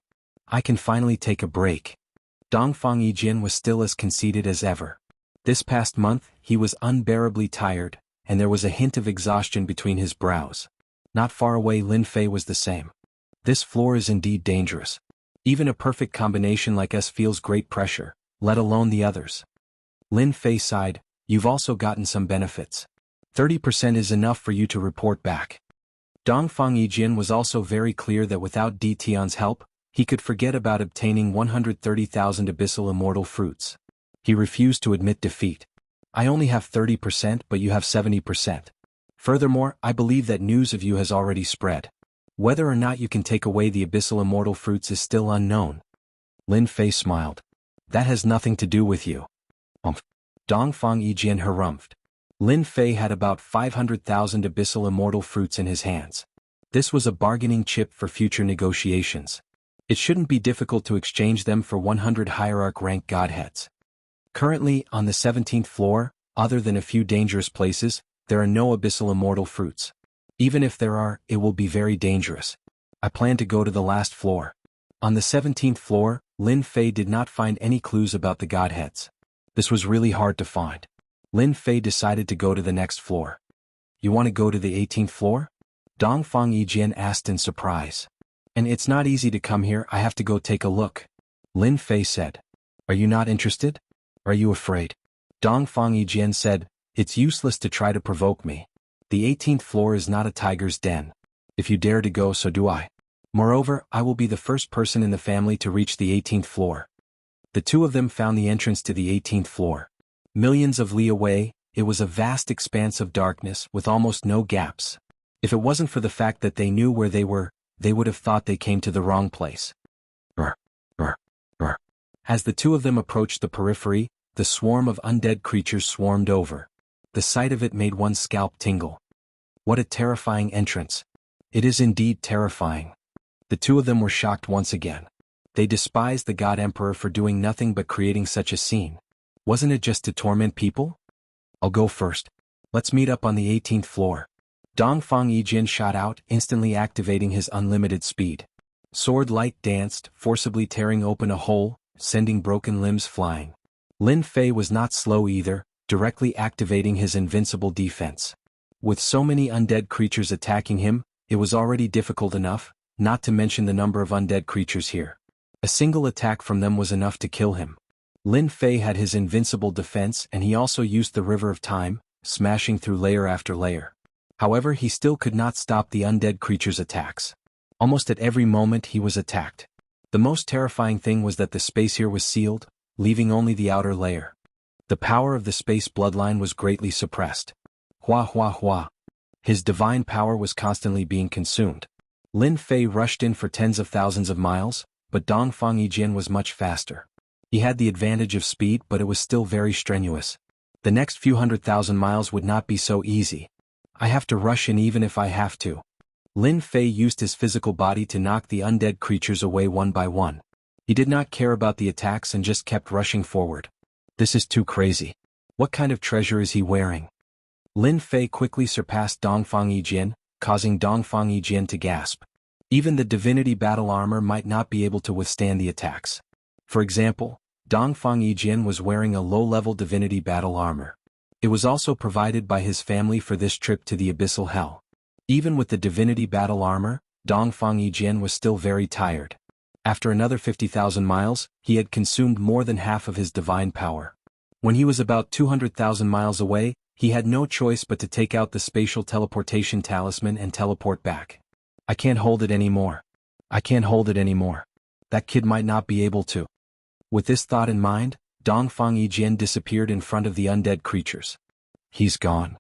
I can finally take a break. Dongfang Yijin was still as conceited as ever. This past month, he was unbearably tired, and there was a hint of exhaustion between his brows. Not far away, Lin Fei was the same. This floor is indeed dangerous. Even a perfect combination like us feels great pressure, let alone the others. Lin Fei sighed, you've also gotten some benefits. 30% is enough for you to report back. Dongfang Yijin was also very clear that without D Tian's help, he could forget about obtaining 130,000 abyssal immortal fruits. He refused to admit defeat. I only have 30%, but you have 70%. Furthermore, I believe that news of you has already spread. Whether or not you can take away the abyssal immortal fruits is still unknown. Lin Fei smiled. That has nothing to do with you. Dongfang Yijin harumphed. Lin Fei had about 500,000 abyssal immortal fruits in his hands. This was a bargaining chip for future negotiations. It shouldn't be difficult to exchange them for 100 hierarch rank godheads. Currently, on the 17th floor, other than a few dangerous places, there are no abyssal immortal fruits. Even if there are, it will be very dangerous. I plan to go to the last floor. On the 17th floor, Lin Fei did not find any clues about the godheads. This was really hard to find. Lin Fei decided to go to the next floor. You want to go to the 18th floor? Dongfang Yijin asked in surprise. And it's not easy to come here, I have to go take a look. Lin Fei said. Are you not interested? Are you afraid? Dongfang Yijin said, it's useless to try to provoke me. The 18th floor is not a tiger's den. If you dare to go, so do I. Moreover, I will be the first person in the family to reach the 18th floor. The two of them found the entrance to the 18th floor. Millions of li away, it was a vast expanse of darkness with almost no gaps. If it wasn't for the fact that they knew where they were, they would have thought they came to the wrong place. As the two of them approached the periphery, the swarm of undead creatures swarmed over. The sight of it made one's scalp tingle. What a terrifying entrance. It is indeed terrifying. The two of them were shocked once again. They despised the God Emperor for doing nothing but creating such a scene. Wasn't it just to torment people? I'll go first. Let's meet up on the 18th floor. Dongfang Yijin shot out, instantly activating his unlimited speed. Sword light danced, forcibly tearing open a hole, sending broken limbs flying. Lin Fei was not slow either, directly activating his invincible defense. With so many undead creatures attacking him, it was already difficult enough, not to mention the number of undead creatures here. A single attack from them was enough to kill him. Lin Fei had his invincible defense and he also used the River of Time, smashing through layer after layer. However, he still could not stop the undead creatures' attacks. Almost at every moment he was attacked. The most terrifying thing was that the space here was sealed, leaving only the outer layer. The power of the space bloodline was greatly suppressed. Hua hua hua. His divine power was constantly being consumed. Lin Fei rushed in for tens of thousands of miles, but Dongfang Yijin was much faster. He had the advantage of speed, but it was still very strenuous. The next few 100,000 miles would not be so easy. I have to rush in even if I have to. Lin Fei used his physical body to knock the undead creatures away one by one. He did not care about the attacks and just kept rushing forward. This is too crazy. What kind of treasure is he wearing? Lin Fei quickly surpassed Dongfang Yijin, causing Dongfang Yijin to gasp. Even the divinity battle armor might not be able to withstand the attacks. For example, Dongfang Yijin was wearing a low-level divinity battle armor. It was also provided by his family for this trip to the abyssal hell. Even with the divinity battle armor, Dongfang Yijin was still very tired. After another 50,000 miles, he had consumed more than half of his divine power. When he was about 200,000 miles away, he had no choice but to take out the spatial teleportation talisman and teleport back. I can't hold it anymore. I can't hold it anymore. That kid might not be able to. With this thought in mind, Dongfang Yijin disappeared in front of the undead creatures. He's gone.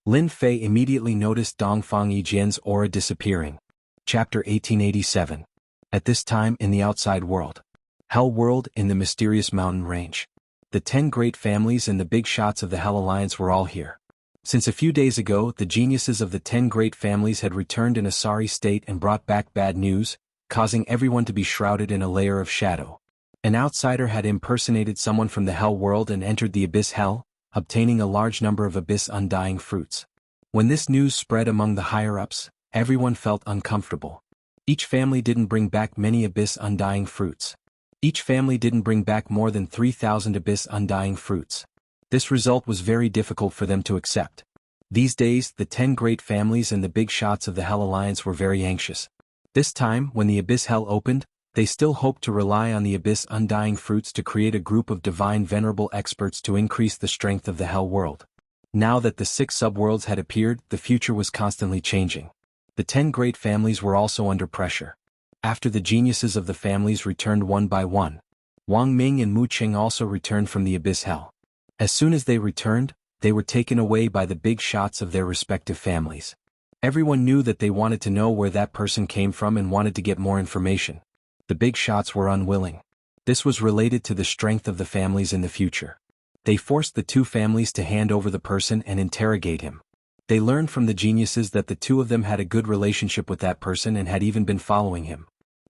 Lin Fei immediately noticed Dongfang Yijin's aura disappearing. Chapter 1887. At this time in the outside world. Hell World in the mysterious mountain range. The 10 great families and the big shots of the Hell Alliance were all here. Since a few days ago, the geniuses of the 10 great families had returned in a sorry state and brought back bad news, causing everyone to be shrouded in a layer of shadow. An outsider had impersonated someone from the Hell World and entered the Abyss Hell, obtaining a large number of Abyss Undying fruits. When this news spread among the higher-ups, everyone felt uncomfortable. Each family didn't bring back many Abyss Undying fruits. Each family didn't bring back more than 3,000 Abyss Undying fruits. This result was very difficult for them to accept. These days, the 10 great families and the big shots of the Hell Alliance were very anxious. This time, when the Abyss Hell opened, they still hoped to rely on the Abyss Undying fruits to create a group of divine venerable experts to increase the strength of the Hell World. Now that the 6 subworlds had appeared, the future was constantly changing. The 10 great families were also under pressure. After the geniuses of the families returned one by one, Wang Ming and Mu Qing also returned from the Abyss Hell. As soon as they returned, they were taken away by the big shots of their respective families. Everyone knew that they wanted to know where that person came from and wanted to get more information. The big shots were unwilling. This was related to the strength of the families in the future. They forced the 2 families to hand over the person and interrogate him. They learned from the geniuses that the 2 of them had a good relationship with that person and had even been following him.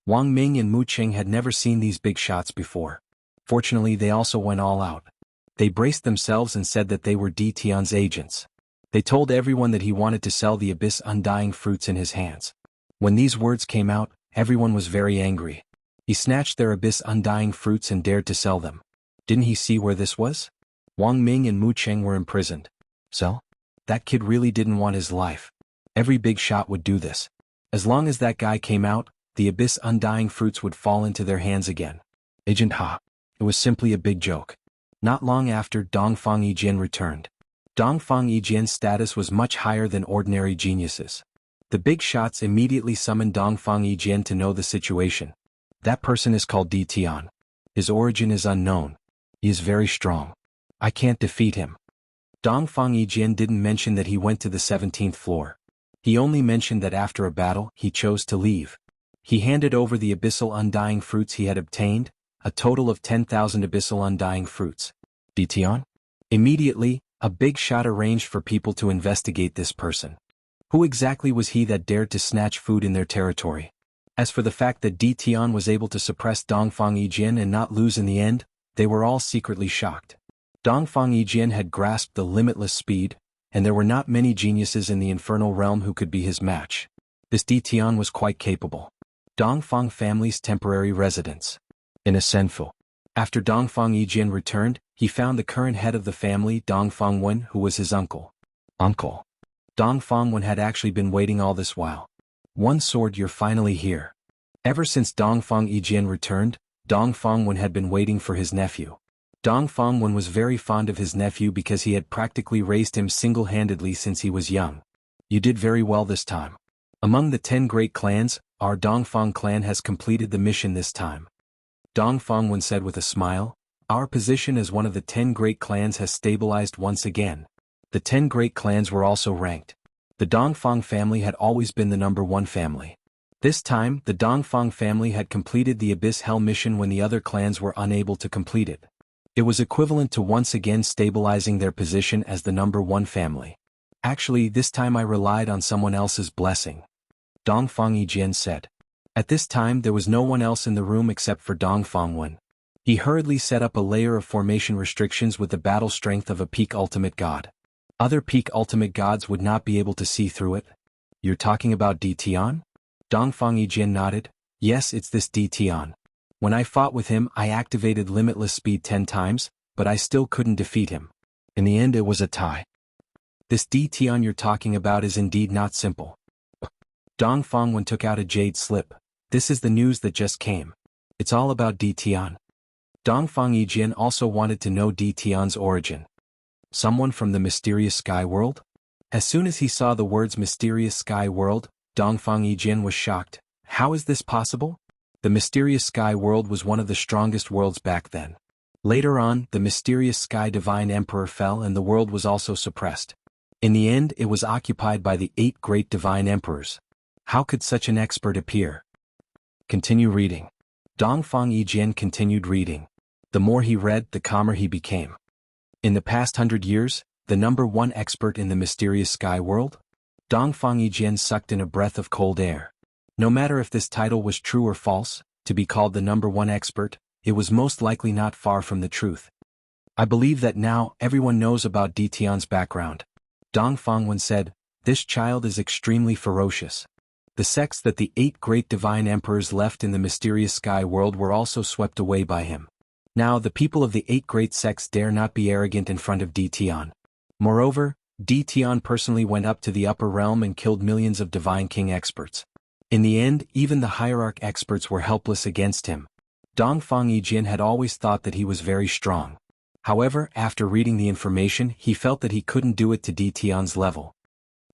Wang Ming and Mu Qing had never seen these big shots before. Fortunately, they also went all out. They braced themselves and said that they were Di Tian's agents. They told everyone that he wanted to sell the Abyss Undying fruits in his hands. When these words came out, everyone was very angry. He snatched their Abyss Undying fruits and dared to sell them. Didn't he see where this was? Wang Ming and Mu Qing were imprisoned. So? That kid really didn't want his life. Every big shot would do this. As long as that guy came out, the Abyss Undying fruits would fall into their hands again. Agent Ha. It was simply a big joke. Not long after, Dongfang Yijin returned. Dongfang Yijin's status was much higher than ordinary geniuses. The big shots immediately summoned Dongfang Yijin to know the situation. That person is called Di Tian. His origin is unknown. He is very strong. I can't defeat him. Dongfang Yijin didn't mention that he went to the 17th floor. He only mentioned that after a battle, he chose to leave. He handed over the Abyssal Undying fruits he had obtained, a total of 10,000 Abyssal Undying fruits. Di Tian? Immediately, a big shot arranged for people to investigate this person. Who exactly was he that dared to snatch food in their territory? As for the fact that Di Tian was able to suppress Dongfang Yijin and not lose in the end, they were all secretly shocked. Dongfang Yijin had grasped the limitless speed, and there were not many geniuses in the infernal realm who could be his match. This Di Tian was quite capable. Dongfang family's temporary residence. In a Senfu. After Dongfang Yijin returned, he found the current head of the family, Dongfang Wen, who was his uncle. Dongfang Wen had actually been waiting all this while. One sword, you're finally here. Ever since Dongfang Yijin returned, Dongfang Wen had been waiting for his nephew. Dongfang Wen was very fond of his nephew because he had practically raised him single-handedly since he was young. You did very well this time. Among the 10 great clans, our Dongfang clan has completed the mission this time. Dongfang Wen said with a smile, our position as one of the 10 great clans has stabilized once again. The 10 great clans were also ranked. The Dongfang family had always been the number 1 family. This time, the Dongfang family had completed the Abyss Hell mission when the other clans were unable to complete it. It was equivalent to once again stabilizing their position as the number 1 family. Actually, this time I relied on someone else's blessing. Dongfang Yijin said. At this time there was no one else in the room except for Dongfang Wen. He hurriedly set up a layer of formation restrictions with the battle strength of a peak ultimate god. Other peak ultimate gods would not be able to see through it. You're talking about Di Tian? Dongfang Yijin nodded. Yes, it's this Di Tian. When I fought with him I activated limitless speed 10 times, but I still couldn't defeat him. In the end it was a tie. This Di Tian you're talking about is indeed not simple. Dongfang Wen took out a jade slip. This is the news that just came. It's all about Di Tian. Dongfang Yijin also wanted to know Di Tian's origin. Someone from the mysterious sky world? As soon as he saw the words mysterious sky world, Dongfang Yijin was shocked. How is this possible? The mysterious sky world was one of the strongest worlds back then. Later on, the mysterious sky divine emperor fell and the world was also suppressed. In the end, it was occupied by the 8 great divine emperors. How could such an expert appear? Continue reading. Dongfang Yijin continued reading. The more he read, the calmer he became. In the past 100 years, the number 1 expert in the mysterious sky world? Dongfang Yijin sucked in a breath of cold air. No matter if this title was true or false, to be called the number 1 expert, it was most likely not far from the truth. I believe that now everyone knows about Di Tian's background. Dongfang Wen said, this child is extremely ferocious. The sects that the 8 great divine emperors left in the mysterious sky world were also swept away by him. Now the people of the 8 great sects dare not be arrogant in front of Di Tian. Moreover, Di Tian personally went up to the upper realm and killed millions of divine king experts. In the end, even the hierarch experts were helpless against him. Dongfang Yijin had always thought that he was very strong. However, after reading the information, he felt that he couldn't do it to Di Tian's level.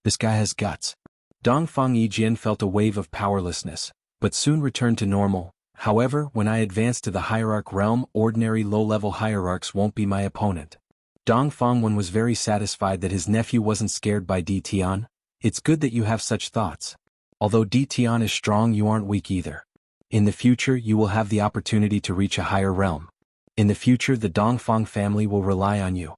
This guy has guts. Dongfang Yijin felt a wave of powerlessness, but soon returned to normal. However, when I advance to the hierarch realm, ordinary low-level hierarchs won't be my opponent. Dongfang Wen was very satisfied that his nephew wasn't scared by Di Tian. It's good that you have such thoughts. Although Di Tian is strong, you aren't weak either. In the future you will have the opportunity to reach a higher realm. In the future the Dongfang family will rely on you.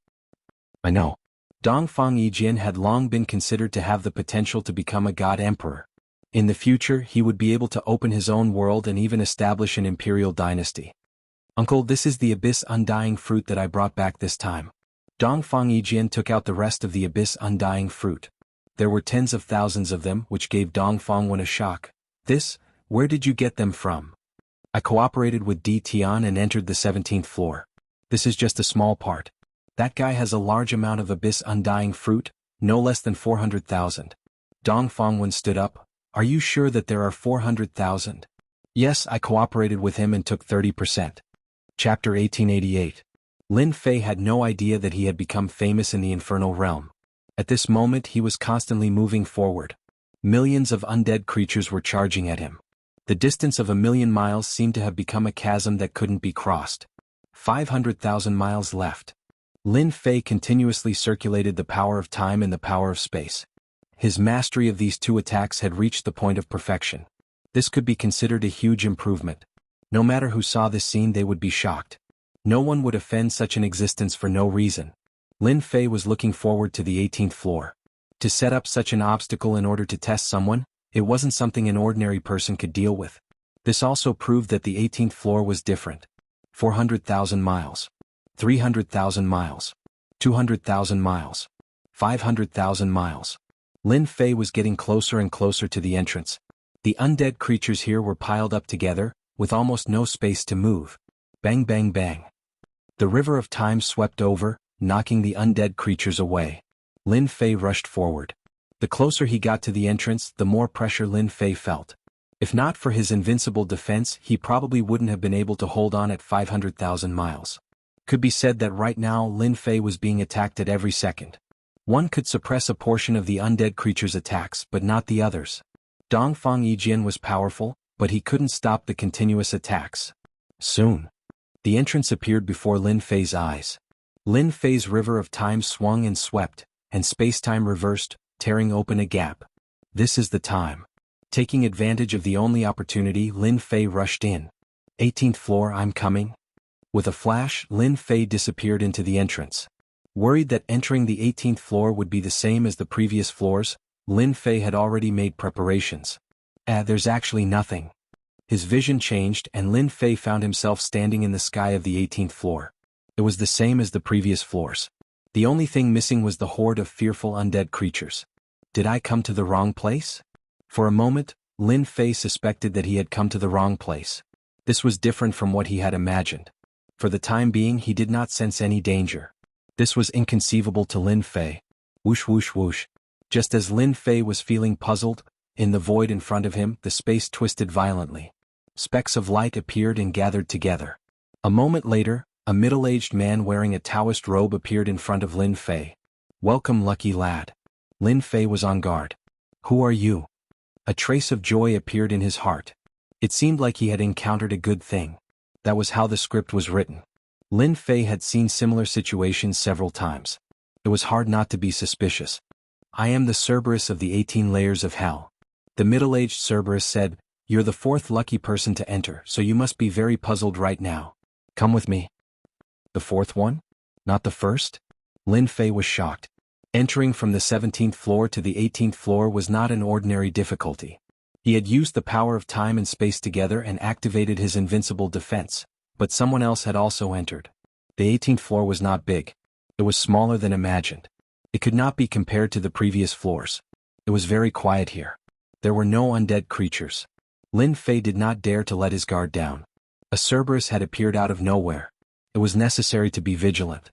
I know. Dongfang Yijin had long been considered to have the potential to become a god emperor. In the future he would be able to open his own world and even establish an imperial dynasty. Uncle, this is the Abyss Undying fruit that I brought back this time. Dongfang Yijin took out the rest of the Abyss Undying fruit. There were tens of thousands of them, which gave Dongfang Wen a shock. This? Where did you get them from? I cooperated with Di Tian and entered the 17th floor. This is just a small part. That guy has a large amount of Abyss Undying fruit, no less than 400,000. Dongfang Wen stood up. Are you sure that there are 400,000? Yes, I cooperated with him and took 30%. Chapter 1888. Lin Fei had no idea that he had become famous in the infernal realm. At this moment he was constantly moving forward. Millions of undead creatures were charging at him. The distance of 1,000,000 miles seemed to have become a chasm that couldn't be crossed. 500,000 miles left. Lin Fei continuously circulated the power of time and the power of space. His mastery of these 2 attacks had reached the point of perfection. This could be considered a huge improvement. No matter who saw this scene they would be shocked. No one would offend such an existence for no reason. Lin Fei was looking forward to the 18th floor. To set up such an obstacle in order to test someone, it wasn't something an ordinary person could deal with. This also proved that the 18th floor was different. 400,000 miles. 300,000 miles. 200,000 miles. 500,000 miles. Lin Fei was getting closer and closer to the entrance. The undead creatures here were piled up together, with almost no space to move. Bang bang bang. The river of time swept over, knocking the undead creatures away. Lin Fei rushed forward. The closer he got to the entrance, the more pressure Lin Fei felt. If not for his invincible defense, he probably wouldn't have been able to hold on at 500,000 miles. Could be said that right now Lin Fei was being attacked at every second. One could suppress a portion of the undead creature's attacks, but not the others. Dongfang Yijian was powerful, but he couldn't stop the continuous attacks. Soon, the entrance appeared before Lin Fei's eyes. Lin Fei's river of time swung and swept, and space-time reversed, tearing open a gap. This is the time. Taking advantage of the only opportunity, Lin Fei rushed in. 18th floor, I'm coming. With a flash, Lin Fei disappeared into the entrance. Worried that entering the 18th floor would be the same as the previous floors, Lin Fei had already made preparations. There's actually nothing. His vision changed and Lin Fei found himself standing in the sky of the 18th floor. It was the same as the previous floors. The only thing missing was the horde of fearful undead creatures. Did I come to the wrong place? For a moment, Lin Fei suspected that he had come to the wrong place. This was different from what he had imagined. For the time being, he did not sense any danger. This was inconceivable to Lin Fei. Whoosh whoosh whoosh. Just as Lin Fei was feeling puzzled, in the void in front of him, the space twisted violently. Specks of light appeared and gathered together. A moment later, a middle-aged man wearing a Taoist robe appeared in front of Lin Fei. Welcome, lucky lad. Lin Fei was on guard. Who are you? A trace of joy appeared in his heart. It seemed like he had encountered a good thing. That was how the script was written. Lin Fei had seen similar situations several times. It was hard not to be suspicious. I am the Cerberus of the 18 layers of hell. The middle-aged Cerberus said, You're the fourth lucky person to enter, so you must be very puzzled right now. Come with me. The fourth one? Not the first? Lin Fei was shocked. Entering from the 17th floor to the 18th floor was not an ordinary difficulty. He had used the power of time and space together and activated his invincible defense, but someone else had also entered. The 18th floor was not big. It was smaller than imagined. It could not be compared to the previous floors. It was very quiet here. There were no undead creatures. Lin Fei did not dare to let his guard down. A Cerberus had appeared out of nowhere. It was necessary to be vigilant.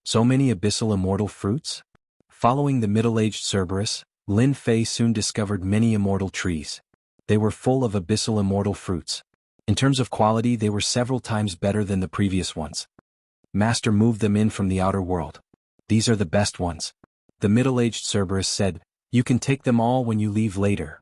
So many abyssal immortal fruits? Following the middle-aged Cerberus, Lin Fei soon discovered many immortal trees. They were full of abyssal immortal fruits. In terms of quality, they were several times better than the previous ones. Master moved them in from the outer world. These are the best ones. The middle-aged Cerberus said, You can take them all when you leave later.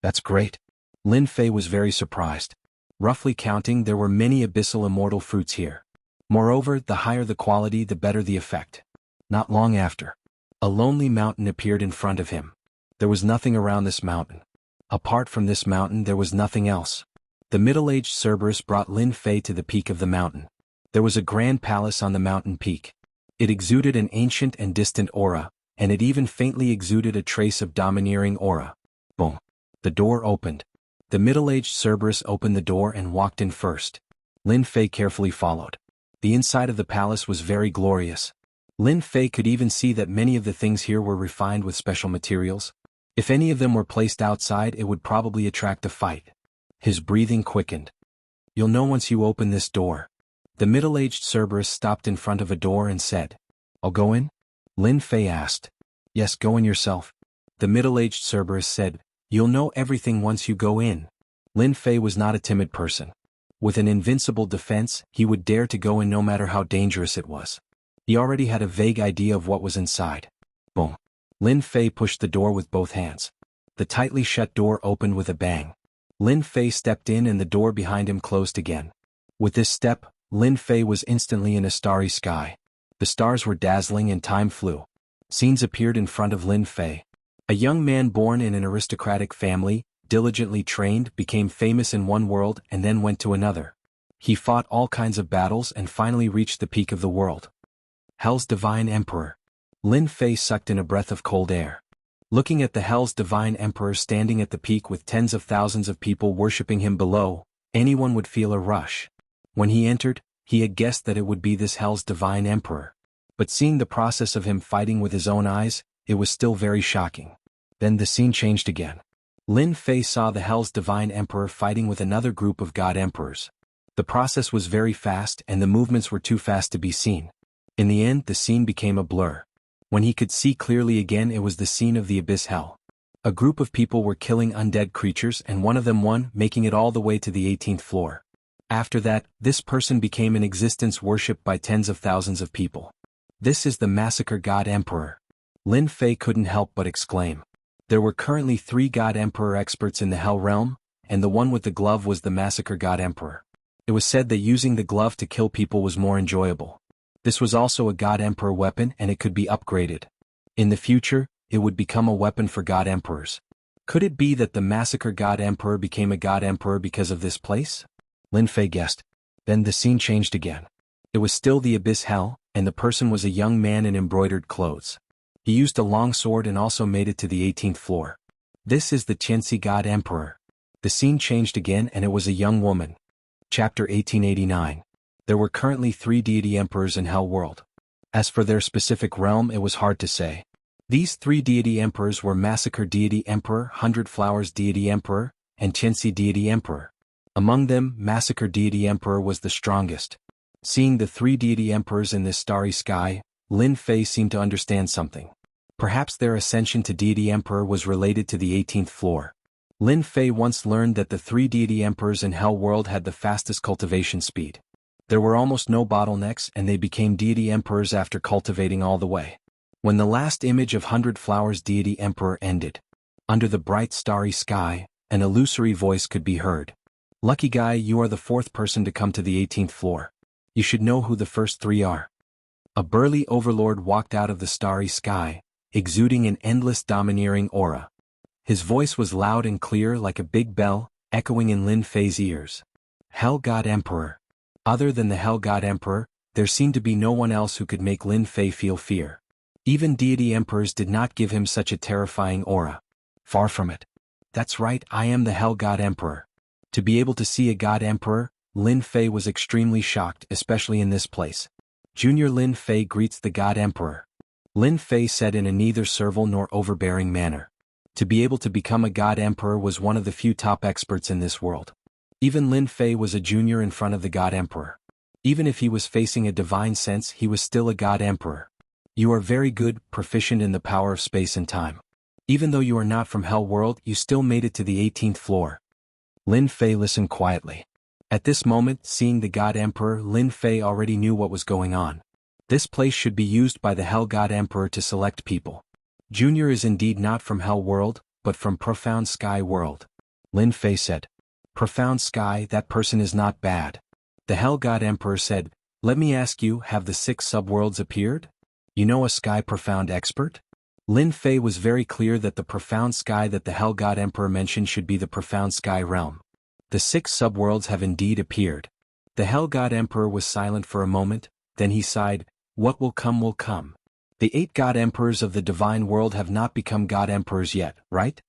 That's great. Lin Fei was very surprised. Roughly counting, there were many abyssal immortal fruits here. Moreover, the higher the quality, the better the effect. Not long after, a lonely mountain appeared in front of him. There was nothing around this mountain. Apart from this mountain, there was nothing else. The middle-aged Cerberus brought Lin Fei to the peak of the mountain. There was a grand palace on the mountain peak. It exuded an ancient and distant aura, and it even faintly exuded a trace of domineering aura. Boom. The door opened. The middle-aged Cerberus opened the door and walked in first. Lin Fei carefully followed. The inside of the palace was very glorious. Lin Fei could even see that many of the things here were refined with special materials. If any of them were placed outside, it would probably attract a fight. His breathing quickened. You'll know once you open this door. The middle-aged Cerberus stopped in front of a door and said, I'll go in? Lin Fei asked. Yes, go in yourself. The middle-aged Cerberus said, You'll know everything once you go in. Lin Fei was not a timid person. With an invincible defense, he would dare to go in no matter how dangerous it was. He already had a vague idea of what was inside. Boom. Lin Fei pushed the door with both hands. The tightly shut door opened with a bang. Lin Fei stepped in and the door behind him closed again. With this step, Lin Fei was instantly in a starry sky. The stars were dazzling and time flew. Scenes appeared in front of Lin Fei. A young man born in an aristocratic family, diligently trained, became famous in one world and then went to another. He fought all kinds of battles and finally reached the peak of the world. Hell's divine emperor. Lin Fei sucked in a breath of cold air. Looking at the Hell's Divine Emperor standing at the peak with tens of thousands of people worshipping him below, anyone would feel a rush. When he entered, he had guessed that it would be this Hell's Divine Emperor. But seeing the process of him fighting with his own eyes, it was still very shocking. Then the scene changed again. Lin Fei saw the Hell's Divine Emperor fighting with another group of God Emperors. The process was very fast and the movements were too fast to be seen. In the end, the scene became a blur. When he could see clearly again, it was the scene of the Abyss Hell. A group of people were killing undead creatures and one of them won, making it all the way to the 18th floor. After that, this person became in existence worshipped by tens of thousands of people. This is the Massacre God Emperor. Lin Fei couldn't help but exclaim. There were currently 3 God Emperor experts in the Hell Realm, and the one with the glove was the Massacre God Emperor. It was said that using the glove to kill people was more enjoyable. This was also a God Emperor weapon and it could be upgraded. In the future, it would become a weapon for God Emperors. Could it be that the Massacre God Emperor became a God Emperor because of this place? Lin Fei guessed. Then the scene changed again. It was still the Abyss Hell, and the person was a young man in embroidered clothes. He used a long sword and also made it to the 18th floor. This is the Tianxi God Emperor. The scene changed again and it was a young woman. Chapter 1889. There were currently 3 deity emperors in Hell World. As for their specific realm, it was hard to say. These 3 deity emperors were Massacre Deity Emperor, 100 Flowers Deity Emperor, and Tianxi Deity Emperor. Among them, Massacre Deity Emperor was the strongest. Seeing the 3 deity emperors in this starry sky, Lin Fei seemed to understand something. Perhaps their ascension to deity emperor was related to the 18th floor. Lin Fei once learned that the 3 deity emperors in Hell World had the fastest cultivation speed. There were almost no bottlenecks and they became deity emperors after cultivating all the way. When the last image of 100 Flowers Deity Emperor ended, under the bright starry sky, an illusory voice could be heard. Lucky guy, you are the 4th person to come to the 18th floor. You should know who the first 3 are. A burly overlord walked out of the starry sky, exuding an endless domineering aura. His voice was loud and clear like a big bell, echoing in Lin Fei's ears. Hell God Emperor. Other than the Hell God Emperor, there seemed to be no one else who could make Lin Fei feel fear. Even deity emperors did not give him such a terrifying aura. Far from it. That's right, I am the Hell God Emperor. To be able to see a God Emperor, Lin Fei was extremely shocked, especially in this place. Junior Lin Fei greets the God Emperor. Lin Fei said in a neither servile nor overbearing manner. To be able to become a God Emperor was one of the few top experts in this world. Even Lin Fei was a junior in front of the God Emperor. Even if he was facing a divine sense, he was still a God Emperor. You are very good, proficient in the power of space and time. Even though you are not from Hell World, you still made it to the 18th floor. Lin Fei listened quietly. At this moment, seeing the God Emperor, Lin Fei already knew what was going on. This place should be used by the Hell God Emperor to select people. Junior is indeed not from Hell World, but from Profound Sky World. Lin Fei said. Profound Sky, that person is not bad. The Hell God Emperor said, let me ask you, have the 6 subworlds appeared? You know a sky profound expert? Lin Fei was very clear that the profound sky that the Hell God Emperor mentioned should be the profound sky realm. The 6 subworlds have indeed appeared. The Hell God Emperor was silent for a moment, then he sighed, what will come will come. The 8 God Emperors of the divine world have not become God Emperors yet, right?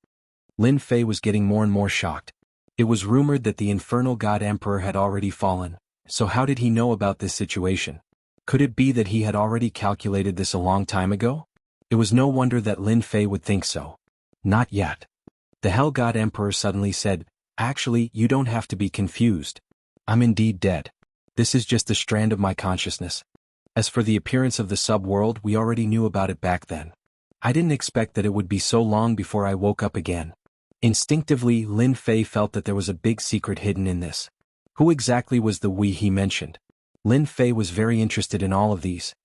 Lin Fei was getting more and more shocked. It was rumored that the infernal God Emperor had already fallen, so how did he know about this situation? Could it be that he had already calculated this a long time ago? It was no wonder that Lin Fei would think so. Not yet. The Hell God Emperor suddenly said, actually, you don't have to be confused. I'm indeed dead. This is just a strand of my consciousness. As for the appearance of the subworld, we already knew about it back then. I didn't expect that it would be so long before I woke up again. Instinctively, Lin Fei felt that there was a big secret hidden in this. Who exactly was the we he mentioned? Lin Fei was very interested in all of these.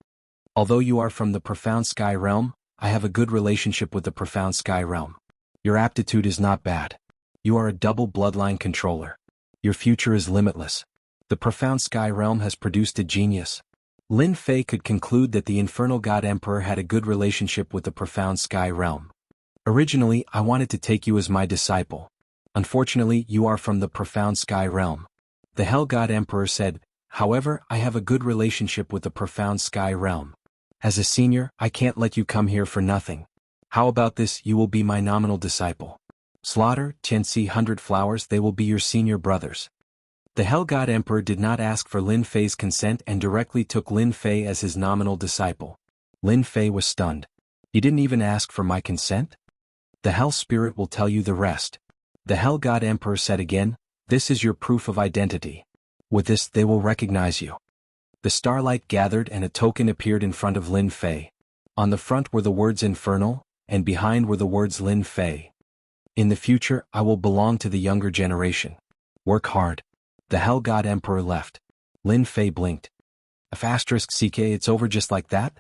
Although you are from the Profound Sky Realm, I have a good relationship with the Profound Sky Realm. Your aptitude is not bad. You are a double bloodline controller. Your future is limitless. The Profound Sky Realm has produced a genius. Lin Fei could conclude that the Infernal God Emperor had a good relationship with the Profound Sky Realm. Originally, I wanted to take you as my disciple. Unfortunately, you are from the Profound Sky Realm. The Hell God Emperor said, however, I have a good relationship with the Profound Sky Realm. As a senior, I can't let you come here for nothing. How about this? You will be my nominal disciple. Slaughter, Tianxi 100 flowers, they will be your senior brothers. The Hell God Emperor did not ask for Lin Fei's consent and directly took Lin Fei as his nominal disciple. Lin Fei was stunned. You didn't even ask for my consent? The Hell Spirit will tell you the rest. The Hell God Emperor said again, this is your proof of identity. With this they will recognize you. The starlight gathered and a token appeared in front of Lin Fei. On the front were the words Infernal, and behind were the words Lin Fei. In the future I will belong to the younger generation. Work hard. The Hell God Emperor left. Lin Fei blinked. *CK, it's over just like that?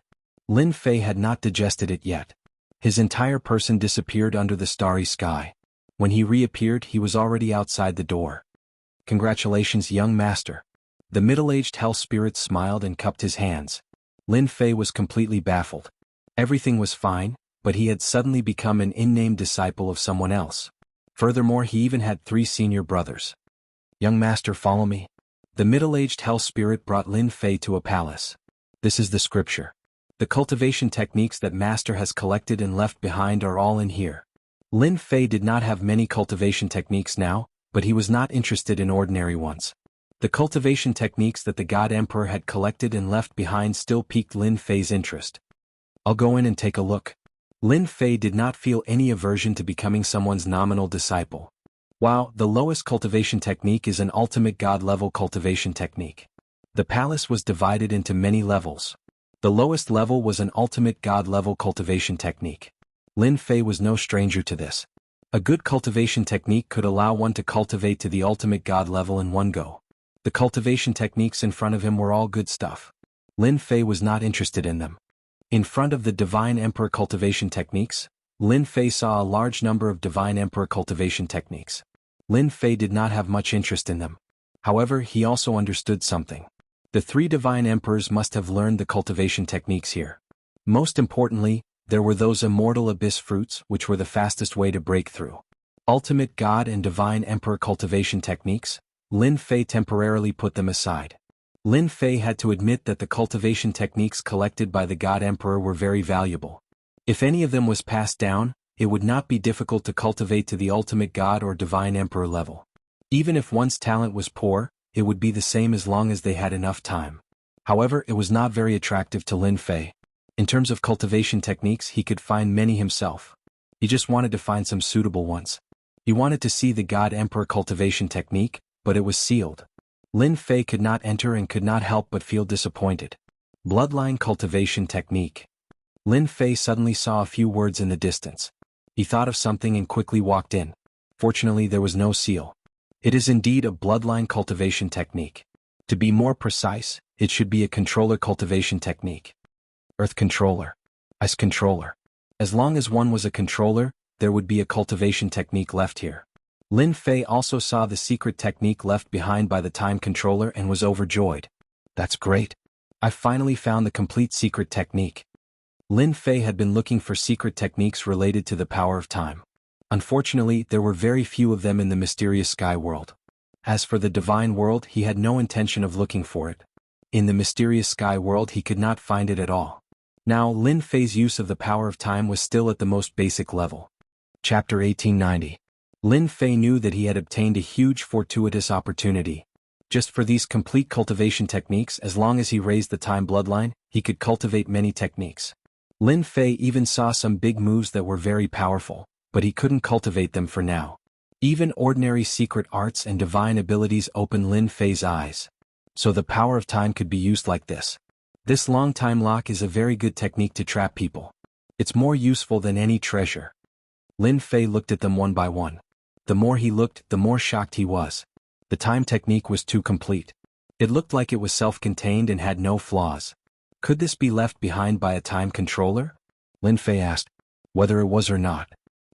Lin Fei had not digested it yet. His entire person disappeared under the starry sky. When he reappeared he was already outside the door. Congratulations, young master. The middle-aged Hell Spirit smiled and cupped his hands. Lin Fei was completely baffled. Everything was fine, but he had suddenly become an in-name disciple of someone else. Furthermore, he even had 3 senior brothers. Young master, follow me. The middle-aged Hell Spirit brought Lin Fei to a palace. This is the scripture. The cultivation techniques that master has collected and left behind are all in here. Lin Fei did not have many cultivation techniques now, but he was not interested in ordinary ones. The cultivation techniques that the God Emperor had collected and left behind still piqued Lin Fei's interest. I'll go in and take a look. Lin Fei did not feel any aversion to becoming someone's nominal disciple. Wow, the lowest cultivation technique is an ultimate God-level cultivation technique. The palace was divided into many levels. The lowest level was an ultimate God-level cultivation technique. Lin Fei was no stranger to this. A good cultivation technique could allow one to cultivate to the ultimate God level in one go. The cultivation techniques in front of him were all good stuff. Lin Fei was not interested in them. In front of the Divine Emperor cultivation techniques, Lin Fei saw a large number of Divine Emperor cultivation techniques. Lin Fei did not have much interest in them. However, he also understood something. The 3 Divine Emperors must have learned the cultivation techniques here. Most importantly, there were those immortal abyss fruits which were the fastest way to break through. Ultimate God and Divine Emperor cultivation techniques, Lin Fei temporarily put them aside. Lin Fei had to admit that the cultivation techniques collected by the God Emperor were very valuable. If any of them was passed down, it would not be difficult to cultivate to the ultimate God or Divine Emperor level. Even if one's talent was poor, it would be the same as long as they had enough time. However, it was not very attractive to Lin Fei. In terms of cultivation techniques, he could find many himself. He just wanted to find some suitable ones. He wanted to see the God Emperor cultivation technique, but it was sealed. Lin Fei could not enter and could not help but feel disappointed. Bloodline cultivation technique. Lin Fei suddenly saw a few words in the distance. He thought of something and quickly walked in. Fortunately, there was no seal. It is indeed a bloodline cultivation technique. To be more precise, it should be a controller cultivation technique. Earth controller. Ice controller. As long as one was a controller, there would be a cultivation technique left here. Lin Fei also saw the secret technique left behind by the time controller and was overjoyed. That's great. I finally found the complete secret technique. Lin Fei had been looking for secret techniques related to the power of time. Unfortunately, there were very few of them in the mysterious sky world. As for the divine world, he had no intention of looking for it. In the mysterious sky world he could not find it at all. Now Lin Fei's use of the power of time was still at the most basic level. Chapter 1890. Lin Fei knew that he had obtained a huge fortuitous opportunity. Just for these complete cultivation techniques, as long as he raised the time bloodline, he could cultivate many techniques. Lin Fei even saw some big moves that were very powerful, but he couldn't cultivate them for now. Even ordinary secret arts and divine abilities opened Lin Fei's eyes. So the power of time could be used like this. This long time lock is a very good technique to trap people. It's more useful than any treasure. Lin Fei looked at them one by one. The more he looked, the more shocked he was. The time technique was too complete. It looked like it was self-contained and had no flaws. Could this be left behind by a time controller? Lin Fei asked. Whether it was or not.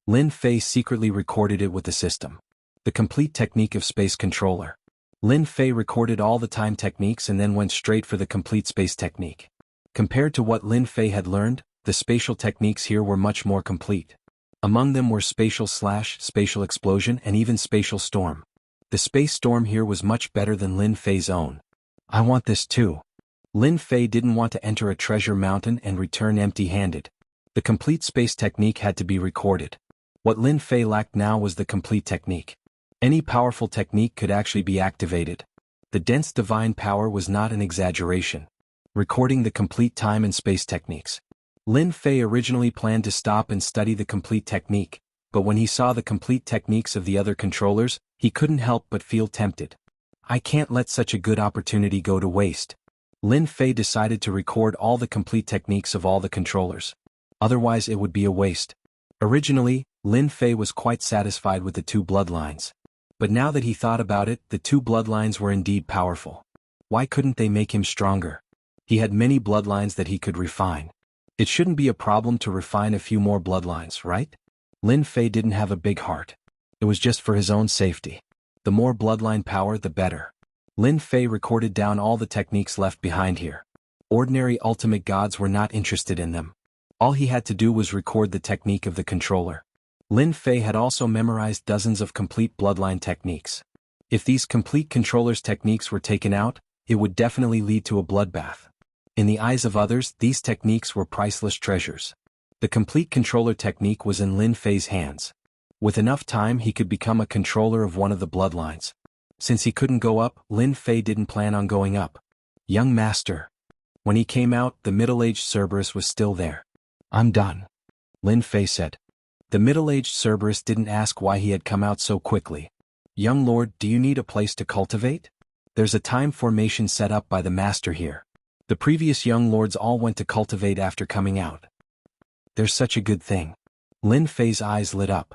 Lin Fei secretly recorded it with the system. The complete technique of space controller. Lin Fei recorded all the time techniques and then went straight for the complete space technique. Compared to what Lin Fei had learned, the spatial techniques here were much more complete. Among them were spatial explosion and even spatial storm. The space storm here was much better than Lin Fei's own. I want this too. Lin Fei didn't want to enter a treasure mountain and return empty-handed. The complete space technique had to be recorded. What Lin Fei lacked now was the complete technique. Any powerful technique could actually be activated. The dense divine power was not an exaggeration. Recording the complete time and space techniques. Lin Fei originally planned to stop and study the complete technique, but when he saw the complete techniques of the other controllers, he couldn't help but feel tempted. I can't let such a good opportunity go to waste. Lin Fei decided to record all the complete techniques of all the controllers. Otherwise it would be a waste. Originally, Lin Fei was quite satisfied with the two bloodlines. But now that he thought about it, the two bloodlines were indeed powerful. Why couldn't they make him stronger? He had many bloodlines that he could refine. It shouldn't be a problem to refine a few more bloodlines, right? Lin Fei didn't have a big heart. It was just for his own safety. The more bloodline power, the better. Lin Fei recorded down all the techniques left behind here. Ordinary ultimate gods were not interested in them. All he had to do was record the technique of the controller. Lin Fei had also memorized dozens of complete bloodline techniques. If these complete controllers' techniques were taken out, it would definitely lead to a bloodbath. In the eyes of others, these techniques were priceless treasures. The complete controller technique was in Lin Fei's hands. With enough time he could become a controller of one of the bloodlines. Since he couldn't go up, Lin Fei didn't plan on going up. Young master. When he came out, the middle-aged Cerberus was still there. I'm done, Lin Fei said. The middle-aged Cerberus didn't ask why he had come out so quickly. Young lord, do you need a place to cultivate? There's a time formation set up by the master here. The previous young lords all went to cultivate after coming out. There's such a good thing. Lin Fei's eyes lit up.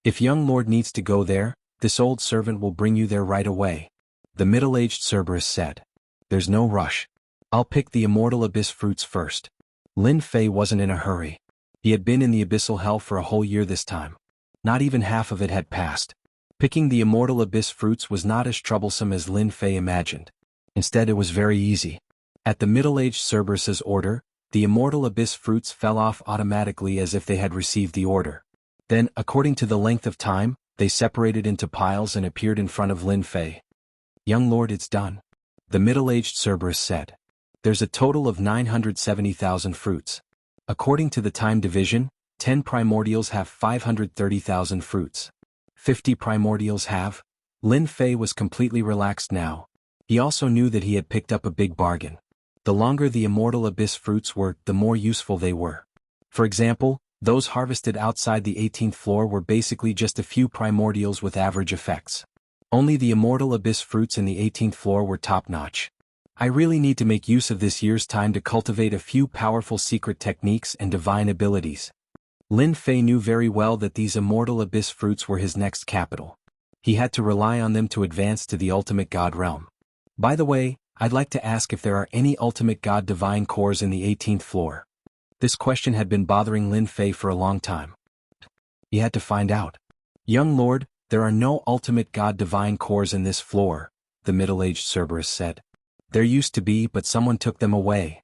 If young lord needs to go there, this old servant will bring you there right away. The middle-aged Cerberus said. There's no rush. I'll pick the immortal abyss fruits first. Lin Fei wasn't in a hurry. He had been in the abyssal hell for a whole year this time. Not even half of it had passed. Picking the immortal abyss fruits was not as troublesome as Lin Fei imagined. Instead it was very easy. At the middle-aged Cerberus's order, the immortal abyss fruits fell off automatically as if they had received the order. Then, according to the length of time, they separated into piles and appeared in front of Lin Fei. Young lord, it's done. The middle-aged Cerberus said. There's a total of 970,000 fruits. According to the time division, 10 primordials have 530,000 fruits. 50 primordials have. Lin Fei was completely relaxed now. He also knew that he had picked up a big bargain. The longer the immortal abyss fruits were, the more useful they were. For example, those harvested outside the 18th floor were basically just a few primordials with average effects. Only the immortal abyss fruits in the 18th floor were top-notch. I really need to make use of this year's time to cultivate a few powerful secret techniques and divine abilities. Lin Fei knew very well that these immortal abyss fruits were his next capital. He had to rely on them to advance to the ultimate god realm. By the way, I'd like to ask if there are any ultimate god divine cores in the 18th floor. This question had been bothering Lin Fei for a long time. He had to find out. Young lord, there are no ultimate god divine cores in this floor, the middle-aged Cerberus said. There used to be, but someone took them away.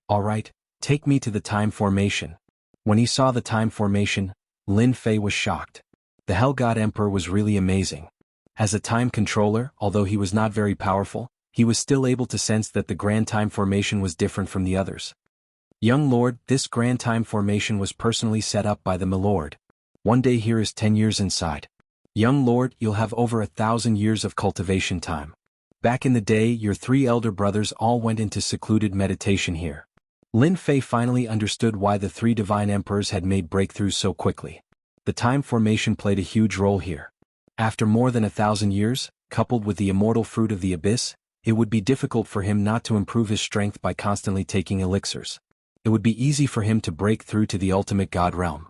All right, take me to the time formation. When he saw the time formation, Lin Fei was shocked. The Hell God Emperor was really amazing. As a time controller, although he was not very powerful, he was still able to sense that the grand time formation was different from the others. Young lord, this grand time formation was personally set up by the milord. One day here is 10 years inside. Young lord, you'll have over 1,000 years of cultivation time. Back in the day, your 3 elder brothers all went into secluded meditation here. Lin Fei finally understood why the 3 divine emperors had made breakthroughs so quickly. The time formation played a huge role here. After more than 1,000 years, coupled with the immortal fruit of the abyss, it would be difficult for him not to improve his strength by constantly taking elixirs. It would be easy for him to break through to the ultimate god realm.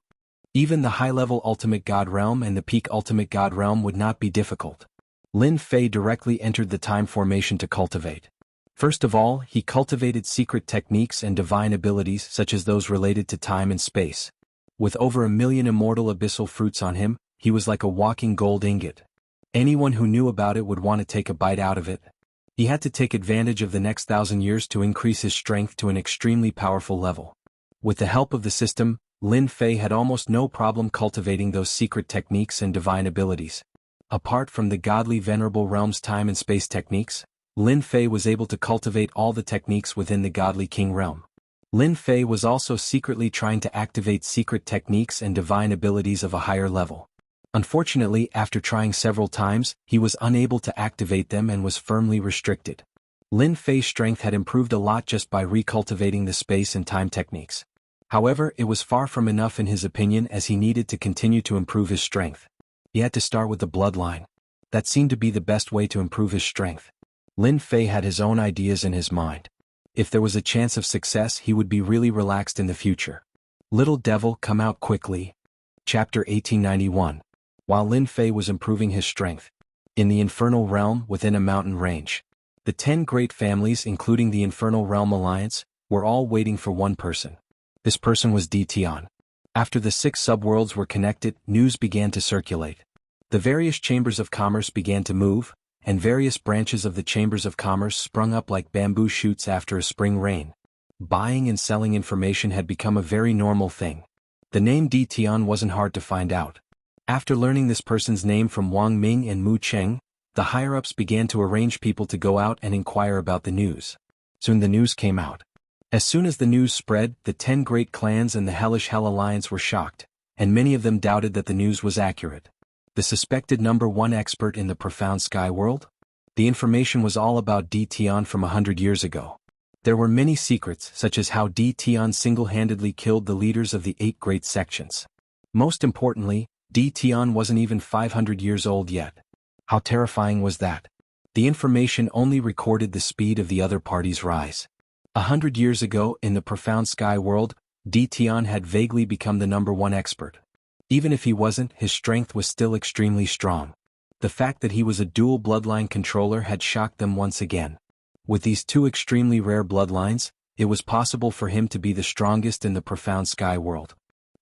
Even the high-level ultimate god realm and the peak ultimate god realm would not be difficult. Lin Fei directly entered the time formation to cultivate. First of all, he cultivated secret techniques and divine abilities such as those related to time and space. With over 1 million immortal abyssal fruits on him, he was like a walking gold ingot. Anyone who knew about it would want to take a bite out of it. He had to take advantage of the next 1,000 years to increase his strength to an extremely powerful level. With the help of the system, Lin Fei had almost no problem cultivating those secret techniques and divine abilities. Apart from the godly venerable realm's time and space techniques, Lin Fei was able to cultivate all the techniques within the godly king realm. Lin Fei was also secretly trying to activate secret techniques and divine abilities of a higher level. Unfortunately, after trying several times, he was unable to activate them and was firmly restricted. Lin Fei's strength had improved a lot just by recultivating the space and time techniques. However, it was far from enough in his opinion, as he needed to continue to improve his strength. He had to start with the bloodline. That seemed to be the best way to improve his strength. Lin Fei had his own ideas in his mind. If there was a chance of success, he would be really relaxed in the future. Little Devil, come out quickly. Chapter 1891. While Lin Fei was improving his strength, in the Infernal Realm within a mountain range, the 10 great families, including the Infernal Realm Alliance, were all waiting for one person. This person was Di Tian. After the 6 subworlds were connected, news began to circulate. The various chambers of commerce began to move, and various branches of the chambers of commerce sprung up like bamboo shoots after a spring rain. Buying and selling information had become a very normal thing. The name Di Tian wasn't hard to find out. After learning this person's name from Wang Ming and Mu Cheng, the higher-ups began to arrange people to go out and inquire about the news. Soon the news came out. As soon as the news spread, the 10 great clans and the Hellish Hell Alliance were shocked, and many of them doubted that the news was accurate. The suspected #1 expert in the profound sky world? The information was all about Di Tian from 100 years ago. There were many secrets, such as how Di Tian single-handedly killed the leaders of the 8 great sections. Most importantly, Di Tian wasn't even 500 years old yet. How terrifying was that? The information only recorded the speed of the other party's rise. 100 years ago, in the profound sky world, Di Tian had vaguely become the #1 expert. Even if he wasn't, his strength was still extremely strong. The fact that he was a dual bloodline controller had shocked them once again. With these 2 extremely rare bloodlines, it was possible for him to be the strongest in the profound sky world.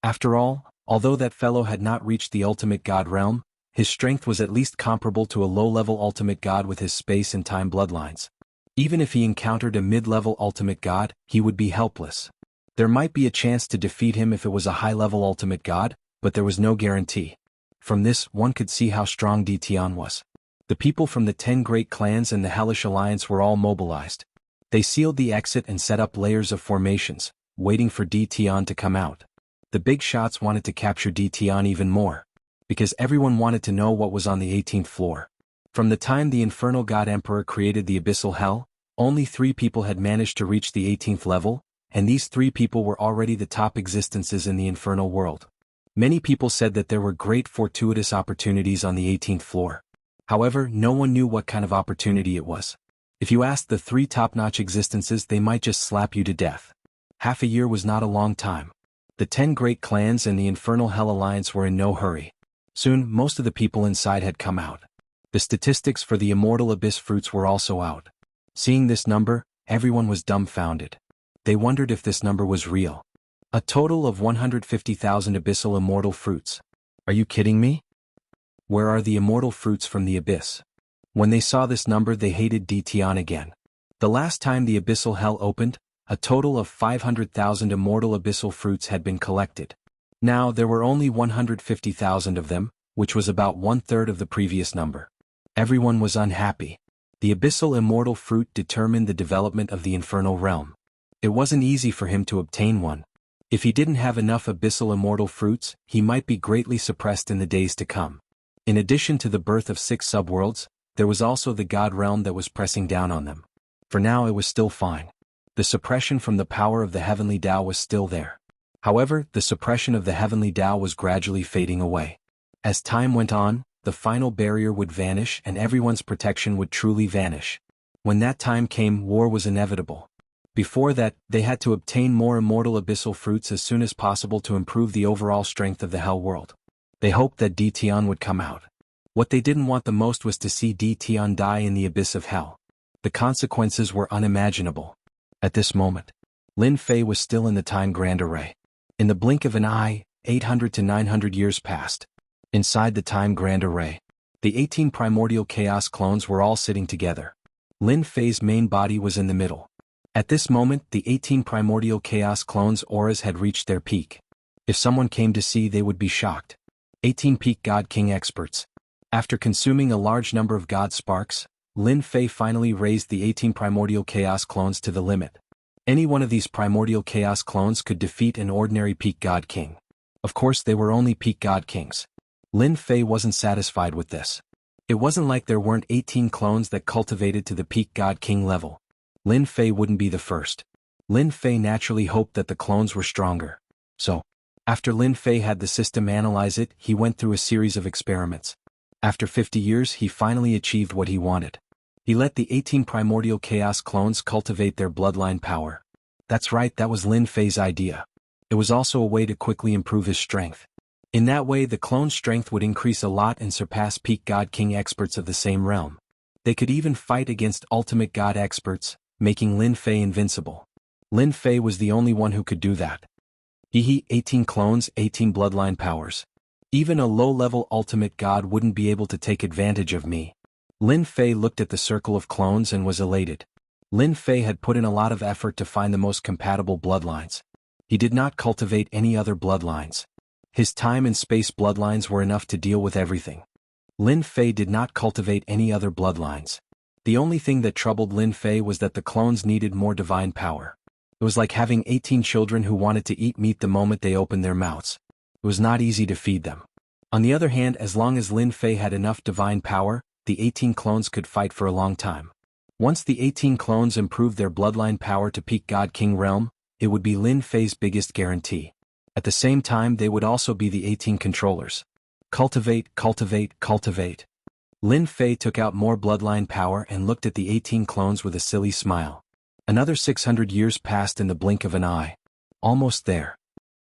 After all, although that fellow had not reached the ultimate god realm, his strength was at least comparable to a low-level ultimate god with his space and time bloodlines. Even if he encountered a mid-level ultimate god, he would be helpless. There might be a chance to defeat him if it was a high-level ultimate god, but there was no guarantee. From this, one could see how strong Di Tian was. The people from the 10 great clans and the Hellish Alliance were all mobilized. They sealed the exit and set up layers of formations, waiting for Di Tian to come out. The big shots wanted to capture Di Tian even more, because everyone wanted to know what was on the 18th floor. From the time the Infernal God Emperor created the Abyssal Hell, only 3 people had managed to reach the 18th level, and these 3 people were already the top existences in the infernal world. Many people said that there were great fortuitous opportunities on the 18th floor. However, no one knew what kind of opportunity it was. If you asked the 3 top-notch existences, they might just slap you to death. Half a year was not a long time. The 10 great clans and the Infernal Hell Alliance were in no hurry. Soon, most of the people inside had come out. The statistics for the Immortal Abyss fruits were also out. Seeing this number, everyone was dumbfounded. They wondered if this number was real. A total of 150,000 abyssal immortal fruits. Are you kidding me? Where are the immortal fruits from the abyss? When they saw this number, they hated Di Tian again. The last time the abyssal hell opened, a total of 500,000 immortal abyssal fruits had been collected. Now there were only 150,000 of them, which was about 1/3 of the previous number. Everyone was unhappy. The abyssal immortal fruit determined the development of the infernal realm. It wasn't easy for him to obtain one. If he didn't have enough abyssal immortal fruits, he might be greatly suppressed in the days to come. In addition to the birth of 6 subworlds, there was also the god realm that was pressing down on them. For now it was still fine. The suppression from the power of the heavenly Tao was still there. However, the suppression of the heavenly Tao was gradually fading away. As time went on, the final barrier would vanish and everyone's protection would truly vanish. When that time came, war was inevitable. Before that, they had to obtain more immortal abyssal fruits as soon as possible to improve the overall strength of the hell world. They hoped that Di Tian would come out. What they didn't want the most was to see Di Tian die in the abyss of hell. The consequences were unimaginable. At this moment, Lin Fei was still in the time grand array. In the blink of an eye, 800 to 900 years passed. Inside the time grand array, the 18 primordial chaos clones were all sitting together. Lin Fei's main body was in the middle. At this moment, the 18 primordial chaos clones' auras had reached their peak. If someone came to see, they would be shocked. 18 peak God King experts. After consuming a large number of God sparks, Lin Fei finally raised the 18 primordial chaos clones to the limit. Any one of these primordial chaos clones could defeat an ordinary peak god king. Of course, they were only peak god kings. Lin Fei wasn't satisfied with this. It wasn't like there weren't 18 clones that cultivated to the peak god king level. Lin Fei wouldn't be the first. Lin Fei naturally hoped that the clones were stronger. So, after Lin Fei had the system analyze it, he went through a series of experiments. After 50 years, he finally achieved what he wanted. He let the 18 primordial chaos clones cultivate their bloodline power. That's right, that was Lin Fei's idea. It was also a way to quickly improve his strength. In that way, the clone's strength would increase a lot and surpass peak god king experts of the same realm. They could even fight against ultimate god experts, making Lin Fei invincible. Lin Fei was the only one who could do that. 18 clones, 18 bloodline powers. Even a low-level ultimate god wouldn't be able to take advantage of me. Lin Fei looked at the circle of clones and was elated. Lin Fei had put in a lot of effort to find the most compatible bloodlines. He did not cultivate any other bloodlines. His time and space bloodlines were enough to deal with everything. Lin Fei did not cultivate any other bloodlines. The only thing that troubled Lin Fei was that the clones needed more divine power. It was like having 18 children who wanted to eat meat the moment they opened their mouths. It was not easy to feed them. On the other hand, as long as Lin Fei had enough divine power, the 18 clones could fight for a long time. Once the 18 clones improved their bloodline power to peak god king realm, it would be Lin Fei's biggest guarantee. At the same time, they would also be the 18 controllers. Cultivate, cultivate, cultivate. Lin Fei took out more bloodline power and looked at the 18 clones with a silly smile. Another 600 years passed in the blink of an eye. Almost there.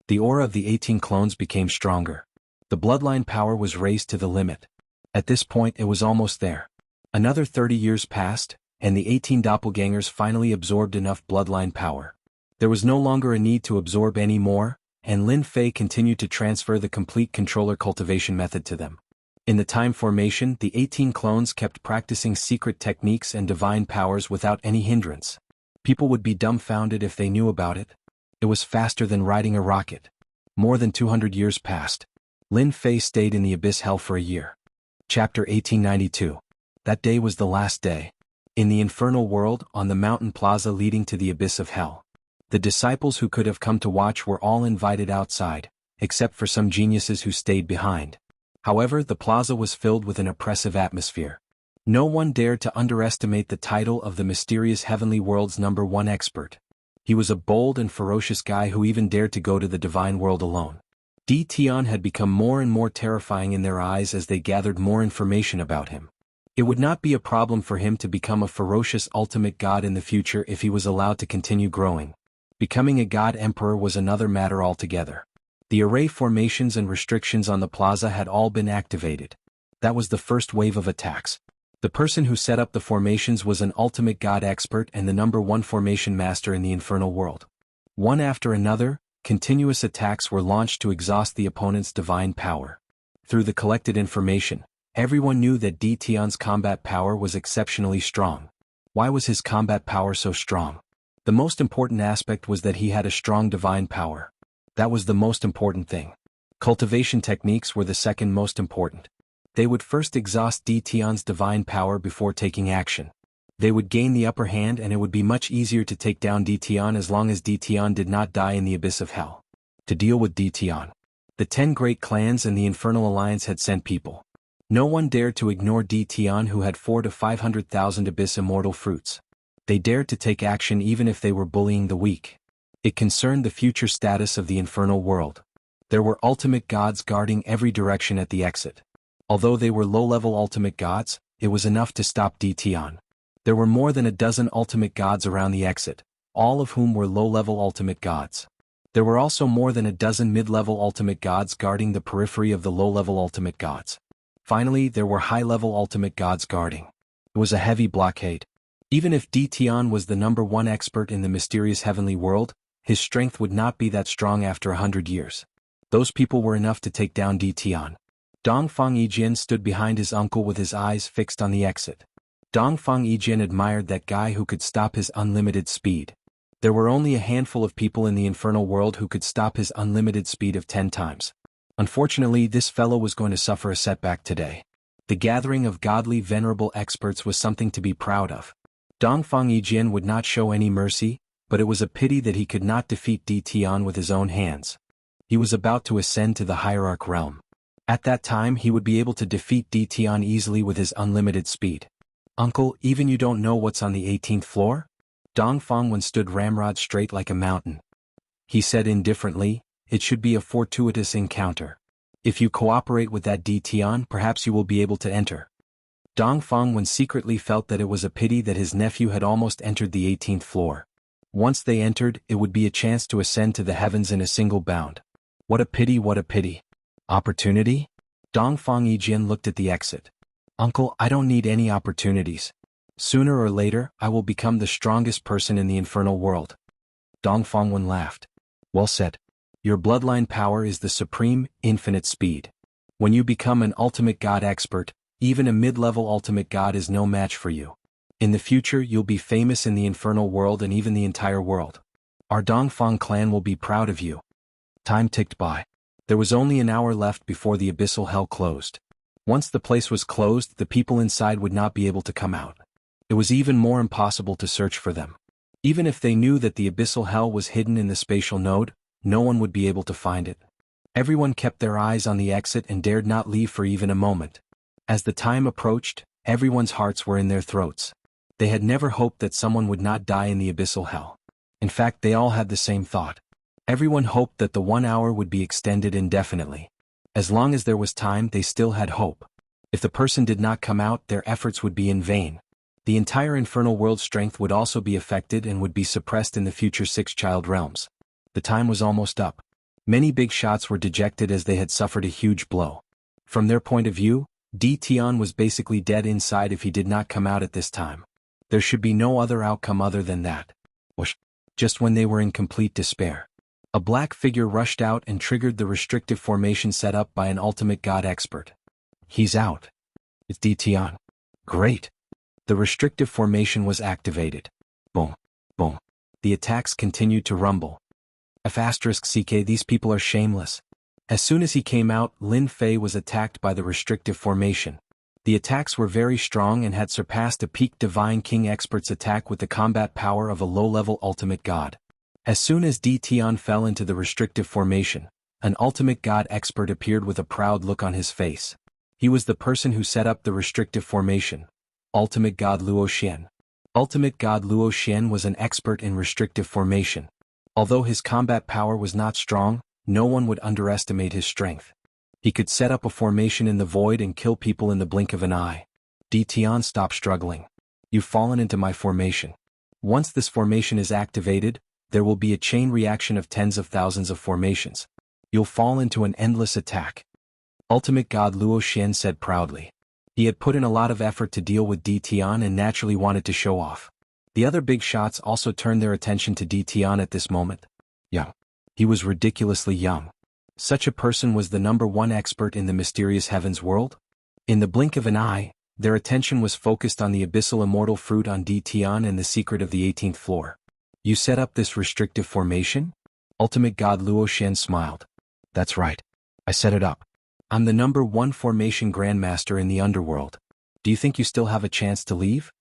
The aura of the 18 clones became stronger. The bloodline power was raised to the limit. At this point, it was almost there. Another 30 years passed, and the 18 doppelgangers finally absorbed enough bloodline power. There was no longer a need to absorb any more, and Lin Fei continued to transfer the complete controller cultivation method to them. In the time formation, the 18 clones kept practicing secret techniques and divine powers without any hindrance. People would be dumbfounded if they knew about it. It was faster than riding a rocket. More than 200 years passed. Lin Fei stayed in the abyss hell for a year. Chapter 1892. That day was the last day. In the infernal world, on the mountain plaza leading to the abyss of hell. The disciples who could have come to watch were all invited outside, except for some geniuses who stayed behind. However, the plaza was filled with an oppressive atmosphere. No one dared to underestimate the title of the mysterious heavenly world's #1 expert. He was a bold and ferocious guy who even dared to go to the divine world alone. Di Tian had become more and more terrifying in their eyes as they gathered more information about him. It would not be a problem for him to become a ferocious ultimate god in the future if he was allowed to continue growing. Becoming a god emperor was another matter altogether. The array formations and restrictions on the plaza had all been activated. That was the first wave of attacks. The person who set up the formations was an ultimate god expert and the #1 formation master in the infernal world. One after another, continuous attacks were launched to exhaust the opponent's divine power. Through the collected information, everyone knew that Di Tian's combat power was exceptionally strong. Why was his combat power so strong? The most important aspect was that he had a strong divine power. That was the most important thing. Cultivation techniques were the second most important. They would first exhaust Di Tian's divine power before taking action. They would gain the upper hand and it would be much easier to take down Di Tian as long as Di Tian did not die in the abyss of hell. To deal with Di Tian, the 10 great clans and the Infernal Alliance had sent people. No one dared to ignore Di Tian, who had 400,000 to 500,000 abyss immortal fruits. They dared to take action even if they were bullying the weak. It concerned the future status of the infernal world. There were ultimate gods guarding every direction at the exit. Although they were low-level ultimate gods, it was enough to stop Di Tian. There were more than a dozen ultimate gods around the exit, all of whom were low-level ultimate gods. There were also more than a dozen mid-level ultimate gods guarding the periphery of the low-level ultimate gods. Finally, there were high-level ultimate gods guarding. It was a heavy blockade. Even if Di Tian was the #1 expert in the mysterious heavenly world, his strength would not be that strong after 100 years. Those people were enough to take down Di Tian. Dongfang Yijian stood behind his uncle with his eyes fixed on the exit. Dongfang Yijian admired that guy who could stop his unlimited speed. There were only a handful of people in the infernal world who could stop his unlimited speed of 10 times. Unfortunately, this fellow was going to suffer a setback today. The gathering of godly venerable experts was something to be proud of. Dongfang Yijian would not show any mercy, but it was a pity that he could not defeat Di Tian with his own hands. He was about to ascend to the hierarch realm. At that time he would be able to defeat Di Tian easily with his unlimited speed. "Uncle, even you don't know what's on the 18th floor?" Dong Fangwen stood ramrod straight like a mountain. He said indifferently, "It should be a fortuitous encounter. If you cooperate with that Di Tian, perhaps you will be able to enter." Dong Fangwen secretly felt that it was a pity that his nephew had almost entered the 18th floor. Once they entered, it would be a chance to ascend to the heavens in a single bound. What a pity, what a pity. Opportunity? Dong Fang Yijian looked at the exit. "Uncle, I don't need any opportunities. Sooner or later, I will become the strongest person in the infernal world." Dong Fangwen laughed. "Well said. Your bloodline power is the supreme, infinite speed. When you become an ultimate god expert, even a mid-level ultimate god is no match for you. In the future you'll be famous in the infernal world and even the entire world. Our Dongfang clan will be proud of you." Time ticked by. There was only an hour left before the abyssal hell closed. Once the place was closed, the people inside would not be able to come out. It was even more impossible to search for them. Even if they knew that the abyssal hell was hidden in the spatial node, no one would be able to find it. Everyone kept their eyes on the exit and dared not leave for even a moment. As the time approached, everyone's hearts were in their throats. They had never hoped that someone would not die in the abyssal hell. In fact, they all had the same thought. Everyone hoped that the 1 hour would be extended indefinitely. As long as there was time, they still had hope. If the person did not come out, their efforts would be in vain. The entire infernal world's strength would also be affected and would be suppressed in the future 6-child realms. The time was almost up. Many big shots were dejected as they had suffered a huge blow. From their point of view, Di Tian was basically dead inside if he did not come out at this time. There should be no other outcome other than that. Whoosh! Just when they were in complete despair, a black figure rushed out and triggered the restrictive formation set up by an ultimate god expert. "He's out. It's Di Tian." Great! The restrictive formation was activated. Boom, boom. The attacks continued to rumble. *CK, these people are shameless. As soon as he came out, Lin Fei was attacked by the restrictive formation. The attacks were very strong and had surpassed a peak Divine King expert's attack with the combat power of a low-level ultimate god. As soon as Di Tian fell into the restrictive formation, an ultimate god expert appeared with a proud look on his face. He was the person who set up the restrictive formation, Ultimate God Luo Xian. Ultimate God Luo Xian was an expert in restrictive formation. Although his combat power was not strong, no one would underestimate his strength. He could set up a formation in the void and kill people in the blink of an eye. Di Tian, stop struggling. You've fallen into my formation. Once this formation is activated, there will be a chain reaction of tens of thousands of formations. You'll fall into an endless attack. Ultimate God Luo Xian said proudly. He had put in a lot of effort to deal with Di Tian and naturally wanted to show off. The other big shots also turned their attention to Di Tian at this moment. Young. He was ridiculously young. Such a person was the #1 expert in the mysterious heavens world. In the blink of an eye, their attention was focused on the abyssal immortal fruit on Di Tian and the secret of the 18th floor. "You set up this restrictive formation?" Ultimate God Luo Xian smiled. "That's right. I set it up. I'm the #1 formation grandmaster in the underworld. Do you think you still have a chance to leave?"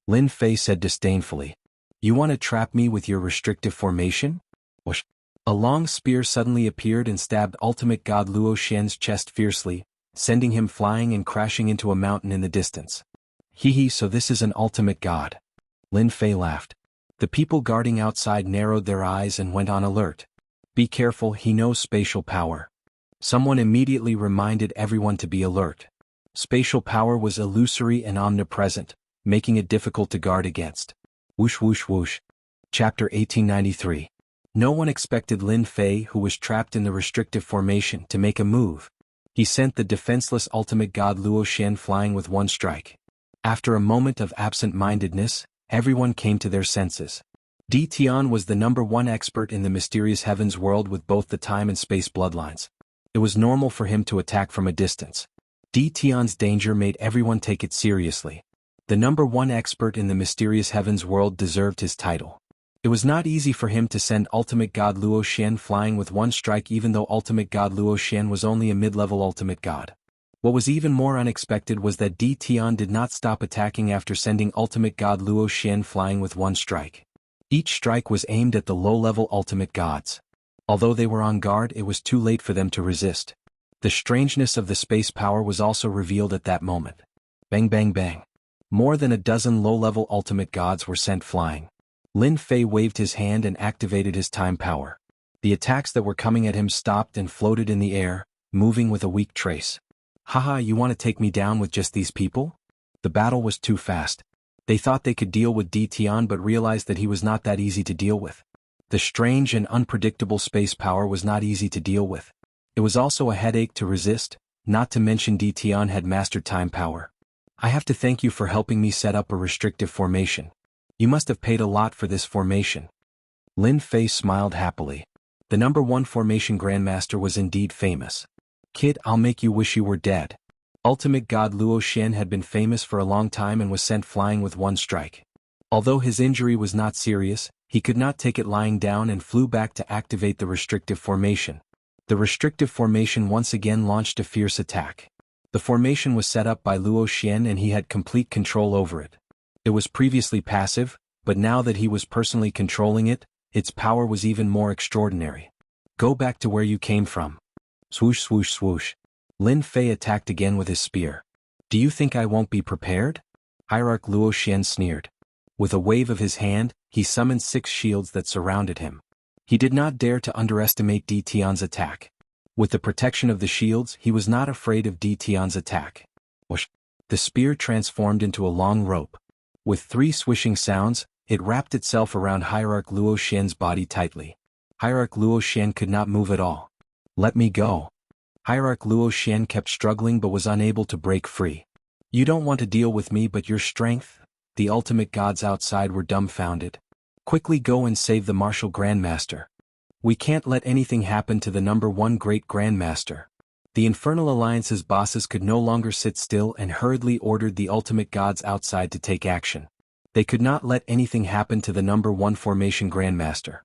Lin Fei said disdainfully. "You want to trap me with your restrictive formation?" Whoosh! A long spear suddenly appeared and stabbed Ultimate God Luo Xian's chest fiercely, sending him flying and crashing into a mountain in the distance. "Hee, so this is an ultimate god." Lin Fei laughed. The people guarding outside narrowed their eyes and went on alert. "Be careful, he knows spatial power." Someone immediately reminded everyone to be alert. Spatial power was illusory and omnipresent, making it difficult to guard against. Whoosh whoosh whoosh. Chapter 1893. No one expected Lin Fei, who was trapped in the restrictive formation, to make a move. He sent the defenseless ultimate god Luo Xian flying with one strike. After a moment of absent-mindedness, everyone came to their senses. Di Tian was the #1 expert in the mysterious heavens world with both the time and space bloodlines. It was normal for him to attack from a distance. Di Tian's danger made everyone take it seriously. The #1 expert in the mysterious heavens world deserved his title. It was not easy for him to send Ultimate God Luo Xian flying with one strike, even though Ultimate God Luo Xian was only a mid-level ultimate god. What was even more unexpected was that Di Tian did not stop attacking after sending Ultimate God Luo Xian flying with one strike. Each strike was aimed at the low-level ultimate gods. Although they were on guard, it was too late for them to resist. The strangeness of the space power was also revealed at that moment. Bang bang bang. More than a dozen low-level ultimate gods were sent flying. Lin Fei waved his hand and activated his time power. The attacks that were coming at him stopped and floated in the air, moving with a weak trace. Haha, you want to take me down with just these people? The battle was too fast. They thought they could deal with Tian but realized that he was not that easy to deal with. The strange and unpredictable space power was not easy to deal with. It was also a headache to resist, not to mention Tian had mastered time power. I have to thank you for helping me set up a restrictive formation. You must have paid a lot for this formation. Lin Fei smiled happily. The number 1 formation grandmaster was indeed famous. Kid, I'll make you wish you were dead. Ultimate god Luo Xian had been famous for a long time and was sent flying with one strike. Although his injury was not serious, he could not take it lying down and flew back to activate the restrictive formation. The restrictive formation once again launched a fierce attack. The formation was set up by Luo Xian and he had complete control over it. It was previously passive, but now that he was personally controlling it, its power was even more extraordinary. Go back to where you came from. Swoosh swoosh swoosh. Lin Fei attacked again with his spear. Do you think I won't be prepared? Hierarch Luo Xian sneered. With a wave of his hand, he summoned 6 shields that surrounded him. He did not dare to underestimate Tian's attack. With the protection of the shields, he was not afraid of Tian's attack. Whoosh! The spear transformed into a long rope. With 3 swishing sounds, it wrapped itself around Hierarch Luo Xian's body tightly. Hierarch Luo Xian could not move at all. Let me go. Hierarch Luo Xian kept struggling but was unable to break free. You don't want to deal with me but your strength? The ultimate gods outside were dumbfounded. Quickly go and save the martial grandmaster. We can't let anything happen to the number 1 great grandmaster. The Infernal Alliance's bosses could no longer sit still and hurriedly ordered the ultimate gods outside to take action. They could not let anything happen to the number 1 formation grandmaster.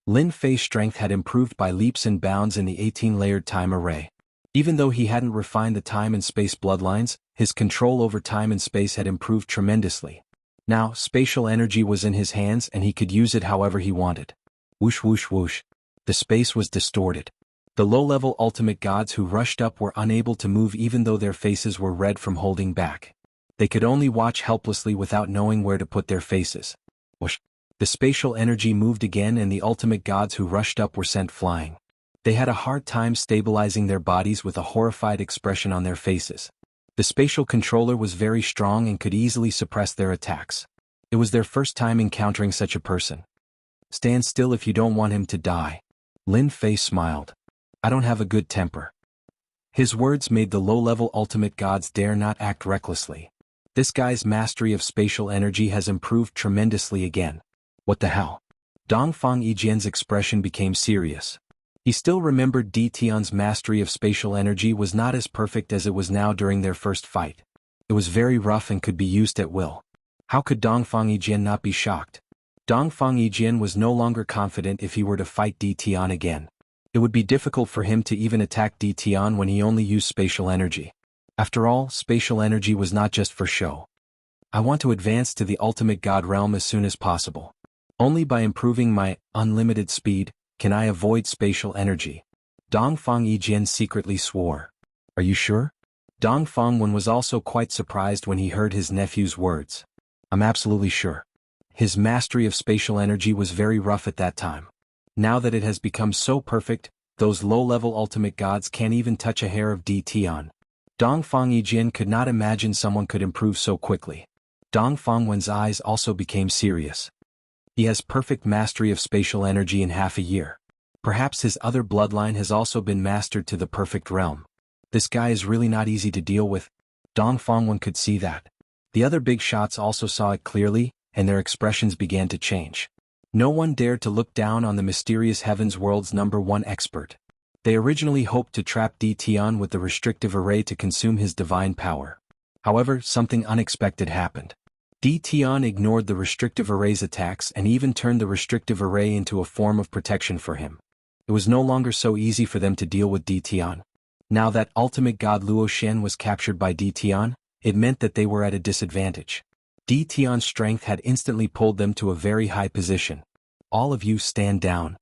Lin Fei's strength had improved by leaps and bounds in the 18-layered time array. Even though he hadn't refined the time and space bloodlines, his control over time and space had improved tremendously. Now, spatial energy was in his hands and he could use it however he wanted. Whoosh whoosh whoosh. The space was distorted. The low-level ultimate gods who rushed up were unable to move even though their faces were red from holding back. They could only watch helplessly without knowing where to put their faces. Whoosh. The spatial energy moved again and the ultimate gods who rushed up were sent flying. They had a hard time stabilizing their bodies with a horrified expression on their faces. The spatial controller was very strong and could easily suppress their attacks. It was their first time encountering such a person. Stand still if you don't want him to die. Lin Fei smiled. I don't have a good temper. His words made the low-level ultimate gods dare not act recklessly. This guy's mastery of spatial energy has improved tremendously again. What the hell? Dongfang Yijian's expression became serious. He still remembered Tian's mastery of spatial energy was not as perfect as it was now during their first fight. It was very rough and could be used at will. How could Dongfang Yijian not be shocked? Dongfang Yijian was no longer confident if he were to fight Tian again. It would be difficult for him to even attack Tian when he only used spatial energy. After all, spatial energy was not just for show. I want to advance to the ultimate god realm as soon as possible. Only by improving my unlimited speed can I avoid spatial energy. Dongfang Yijian secretly swore. Are you sure? Dongfang Wen was also quite surprised when he heard his nephew's words. I'm absolutely sure. His mastery of spatial energy was very rough at that time. Now that it has become so perfect, those low-level ultimate gods can't even touch a hair of Tian. Dongfang Yijian could not imagine someone could improve so quickly. Dongfang Wen's eyes also became serious. He has perfect mastery of spatial energy in half a year. Perhaps his other bloodline has also been mastered to the perfect realm. This guy is really not easy to deal with. Dongfang Wen could see that. The other big shots also saw it clearly, and their expressions began to change. No one dared to look down on the mysterious heavens world's number 1 expert. They originally hoped to trap Tian with the restrictive array to consume his divine power. However, something unexpected happened. Tian ignored the restrictive array's attacks and even turned the restrictive array into a form of protection for him. It was no longer so easy for them to deal with Tian. Now that ultimate god Luo Xian was captured by Tian, it meant that they were at a disadvantage. Tian's strength had instantly pulled them to a very high position. All of you stand down.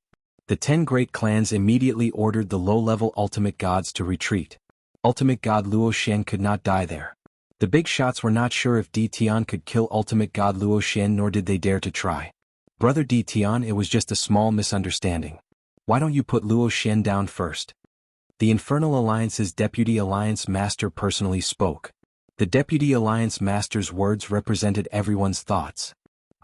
The 10 great clans immediately ordered the low-level ultimate gods to retreat. Ultimate god Luo Xian could not die there. The big shots were not sure if Di Tian could kill ultimate god Luo Xian, nor did they dare to try. Brother Di Tian, it was just a small misunderstanding. Why don't you put Luo Xian down first? The Infernal Alliance's Deputy Alliance Master personally spoke. The Deputy Alliance Master's words represented everyone's thoughts.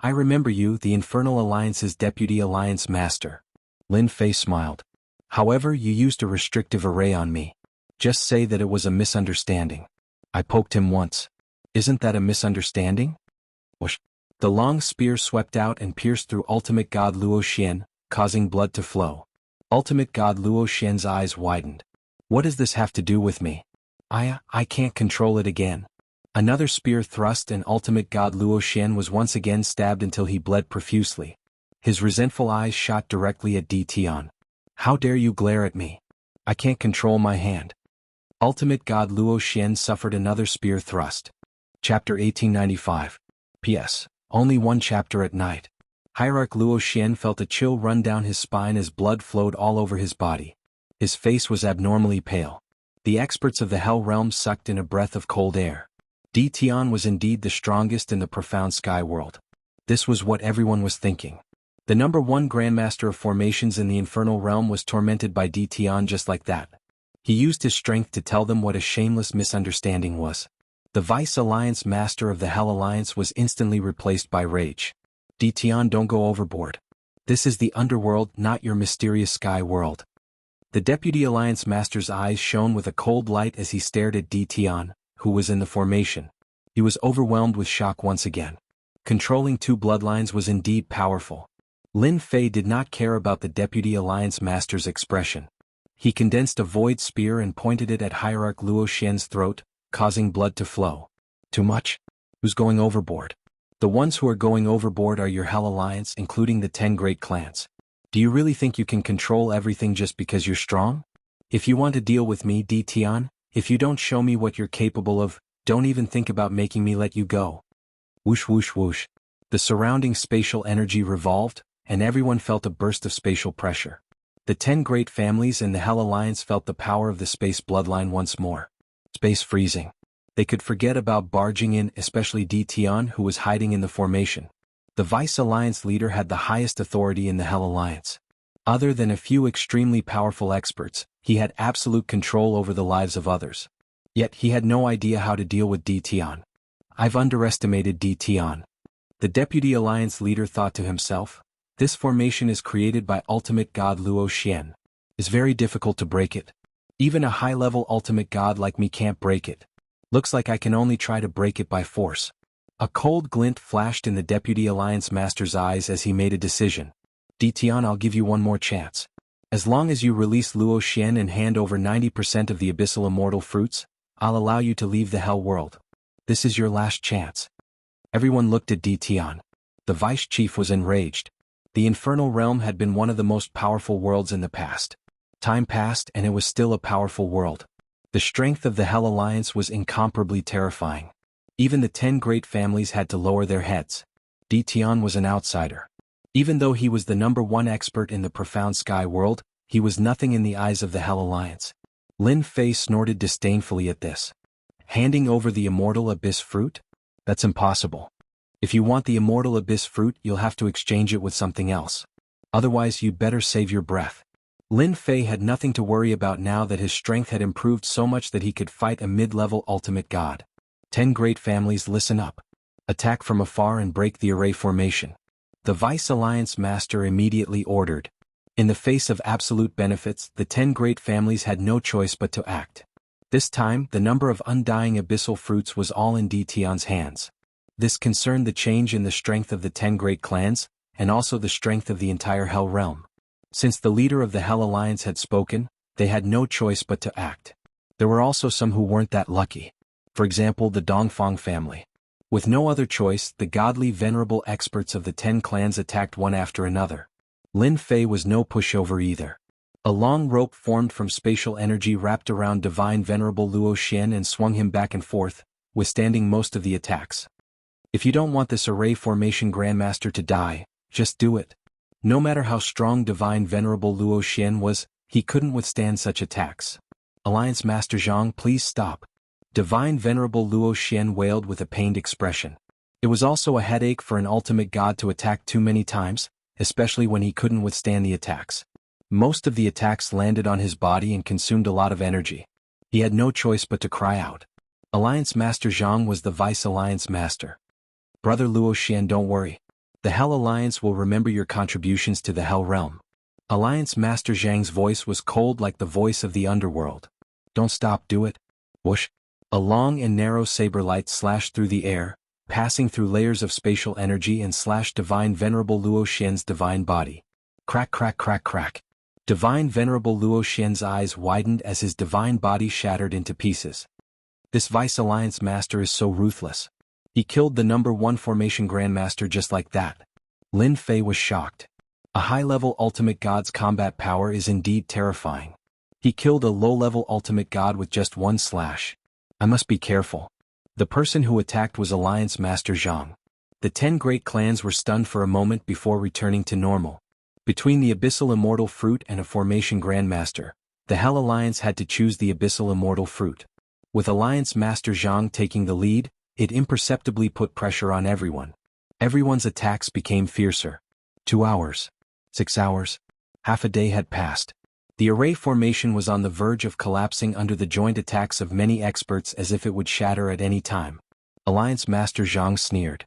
I remember you, the Infernal Alliance's Deputy Alliance Master. Lin Fei smiled. However, you used a restrictive array on me. Just say that it was a misunderstanding. I poked him once. Isn't that a misunderstanding? Whoosh. The long spear swept out and pierced through ultimate god Luo Xian, causing blood to flow. Ultimate god Luo Xian's eyes widened. What does this have to do with me? I can't control it again. Another spear thrust and ultimate god Luo Xian was once again stabbed until he bled profusely. His resentful eyes shot directly at Di Tian. How dare you glare at me? I can't control my hand. Ultimate god Luo Xian suffered another spear thrust. Chapter 1895. P.S. Only one chapter at night. Hierarch Luo Xian felt a chill run down his spine as blood flowed all over his body. His face was abnormally pale. The experts of the Hell Realm sucked in a breath of cold air. Di Tian was indeed the strongest in the profound sky world. This was what everyone was thinking. The number 1 Grandmaster of Formations in the Infernal Realm was tormented by Di Tian just like that. He used his strength to tell them what a shameless misunderstanding was. The Vice Alliance Master of the Hell Alliance was instantly replaced by rage. Di Tian, don't go overboard. This is the underworld, not your mysterious sky world. The Deputy Alliance Master's eyes shone with a cold light as he stared at Di Tian, who was in the formation. He was overwhelmed with shock once again. Controlling 2 bloodlines was indeed powerful. Lin Fei did not care about the Deputy Alliance Master's expression. He condensed a void spear and pointed it at Hierarch Luo Xian's throat, causing blood to flow. Too much? Who's going overboard? The ones who are going overboard are your Hell Alliance, including the 10 great clans. Do you really think you can control everything just because you're strong? If you want to deal with me, Di Tian, if you don't show me what you're capable of, don't even think about making me let you go. Whoosh whoosh whoosh. The surrounding spatial energy revolved, and everyone felt a burst of spatial pressure. The 10 great families in the Hell Alliance felt the power of the space bloodline once more. Space freezing. They could forget about barging in, especially Di Tian, who was hiding in the formation. The Vice Alliance leader had the highest authority in the Hell Alliance. Other than a few extremely powerful experts, he had absolute control over the lives of others. Yet he had no idea how to deal with Di Tian. I've underestimated Di Tian. The Deputy Alliance leader thought to himself. This formation is created by ultimate god Luo Xian. It's very difficult to break it. Even a high-level ultimate god like me can't break it. Looks like I can only try to break it by force. A cold glint flashed in the Deputy Alliance Master's eyes as he made a decision. Di Tian, I'll give you one more chance. As long as you release Luo Xian and hand over 90% of the Abyssal Immortal Fruits, I'll allow you to leave the Hell World. This is your last chance. Everyone looked at Di Tian. The Vice Chief was enraged. The Infernal Realm had been one of the most powerful worlds in the past. Time passed and it was still a powerful world. The strength of the Hell Alliance was incomparably terrifying. Even the 10 great families had to lower their heads. Di Tian was an outsider. Even though he was the number 1 expert in the profound sky world, he was nothing in the eyes of the Hell Alliance. Lin Fei snorted disdainfully at this. Handing over the Immortal Abyss Fruit? That's impossible. If you want the Immortal Abyss Fruit, you'll have to exchange it with something else. Otherwise, you'd better save your breath. Lin Fei had nothing to worry about now that his strength had improved so much that he could fight a mid-level ultimate god. 10 great families, listen up. Attack from afar and break the array formation. The Vice Alliance Master immediately ordered. In the face of absolute benefits, the 10 great families had no choice but to act. This time, the number of undying abyssal fruits was all in Di Tian's hands. This concerned the change in the strength of the 10 great clans, and also the strength of the entire Hell Realm. Since the leader of the Hell Alliance had spoken, they had no choice but to act. There were also some who weren't that lucky. For example, the Dongfang family. With no other choice, the godly venerable experts of the 10 clans attacked one after another. Lin Fei was no pushover either. A long rope formed from spatial energy wrapped around divine venerable Luo Xian and swung him back and forth, withstanding most of the attacks. If you don't want this array formation grandmaster to die, just do it. No matter how strong Divine Venerable Luo Xian was, he couldn't withstand such attacks. Alliance Master Zhang, please stop. Divine Venerable Luo Xian wailed with a pained expression. It was also a headache for an ultimate god to attack too many times, especially when he couldn't withstand the attacks. Most of the attacks landed on his body and consumed a lot of energy. He had no choice but to cry out. Alliance Master Zhang was the Vice Alliance Master. Brother Luo Xian, don't worry. The Hell Alliance will remember your contributions to the Hell Realm. Alliance Master Zhang's voice was cold like the voice of the underworld. Don't stop, do it. Whoosh. A long and narrow saber light slashed through the air, passing through layers of spatial energy and slashed Divine Venerable Luo Xian's divine body. Crack crack crack crack. Divine Venerable Luo Xian's eyes widened as his divine body shattered into pieces. This Vice Alliance Master is so ruthless. He killed the number 1 Formation Grandmaster just like that. Lin Fei was shocked. A high-level Ultimate God's combat power is indeed terrifying. He killed a low-level Ultimate God with just one slash. I must be careful. The person who attacked was Alliance Master Zhang. The 10 great clans were stunned for a moment before returning to normal. Between the Abyssal Immortal Fruit and a Formation Grandmaster, the Hell Alliance had to choose the Abyssal Immortal Fruit. With Alliance Master Zhang taking the lead, it imperceptibly put pressure on everyone. Everyone's attacks became fiercer. 2 hours. 6 hours. Half a day had passed. The array formation was on the verge of collapsing under the joint attacks of many experts as if it would shatter at any time. Alliance Master Zhang sneered.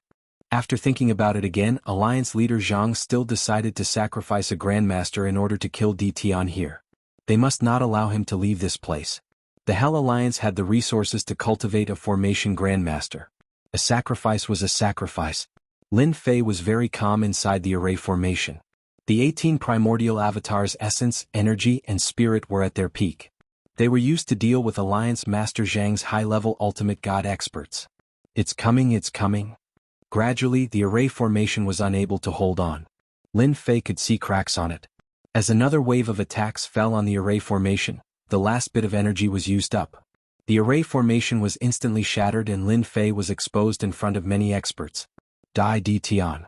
After thinking about it again, Alliance Leader Zhang still decided to sacrifice a Grandmaster in order to kill Tian here. They must not allow him to leave this place. The Hell Alliance had the resources to cultivate a Formation Grandmaster. A sacrifice was a sacrifice. Lin Fei was very calm inside the array formation. The 18 primordial avatars' essence, energy, and spirit were at their peak. They were used to deal with Alliance Master Zhang's high-level Ultimate God experts. It's coming, it's coming. Gradually, the array formation was unable to hold on. Lin Fei could see cracks on it. As another wave of attacks fell on the array formation, the last bit of energy was used up. The array formation was instantly shattered and Lin Fei was exposed in front of many experts. Die Tian.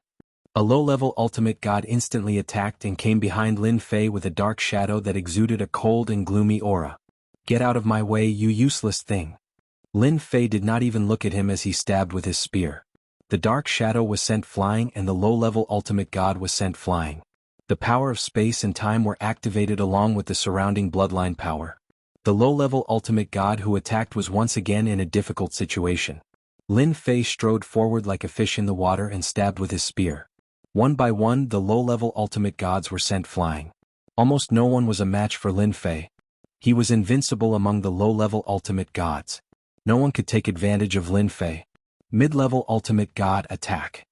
A low-level Ultimate God instantly attacked and came behind Lin Fei with a dark shadow that exuded a cold and gloomy aura. Get out of my way, you useless thing. Lin Fei did not even look at him as he stabbed with his spear. The dark shadow was sent flying and the low-level Ultimate God was sent flying. The power of space and time were activated along with the surrounding bloodline power. The low-level Ultimate God who attacked was once again in a difficult situation. Lin Fei strode forward like a fish in the water and stabbed with his spear. One by one, the low-level Ultimate Gods were sent flying. Almost no one was a match for Lin Fei. He was invincible among the low-level Ultimate Gods. No one could take advantage of Lin Fei. Mid-level Ultimate God attack.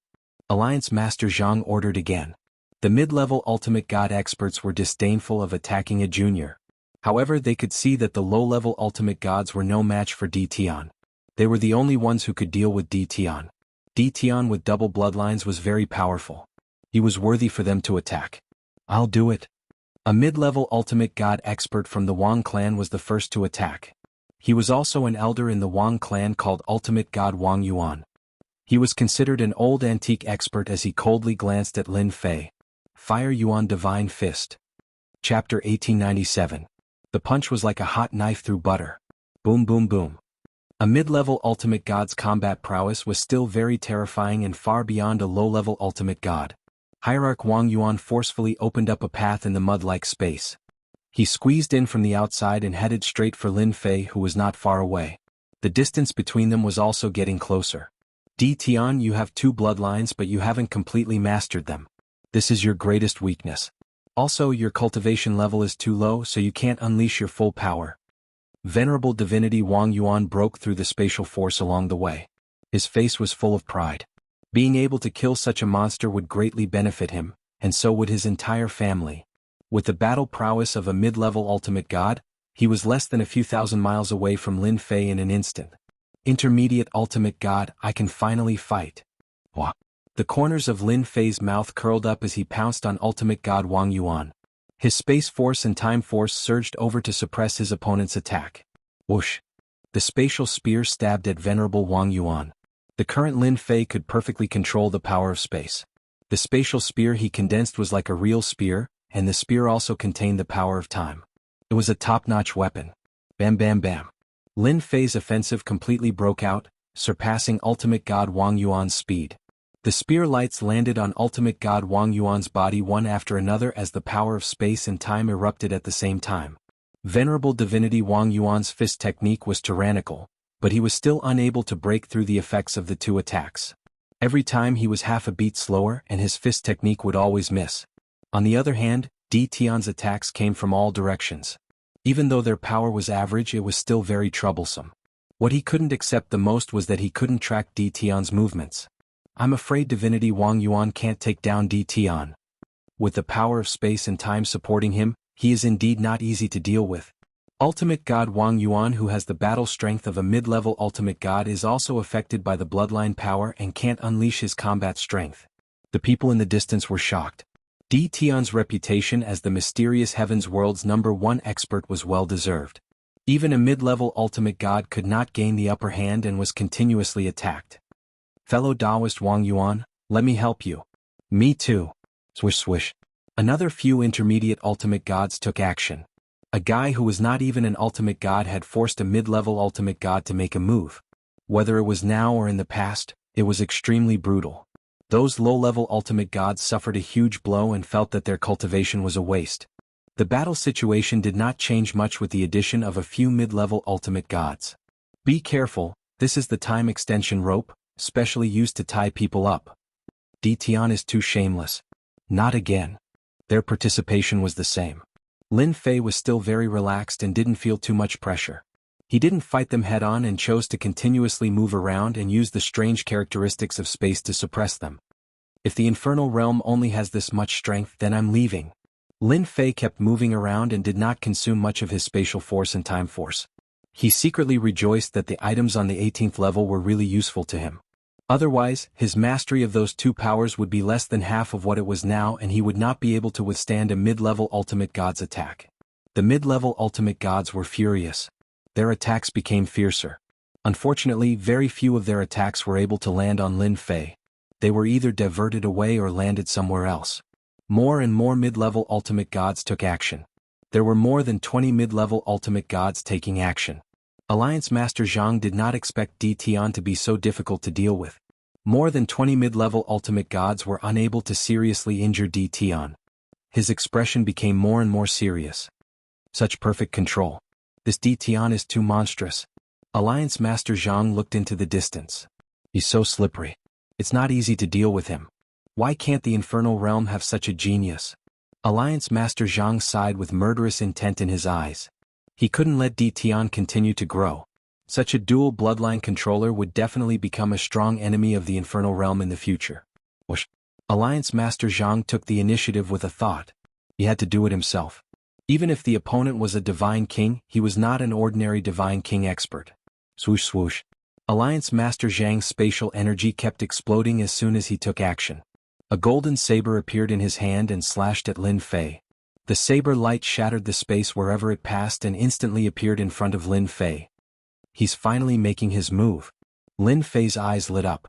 Alliance Master Zhang ordered again. The mid-level Ultimate God experts were disdainful of attacking a junior. However, they could see that the low-level Ultimate Gods were no match for Tian. They were the only ones who could deal with Tian. Tian with double bloodlines was very powerful. He was worthy for them to attack. I'll do it. A mid-level Ultimate God expert from the Wang clan was the first to attack. He was also an elder in the Wang clan called Ultimate God Wang Yuan. He was considered an old antique expert as he coldly glanced at Lin Fei. Fire Yuan Divine Fist. Chapter 1897. The punch was like a hot knife through butter. Boom boom boom. A mid-level Ultimate God's combat prowess was still very terrifying and far beyond a low-level Ultimate God. Hierarch Wang Yuan forcefully opened up a path in the mud-like space. He squeezed in from the outside and headed straight for Lin Fei, who was not far away. The distance between them was also getting closer. Tian, you have 2 bloodlines but you haven't completely mastered them. This is your greatest weakness. Also, your cultivation level is too low so you can't unleash your full power. Venerable Divinity Wang Yuan broke through the spatial force along the way. His face was full of pride. Being able to kill such a monster would greatly benefit him, and so would his entire family. With the battle prowess of a mid-level Ultimate God, he was less than a few thousand miles away from Lin Fei in an instant. Intermediate Ultimate God, I can finally fight. Wah. The corners of Lin Fei's mouth curled up as he pounced on Ultimate God Wang Yuan. His space force and time force surged over to suppress his opponent's attack. Whoosh. The spatial spear stabbed at Venerable Wang Yuan. The current Lin Fei could perfectly control the power of space. The spatial spear he condensed was like a real spear, and the spear also contained the power of time. It was a top-notch weapon. Bam bam bam. Lin Fei's offensive completely broke out, surpassing Ultimate God Wang Yuan's speed. The spear lights landed on Ultimate God Wang Yuan's body one after another as the power of space and time erupted at the same time. Venerable divinity Wang Yuan's fist technique was tyrannical, but he was still unable to break through the effects of the two attacks. Every time he was half a beat slower and his fist technique would always miss. On the other hand, Di Tian's attacks came from all directions. Even though their power was average, it was still very troublesome. What he couldn't accept the most was that he couldn't track Di Tian's movements. I'm afraid divinity Wang Yuan can't take down Di Tian. With the power of space and time supporting him, he is indeed not easy to deal with. Ultimate God Wang Yuan, who has the battle strength of a mid-level ultimate god, is also affected by the bloodline power and can't unleash his combat strength. The people in the distance were shocked. Di Tian's reputation as the mysterious Heaven's World's #1 expert was well-deserved. Even a mid-level ultimate god could not gain the upper hand and was continuously attacked. Fellow Taoist Wang Yuan, let me help you. Me too. Swish swish. Another few intermediate ultimate gods took action. A guy who was not even an ultimate god had forced a mid-level ultimate god to make a move. Whether it was now or in the past, it was extremely brutal. Those low-level ultimate gods suffered a huge blow and felt that their cultivation was a waste. The battle situation did not change much with the addition of a few mid-level ultimate gods. Be careful, this is the time extension rope, specially used to tie people up. Di Tian is too shameless. Not again. Their participation was the same. Lin Fei was still very relaxed and didn't feel too much pressure. He didn't fight them head-on and chose to continuously move around and use the strange characteristics of space to suppress them. If the infernal realm only has this much strength, then I'm leaving. Lin Fei kept moving around and did not consume much of his spatial force and time force. He secretly rejoiced that the items on the 18th level were really useful to him. Otherwise, his mastery of those two powers would be less than half of what it was now, and he would not be able to withstand a mid-level ultimate god's attack. The mid-level ultimate gods were furious. Their attacks became fiercer. Unfortunately, very few of their attacks were able to land on Lin Fei. They were either diverted away or landed somewhere else. More and more mid-level ultimate gods took action. There were more than 20 mid-level ultimate gods taking action. Alliance Master Zhang did not expect Di Tian to be so difficult to deal with. More than 20 mid-level ultimate gods were unable to seriously injure Di Tian. His expression became more and more serious. Such perfect control. This Di Tian is too monstrous. Alliance Master Zhang looked into the distance. He's so slippery. It's not easy to deal with him. Why can't the infernal realm have such a genius? Alliance Master Zhang sighed with murderous intent in his eyes. He couldn't let Di Tian continue to grow. Such a dual bloodline controller would definitely become a strong enemy of the infernal realm in the future. Whoosh. Alliance Master Zhang took the initiative with a thought. He had to do it himself. Even if the opponent was a divine king, he was not an ordinary divine king expert. Swoosh swoosh. Alliance Master Zhang's spatial energy kept exploding as soon as he took action. A golden saber appeared in his hand and slashed at Lin Fei. The saber light shattered the space wherever it passed and instantly appeared in front of Lin Fei. He's finally making his move. Lin Fei's eyes lit up.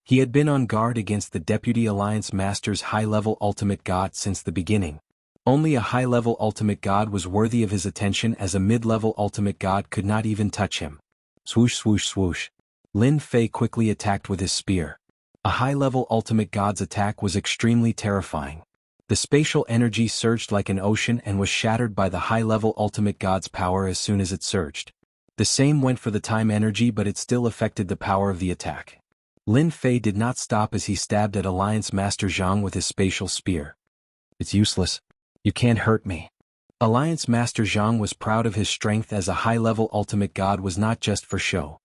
He had been on guard against the Deputy Alliance Master's high-level ultimate god since the beginning. Only a high-level ultimate god was worthy of his attention, as a mid-level ultimate god could not even touch him. Swoosh swoosh swoosh. Lin Fei quickly attacked with his spear. A high-level ultimate god's attack was extremely terrifying. The spatial energy surged like an ocean and was shattered by the high-level ultimate god's power as soon as it surged. The same went for the time energy, but it still affected the power of the attack. Lin Fei did not stop as he stabbed at Alliance Master Zhang with his spatial spear. It's useless. You can't hurt me. Alliance Master Zhang was proud of his strength, as a high-level ultimate god was not just for show.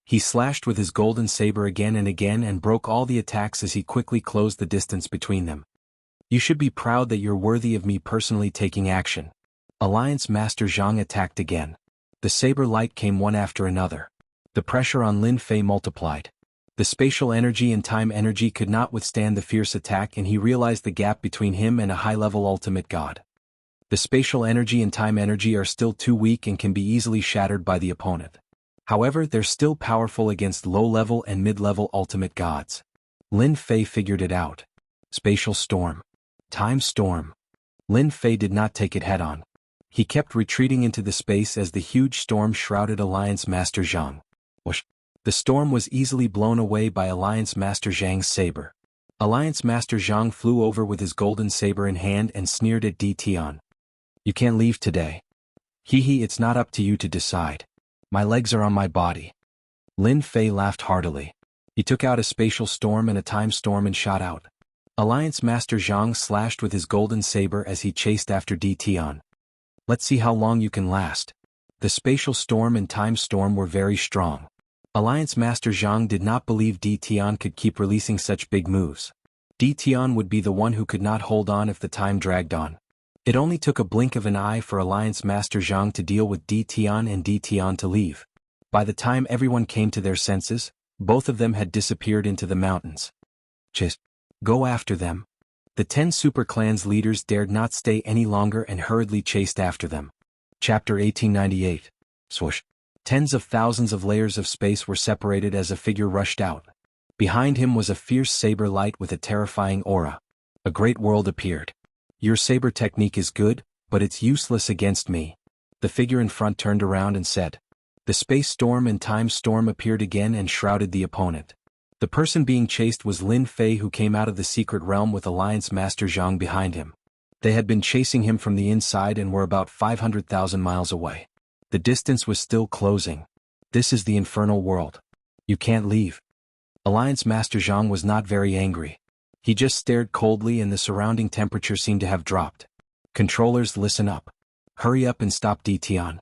He slashed with his golden saber again and again and broke all the attacks as he quickly closed the distance between them. You should be proud that you're worthy of me personally taking action. Alliance Master Zhang attacked again. The saber light came one after another. The pressure on Lin Fei multiplied. The spatial energy and time energy could not withstand the fierce attack, and he realized the gap between him and a high-level ultimate god. The spatial energy and time energy are still too weak and can be easily shattered by the opponent. However, they're still powerful against low-level and mid-level ultimate gods. Lin Fei figured it out. Spatial storm. Time storm. Lin Fei did not take it head-on. He kept retreating into the space as the huge storm shrouded Alliance Master Zhang. Whoosh. The storm was easily blown away by Alliance Master Zhang's saber. Alliance Master Zhang flew over with his golden saber in hand and sneered at Tian. You can't leave today. Hee, it's not up to you to decide. My legs are on my body. Lin Fei laughed heartily. He took out a spatial storm and a time storm and shot out. Alliance Master Zhang slashed with his golden saber as he chased after Tian. Let's see how long you can last. The spatial storm and time storm were very strong. Alliance Master Zhang did not believe Tian could keep releasing such big moves. Tian would be the one who could not hold on if the time dragged on. It only took a blink of an eye for Alliance Master Zhang to deal with Tian and Tian to leave. By the time everyone came to their senses, both of them had disappeared into the mountains. Just go after them. The 10 super clans leaders dared not stay any longer and hurriedly chased after them. Chapter 1898. Swoosh. Tens of thousands of layers of space were separated as a figure rushed out. Behind him was a fierce saber light with a terrifying aura. A great world appeared. Your saber technique is good, but it's useless against me. The figure in front turned around and said. The space storm and time storm appeared again and shrouded the opponent. The person being chased was Lin Fei, who came out of the secret realm with Alliance Master Zhang behind him. They had been chasing him from the inside and were about 500,000 miles away. The distance was still closing. This is the infernal world. You can't leave. Alliance Master Zhang was not very angry. He just stared coldly and the surrounding temperature seemed to have dropped. Controllers, listen up. Hurry up and stop Tian.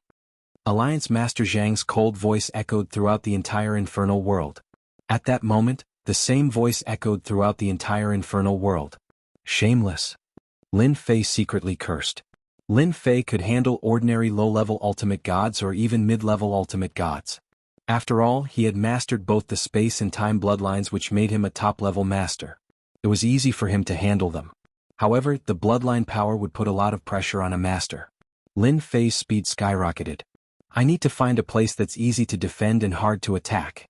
Alliance Master Zhang's cold voice echoed throughout the entire infernal world. At that moment, the same voice echoed throughout the entire infernal world. Shameless. Lin Fei secretly cursed. Lin Fei could handle ordinary low-level ultimate gods or even mid-level ultimate gods. After all, he had mastered both the space and time bloodlines, which made him a top-level master. It was easy for him to handle them. However, the bloodline power would put a lot of pressure on a master. Lin Fei's speed skyrocketed. I need to find a place that's easy to defend and hard to attack.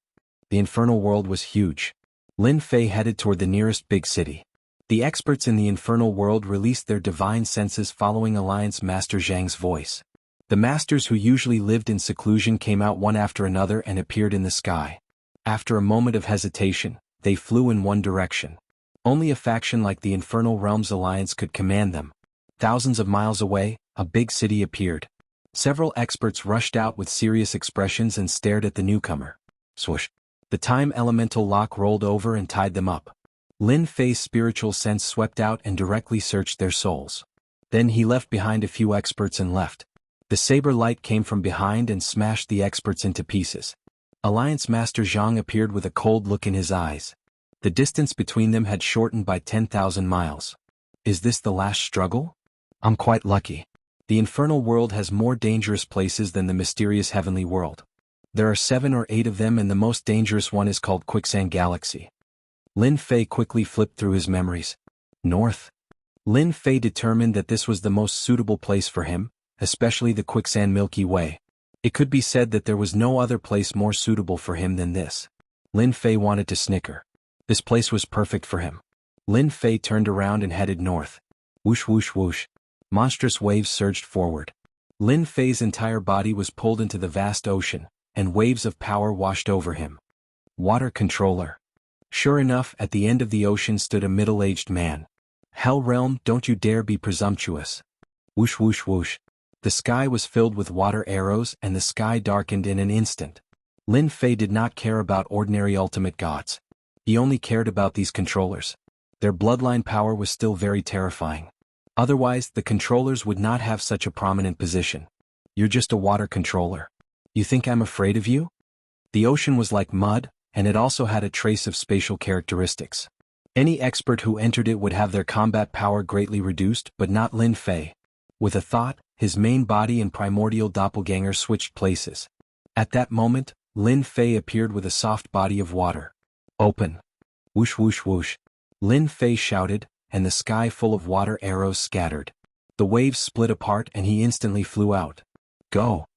The infernal world was huge. Lin Fei headed toward the nearest big city. The experts in the infernal world released their divine senses following Alliance Master Zhang's voice. The masters who usually lived in seclusion came out one after another and appeared in the sky. After a moment of hesitation, they flew in one direction. Only a faction like the Infernal Realms Alliance could command them. Thousands of miles away, a big city appeared. Several experts rushed out with serious expressions and stared at the newcomer. Swoosh. The time elemental lock rolled over and tied them up. Lin Fei's spiritual sense swept out and directly searched their souls. Then he left behind a few experts and left. The saber light came from behind and smashed the experts into pieces. Alliance Master Zhang appeared with a cold look in his eyes. The distance between them had shortened by 10,000 miles. Is this the last struggle? I'm quite lucky. The infernal world has more dangerous places than the mysterious heavenly world. There are 7 or 8 of them, and the most dangerous one is called Quicksand Galaxy. Lin Fei quickly flipped through his memories. North. Lin Fei determined that this was the most suitable place for him, especially the Quicksand Milky Way. It could be said that there was no other place more suitable for him than this. Lin Fei wanted to snicker. This place was perfect for him. Lin Fei turned around and headed north. Whoosh whoosh whoosh. Monstrous waves surged forward. Lin Fei's entire body was pulled into the vast ocean, and waves of power washed over him. Water controller. Sure enough, at the end of the ocean stood a middle-aged man. Hell realm, don't you dare be presumptuous. Whoosh whoosh whoosh. The sky was filled with water arrows and the sky darkened in an instant. Lin Fei did not care about ordinary ultimate gods. He only cared about these controllers. Their bloodline power was still very terrifying. Otherwise, the controllers would not have such a prominent position. You're just a water controller. You think I'm afraid of you? The ocean was like mud, and it also had a trace of spatial characteristics. Any expert who entered it would have their combat power greatly reduced, but not Lin Fei. With a thought, his main body and primordial doppelganger switched places. At that moment, Lin Fei appeared with a soft body of water. Open. Whoosh whoosh whoosh. Lin Fei shouted, and the sky full of water arrows scattered. The waves split apart and he instantly flew out. Go.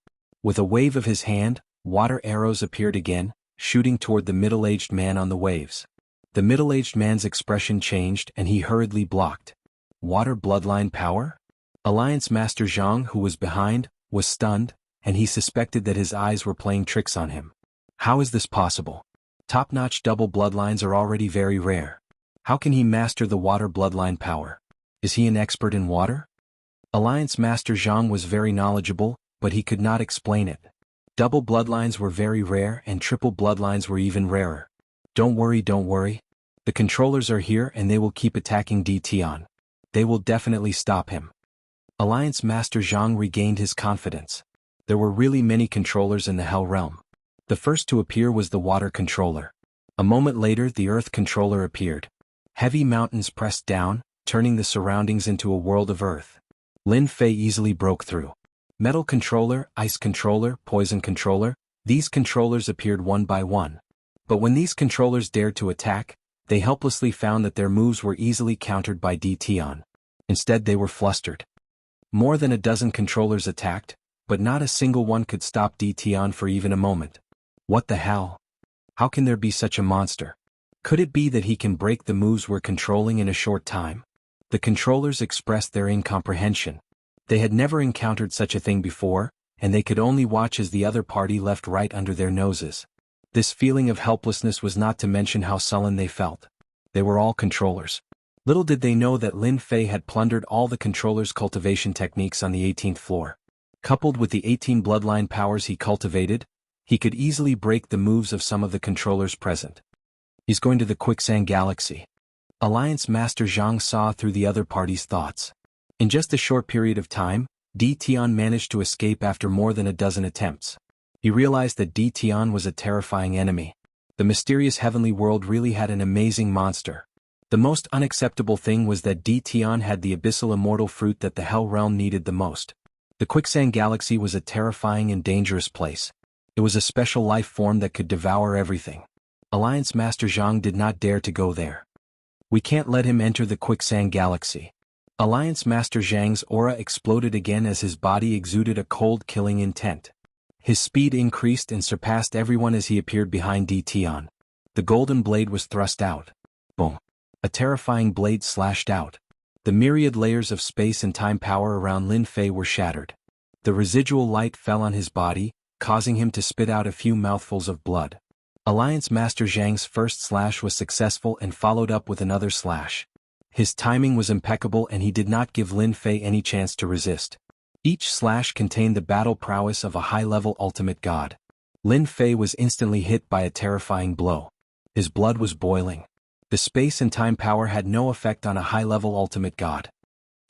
With a wave of his hand, water arrows appeared again, shooting toward the middle-aged man on the waves. The middle-aged man's expression changed and he hurriedly blocked. Water bloodline power? Alliance Master Zhang, who was behind, was stunned, and he suspected that his eyes were playing tricks on him. How is this possible? Top-notch double bloodlines are already very rare. How can he master the water bloodline power? Is he an expert in water? Alliance Master Zhang was very knowledgeable, but he could not explain it. Double bloodlines were very rare and triple bloodlines were even rarer. Don't worry. The controllers are here and they will keep attacking Tian. They will definitely stop him. Alliance Master Zhang regained his confidence. There were really many controllers in the Hell Realm. The first to appear was the water controller. A moment later the earth controller appeared. Heavy mountains pressed down, turning the surroundings into a world of earth. Lin Fei easily broke through. Metal controller, ice controller, poison controller, these controllers appeared one by one. But when these controllers dared to attack, they helplessly found that their moves were easily countered by Tian. Instead they were flustered. More than a dozen controllers attacked, but not a single one could stop Tian for even a moment. What the hell? How can there be such a monster? Could it be that he can break the moves we're controlling in a short time? The controllers expressed their incomprehension. They had never encountered such a thing before, and they could only watch as the other party left right under their noses. This feeling of helplessness was not to mention how sullen they felt. They were all controllers. Little did they know that Lin Fei had plundered all the controllers' cultivation techniques on the 18th floor. Coupled with the 18 bloodline powers he cultivated, he could easily break the moves of some of the controllers present. He's going to the Quicksand Galaxy. Alliance Master Zhang saw through the other party's thoughts. In just a short period of time, Tian managed to escape after more than a dozen attempts. He realized that Tian was a terrifying enemy. The mysterious heavenly world really had an amazing monster. The most unacceptable thing was that Tian had the abyssal immortal fruit that the Hell Realm needed the most. The Quicksand Galaxy was a terrifying and dangerous place. It was a special life form that could devour everything. Alliance Master Zhang did not dare to go there. We can't let him enter the Quicksand Galaxy. Alliance Master Zhang's aura exploded again as his body exuded a cold killing intent. His speed increased and surpassed everyone as he appeared behind Tian. The golden blade was thrust out. Boom. A terrifying blade slashed out. The myriad layers of space and time power around Lin Fei were shattered. The residual light fell on his body, causing him to spit out a few mouthfuls of blood. Alliance Master Zhang's first slash was successful and followed up with another slash. His timing was impeccable and he did not give Lin Fei any chance to resist. Each slash contained the battle prowess of a high-level ultimate god. Lin Fei was instantly hit by a terrifying blow. His blood was boiling. The space and time power had no effect on a high-level ultimate god.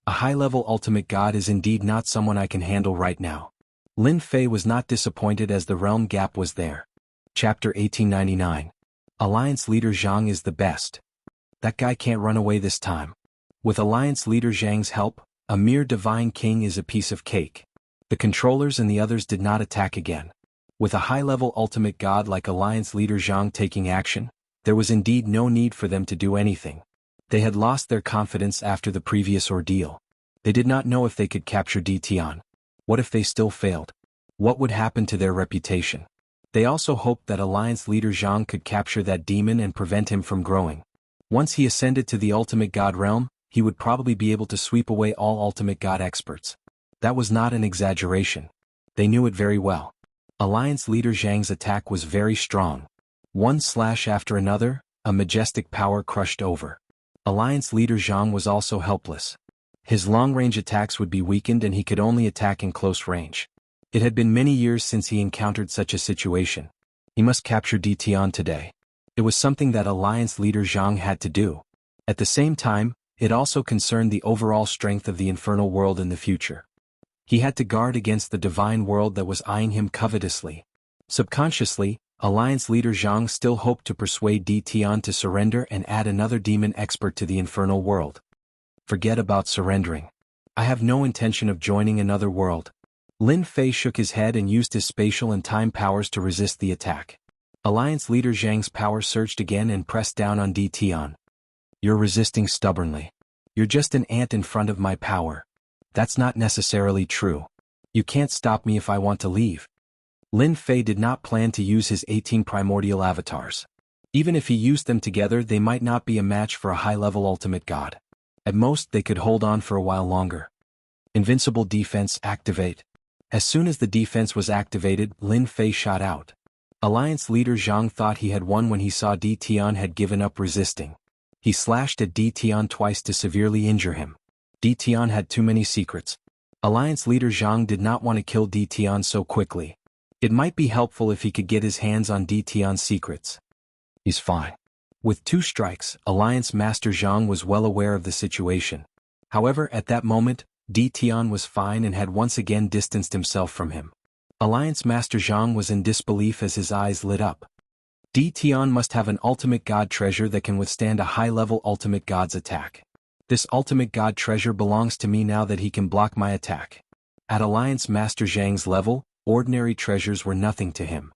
A high-level ultimate god is indeed not someone I can handle right now. Lin Fei was not disappointed as the realm gap was there. Chapter 1899. Alliance Leader Zhang is the best. That guy can't run away this time. With Alliance Leader Zhang's help, a mere divine king is a piece of cake. The controllers and the others did not attack again. With a high-level ultimate god like Alliance Leader Zhang taking action, there was indeed no need for them to do anything. They had lost their confidence after the previous ordeal. They did not know if they could capture Tian. What if they still failed? What would happen to their reputation? They also hoped that Alliance Leader Zhang could capture that demon and prevent him from growing. Once he ascended to the ultimate god realm, he would probably be able to sweep away all ultimate god experts. That was not an exaggeration. They knew it very well. Alliance Leader Zhang's attack was very strong. One slash after another, a majestic power crushed over. Alliance Leader Zhang was also helpless. His long-range attacks would be weakened and he could only attack in close range. It had been many years since he encountered such a situation. He must capture Tian today. It was something that Alliance Leader Zhang had to do. At the same time, it also concerned the overall strength of the infernal world in the future. He had to guard against the divine world that was eyeing him covetously. Subconsciously, Alliance Leader Zhang still hoped to persuade Tian to surrender and add another demon expert to the infernal world. Forget about surrendering. I have no intention of joining another world. Lin Fei shook his head and used his spatial and time powers to resist the attack. Alliance Leader Zhang's power surged again and pressed down on Tian. You're resisting stubbornly. You're just an ant in front of my power. That's not necessarily true. You can't stop me if I want to leave. Lin Fei did not plan to use his 18 primordial avatars. Even if he used them together, they might not be a match for a high-level ultimate god. At most, they could hold on for a while longer. Invincible defense activate. As soon as the defense was activated, Lin Fei shot out. Alliance leader Zhang thought he had won when he saw Di Tian had given up resisting. He slashed at Di Tian twice to severely injure him. Di Tian had too many secrets. Alliance leader Zhang did not want to kill Di Tian so quickly. It might be helpful if he could get his hands on Di Tian's secrets. He's fine. With 2 strikes, Alliance Master Zhang was well aware of the situation. However, at that moment, Di Tian was fine and had once again distanced himself from him. Alliance Master Zhang was in disbelief as his eyes lit up. Di Tian must have an ultimate god treasure that can withstand a high-level ultimate god's attack. This ultimate god treasure belongs to me now that he can block my attack. At Alliance Master Zhang's level, ordinary treasures were nothing to him.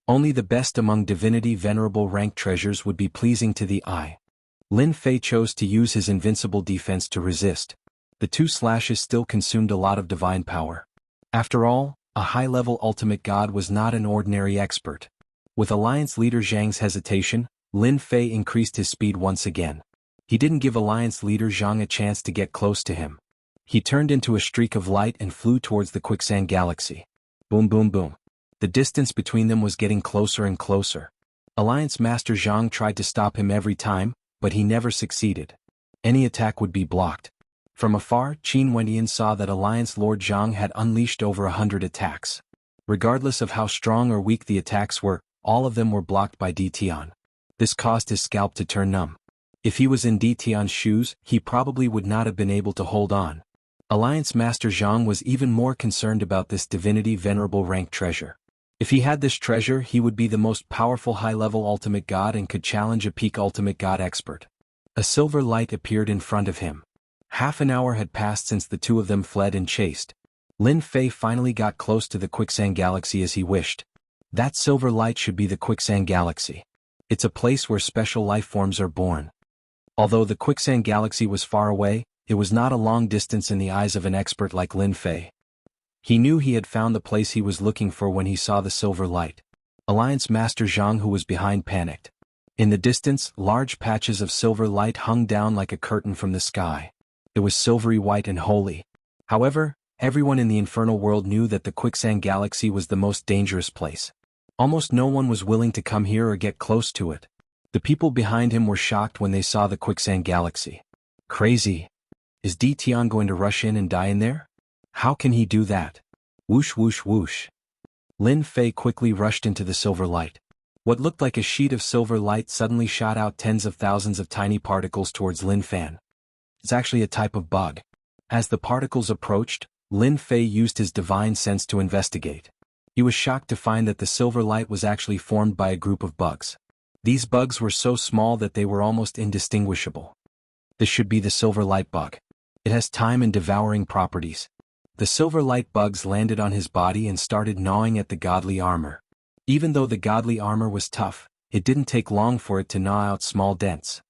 Only the best among divinity venerable rank treasures would be pleasing to the eye. Lin Fei chose to use his invincible defense to resist. The 2 slashes still consumed a lot of divine power. After all, a high-level ultimate god was not an ordinary expert. With Alliance leader Zhang's hesitation, Lin Fei increased his speed once again. He didn't give Alliance leader Zhang a chance to get close to him. He turned into a streak of light and flew towards the quicksand galaxy. Boom boom boom. The distance between them was getting closer and closer. Alliance Master Zhang tried to stop him every time, but he never succeeded. Any attack would be blocked. From afar, Qin Wendian saw that Alliance Lord Zhang had unleashed over 100 attacks. Regardless of how strong or weak the attacks were, all of them were blocked by Di Tian. This caused his scalp to turn numb. If he was in Di Tian's shoes, he probably would not have been able to hold on. Alliance Master Zhang was even more concerned about this divinity venerable rank treasure. If he had this treasure, he would be the most powerful high-level ultimate god and could challenge a peak ultimate god expert. A silver light appeared in front of him. Half an hour had passed since the 2 of them fled and chased. Lin Fei finally got close to the quicksand galaxy as he wished. That silver light should be the quicksand galaxy. It's a place where special life forms are born. Although the quicksand galaxy was far away, it was not a long distance in the eyes of an expert like Lin Fei. He knew he had found the place he was looking for when he saw the silver light. Alliance Master Zhang, who was behind, panicked. In the distance, large patches of silver light hung down like a curtain from the sky. It was silvery white and holy. However, everyone in the infernal world knew that the quicksand galaxy was the most dangerous place. Almost no one was willing to come here or get close to it. The people behind him were shocked when they saw the quicksand galaxy. Crazy. Is Di Tian going to rush in and die in there? How can he do that? Whoosh whoosh whoosh. Lin Fei quickly rushed into the silver light. What looked like a sheet of silver light suddenly shot out tens of thousands of tiny particles towards Lin Fan. It's actually a type of bug. As the particles approached, Lin Fei used his divine sense to investigate. He was shocked to find that the silver light was actually formed by a group of bugs. These bugs were so small that they were almost indistinguishable. This should be the silver light bug. It has time and devouring properties. The silver light bugs landed on his body and started gnawing at the godly armor. Even though the godly armor was tough, it didn't take long for it to gnaw out small dents.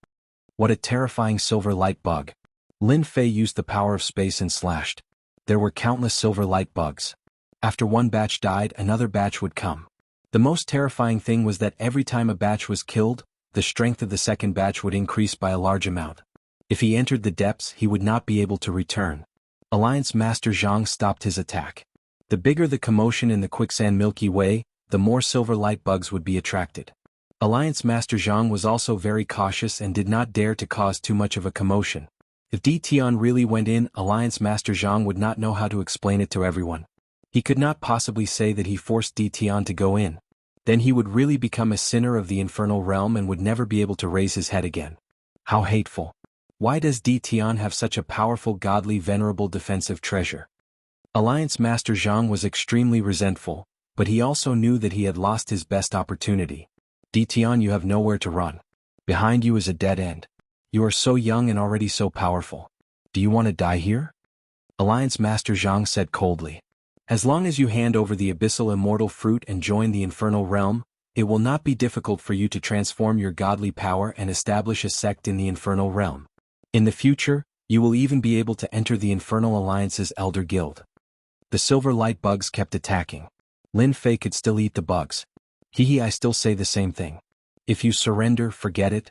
What a terrifying silver light bug. Lin Fei used the power of space and slashed. There were countless silver light bugs. After one batch died, another batch would come. The most terrifying thing was that every time a batch was killed, the strength of the second batch would increase by a large amount. If he entered the depths, he would not be able to return. Alliance Master Zhang stopped his attack. The bigger the commotion in the quicksand Milky Way, the more silver light bugs would be attracted. Alliance Master Zhang was also very cautious and did not dare to cause too much of a commotion. If Di Tian really went in, Alliance Master Zhang would not know how to explain it to everyone. He could not possibly say that he forced Di Tian to go in. Then he would really become a sinner of the infernal realm and would never be able to raise his head again. How hateful. Why does Di Tian have such a powerful godly venerable defensive treasure? Alliance Master Zhang was extremely resentful, but he also knew that he had lost his best opportunity. Di Tian, you have nowhere to run. Behind you is a dead end. You are so young and already so powerful. Do you want to die here? Alliance Master Zhang said coldly. As long as you hand over the abyssal immortal fruit and join the infernal realm, it will not be difficult for you to transform your godly power and establish a sect in the infernal realm. In the future, you will even be able to enter the Infernal Alliance's Elder Guild. The silver light bugs kept attacking. Lin Fei could still eat the bugs. I still say the same thing. If you surrender, forget it.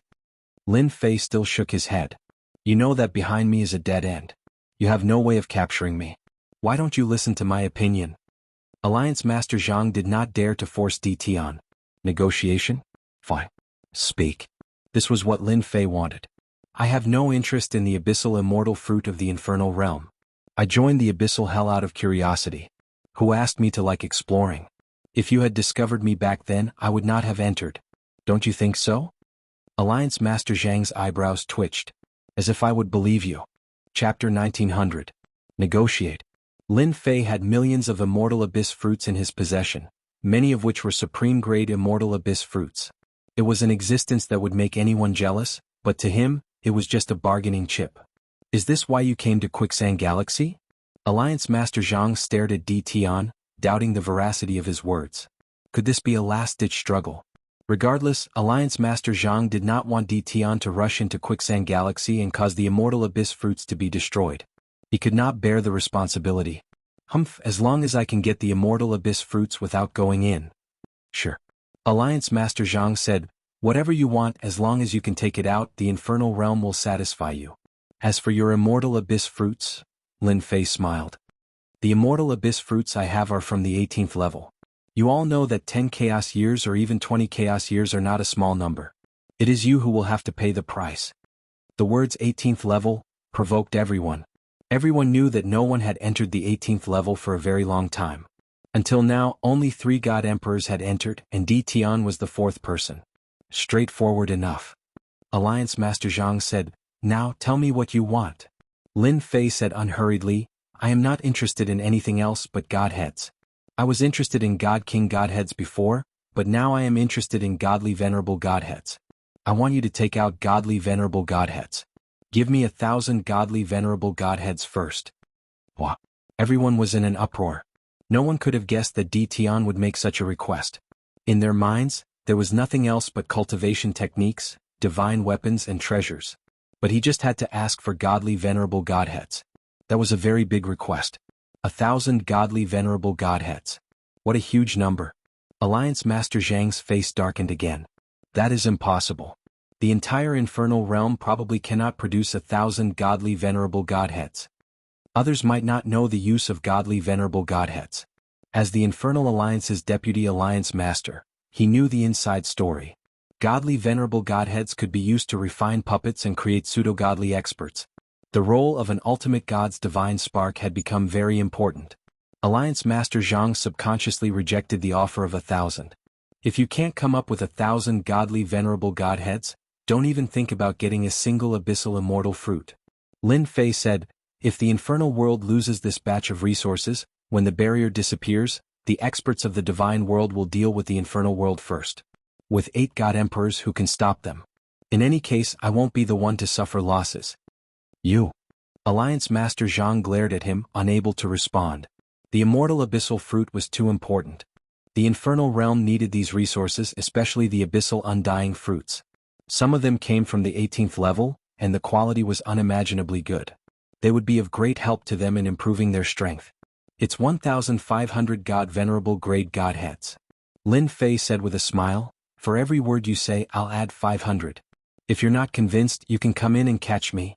Lin Fei still shook his head. You know that behind me is a dead end. You have no way of capturing me. Why don't you listen to my opinion? Alliance Master Zhang did not dare to force DT on. Negotiation? Fine. Speak. This was what Lin Fei wanted. I have no interest in the abyssal immortal fruit of the infernal realm. I joined the abyssal hell out of curiosity. Who asked me to like exploring? If you had discovered me back then, I would not have entered. Don't you think so? Alliance Master Zhang's eyebrows twitched. As if I would believe you. Chapter 1900. Negotiate. Lin Fei had millions of immortal abyss fruits in his possession, many of which were supreme-grade immortal abyss fruits. It was an existence that would make anyone jealous, but to him, it was just a bargaining chip. Is this why you came to Quicksand Galaxy? Alliance Master Zhang stared at DT, doubting the veracity of his words. Could this be a last-ditch struggle? Regardless, Alliance Master Zhang did not want DT to rush into Quicksand Galaxy and cause the immortal abyss fruits to be destroyed. He could not bear the responsibility. As long as I can get the immortal abyss fruits without going in. Sure. Alliance Master Zhang said, whatever you want as long as you can take it out, the infernal realm will satisfy you. As for your immortal abyss fruits, Lin Fei smiled. The immortal abyss fruits I have are from the 18th level. You all know that 10 chaos years or even 20 chaos years are not a small number. It is you who will have to pay the price. The words 18th level provoked everyone. Everyone knew that no one had entered the 18th level for a very long time. Until now, only 3 God Emperors had entered, and DT was the 4th person. Straightforward enough. Alliance Master Zhang said, now tell me what you want. Lin Fei said unhurriedly, I am not interested in anything else but Godheads. I was interested in God King Godheads before, but now I am interested in Godly Venerable Godheads. I want you to take out Godly Venerable Godheads. Give me 1,000 Godly Venerable Godheads first. What? Everyone was in an uproar. No one could have guessed that DT would make such a request. In their minds, there was nothing else but cultivation techniques, divine weapons and treasures. But he just had to ask for Godly Venerable Godheads. That was a very big request. 1,000 Godly Venerable Godheads. What a huge number. Alliance Master Zhang's face darkened again. That is impossible. The entire infernal realm probably cannot produce 1,000 Godly Venerable Godheads. Others might not know the use of Godly Venerable Godheads. As the Infernal Alliance's Deputy Alliance Master, he knew the inside story. Godly Venerable Godheads could be used to refine puppets and create pseudo-godly experts. The role of an ultimate god's divine spark had become very important. Alliance Master Zhang subconsciously rejected the offer of 1,000. If you can't come up with 1,000 Godly Venerable Godheads, don't even think about getting a single abyssal immortal fruit. Lin Fei said, if the infernal world loses this batch of resources, when the barrier disappears, the experts of the divine world will deal with the infernal world first. With 8 God Emperors who can stop them. In any case, I won't be the one to suffer losses. You. Alliance Master Zhang glared at him, unable to respond. The immortal abyssal fruit was too important. The infernal realm needed these resources, especially the abyssal undying fruits. Some of them came from the 18th level, and the quality was unimaginably good. They would be of great help to them in improving their strength. It's 1,500 God Venerable Grade Godheads. Lin Fei said with a smile, for every word you say I'll add 500. If you're not convinced, you can come in and catch me.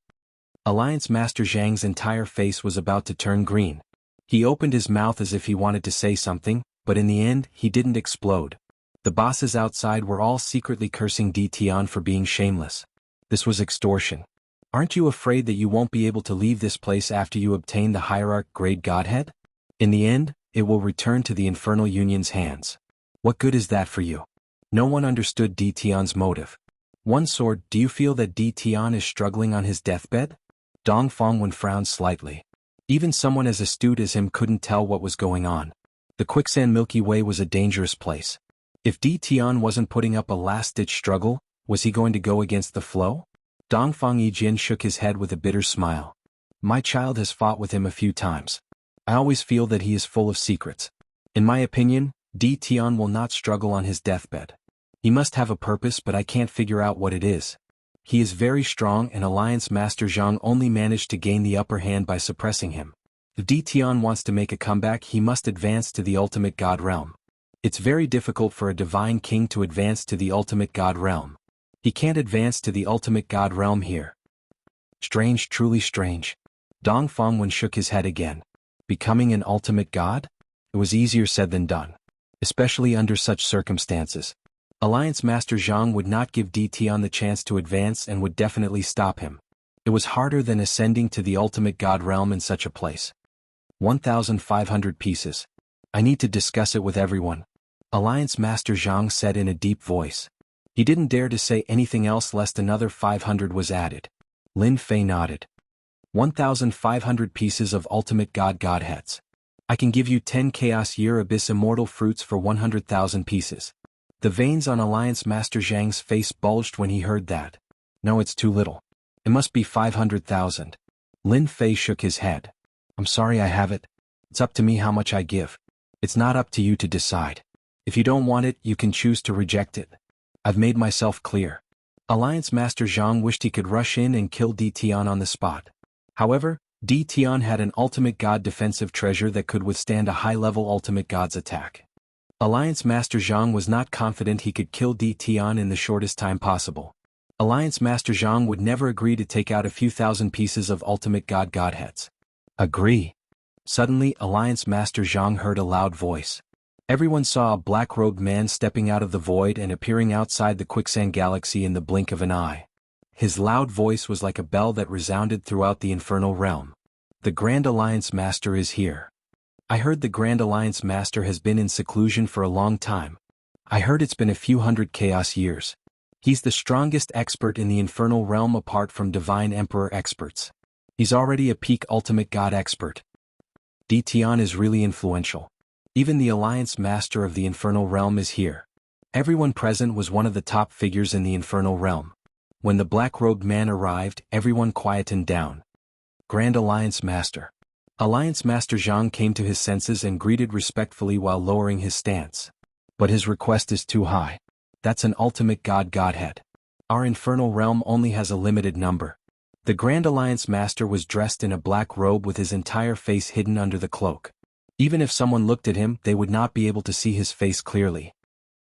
Alliance Master Zhang's entire face was about to turn green. He opened his mouth as if he wanted to say something, but in the end, he didn't explode. The bosses outside were all secretly cursing DT for being shameless. This was extortion. Aren't you afraid that you won't be able to leave this place after you obtain the Hierarch Grade Godhead? In the end, it will return to the Infernal Union's hands. What good is that for you? No one understood DT motive. One sword, do you feel that DT is struggling on his deathbed? Dong Fongwen frowned slightly. Even someone as astute as him couldn't tell what was going on. The Quicksand Milky Way was a dangerous place. If DT wasn't putting up a last-ditch struggle, was he going to go against the flow? Dongfang Yijin shook his head with a bitter smile. My child has fought with him a few times. I always feel that he is full of secrets. In my opinion, DT will not struggle on his deathbed. He must have a purpose, but I can't figure out what it is. He is very strong, and Alliance Master Zhang only managed to gain the upper hand by suppressing him. If DT wants to make a comeback, he must advance to the ultimate god realm. It's very difficult for a divine king to advance to the ultimate god realm. He can't advance to the ultimate god realm here. Strange, truly strange. Dong Fangwen shook his head again. Becoming an ultimate god? It was easier said than done. Especially under such circumstances. Alliance Master Zhang would not give Di Tian the chance to advance and would definitely stop him. It was harder than ascending to the ultimate god realm in such a place. 1,500 pieces. I need to discuss it with everyone. Alliance Master Zhang said in a deep voice. He didn't dare to say anything else lest another 500 was added. Lin Fei nodded. 1,500 pieces of ultimate godheads. I can give you 10 Chaos Year Abyss Immortal Fruits for 100,000 pieces. The veins on Alliance Master Zhang's face bulged when he heard that. No, it's too little. It must be 500,000. Lin Fei shook his head. I'm sorry I have it. It's up to me how much I give. It's not up to you to decide. If you don't want it, you can choose to reject it. I've made myself clear. Alliance Master Zhang wished he could rush in and kill Di Tian on the spot. However, Di Tian had an ultimate god defensive treasure that could withstand a high-level ultimate god's attack. Alliance Master Zhang was not confident he could kill Di Tian in the shortest time possible. Alliance Master Zhang would never agree to take out a few thousand pieces of ultimate godheads. Agree. Suddenly, Alliance Master Zhang heard a loud voice. Everyone saw a black-robed man stepping out of the void and appearing outside the quicksand galaxy in the blink of an eye. His loud voice was like a bell that resounded throughout the infernal realm. The Grand Alliance Master is here. I heard the Grand Alliance Master has been in seclusion for a long time. I heard it's been a few hundred chaos years. He's the strongest expert in the infernal realm apart from Divine Emperor experts. He's already a peak ultimate god expert. Di Tian is really influential. Even the Alliance Master of the infernal realm is here. Everyone present was one of the top figures in the infernal realm. When the black-robed man arrived, everyone quietened down. Grand Alliance Master. Alliance Master Zhang came to his senses and greeted respectfully while lowering his stance. But his request is too high. That's an ultimate godhead. Our infernal realm only has a limited number. The Grand Alliance Master was dressed in a black robe with his entire face hidden under the cloak. Even if someone looked at him, they would not be able to see his face clearly.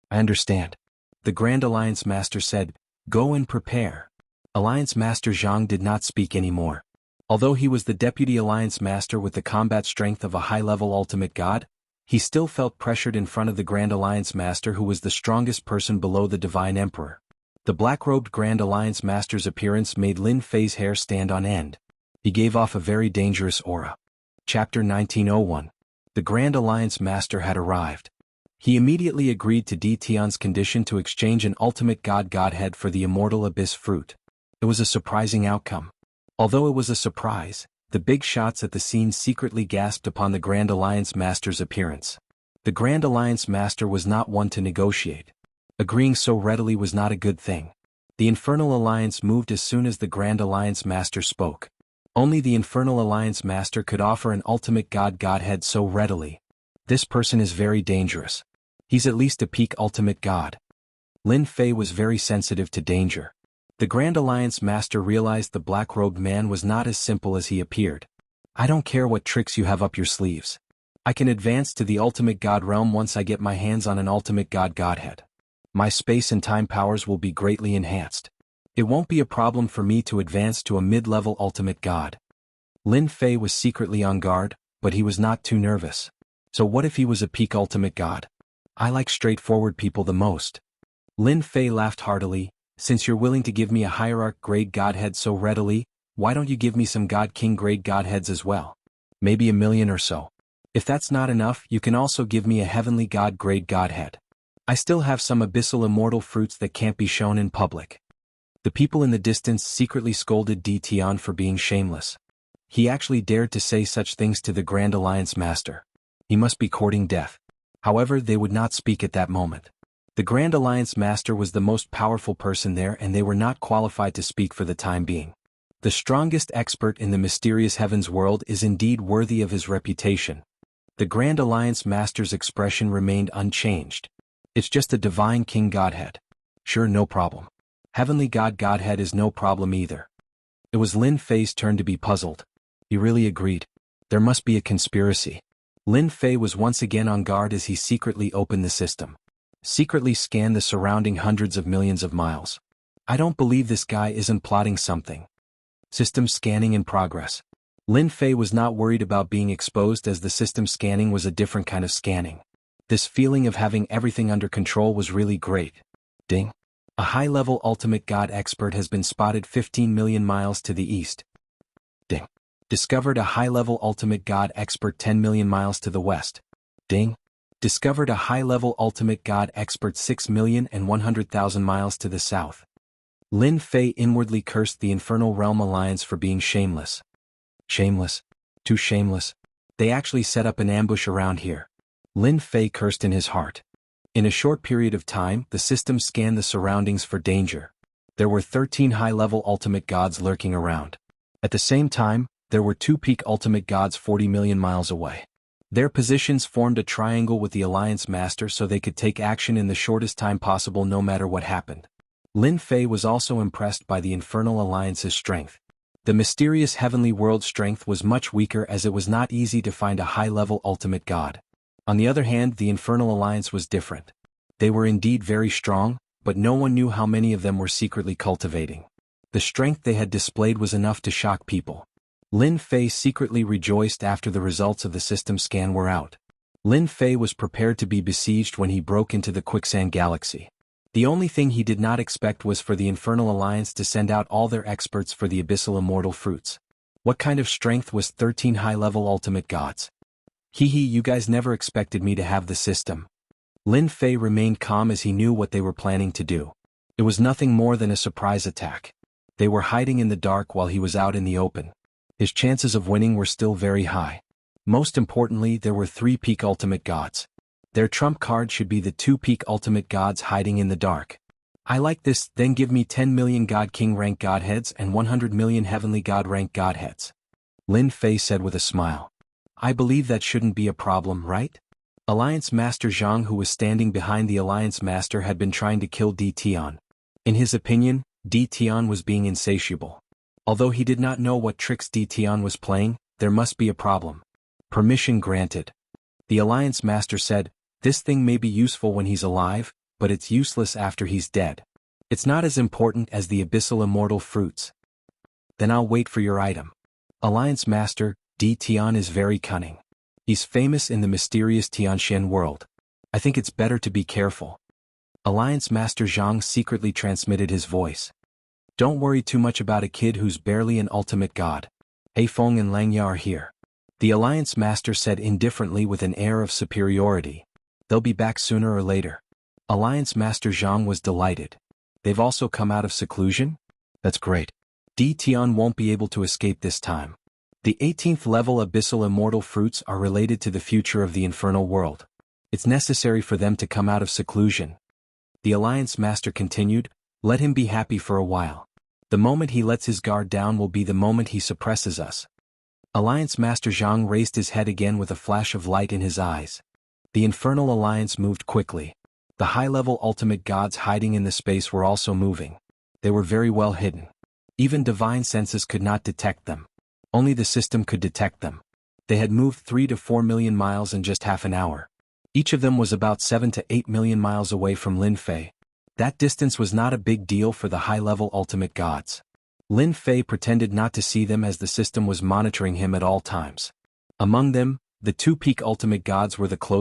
I understand. The Grand Alliance Master said, Go and prepare. Alliance Master Zhang did not speak anymore. Although he was the Deputy Alliance Master with the combat strength of a high-level ultimate god, he still felt pressured in front of the Grand Alliance Master who was the strongest person below the Divine Emperor. The black-robed Grand Alliance Master's appearance made Lin Fei's hair stand on end. He gave off a very dangerous aura. Chapter 1901. The Grand Alliance Master had arrived. He immediately agreed to Di Tian's condition to exchange an ultimate godhead for the immortal abyss fruit. It was a surprising outcome. Although it was a surprise, the big shots at the scene secretly gasped upon the Grand Alliance Master's appearance. The Grand Alliance Master was not one to negotiate. Agreeing so readily was not a good thing. The Infernal Alliance moved as soon as the Grand Alliance Master spoke. Only the Infernal Alliance Master could offer an ultimate godhead so readily. This person is very dangerous. He's at least a peak ultimate god. Lin Fei was very sensitive to danger. The Grand Alliance Master realized the black-robed man was not as simple as he appeared. I don't care what tricks you have up your sleeves. I can advance to the ultimate god realm once I get my hands on an ultimate godhead. My space and time powers will be greatly enhanced. It won't be a problem for me to advance to a mid-level ultimate god. Lin Fei was secretly on guard, but he was not too nervous. So what if he was a peak ultimate god? I like straightforward people the most. Lin Fei laughed heartily. Since you're willing to give me a hierarch grade godhead so readily, why don't you give me some god king grade godheads as well? Maybe 1,000,000 or so. If that's not enough, you can also give me a heavenly god grade godhead. I still have some abyssal immortal fruits that can't be shown in public. The people in the distance secretly scolded Di Tian for being shameless. He actually dared to say such things to the Grand Alliance Master. He must be courting death. However, they would not speak at that moment. The Grand Alliance Master was the most powerful person there and they were not qualified to speak for the time being. The strongest expert in the mysterious heavens world is indeed worthy of his reputation. The Grand Alliance Master's expression remained unchanged. It's just a divine king godhead. Sure, no problem. Heavenly godhead is no problem either. It was Lin Fei's turn to be puzzled. He really agreed. There must be a conspiracy. Lin Fei was once again on guard as he secretly opened the system. Secretly scanned the surrounding hundreds of millions of miles. I don't believe this guy isn't plotting something. System scanning in progress. Lin Fei was not worried about being exposed as the system scanning was a different kind of scanning. This feeling of having everything under control was really great. Ding. A high-level ultimate god expert has been spotted 15 million miles to the east. Ding. Discovered a high-level ultimate god expert 10 million miles to the west. Ding. Discovered a high-level ultimate god expert 6,100,000 miles to the south. Lin Fei inwardly cursed the Infernal Realm Alliance for being shameless. Shameless. Too shameless. They actually set up an ambush around here. Lin Fei cursed in his heart. In a short period of time, the system scanned the surroundings for danger. There were 13 high-level ultimate gods lurking around. At the same time, there were 2 peak ultimate gods 40 million miles away. Their positions formed a triangle with the Alliance Master so they could take action in the shortest time possible no matter what happened. Lin Fei was also impressed by the Infernal Alliance's strength. The mysterious heavenly world strength was much weaker as it was not easy to find a high-level ultimate god. On the other hand, the Infernal Alliance was different. They were indeed very strong, but no one knew how many of them were secretly cultivating. The strength they had displayed was enough to shock people. Lin Fei secretly rejoiced after the results of the system scan were out. Lin Fei was prepared to be besieged when he broke into the Quicksand Galaxy. The only thing he did not expect was for the Infernal Alliance to send out all their experts for the Abyssal Immortal Fruits. What kind of strength was 13 high-level ultimate gods? You guys never expected me to have the system. Lin Fei remained calm as he knew what they were planning to do. It was nothing more than a surprise attack. They were hiding in the dark while he was out in the open. His chances of winning were still very high. Most importantly, there were 3 peak ultimate gods. Their trump card should be the 2 peak ultimate gods hiding in the dark. I like this. Then give me 10 million God King rank godheads and 100 million heavenly god rank godheads. Lin Fei said with a smile. I believe that shouldn't be a problem, right? Alliance Master Zhang, who was standing behind the Alliance Master, had been trying to kill Di Tian. In his opinion, Di Tian was being insatiable. Although he did not know what tricks Di Tian was playing, there must be a problem. Permission granted. The Alliance Master said, this thing may be useful when he's alive, but it's useless after he's dead. It's not as important as the Abyssal Immortal Fruits. Then I'll wait for your item. Alliance Master, Di Tian is very cunning. He's famous in the mysterious Tianxian world. I think it's better to be careful. Alliance Master Zhang secretly transmitted his voice. Don't worry too much about a kid who's barely an ultimate god. Heifeng and Langya are here. The Alliance Master said indifferently with an air of superiority. They'll be back sooner or later. Alliance Master Zhang was delighted. They've also come out of seclusion? That's great. Di Tian won't be able to escape this time. The 18th level Abyssal Immortal Fruits are related to the future of the infernal world. It's necessary for them to come out of seclusion. The Alliance Master continued, let him be happy for a while. The moment he lets his guard down will be the moment he suppresses us. Alliance Master Zhang raised his head again with a flash of light in his eyes. The Infernal Alliance moved quickly. The high-level ultimate gods hiding in the space were also moving. They were very well hidden. Even divine senses could not detect them. Only the system could detect them. They had moved 3 to 4 million miles in just half an hour. Each of them was about 7 to 8 million miles away from Lin Fei. That distance was not a big deal for the high-level ultimate gods. Lin Fei pretended not to see them as the system was monitoring him at all times. Among them, the 2 peak ultimate gods were the closest.